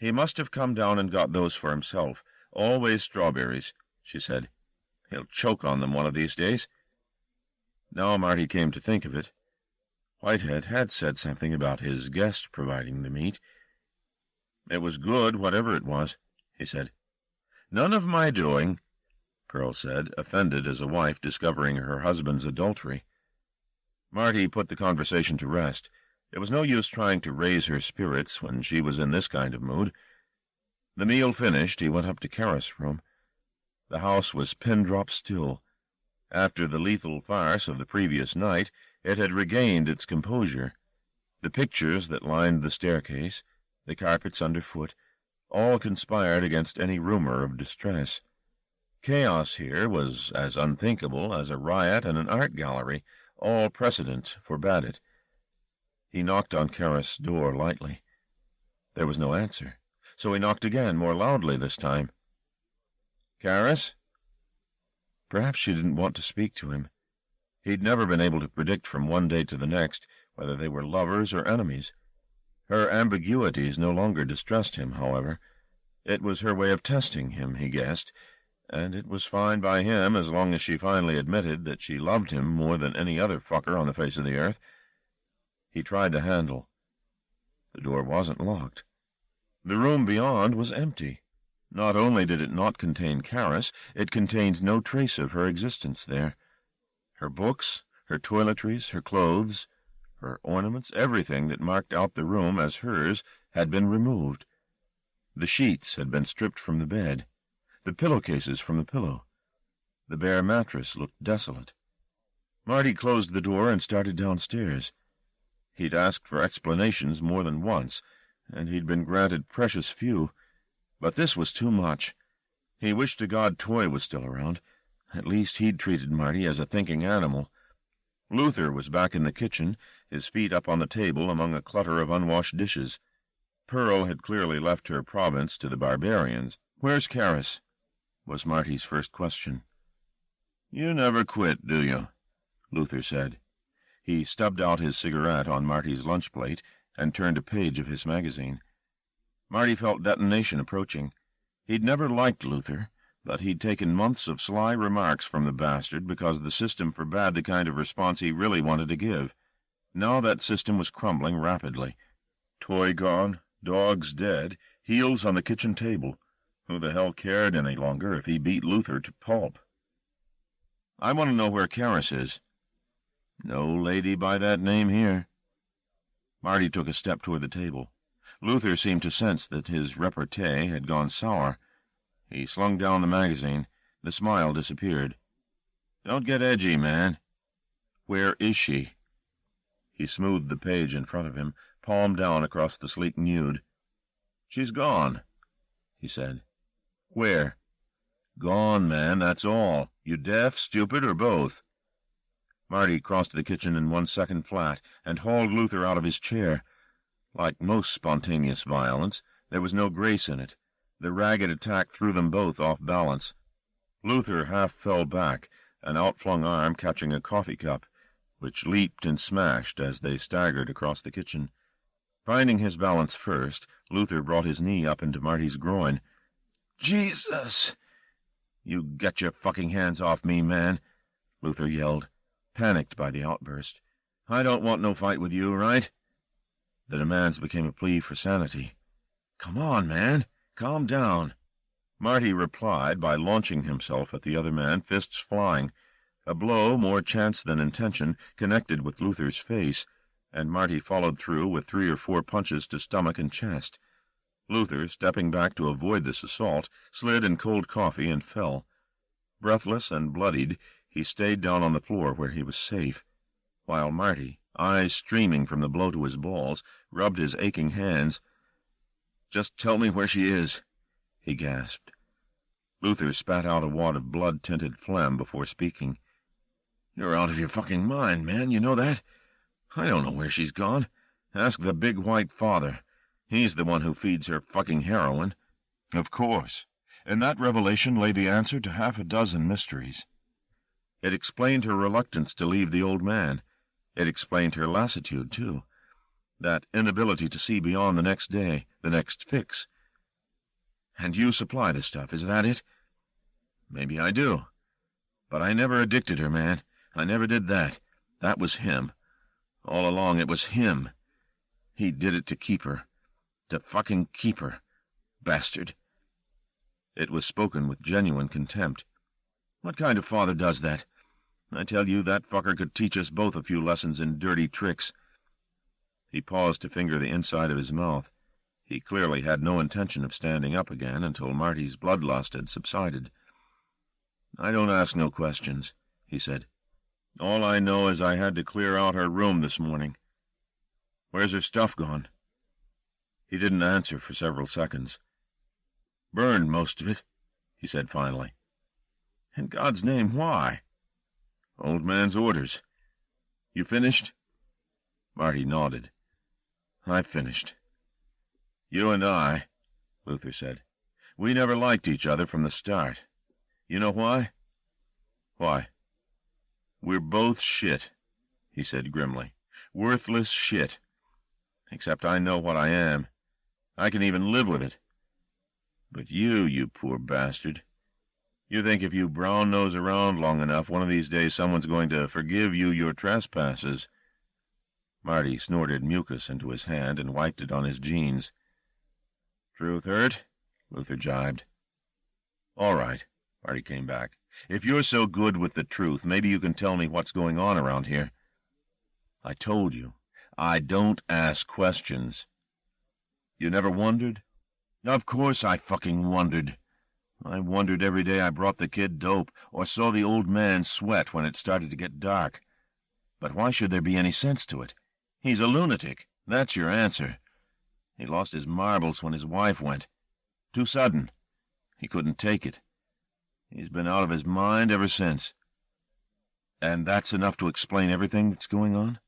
"He must have come down and got those for himself. Always strawberries," she said. "He'll choke on them one of these days." Now Marty came to think of it. Whitehead had said something about his guest providing the meat. "It was good, whatever it was," he said. "None of my doing," Pearl said, offended as a wife discovering her husband's adultery. Marty put the conversation to rest. It was no use trying to raise her spirits when she was in this kind of mood. The meal finished, he went up to Karis' room. The house was pin-drop still. After the lethal farce of the previous night, it had regained its composure. The pictures that lined the staircase, the carpets underfoot, all conspired against any rumor of distress. Chaos here was as unthinkable as a riot in an art gallery. All precedent forbade it. He knocked on Karis' door lightly. There was no answer, so he knocked again, more loudly this time. "Karis?" Perhaps she didn't want to speak to him. He'd never been able to predict from one day to the next whether they were lovers or enemies. Her ambiguities no longer distressed him, however. It was her way of testing him, he guessed, and it was fine by him as long as she finally admitted that she loved him more than any other fucker on the face of the earth. He tried the handle. The door wasn't locked. The room beyond was empty. Not only did it not contain Karis, it contained no trace of her existence there. Her books, her toiletries, her clothes, her ornaments, everything that marked out the room as hers, had been removed. The sheets had been stripped from the bed, the pillowcases from the pillow. The bare mattress looked desolate. Marty closed the door and started downstairs. He'd asked for explanations more than once, and he'd been granted precious few. But this was too much. He wished to God Toy was still around. At least he'd treated Marty as a thinking animal. Luther was back in the kitchen, his feet up on the table among a clutter of unwashed dishes. Pearl had clearly left her province to the barbarians. "Where's Karis?" was Marty's first question. "You never quit, do you?" Luther said. He stubbed out his cigarette on Marty's lunch plate and turned a page of his magazine. Marty felt detonation approaching. He'd never liked Luther, but he'd taken months of sly remarks from the bastard because the system forbade the kind of response he really wanted to give. Now that system was crumbling rapidly. Toy gone, dogs dead, heels on the kitchen table. Who the hell cared any longer if he beat Luther to pulp? "I want to know where Karis is." "No lady by that name here." Marty took a step toward the table. Luther seemed to sense that his repartee had gone sour. He slung down the magazine. The smile disappeared. "Don't get edgy, man. Where is she?" He smoothed the page in front of him, palm down across the sleek nude. "She's gone," he said. "Where?" "Gone, man, that's all. You deaf, stupid, or both?" Marty crossed the kitchen in 1 second flat and hauled Luther out of his chair. Like most spontaneous violence, there was no grace in it. The ragged attack threw them both off balance. Luther half fell back, an outflung arm catching a coffee cup, which leaped and smashed as they staggered across the kitchen. Finding his balance first, Luther brought his knee up into Marty's groin. "Jesus!" "You get your fucking hands off me, man," Luther yelled, panicked by the outburst. "I don't want no fight with you, right?" The demands became a plea for sanity. "Come on, man. Calm down." Marty replied by launching himself at the other man, fists flying. A blow, more chance than intention, connected with Luther's face, and Marty followed through with 3 or 4 punches to stomach and chest. Luther, stepping back to avoid this assault, slid in cold coffee and fell. Breathless and bloodied, he stayed down on the floor where he was safe, while Marty, eyes streaming from the blow to his balls, rubbed his aching hands. "Just tell me where she is," he gasped. Luther spat out a wad of blood-tinted phlegm before speaking. "You're out of your fucking mind, man, you know that? I don't know where she's gone. Ask the big white father. He's the one who feeds her fucking heroin." Of course. In that revelation lay the answer to 6 mysteries. It explained her reluctance to leave the old man. It explained her lassitude, too. That inability to see beyond the next day, the next fix. "And you supply the stuff, is that it?" "Maybe I do. But I never addicted her, man. I never did that. That was him. All along it was him. He did it to keep her. To fucking keep her. Bastard." It was spoken with genuine contempt. "What kind of father does that? I tell you, that fucker could teach us both a few lessons in dirty tricks." He paused to finger the inside of his mouth. He clearly had no intention of standing up again until Marty's bloodlust had subsided. "I don't ask no questions," he said. "All I know is I had to clear out her room this morning. Where's her stuff gone?" He didn't answer for several seconds. "Burned, most of it," he said finally. "In God's name, why?" "Old man's orders. You finished?" Marty nodded. "I finished." "You and I," Luther said, "we never liked each other from the start. You know why?" "Why?" "We're both shit," he said grimly. "Worthless shit. Except I know what I am. I can even live with it. But you poor bastard. You think if you brown-nose around long enough, one of these days someone's going to forgive you your trespasses." Marty snorted mucus into his hand and wiped it on his jeans. "Truth hurt?" Luther jibed. "All right," Marty came back. "If you're so good with the truth, maybe you can tell me what's going on around here." "I told you, I don't ask questions." "You never wondered?" "Of course I fucking wondered. I wondered every day I brought the kid dope or saw the old man sweat when it started to get dark. But why should there be any sense to it? He's a lunatic. That's your answer. He lost his marbles when his wife went. Too sudden. He couldn't take it. He's been out of his mind ever since." "And that's enough to explain everything that's going on?"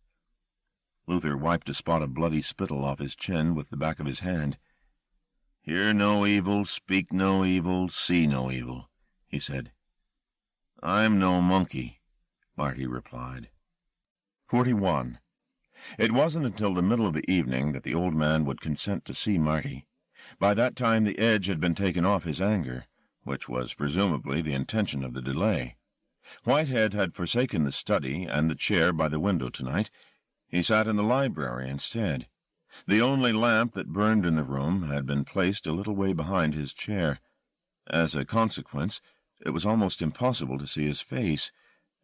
Luther wiped a spot of bloody spittle off his chin with the back of his hand. "Hear no evil, speak no evil, see no evil," he said. "I'm no monkey," Marty replied. 41. It wasn't until the middle of the evening that the old man would consent to see Marty. By that time the edge had been taken off his anger, which was presumably the intention of the delay. Whitehead had forsaken the study and the chair by the window tonight. He sat in the library instead. The only lamp that burned in the room had been placed a little way behind his chair. As a consequence, it was almost impossible to see his face,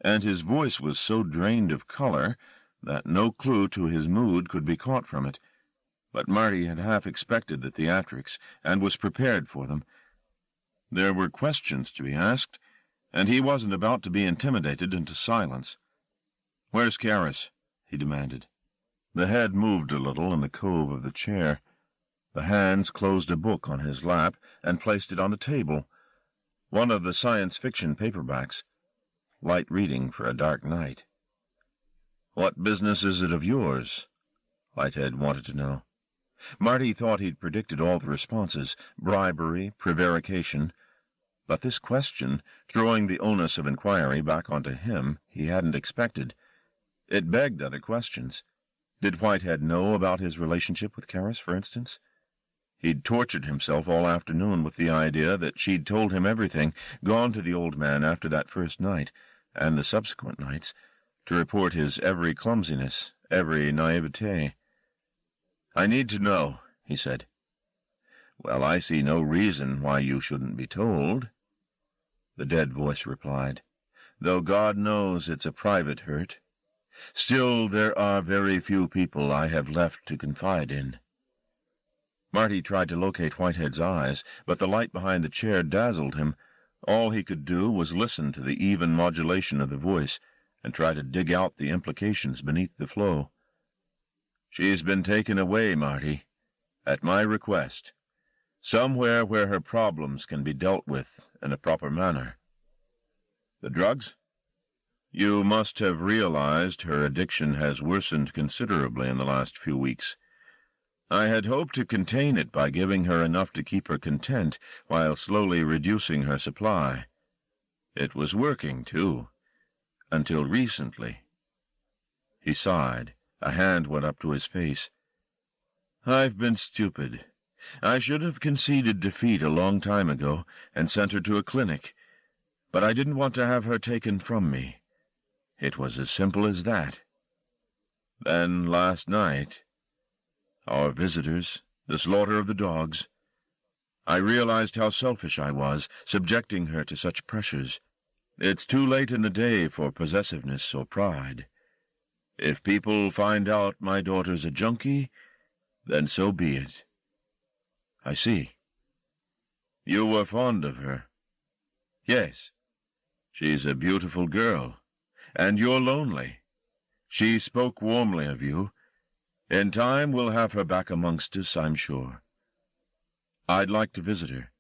and his voice was so drained of color that no clue to his mood could be caught from it. But Marty had half expected the theatrics, and was prepared for them. There were questions to be asked, and he wasn't about to be intimidated into silence. "Where's Karras?" he demanded. The head moved a little in the cove of the chair. The hands closed a book on his lap and placed it on the table, one of the science fiction paperbacks. Light reading for a dark night. "What business is it of yours?" Whitehead wanted to know. Marty thought he'd predicted all the responses, bribery, prevarication, but this question, throwing the onus of inquiry back onto him, he hadn't expected. It begged other questions. Did Whitehead know about his relationship with Karras, for instance? He'd tortured himself all afternoon with the idea that she'd told him everything, gone to the old man after that first night, and the subsequent nights, to report his every clumsiness, every naivete. "I need to know," he said. "Well, I see no reason why you shouldn't be told," the dead voice replied, "though God knows it's a private hurt. Still, there are very few people I have left to confide in." Marty tried to locate Whitehead's eyes, but the light behind the chair dazzled him. All he could do was listen to the even modulation of the voice and try to dig out the implications beneath the flow. "She's been taken away, Marty, at my request, somewhere where her problems can be dealt with in a proper manner." "The drugs?" "You must have realized her addiction has worsened considerably in the last few weeks. I had hoped to contain it by giving her enough to keep her content while slowly reducing her supply. It was working, too, until recently." He sighed. A hand went up to his face. "I've been stupid. I should have conceded defeat a long time ago and sent her to a clinic, but I didn't want to have her taken from me. It was as simple as that. Then last night, our visitors, the slaughter of the dogs, I realized how selfish I was, subjecting her to such pressures. It's too late in the day for possessiveness or pride. If people find out my daughter's a junkie, then so be it." "I see." "You were fond of her." "Yes. She's a beautiful girl, and you're lonely. She spoke warmly of you. In time we'll have her back amongst us, I'm sure." "I'd like to visit her."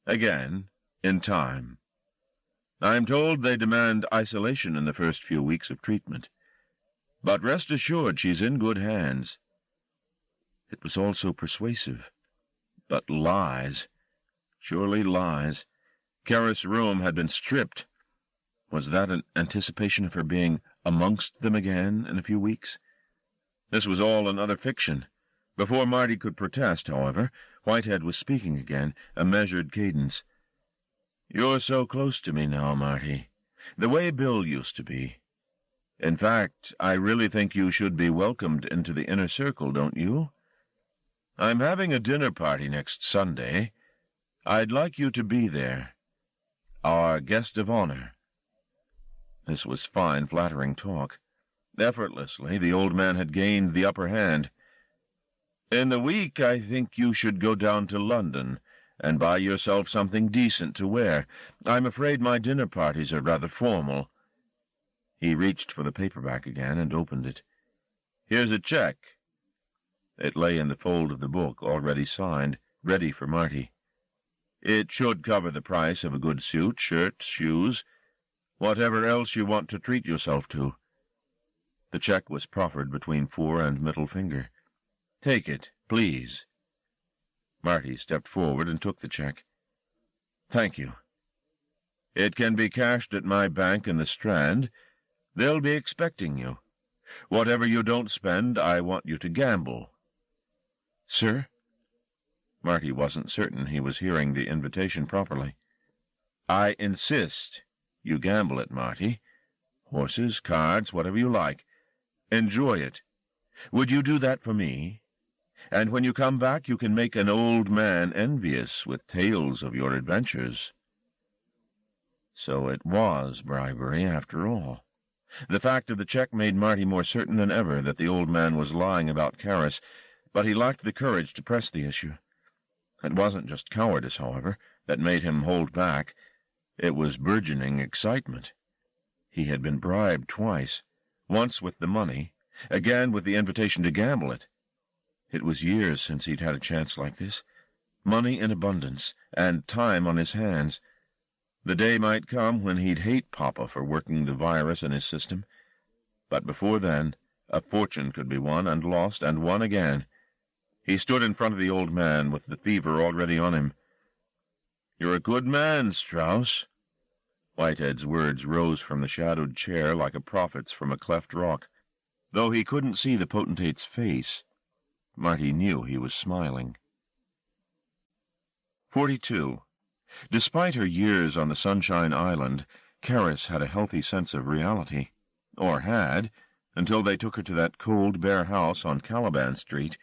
"Again, in time. I'm told they demand isolation in the first few weeks of treatment. But rest assured she's in good hands." It was all so persuasive. But lies. Surely lies. Karras' room had been stripped. Was that an anticipation of her being amongst them again in a few weeks? This was all another fiction. Before Marty could protest, however, Whitehead was speaking again, a measured cadence. "You're so close to me now, Marty, the way Bill used to be. In fact, I really think you should be welcomed into the inner circle, don't you? I'm having a dinner party next Sunday. I'd like you to be there. Our guest of honor." This was fine, flattering talk. Effortlessly, the old man had gained the upper hand. "In the week, I think you should go down to London and buy yourself something decent to wear. I'm afraid my dinner parties are rather formal." He reached for the paperback again and opened it. "Here's a check." It lay in the fold of the book, already signed, ready for Marty. "It should cover the price of a good suit, shirts, shoes, whatever else you want to treat yourself to." The check was proffered between fore and middle finger. "Take it, please." Marty stepped forward and took the check. "Thank you. It can be cashed at my bank in the Strand. They'll be expecting you. Whatever you don't spend, I want you to gamble." "Sir?" Marty wasn't certain he was hearing the invitation properly. "I insist you gamble it, Marty. Horses, cards, whatever you like. Enjoy it. Would you do that for me? And when you come back, you can make an old man envious with tales of your adventures." So it was bribery, after all. The fact of the check made Marty more certain than ever that the old man was lying about Karras, but he lacked the courage to press the issue. It wasn't just cowardice, however, that made him hold back. It was burgeoning excitement. He had been bribed twice, once with the money, again with the invitation to gamble it. It was years since he'd had a chance like this. Money in abundance, and time on his hands. The day might come when he'd hate Papa for working the virus in his system. But before then, a fortune could be won and lost and won again. He stood in front of the old man with the fever already on him. "You're a good man, Strauss." Whitehead's words rose from the shadowed chair like a prophet's from a cleft rock. Though he couldn't see the potentate's face, Marty knew he was smiling. 42. Despite her years on the Sunshine Island, Caris had a healthy sense of reality. Or had, until they took her to that cold, bare house on Caliban Street.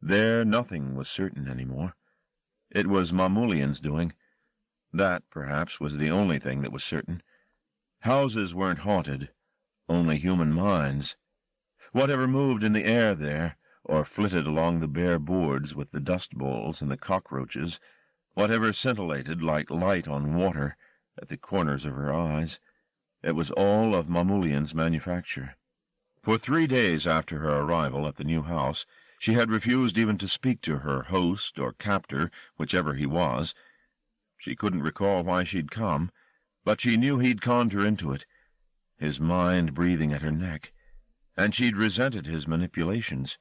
There nothing was certain any more. It was Mamoulian's doing. That, perhaps, was the only thing that was certain. Houses weren't haunted, only human minds. Whatever moved in the air there, or flitted along the bare boards with the dust bowls and the cockroaches, whatever scintillated like light on water at the corners of her eyes, it was all of Mamoulian's manufacture. For 3 days after her arrival at the new house, she had refused even to speak to her host or captor, whichever he was. She couldn't recall why she'd come, but she knew he'd conned her into it, his mind breathing at her neck, and she'd resented his manipulations.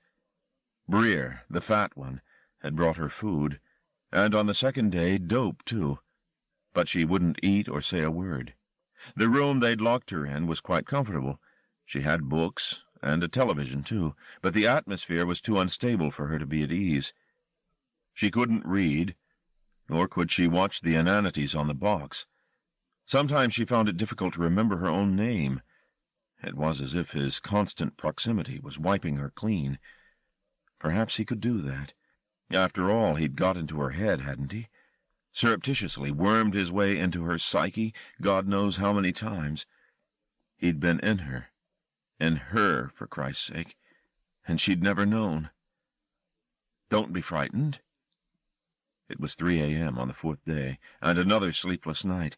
Breer, the fat one, had brought her food, and on the second day dope, too, but she wouldn't eat or say a word. The room they'd locked her in was quite comfortable. She had books, and a television, too, but the atmosphere was too unstable for her to be at ease. She couldn't read, nor could she watch the inanities on the box. Sometimes she found it difficult to remember her own name. It was as if his constant proximity was wiping her clean. Perhaps he could do that. After all, he'd got into her head, hadn't he? Surreptitiously wormed his way into her psyche, God knows how many times. He'd been in her, for Christ's sake, and she'd never known. "Don't be frightened." It was 3 a.m. on the 4th day, and another sleepless night.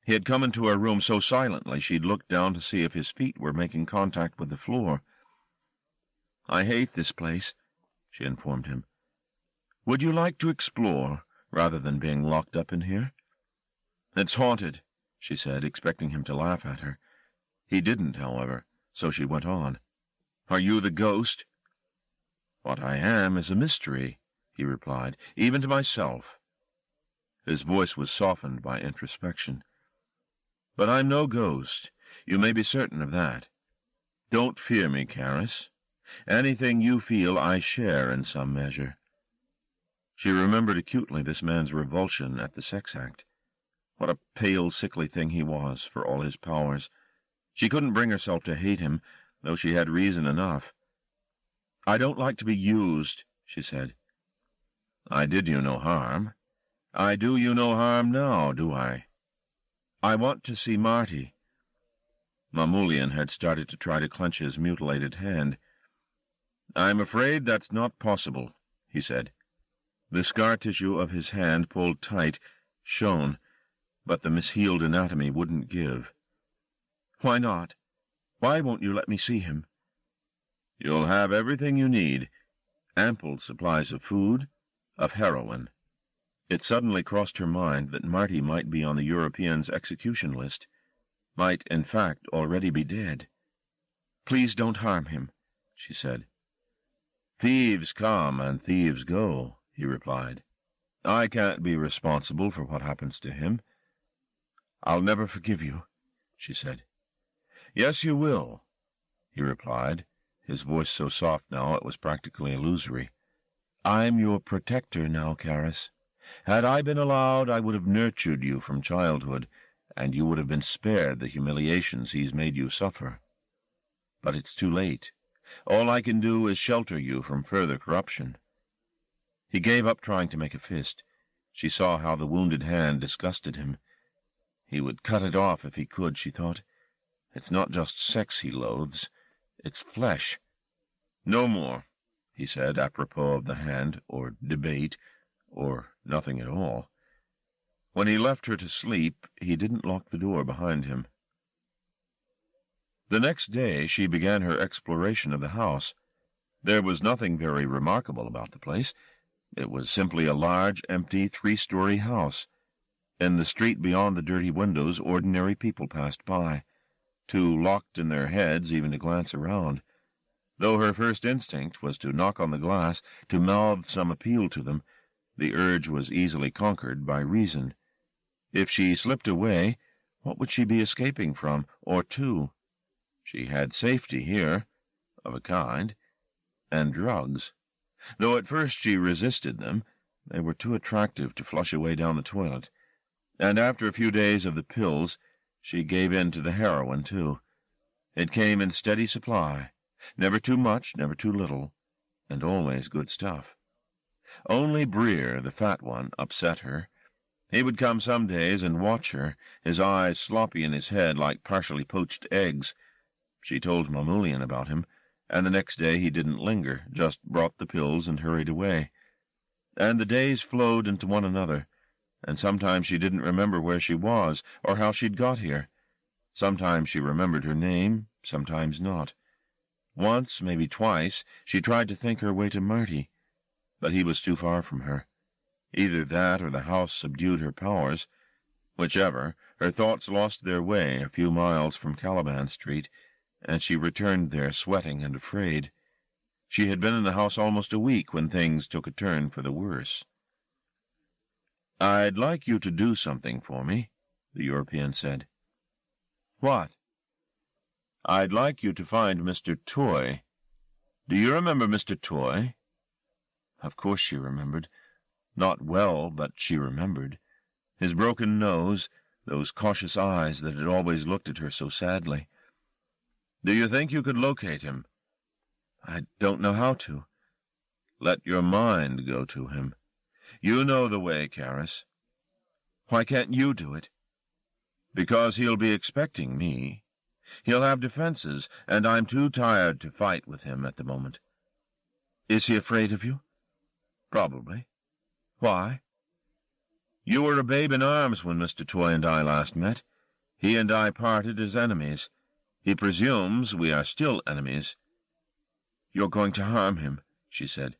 He had come into her room so silently she'd looked down to see if his feet were making contact with the floor. "I hate this place," she informed him. "Would you like to explore, rather than being locked up in here?" "It's haunted," she said, expecting him to laugh at her. He didn't, however, so she went on. "Are you the ghost?" "What I am is a mystery," he replied, "even to myself." His voice was softened by introspection. "But I'm no ghost. You may be certain of that. Don't fear me, Caris. Anything you feel I share in some measure." She remembered acutely this man's revulsion at the sex act. What a pale, sickly thing he was, for all his powers. She couldn't bring herself to hate him, though she had reason enough. "I don't like to be used," she said. "I did you no harm. I do you no harm now, do I? I want to see Marty." Mamoulian had started to try to clench his mutilated hand. "I'm afraid that's not possible," he said. The scar tissue of his hand, pulled tight, shone, but the mishealed anatomy wouldn't give. "Why not? Why won't you let me see him?" "You'll have everything you need. Ample supplies of food, of heroin." It suddenly crossed her mind that Marty might be on the European's execution list, might, in fact, already be dead. "Please don't harm him," she said. "Thieves come and thieves go," he replied. "I can't be responsible for what happens to him." "I'll never forgive you," she said. "Yes, you will," he replied, his voice so soft now it was practically illusory. "I'm your protector now, Caris. Had I been allowed, I would have nurtured you from childhood, and you would have been spared the humiliations he's made you suffer. But it's too late. All I can do is shelter you from further corruption." He gave up trying to make a fist. She saw how the wounded hand disgusted him. He would cut it off if he could, she thought. It's not just sex he loathes, it's flesh. "No more," he said, apropos of the hand, or debate, or nothing at all. When he left her to sleep, he didn't lock the door behind him. The next day she began her exploration of the house. There was nothing very remarkable about the place. It was simply a large, empty, three-story house. In the street beyond the dirty windows, ordinary people passed by, too locked in their heads even to glance around. Though her first instinct was to knock on the glass, to mouth some appeal to them, the urge was easily conquered by reason. If she slipped away, what would she be escaping from, or to? She had safety here, of a kind, and drugs. Though at first she resisted them, they were too attractive to flush away down the toilet. And after a few days of the pills, she gave in to the heroin, too. It came in steady supply, never too much, never too little, and always good stuff. Only Breer, the fat one, upset her. He would come some days and watch her, his eyes sloppy in his head like partially poached eggs. She told Mamoulian about him, and the next day he didn't linger, just brought the pills and hurried away. And the days flowed into one another, and sometimes she didn't remember where she was, or how she'd got here. Sometimes she remembered her name, sometimes not. Once, maybe twice, she tried to think her way to Marty, but he was too far from her. Either that or the house subdued her powers. Whichever, her thoughts lost their way a few miles from Caliban Street, and she returned there sweating and afraid. She had been in the house almost a week when things took a turn for the worse. "I'd like you to do something for me," the European said. "What?" "I'd like you to find Mr. Toy. Do you remember Mr. Toy?" Of course she remembered. Not well, but she remembered. His broken nose, those cautious eyes that had always looked at her so sadly. "Do you think you could locate him?" "I don't know how to." "Let your mind go to him. You know the way, Karis." "Why can't you do it?" "Because he'll be expecting me. He'll have defenses, and I'm too tired to fight with him at the moment." "Is he afraid of you?" "Probably." "Why?" "You were a babe in arms when Mr. Toy and I last met. He and I parted as enemies. He presumes we are still enemies." "You're going to harm him," she said.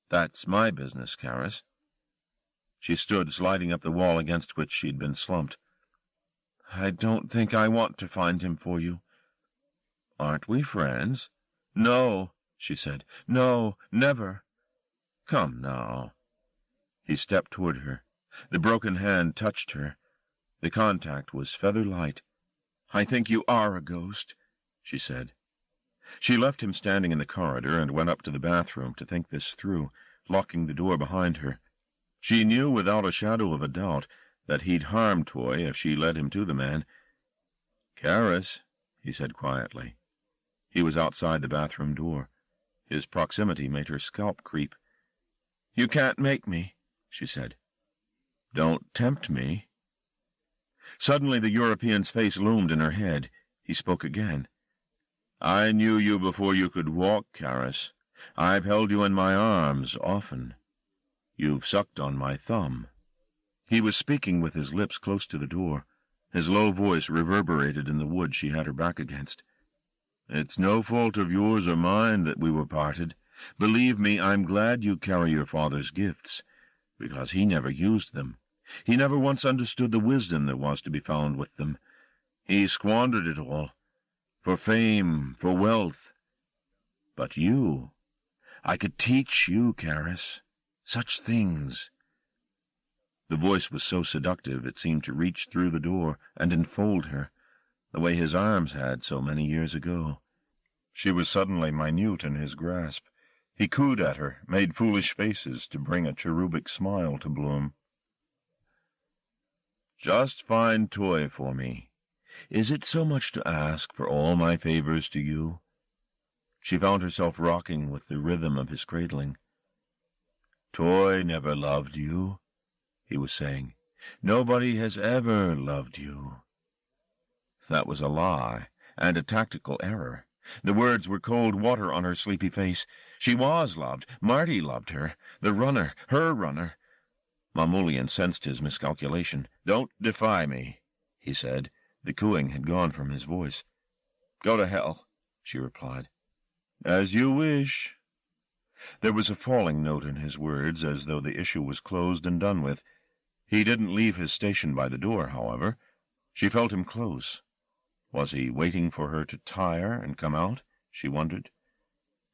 "That's my business, Karis." She stood sliding up the wall against which she'd been slumped. "I don't think I want to find him for you." "Aren't we friends?" "No," she said. "No, never." "Come now." He stepped toward her. The broken hand touched her. The contact was feather-light. "I think you are a ghost," she said. She left him standing in the corridor and went up to the bathroom to think this through, locking the door behind her. She knew without a shadow of a doubt that he'd harm Toy if she led him to the man. "Karis," he said quietly. He was outside the bathroom door. His proximity made her scalp creep. "You can't make me," she said. "Don't tempt me." Suddenly the European's face loomed in her head. He spoke again. "I knew you before you could walk, Karis. I've held you in my arms often. You've sucked on my thumb." He was speaking with his lips close to the door. His low voice reverberated in the wood she had her back against. "It's no fault of yours or mine that we were parted. Believe me, I'm glad you carry your father's gifts, because he never used them. He never once understood the wisdom there was to be found with them. He squandered it all, for fame, for wealth. But you, I could teach you, Karis, such things." The voice was so seductive it seemed to reach through the door and enfold her, the way his arms had so many years ago. She was suddenly minute in his grasp. He cooed at her, made foolish faces to bring a cherubic smile to bloom. "Just find Toy for me. Is it so much to ask for all my favors to you?" She found herself rocking with the rhythm of his cradling. "Toy never loved you," he was saying. "Nobody has ever loved you." That was a lie, and a tactical error. The words were cold water on her sleepy face. She was loved. Marty loved her. The runner, her runner. Mamoulian sensed his miscalculation. "Don't defy me," he said. The cooing had gone from his voice. "Go to hell," she replied. "As you wish." There was a falling note in his words, as though the issue was closed and done with. He didn't leave his station by the door, however. She felt him close. Was he waiting for her to tire and come out? She wondered.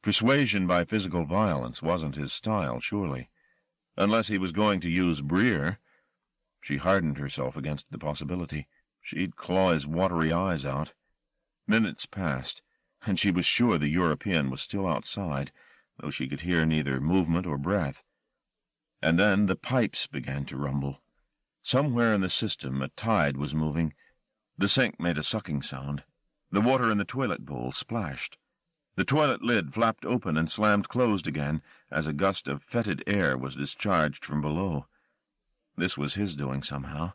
Persuasion by physical violence wasn't his style, surely. Unless he was going to use Breer. She hardened herself against the possibility. She'd claw his watery eyes out. Minutes passed, and she was sure the European was still outside, though she could hear neither movement or breath. And then the pipes began to rumble. Somewhere in the system a tide was moving. The sink made a sucking sound. The water in the toilet bowl splashed. The toilet lid flapped open and slammed closed again as a gust of fetid air was discharged from below. This was his doing somehow,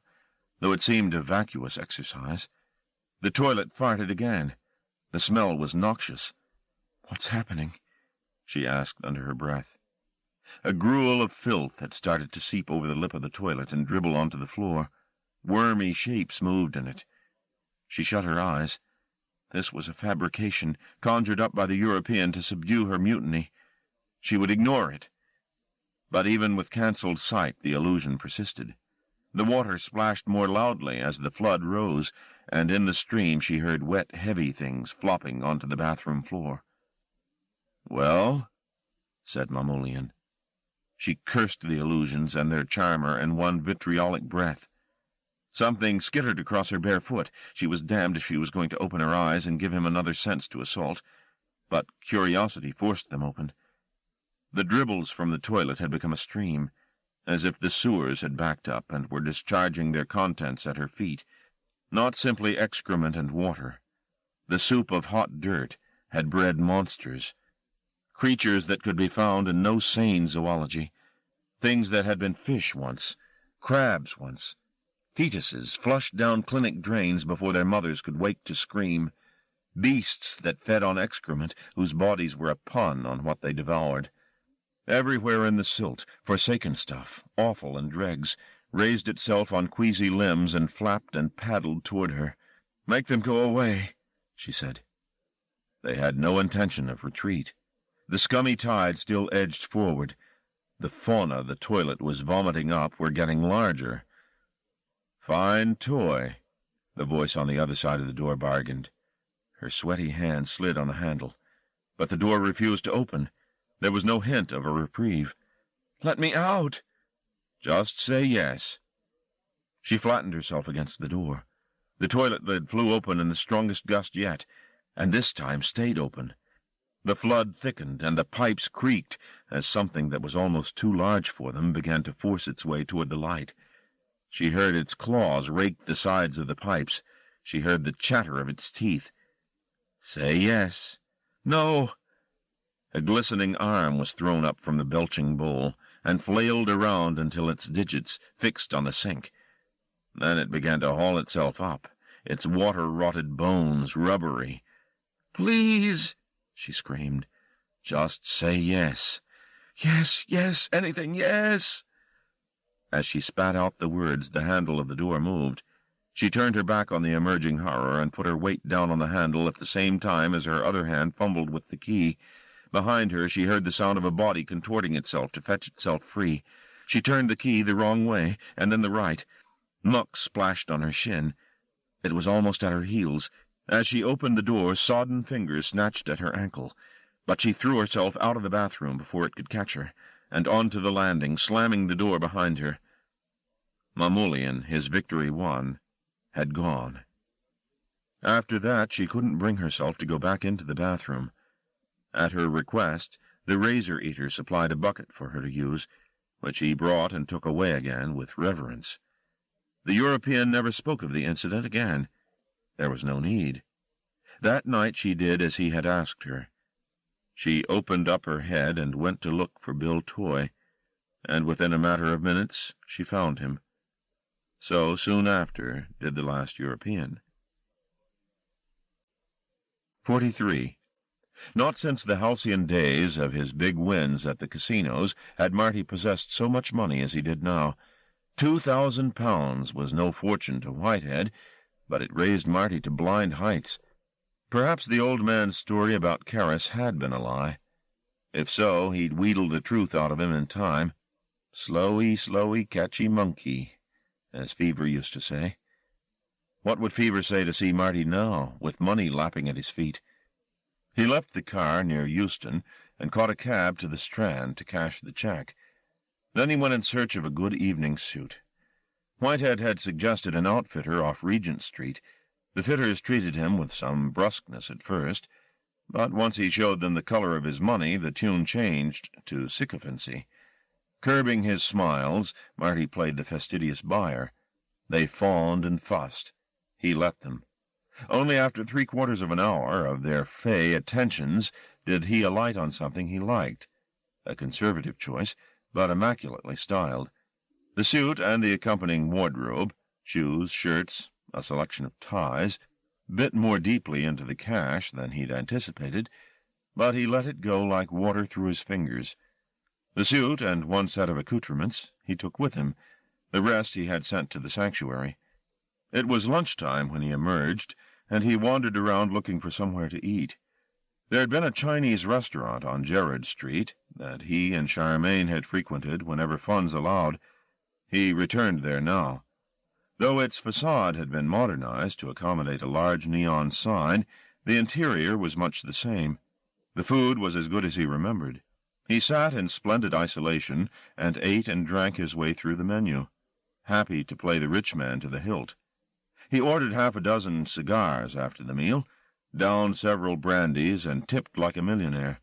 though it seemed a vacuous exercise. The toilet farted again. The smell was noxious. "What's happening?" she asked under her breath. A gruel of filth had started to seep over the lip of the toilet and dribble onto the floor. Wormy shapes moved in it. She shut her eyes. This was a fabrication conjured up by the European to subdue her mutiny. She would ignore it. But even with cancelled sight, the illusion persisted. The water splashed more loudly as the flood rose, and in the stream she heard wet, heavy things flopping onto the bathroom floor. "Well?" said Mamoulian. She cursed the illusions and their charmer in one vitriolic breath. Something skittered across her bare foot. She was damned if she was going to open her eyes and give him another sense to assault. But curiosity forced them open. The dribbles from the toilet had become a stream, as if the sewers had backed up and were discharging their contents at her feet. Not simply excrement and water. The soup of hot dirt had bred monsters. Creatures that could be found in no sane zoology. Things that had been fish once, crabs once. Fetuses flushed down clinic drains before their mothers could wake to scream. Beasts that fed on excrement, whose bodies were a pun on what they devoured. Everywhere in the silt, forsaken stuff, offal and dregs, raised itself on queasy limbs and flapped and paddled toward her. "Make them go away," she said. They had no intention of retreat. The scummy tide still edged forward. The fauna the toilet was vomiting up were getting larger. "Fine toy," the voice on the other side of the door bargained. Her sweaty hand slid on the handle, but the door refused to open. There was no hint of a reprieve. "Let me out!" "Just say yes." She flattened herself against the door. The toilet lid flew open in the strongest gust yet, and this time stayed open. The flood thickened, and the pipes creaked as something that was almost too large for them began to force its way toward the light. She heard its claws rake the sides of the pipes. She heard the chatter of its teeth. "Say yes." "No." A glistening arm was thrown up from the belching bowl and flailed around until its digits fixed on the sink. Then it began to haul itself up, its water-rotted bones rubbery. "Please," she screamed. "Just say yes." "Yes, yes, anything, yes." As she spat out the words, the handle of the door moved. She turned her back on the emerging horror and put her weight down on the handle at the same time as her other hand fumbled with the key. Behind her she heard the sound of a body contorting itself to fetch itself free. She turned the key the wrong way, and then the right. Muck splashed on her shin. It was almost at her heels. As she opened the door, sodden fingers snatched at her ankle. But she threw herself out of the bathroom before it could catch her, and onto the landing, slamming the door behind her. Mamoulian, his victory won, had gone. After that she couldn't bring herself to go back into the bathroom. At her request, the razor-eater supplied a bucket for her to use, which he brought and took away again with reverence. The European never spoke of the incident again. There was no need. That night she did as he had asked her. She opened up her head and went to look for Bill Toy, and within a matter of minutes she found him. So soon after did the last European. 43. Not since the halcyon days of his big wins at the casinos had Marty possessed so much money as he did now. £2,000 was no fortune to Whitehead, but it raised Marty to blind heights. Perhaps the old man's story about Carris had been a lie. If so, he'd wheedle the truth out of him in time. Slowy, slowy, catchy monkey, as Fever used to say. What would Fever say to see Marty now, with money lapping at his feet? He left the car near Euston and caught a cab to the Strand to cash the cheque. Then he went in search of a good evening suit. Whitehead had suggested an outfitter off Regent Street. The fitters treated him with some brusqueness at first, but once he showed them the color of his money, the tune changed to sycophancy. Curbing his smiles, Marty played the fastidious buyer. They fawned and fussed. He let them. Only after 3/4 of an hour of their fey attentions did he alight on something he liked. A conservative choice, but immaculately styled. The suit and the accompanying wardrobe, shoes, shirts, a selection of ties, bit more deeply into the cash than he'd anticipated, but he let it go like water through his fingers. The suit and one set of accoutrements he took with him. The rest he had sent to the sanctuary. It was lunchtime when he emerged, and he wandered around looking for somewhere to eat. There had been a Chinese restaurant on Gerrard Street that he and Charmaine had frequented whenever funds allowed. He returned there now. Though its facade had been modernized to accommodate a large neon sign, the interior was much the same. The food was as good as he remembered. He sat in splendid isolation and ate and drank his way through the menu, happy to play the rich man to the hilt. He ordered 6 cigars after the meal, downed several brandies, and tipped like a millionaire.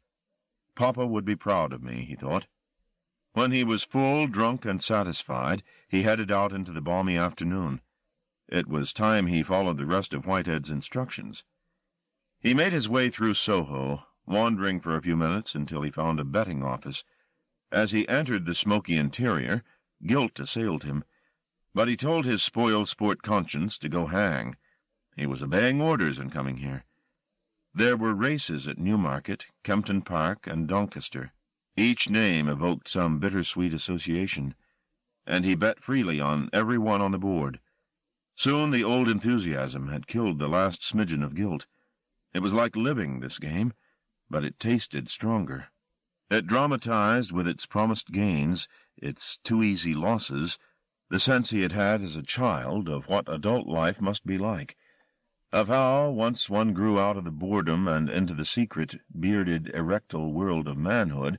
Papa would be proud of me, he thought. When he was full, drunk, and satisfied, he headed out into the balmy afternoon. It was time he followed the rest of Whitehead's instructions. He made his way through Soho, wandering for a few minutes until he found a betting office. As he entered the smoky interior, guilt assailed him, but he told his spoiled sport conscience to go hang. He was obeying orders in coming here. There were races at Newmarket, Kempton Park, and Doncaster. Each name evoked some bittersweet association, and he bet freely on every one on the board. Soon the old enthusiasm had killed the last smidgen of guilt. It was like living, this game, but it tasted stronger. It dramatized with its promised gains, its too-easy losses, the sense he had had as a child of what adult life must be like, of how, once one grew out of the boredom and into the secret, bearded, erectile world of manhood,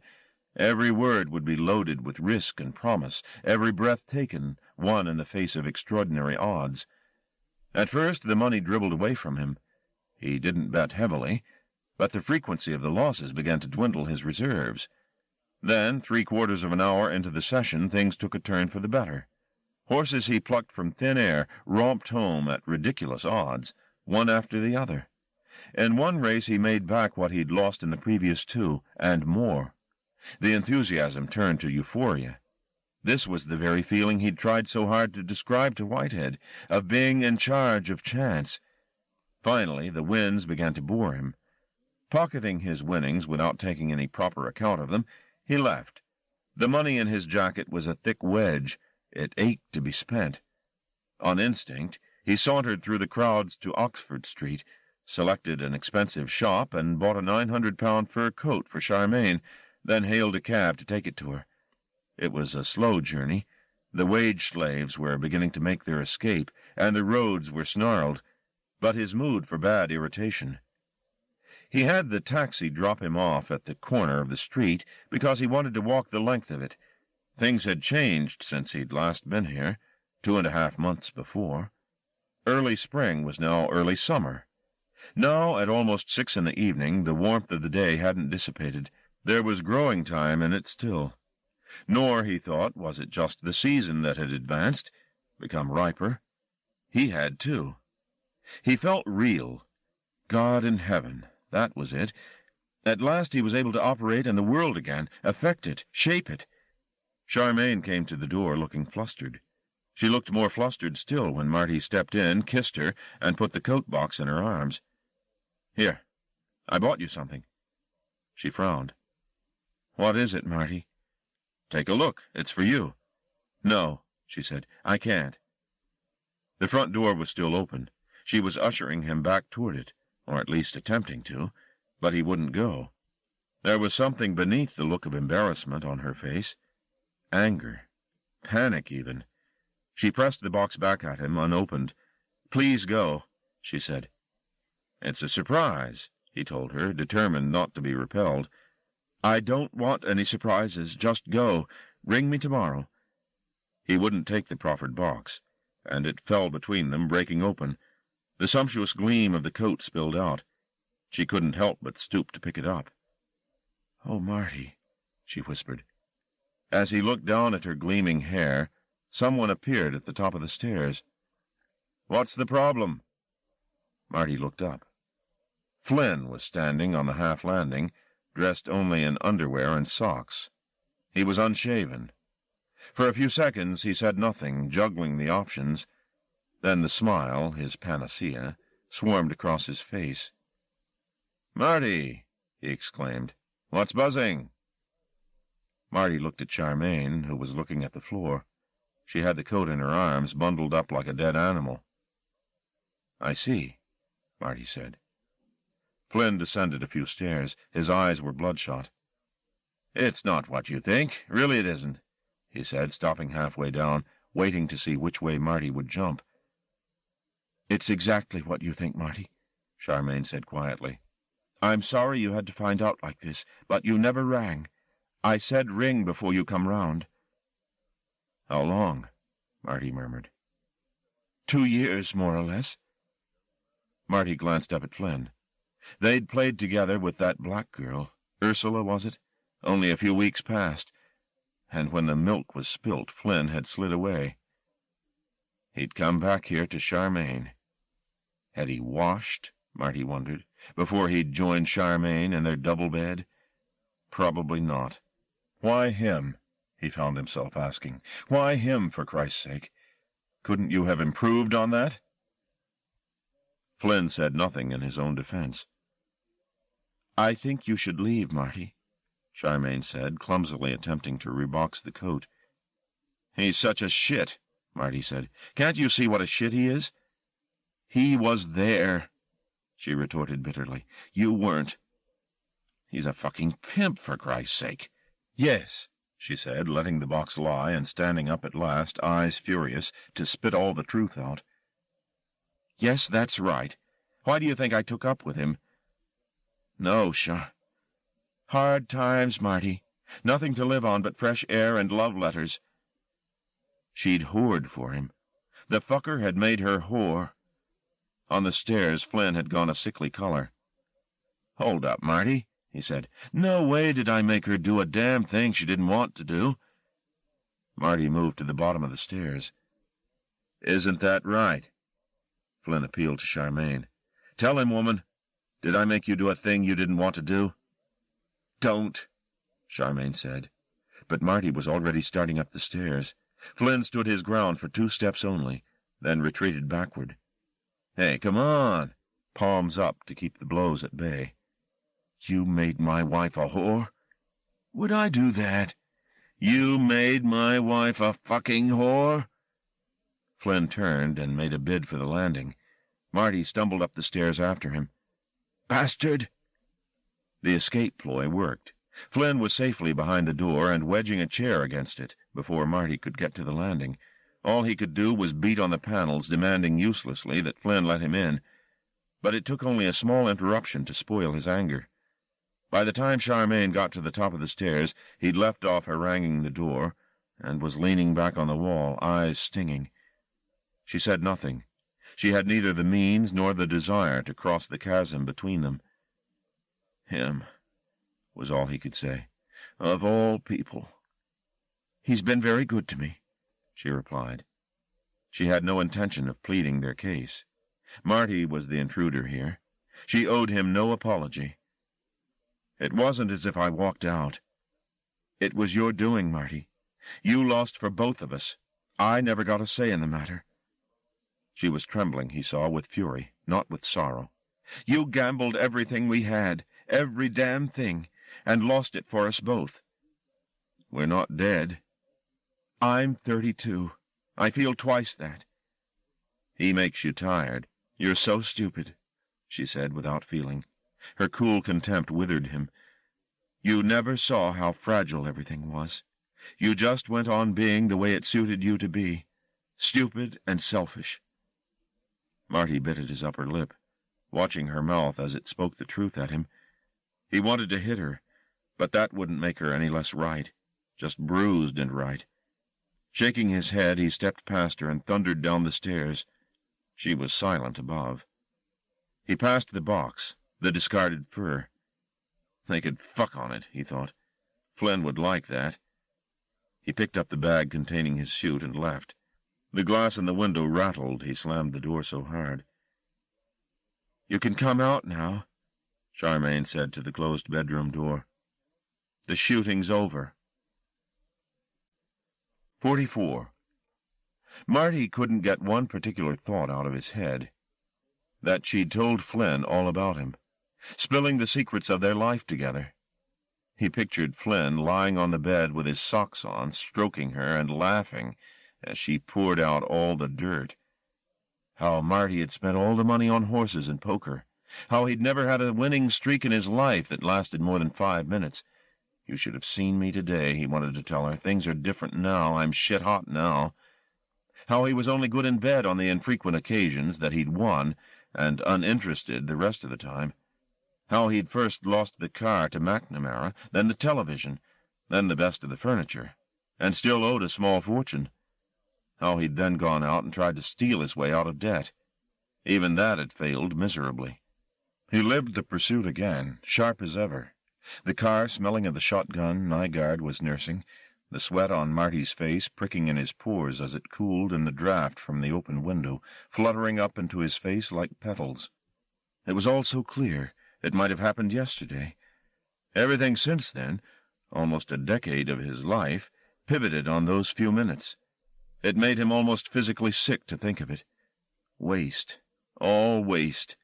every word would be loaded with risk and promise, every breath taken, won in the face of extraordinary odds. At first the money dribbled away from him. He didn't bet heavily, but the frequency of the losses began to dwindle his reserves. Then, 3/4 of an hour into the session, things took a turn for the better. Horses he plucked from thin air romped home at ridiculous odds, one after the other. In one race he made back what he'd lost in the previous 2, and more. The enthusiasm turned to euphoria. This was the very feeling he'd tried so hard to describe to Whitehead, of being in charge of chance. Finally, the wins began to bore him. Pocketing his winnings without taking any proper account of them, he left. The money in his jacket was a thick wedge. It ached to be spent. On instinct, he sauntered through the crowds to Oxford Street, selected an expensive shop, and bought a £900 fur coat for Charmaine, then hailed a cab to take it to her. It was a slow journey. The wage slaves were beginning to make their escape, and the roads were snarled, but his mood forbade irritation. He had the taxi drop him off at the corner of the street because he wanted to walk the length of it. Things had changed since he'd last been here, 2.5 months before. Early spring was now early summer. Now, at almost 6 in the evening, the warmth of the day hadn't dissipated. There was growing time in it still. Nor, he thought, was it just the season that had advanced, become riper. He had, too. He felt real. God in heaven, that was it. At last he was able to operate in the world again, affect it, shape it. Charmaine came to the door, looking flustered. She looked more flustered still when Marty stepped in, kissed her, and put the coat box in her arms. "Here, I bought you something." She frowned. "What is it, Marty?" "Take a look. It's for you." "No," she said. "I can't." The front door was still open. She was ushering him back toward it, or at least attempting to, but he wouldn't go. There was something beneath the look of embarrassment on her face. Anger. Panic, even. She pressed the box back at him, unopened. "Please go," she said. "It's a surprise," he told her, determined not to be repelled. "I don't want any surprises. Just go. Ring me tomorrow." He wouldn't take the proffered box, and it fell between them, breaking open. The sumptuous gleam of the coat spilled out. She couldn't help but stoop to pick it up. "Oh, Marty," she whispered. As he looked down at her gleaming hair, someone appeared at the top of the stairs. "What's the problem?" Marty looked up. Flynn was standing on the half-landing, dressed only in underwear and socks. He was unshaven. For a few seconds he said nothing, juggling the options. Then the smile, his panacea, swarmed across his face. "Marty!" he exclaimed. "What's buzzing?" Marty looked at Charmaine, who was looking at the floor. She had the coat in her arms, bundled up like a dead animal. "I see," Marty said. Flynn descended a few stairs. His eyes were bloodshot. "It's not what you think. Really it isn't," he said, stopping halfway down, waiting to see which way Marty would jump. "It's exactly what you think, Marty," Charmaine said quietly. "I'm sorry you had to find out like this, but you never rang. I said ring before you come round." "How long?" Marty murmured. 2 years, more or less." Marty glanced up at Flynn. They'd played together with that black girl. Ursula, was it? Only a few weeks past. And when the milk was spilt, Flynn had slid away. He'd come back here to Charmaine. Had he washed, Marty wondered, before he'd joined Charmaine in their double bed? Probably not. Why him? He found himself asking. Why him, for Christ's sake? Couldn't you have improved on that? Flynn said nothing in his own defense. "I think you should leave, Marty," Charmaine said, clumsily attempting to rebox the coat. "He's such a shit," Marty said. "Can't you see what a shit he is?" "He was there," she retorted bitterly. "You weren't." "He's a fucking pimp, for Christ's sake." "Yes," she said, letting the box lie and standing up at last, eyes furious, to spit all the truth out. "Yes, that's right. Why do you think I took up with him?" "No, hard times, Marty. Nothing to live on but fresh air and love letters." She'd whored for him. The fucker had made her whore. On the stairs, Flynn had gone a sickly color. "Hold up, Marty," he said. "No way did I make her do a damn thing she didn't want to do." Marty moved to the bottom of the stairs. "Isn't that right?" Flynn appealed to Charmaine. "Tell him, woman. Did I make you do a thing you didn't want to do?" "Don't," Charmaine said. But Marty was already starting up the stairs. Flynn stood his ground for 2 steps only, then retreated backward. "Hey, come on." Palms up to keep the blows at bay. "You made my wife a whore?" "Would I do that?" "You made my wife a fucking whore?" Flynn turned and made a bid for the landing. Marty stumbled up the stairs after him. "Bastard!" The escape ploy worked. Flynn was safely behind the door and wedging a chair against it before Marty could get to the landing. All he could do was beat on the panels, demanding uselessly that Flynn let him in. But it took only a small interruption to spoil his anger. By the time Charmaine got to the top of the stairs, he'd left off haranguing the door and was leaning back on the wall, eyes stinging. She said nothing. She had neither the means nor the desire to cross the chasm between them. "Him," was all he could say. "Of all people." "He's been very good to me," she replied. She had no intention of pleading their case. Marty was the intruder here. She owed him no apology. "It wasn't as if I walked out. It was your doing, Marty. You lost for both of us. I never got a say in the matter." She was trembling, he saw, with fury, not with sorrow. "You gambled everything we had, every damn thing, and lost it for us both." "We're not dead." "I'm 32. I feel twice that." "He makes you tired. You're so stupid," she said without feeling. Her cool contempt withered him. "You never saw how fragile everything was. You just went on being the way it suited you to be, stupid and selfish." Marty bit at his upper lip, watching her mouth as it spoke the truth at him. He wanted to hit her, but that wouldn't make her any less right, just bruised and right. Shaking his head, he stepped past her and thundered down the stairs. She was silent above. He passed the box, the discarded fur. They could fuck on it, he thought. Flynn would like that. He picked up the bag containing his suit and left. The glass in the window rattled. He slammed the door so hard. "You can come out now," Charmaine said to the closed bedroom door. "The shooting's over." 44. Marty couldn't get one particular thought out of his head. That she'd told Flynn all about him, spilling the secrets of their life together. He pictured Flynn lying on the bed with his socks on, stroking her and laughing as she poured out all the dirt. How Marty had spent all the money on horses and poker. How he'd never had a winning streak in his life that lasted more than 5 minutes. "You should have seen me today," he wanted to tell her. "Things are different now. I'm shit-hot now." How he was only good in bed on the infrequent occasions that he'd won, and uninterested the rest of the time. How he'd first lost the car to McNamara, then the television, then the best of the furniture, and still owed a small fortune. How he'd then gone out and tried to steal his way out of debt. Even that had failed miserably. He lived the pursuit again, sharp as ever. The car smelling of the shotgun Nygaard was nursing, the sweat on Marty's face pricking in his pores as it cooled in the draught from the open window, fluttering up into his face like petals. It was all so clear, it might have happened yesterday. Everything since then, almost a decade of his life, pivoted on those few minutes. It made him almost physically sick to think of it. Waste. All waste.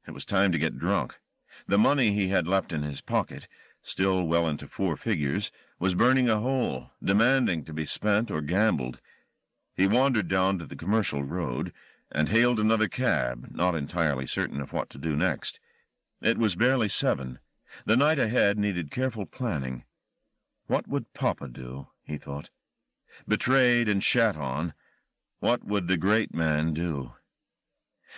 It was time to get drunk. The money he had left in his pocket, still well into 4 figures, was burning a hole, demanding to be spent or gambled. He wandered down to the commercial road and hailed another cab, not entirely certain of what to do next. It was barely 7. The night ahead needed careful planning. What would Papa do, he thought. Betrayed and shat on, what would the great man do?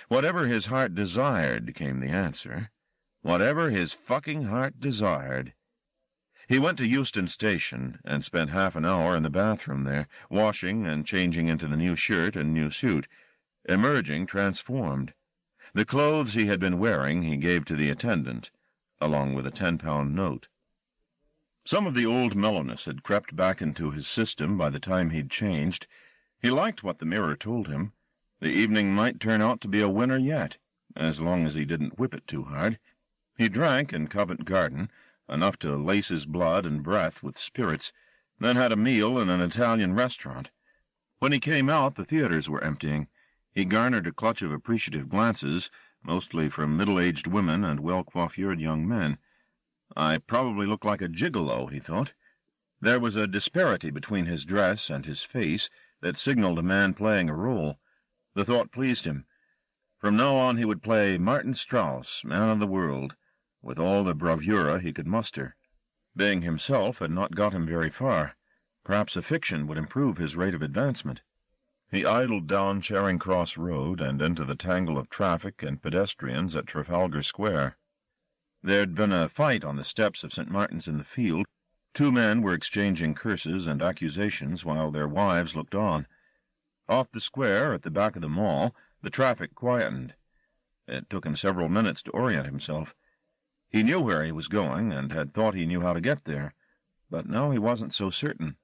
Whatever his heart desired, came the answer. Whatever his fucking heart desired. He went to Euston Station and spent half an hour in the bathroom there, washing and changing into the new shirt and new suit, emerging transformed. The clothes he had been wearing he gave to the attendant, along with a 10-pound note. Some of the old mellowness had crept back into his system by the time he'd changed. He liked what the mirror told him. The evening might turn out to be a winner yet, as long as he didn't whip it too hard. He drank in Covent Garden, enough to lace his blood and breath with spirits, then had a meal in an Italian restaurant. When he came out, the theaters were emptying. He garnered a clutch of appreciative glances, mostly from middle-aged women and well-coiffured young men. I probably look like a gigolo, he thought. There was a disparity between his dress and his face that signaled a man playing a role. The thought pleased him. From now on he would play Martin Strauss, man of the world, with all the bravura he could muster. Being himself had not got him very far. Perhaps a fiction would improve his rate of advancement. He idled down Charing Cross Road and into the tangle of traffic and pedestrians at Trafalgar Square. There'd been a fight on the steps of St. Martin's in the Field. 2 men were exchanging curses and accusations while their wives looked on. Off the square, at the back of the mall, the traffic quietened. It took him several minutes to orient himself. He knew where he was going, and had thought he knew how to get there, but now he wasn't so certain.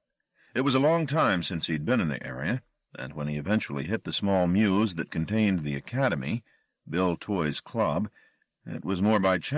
It was a long time since he'd been in the area, and when he eventually hit the small mews that contained the academy, Bill Toy's club, it was more by chance